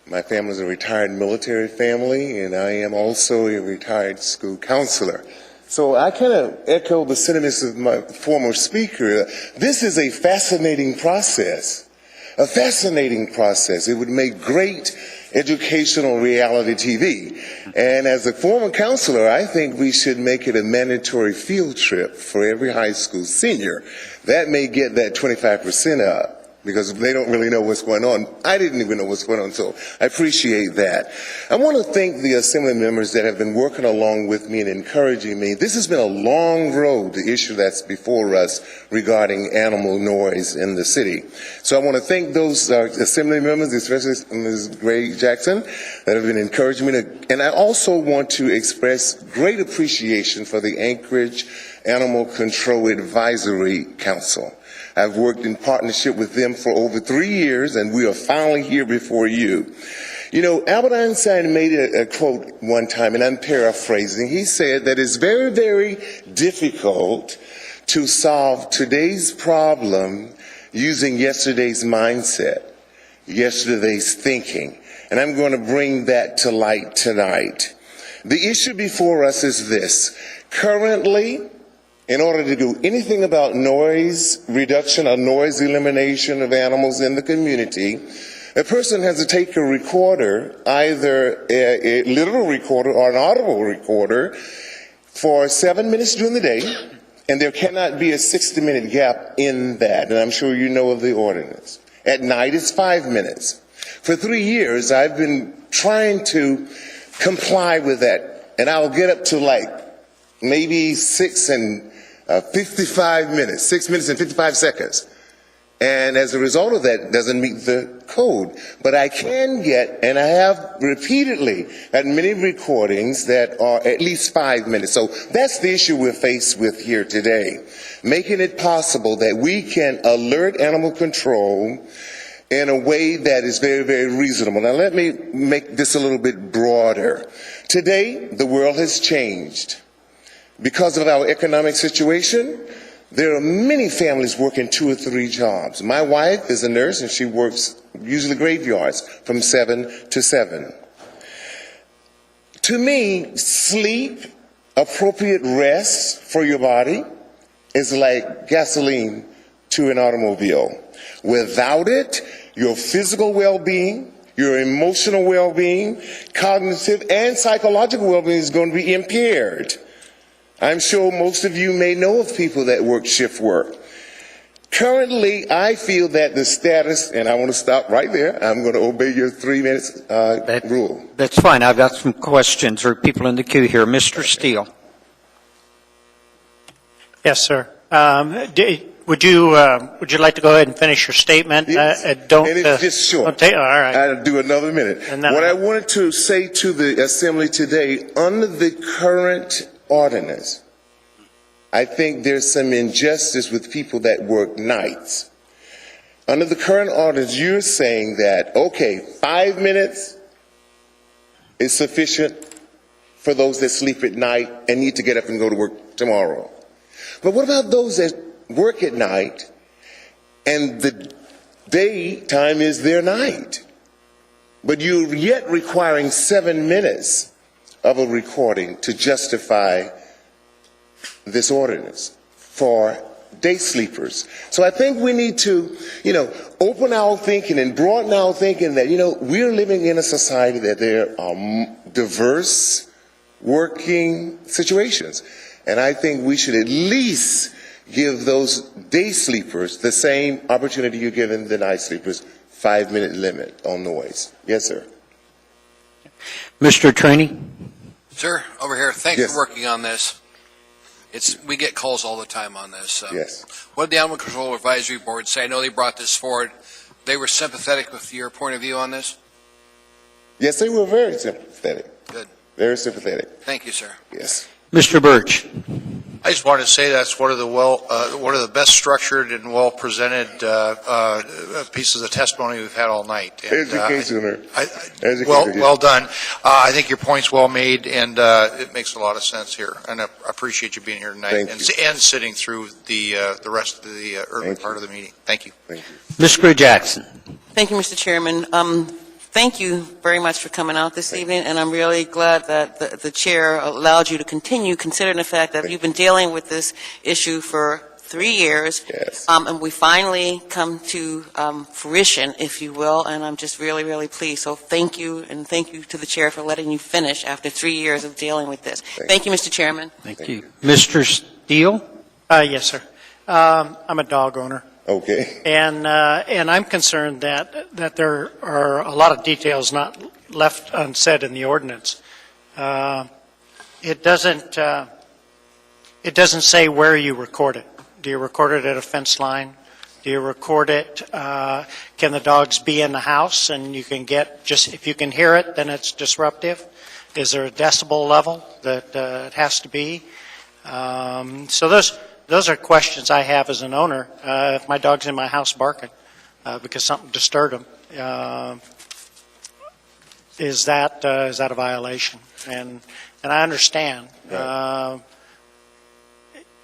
My family is a retired military family, and I am also a retired school counselor. So I kind of echo the sentiments of my former speaker. This is a fascinating process. A fascinating process. It would make great educational reality TV. And as a former counselor, I think we should make it a mandatory field trip for every high school senior. That may get that 25% up, because they don't really know what's going on. I didn't even know what's going on, so I appreciate that. I want to thank the Assembly members that have been working along with me and encouraging me. This has been a long road, the issue that's before us regarding animal noise in the city. So I want to thank those Assembly members, especially Ms. Gray Jackson, that have been encouraging me. And I also want to express great appreciation for the Anchorage Animal Control Advisory Council. I've worked in partnership with them for over 3 years, and we are finally here before you. You know, Albert Einstein made a quote one time, and I'm paraphrasing. He said that it's very, very difficult to solve today's problem using yesterday's mindset, yesterday's thinking. And I'm going to bring that to light tonight. The issue before us is this. Currently, in order to do anything about noise reduction or noise elimination of animals in the community, a person has to take a recorder, either a literal recorder or an audible recorder, for 7 minutes during the day, and there cannot be a 60-minute gap in that, and I'm sure you know of the ordinance. At night, it's 5 minutes. For 3 years, I've been trying to comply with that, and I'll get up to like maybe 6 and 55 minutes, 6 minutes and 55 seconds. And as a result of that, it doesn't meet the code. But I can get, and I have repeatedly had many recordings that are at least 5 minutes. So that's the issue we're faced with here today. Making it possible that we can alert animal control in a way that is very, very reasonable. Now let me make this a little bit broader. Today, the world has changed. Because of our economic situation, there are many families working 2 or 3 jobs. My wife is a nurse, and she works usually graveyards from 7 to 7. To me, sleep, appropriate rest for your body is like gasoline to an automobile. Without it, your physical well-being, your emotional well-being, cognitive and psychological well-being is going to be impaired. I'm sure most of you may know of people that work shift work. Currently, I feel that the status, and I want to stop right there. I'm going to obey your 3 minutes rule. That's fine. I've got some questions. There are people in the queue here. Mr. Steele. Yes, sir. would you like to go ahead and finish your statement? Yes. Don't. And it's just short. All right. I'll do another minute. And then- What I wanted to say to the Assembly today, under the current ordinance, I think there's some injustice with people that work nights. Under the current ordinance, you're saying that, okay, 5 minutes is sufficient for those that sleep at night and need to get up and go to work tomorrow. But what about those that work at night and the daytime is their night? But you're yet requiring 7 minutes of a recording to justify this ordinance for day sleepers. So I think we need to, open our thinking and broaden our thinking that, we're living in a society that there are diverse working situations. And I think we should at least give those day sleepers the same opportunity you're giving the night sleepers, 5-minute limit on noise. Yes, sir. Mr. Trainee? Sir, over here, thanks Yes. for working on this. We get calls all the time on this. Yes. What did the Animal Control Advisory Board say? I know they brought this forward. They were sympathetic with your point of view on this? Yes, they were very sympathetic. Good. Very sympathetic. Thank you, sir. Yes. Mr. Birch? I just wanted to say that's one of the best structured and well presented pieces of testimony we've had all night. And, Educational. well done. I think your point's well made, and it makes a lot of sense here. And I appreciate you being here tonight Thank and sitting through the rest of the early part of the meeting. Thank you. Thank you. Ms. Gray-Jackson? Thank you, Mr. Chairman. Thank you very much for coming out this evening, and I'm really glad that the chair allowed you to continue, considering the fact that you've been dealing with this issue for 3 years. Yes. And we finally come to fruition, if you will, and I'm just really, really pleased. So thank you, and thank you to the chair for letting you finish after 3 years of dealing with this. Thank you, Mr. Chairman. Thank you. Mr. Steele? Yes, sir. I'm a dog owner. Okay. And I'm concerned that there are a lot of details not left unsaid in the ordinance. It doesn't say where you record it. Do you record it at a fence line? Do you record it? Can the dogs be in the house and you can if you can hear it, then it's disruptive? Is there a decibel level that it has to be? So those are questions I have as an owner. If my dog's in my house barking because something disturbed him, is that a violation? And I understand. Right.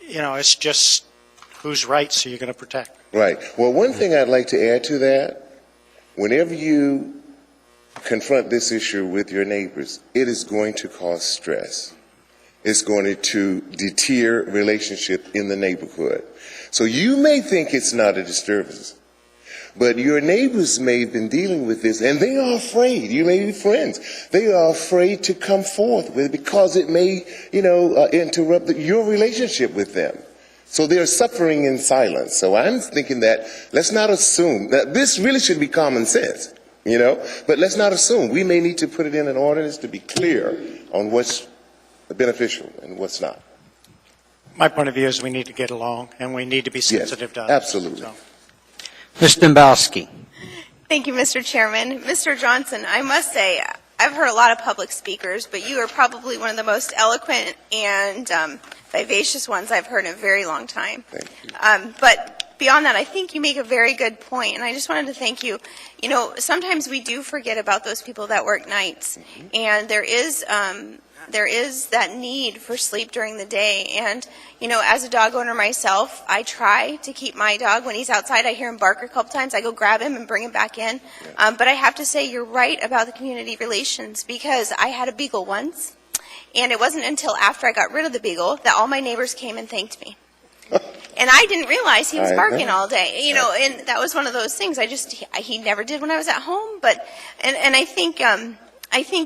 It's just whose rights are you going to protect? Right. Well, one thing I'd like to add to that, whenever you confront this issue with your neighbors, it is going to cause stress. It's going to deter relationship in the neighborhood. So you may think it's not a disturbance, but your neighbors may have been dealing with this, and they are afraid. You may be friends. They are afraid to come forth with it because it may, interrupt your relationship with them. So they're suffering in silence. So I'm thinking that let's not assume that this really should be common sense, but let's not assume. We may need to put it in an ordinance to be clear on what's beneficial and what's not. My point of view is we need to get along and we need to be sensitive to others. Absolutely. So. Ms. Dembowski? Thank you, Mr. Chairman. Mr. Johnson, I must say, I've heard a lot of public speakers, but you are probably one of the most eloquent and vivacious ones I've heard in a very long time. But beyond that, I think you make a very good point, and I just wanted to thank you. Sometimes we do forget about those people that work nights, and there is that need for sleep during the day. And, as a dog owner myself, I try to keep my dog, when he's outside, I hear him bark a couple times, I go grab him and bring him back in. But I have to say you're right about the community relations, because I had a beagle once, and it wasn't until after I got rid of the beagle that all my neighbors came and thanked me. And I didn't realize he was barking all day, and that was one of those things he never did when I was at home. But, and I think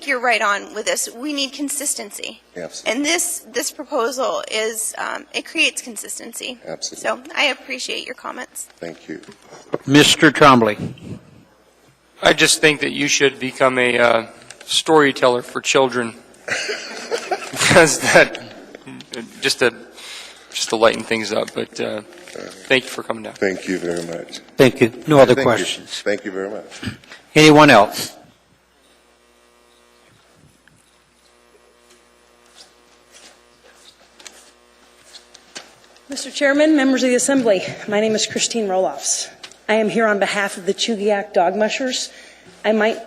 you're right on with this. We need consistency. Absolutely. And this proposal it creates consistency. Absolutely. So I appreciate your comments. Thank you. Mr. Trombley? I just think that you should become a storyteller for children. Because just a just to lighten things up. But thank you for coming down. Thank you very much. Thank you. No other Thank you. questions. Thank you very much. Anyone else? Mr. Chairman, members of the Assembly, my name is Christine Roloffs. I am here on behalf of the Chugiak Dog Mushers. I might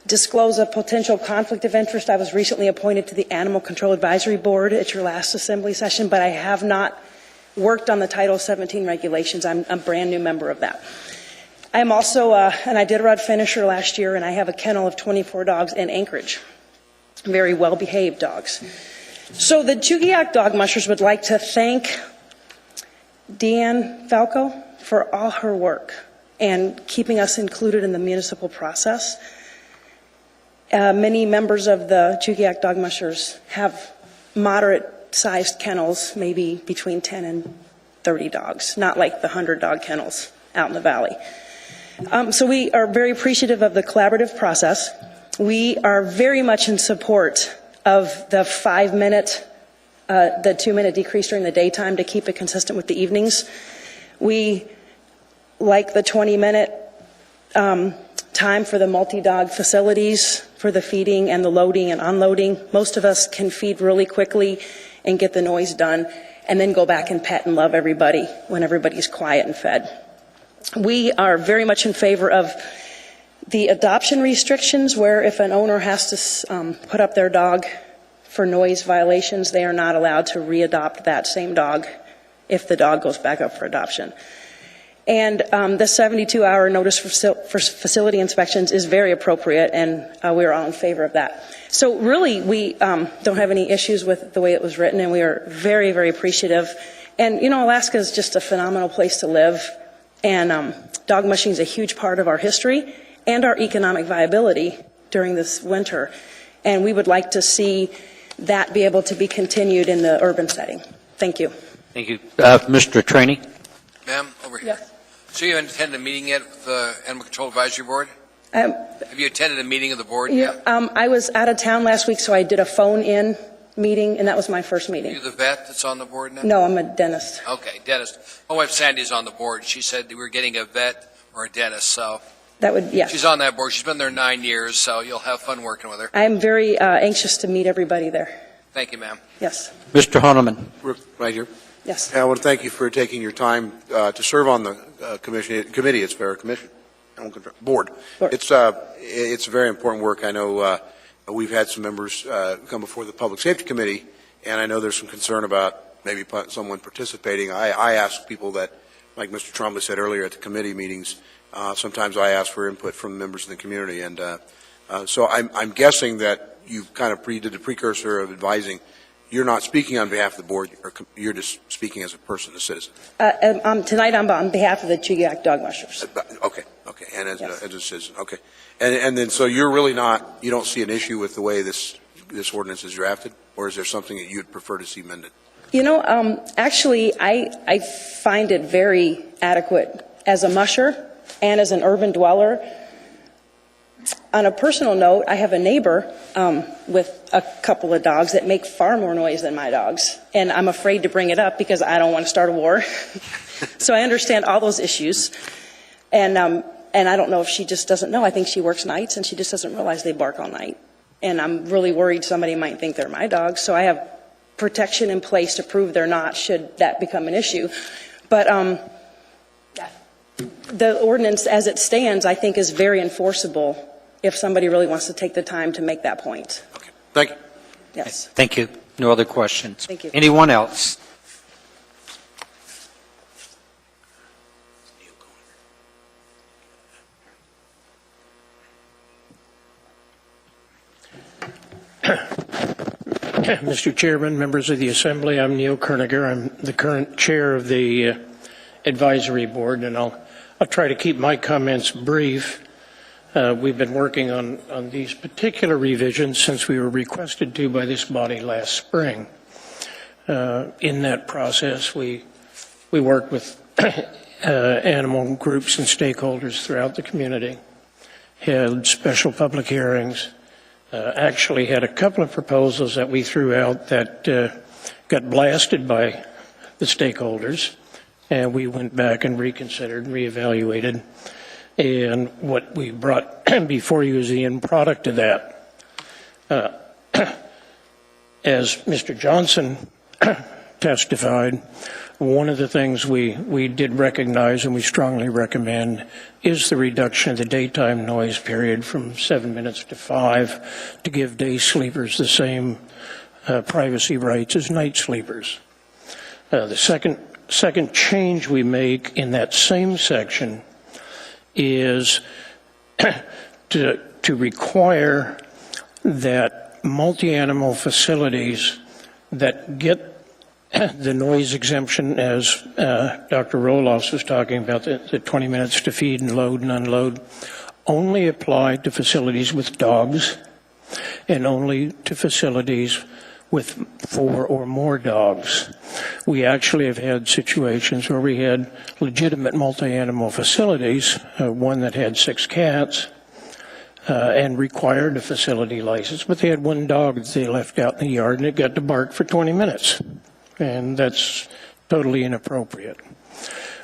disclose a potential conflict of interest. I was recently appointed to the Animal Control Advisory Board at your last Assembly session, but I have not worked on the Title 17 regulations. I'm a brand new member of that. I am also an Iditarod finisher last year, and I have a kennel of 24 dogs in Anchorage. Very well-behaved dogs. So the Chugiak Dog Mushers would like to thank Deanne Falco for all her work and keeping us included in the municipal process. Many members of the Chugiak Dog Mushers have moderate-sized kennels, maybe between 10 and 30 dogs, not like the 100-dog kennels out in the valley. So we are very appreciative of the collaborative process. We are very much in support of the 5-minute, the 2-minute decrease during the daytime to keep it consistent with the evenings. We like the 20-minute time for the multi-dog facilities for the feeding and the loading and unloading. Most of us can feed really quickly and get the noise done and then go back and pet and love everybody when everybody's quiet and fed. We are very much in favor of the adoption restrictions, where if an owner has to put up their dog for noise violations, they are not allowed to readopt that same dog if the dog goes back up for adoption. And the 72-hour notice for facility inspections is very appropriate, and we are all in favor of that. So really, we don't have any issues with the way it was written, and we are very, very appreciative. And, you know, Alaska is just a phenomenal place to live, and dog mushing is a huge part of our history and our economic viability during this winter. And we would like to see that be able to be continued in the urban setting. Thank you. Thank you. Mr. Trainee? Ma'am, over here. Yes. So you haven't attended a meeting yet with the Animal Control Advisory Board? Have you attended a meeting of the board Yeah, yet? I was out of town last week, so I did a phone-in meeting, and that was my first Are meeting. you the vet that's on the board now? No, I'm a dentist. Okay, dentist. My wife Sandy's on the board. She said we were getting a vet or a dentist, so That would, yes. she's on that board. She's been there 9 years, so you'll have fun working with her. I'm very anxious to meet everybody there. Thank you, ma'am. Yes, Mr. Honeman? Right here. yes. I want to thank you for taking your time to serve on the committee. It's fair commission, board. It's very important work. I know we've had some members come before the Public Safety Committee, and I know there's some concern about maybe someone participating. I ask people that, like Mr. Trumbull said earlier at the committee meetings, sometimes I ask for input from members of the community, and so I'm guessing that you've kind of did the precursor of advising. You're not speaking on behalf of the board, or you're just speaking as a person, a citizen. Tonight I'm on behalf of the Chugiak Dog Mushers. Okay, and as a citizen, okay. And then, so you're really not, you don't see an issue with the way this ordinance is drafted, or is there something that you'd prefer to see amended? You know, actually, I find it very adequate as a musher and as an urban dweller. On a personal note, I have a neighbor with a couple of dogs that make far more noise than my dogs, and I'm afraid to bring it up because I don't want to start a war. So I understand all those issues, and I don't know if she just doesn't know. I think she works nights, and she just doesn't realize they bark all night. And I'm really worried somebody might think they're my dogs, so I have protection in place to prove they're not, should that become an issue. But the ordinance as it stands, I think, is very enforceable if somebody really wants to take the time to make that point. Okay, thank you. Yes. Thank you. No other questions. Thank you. Anyone else? Mr. Chairman, members of the Assembly, I'm Neil Kerniger. I'm the current chair of the advisory board, and I'll try to keep my comments brief. We've been working on these particular revisions since we were requested to by this body last spring. In that process, we worked with animal groups and stakeholders throughout the community, held special public hearings, actually had a couple of proposals that we threw out that got blasted by the stakeholders, and we went back and reconsidered, reevaluated, and what we brought before you is the end product of that. As Mr. Johnson testified, one of the things we did recognize and we strongly recommend is the reduction of the daytime noise period from 7 minutes to 5 to give day sleepers the same privacy rights as night sleepers. The second change we make in that same section is to require that multi-animal facilities that get the noise exemption, as Dr. Roloffs was talking about, the 20 minutes to feed and load and unload, only apply to facilities with dogs and only to facilities with 4 or more dogs. We actually have had situations where we had legitimate multi-animal facilities, one that had 6 cats, and required a facility license, but they had 1 dog that they left out in the yard and it got to bark for 20 minutes. And that's totally inappropriate.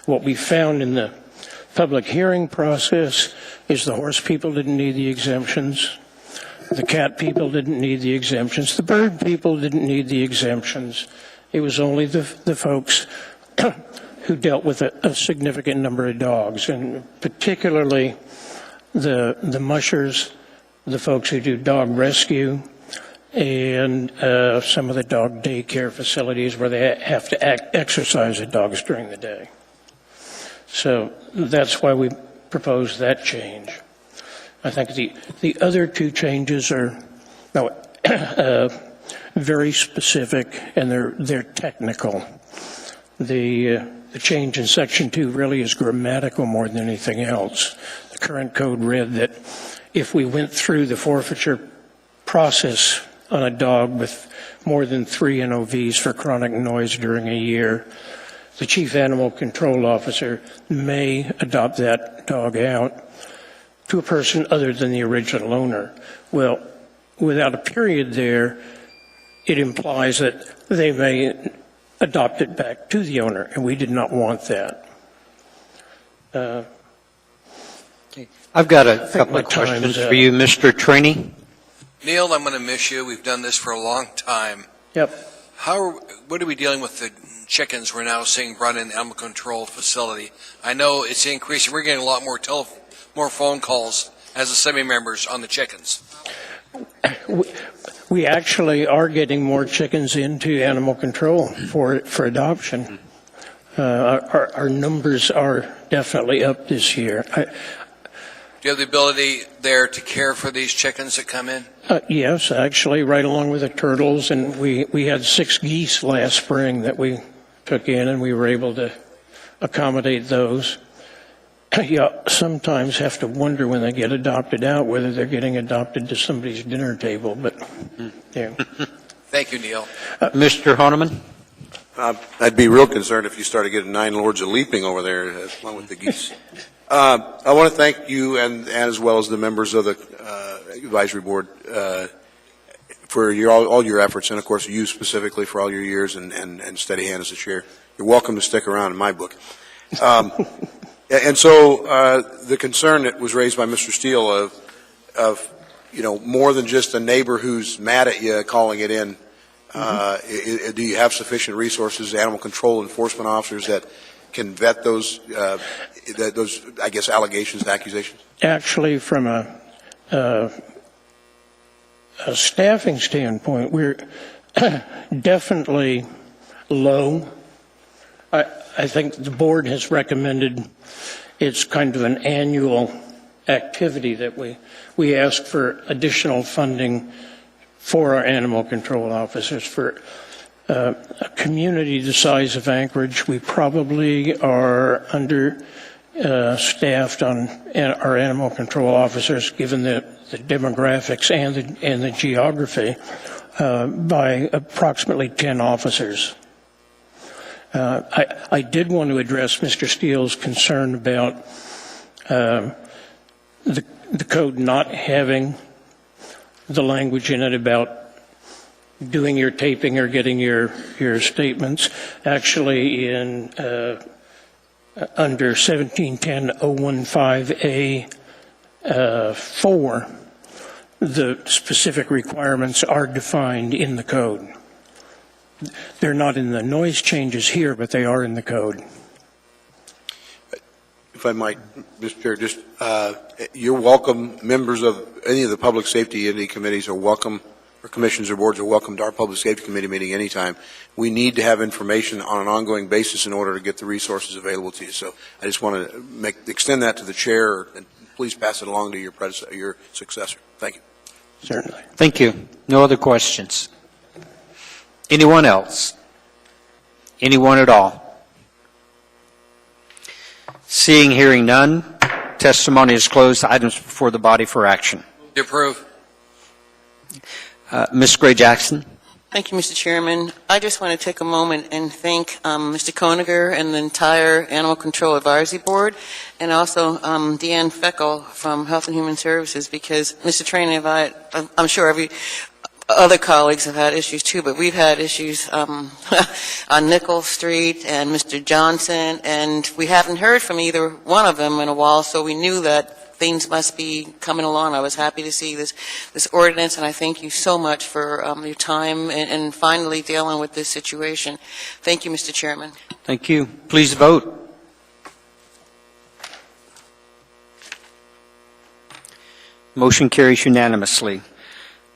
What we found in the public hearing process is the horse people didn't need the exemptions, the cat people didn't need the exemptions, the bird people didn't need the exemptions. It was only the folks who dealt with a significant number of dogs, and particularly the mushers, the folks who do dog rescue, and some of the dog daycare facilities where they have to exercise the dogs during the day. So that's why we proposed that change. I think the other 2 changes are very specific and they're technical. The change in Section 2 really is grammatical more than anything else. The current code read that if we went through the forfeiture process on a dog with more than 3 NOVs for chronic noise during a year, the Chief Animal Control Officer may adopt that dog out to a person other than the original owner. Well, without a period there, it implies that they may adopt it back to the owner, and we did not want that. I've got a couple of questions for you, Mr. Trainee. Neil, I'm going to miss you. We've done this for a long time. Yep. What are we dealing with the chickens we're now seeing brought in the animal control facility? I know it's increasing. We're getting a lot more phone calls as Assembly members on the chickens. We actually are getting more chickens into animal control for adoption. Our numbers are definitely up this year. Do you have the ability there to care for these chickens that come in? Yes, actually, right along with the turtles, and we had 6 geese last spring that we took in, and we were able to accommodate those. You sometimes have to wonder when they get adopted out whether they're getting adopted to somebody's dinner table, but yeah. Thank you, Neil. Mr. Honeman? I'd be real concerned if you started getting 9 lords of leaping over there along with the geese. I want to thank you and as well as the members of the advisory board for all your efforts, and of course you specifically for all your years and steady hand as a chair. You're welcome to stick around in my book. And so the concern that was raised by Mr. Steele of more than just a neighbor who's mad at you calling it in. Do you have sufficient resources, animal control enforcement officers that can vet those I guess allegations and accusations? Actually, from a staffing standpoint, we're definitely low. I think the board has recommended it's kind of an annual activity that we ask for additional funding for our animal control officers. For a community the size of Anchorage, we probably are understaffed on our animal control officers, given the demographics and the geography, by approximately 10 officers. I did want to address Mr. Steele's concern about the code not having the language in it about doing your taping or getting your statements. Actually, in under 1710.015A 4, the specific requirements are defined in the code. They're not in the noise changes here, but they are in the code. If I might, Mr. Chair, just, you're welcome, members of any of the public safety entity committees are welcome, or commissions or boards are welcome to our public safety committee meeting anytime. We need to have information on an ongoing basis in order to get the resources available to you. So I just want to extend that to the chair, and please pass it along to your successor. Thank you. Certainly. Thank you. No other questions? Anyone else? Anyone at all? Seeing, hearing none, testimony is closed. Items before the body for action. To approve. Ms. Gray Jackson. Thank you, Mr. Chairman. I just want to take a moment and thank Mr. Koniger and the entire Animal Control Advisory Board, and also Deanne Feckel from Health and Human Services, because, Mr. Trainor, I'm sure every other colleagues have had issues too, but we've had issues on Nickel Street and Mr. Johnson, and we haven't heard from either one of them in a while, so we knew that things must be coming along. I was happy to see this ordinance, and I thank you so much for your time and finally dealing with this situation. Thank you, Mr. Chairman. Thank you. Please vote. Motion carries unanimously.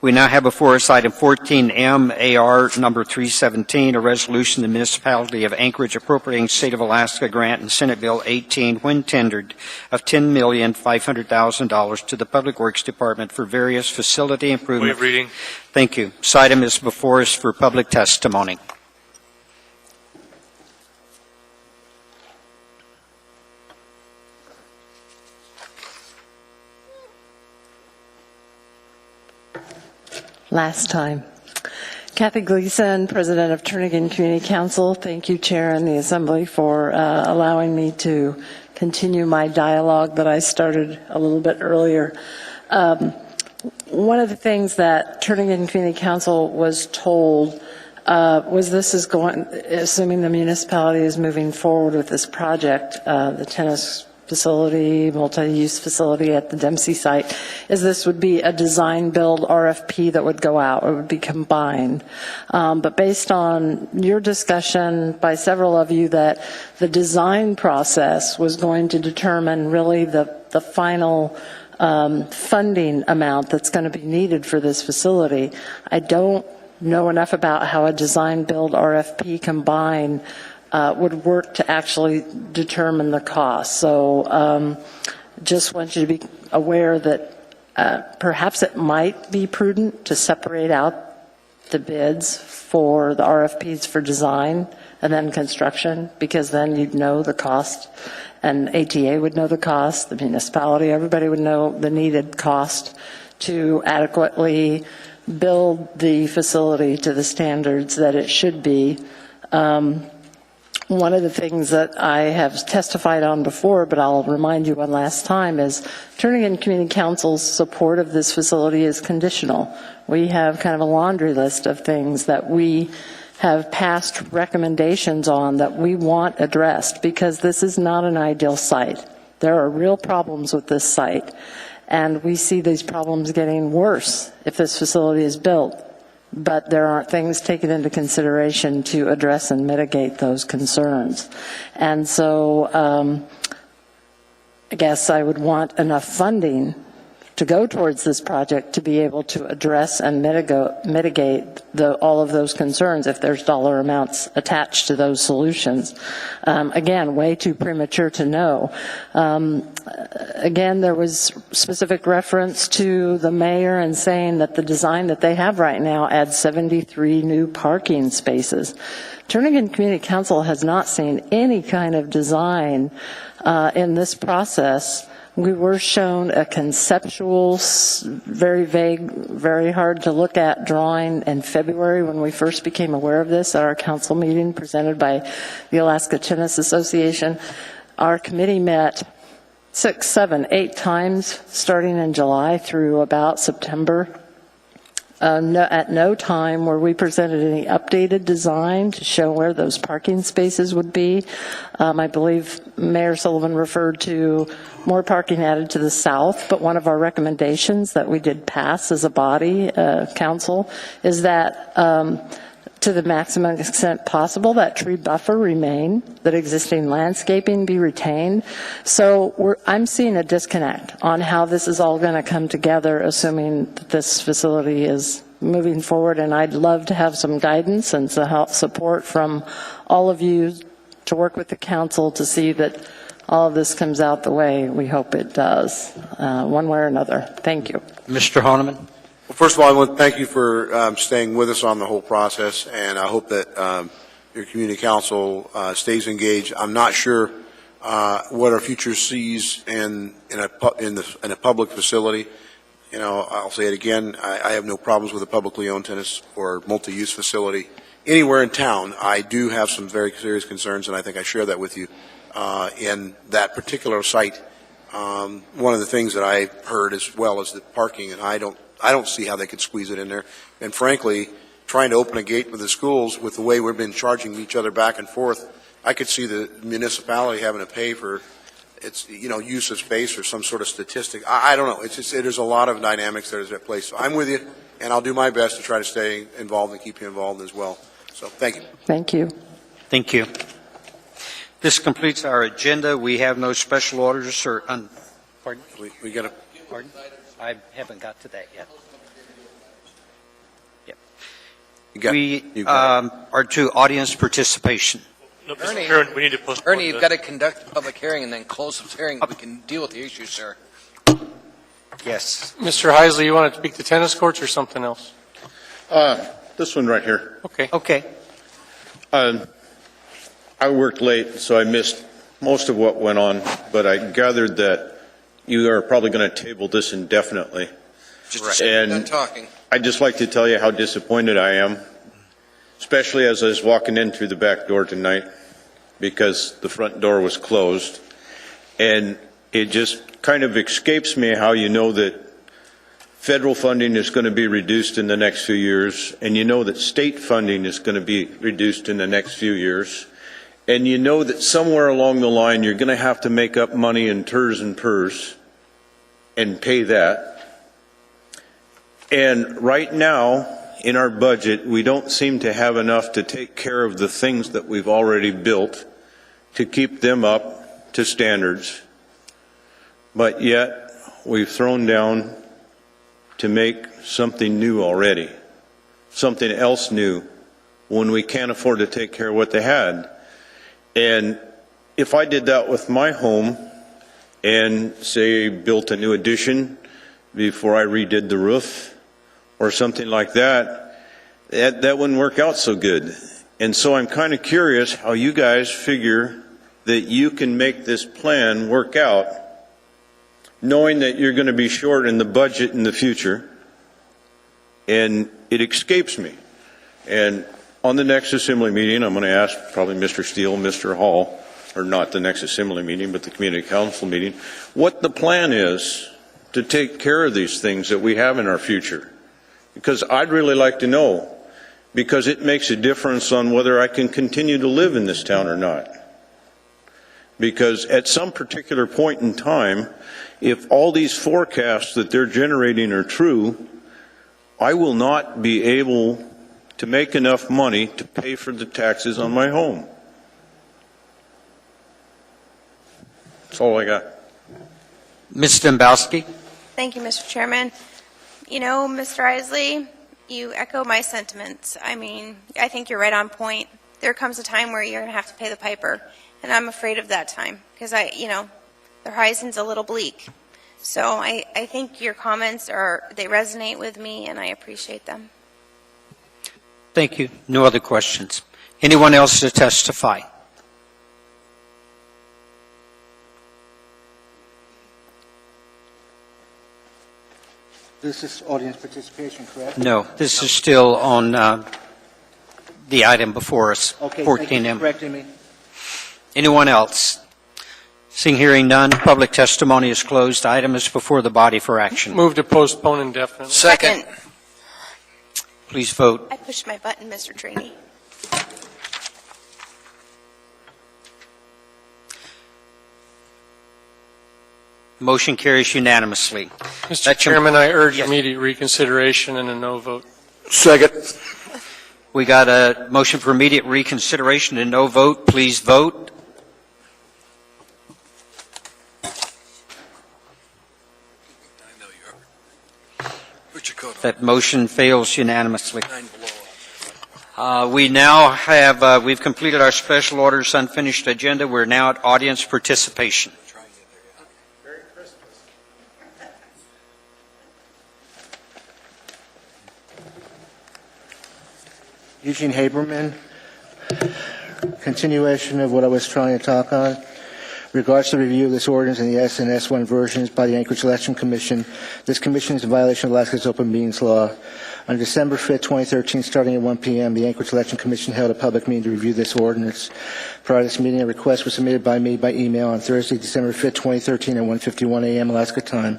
We now have before us item 14M, AR number 317, a resolution of the municipality of Anchorage appropriating State of Alaska grant and Senate Bill 18 when tendered of $10,500,000 to the Public Works Department for various facility improvements. Waive reading. Thank you. This item is before us for public testimony. Last time. Kathy Gleason, President of Turnagain Community Council. Thank you, Chair and the Assembly, for allowing me to continue my dialogue that I started a little bit earlier. One of the things that Turnagain Community Council was told was this is going, assuming the municipality is moving forward with this project, the tennis facility, multi-use facility at the Dempsey site, is this would be a design-build RFP that would go out. It would be combined. But based on your discussion by several of you that the design process was going to determine really the final funding amount that's going to be needed for this facility, I don't know enough about how a design-build RFP combined would work to actually determine the cost. So just want you to be aware that perhaps it might be prudent to separate out the bids for the RFPs for design and then construction, because then you'd know the cost, and ATA would know the cost, the municipality, everybody would know the needed cost to adequately build the facility to the standards that it should be. One of the things that I have testified on before, but I'll remind you one last time, is Turnagain Community Council's support of this facility is conditional. We have kind of a laundry list of things that we have passed recommendations on that we want addressed, because this is not an ideal site. There are real problems with this site, and we see these problems getting worse if this facility is built. But there aren't things taken into consideration to address and mitigate those concerns. And so I guess I would want enough funding to go towards this project to be able to address and mitigate all of those concerns if there's dollar amounts attached to those solutions. Again, way too premature to know. Again, there was specific reference to the mayor and saying that the design that they have right now adds 73 new parking spaces. Turnagain Community Council has not seen any kind of design in this process. We were shown a conceptual, very vague, very hard to look at drawing in February when we first became aware of this at our council meeting presented by the Alaska Tennis Association. Our committee met 6, 7, 8 times starting in July through about September At no time were we presented any updated design to show where those parking spaces would be. I believe Mayor Sullivan referred to more parking added to the south, but one of our recommendations that we did pass as a body, council, is that to the maximum extent possible, that tree buffer remain, that existing landscaping be retained. So I'm seeing a disconnect on how this is all going to come together, assuming that this facility is moving forward. And I'd love to have some guidance and some help, support from all of you to work with the council to see that all of this comes out the way we hope it does, one way or another. Thank you. Mr. Honeman. Well, first of all, I want to thank you for staying with us on the whole process, and I hope that your community council stays engaged. I'm not sure what our future sees in a public facility. You know, I'll say it again, I have no problems with a publicly owned tennis or multi-use facility anywhere in town. I do have some very serious concerns, and I think I share that with you in that particular site. One of the things that I heard as well is the parking, and I don't see how they could squeeze it in there. And frankly, trying to open a gate with the schools with the way we've been charging each other back and forth, I could see the municipality having to pay for its, use of space or some sort of statistic. I don't know. It's just, there's a lot of dynamics that is at play. So I'm with you, and I'll do my best to try to stay involved and keep you involved as well. So thank you. Thank you. Thank you. This completes our agenda. We have no special orders or, pardon? We got a, pardon? I haven't got to that yet. Yep. We are to audience participation. No, Ernie, we need to postpone. Ernie, you've got to conduct the public hearing and then close the hearing. We can deal with the issue, sir. Yes. Mr. Heisley, you want to speak to tennis courts or something else? This one right here. Okay. Okay. I worked late, so I missed most of what went on, but I gathered that you are probably going to table this indefinitely. Done talking. I'd just like to tell you how disappointed I am, especially as I was walking in through the back door tonight, because the front door was closed. And it just kind of escapes me how you know that federal funding is going to be reduced in the next few years, and you know that state funding is going to be reduced in the next few years, and you know that somewhere along the line you're going to have to make up money in TERS and PERS and pay that. And right now in our budget, we don't seem to have enough to take care of the things that we've already built to keep them up to standards. But yet we've thrown down to make something new already, something else new, when we can't afford to take care of what they had. And if I did that with my home and, say, built a new addition before I redid the roof or something like that, that wouldn't work out so good. And so I'm kind of curious how you guys figure that you can make this plan work out, knowing that you're going to be short in the budget in the future. And it escapes me. And on the next assembly meeting, I'm going to ask probably Mr. Steele, Mr. Hall, or not the next assembly meeting, but the community council meeting, what the plan is to take care of these things that we have in our future. Because I'd really like to know, because it makes a difference on whether I can continue to live in this town or not. Because at some particular point in time, if all these forecasts that they're generating are true, I will not be able to make enough money to pay for the taxes on my home. That's all I got. Ms. Dembowski. Thank you, Mr. Chairman. You know, Mr. Isley, you echo my sentiments. I mean, I think you're right on point. There comes a time where you're going to have to pay the piper, and I'm afraid of that time because the horizon's a little bleak. So I think your comments they resonate with me, and I appreciate them. Thank you. No other questions. Anyone else to testify? This is audience participation, correct? No, this is still on the item before us, Okay, 14M. thank you for correcting me. Anyone else? Seeing, hearing none, public testimony is closed. Item is before the body for action. Move to postpone indefinitely. Second. Please vote. I pushed my button, Mr. Trainee. Motion carries unanimously. Mr. Chairman, I urge immediate reconsideration and a no vote. Second. We got a motion for immediate reconsideration and no vote. Please vote. That motion fails unanimously. We now have, we've completed our special orders unfinished agenda. We're now at audience participation. Eugene Haberman, continuation of what I was trying to talk on. Regards to the review of this ordinance and the S and S1 versions by the Anchorage Election Commission, this commission is in violation of Alaska's open meetings law. On December 5, 2013, starting at 1 p.m., the Anchorage Election Commission held a public meeting to review this ordinance. Prior to this meeting, a request was submitted by me by email on Thursday, December 5, 2013 at 1:51 a.m. Alaska time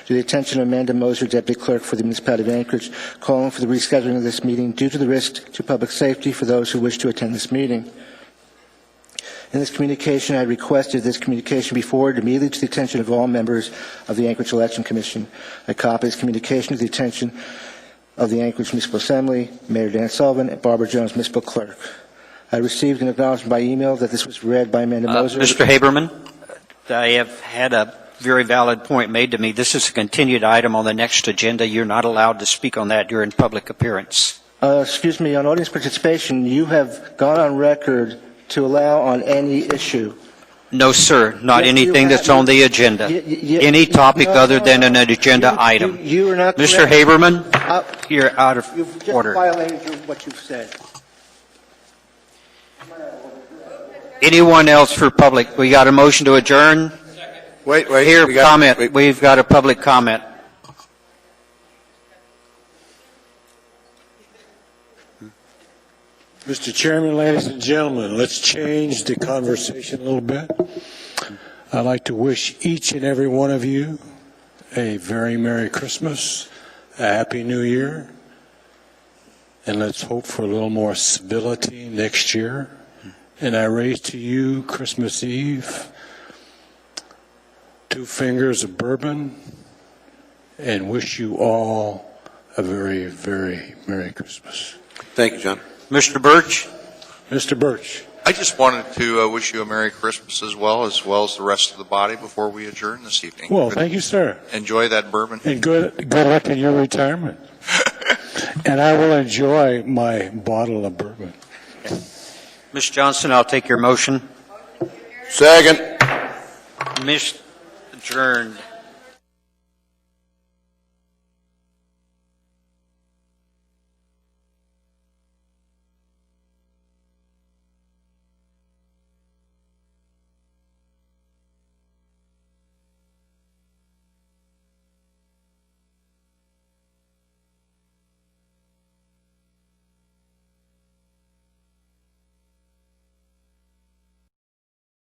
to the attention of Amanda Moser, Deputy Clerk for the Municipality of Anchorage, calling for the rescheduling of this meeting due to the risk to public safety for those who wish to attend this meeting. In this communication, I requested this communication be forwarded immediately to the attention of all members of the Anchorage Election Commission. A copy of this communication to the attention of the Anchorage Municipal Assembly, Mayor Dan Sullivan, and Barbara Jones, Municipal Clerk. I received an acknowledgement by email that this was read by Amanda Moser. Mr. Haberman, I have had a very valid point made to me. This is a continued item on the next agenda. You're not allowed to speak on that during public appearance. Excuse me, on audience participation, you have gone on record to allow on any issue. No, sir, not anything that's on the agenda. Any topic other than an agenda item. You are not Mr. correct. Haberman, you're out of You've just order. violated what you've said. Anyone else for public? We got a motion to adjourn? Wait. Here, comment. We've got a public comment. Mr. Chairman, ladies and gentlemen, let's change the conversation a little bit. I'd like to wish each and every one of you a very Merry Christmas, a Happy New Year, and let's hope for a little more civility next year. And I raise to you Christmas Eve 2 fingers of bourbon and wish you all a very, very Merry Christmas. Thank you, John. Mr. Birch? Mr. Birch. I just wanted to wish you a Merry Christmas as well as the rest of the body before we adjourn this evening. Well, thank you, sir. Enjoy that bourbon. And good luck in your retirement. And I will enjoy my bottle of bourbon. Ms. Johnson, I'll take your motion. Second. Adjourned.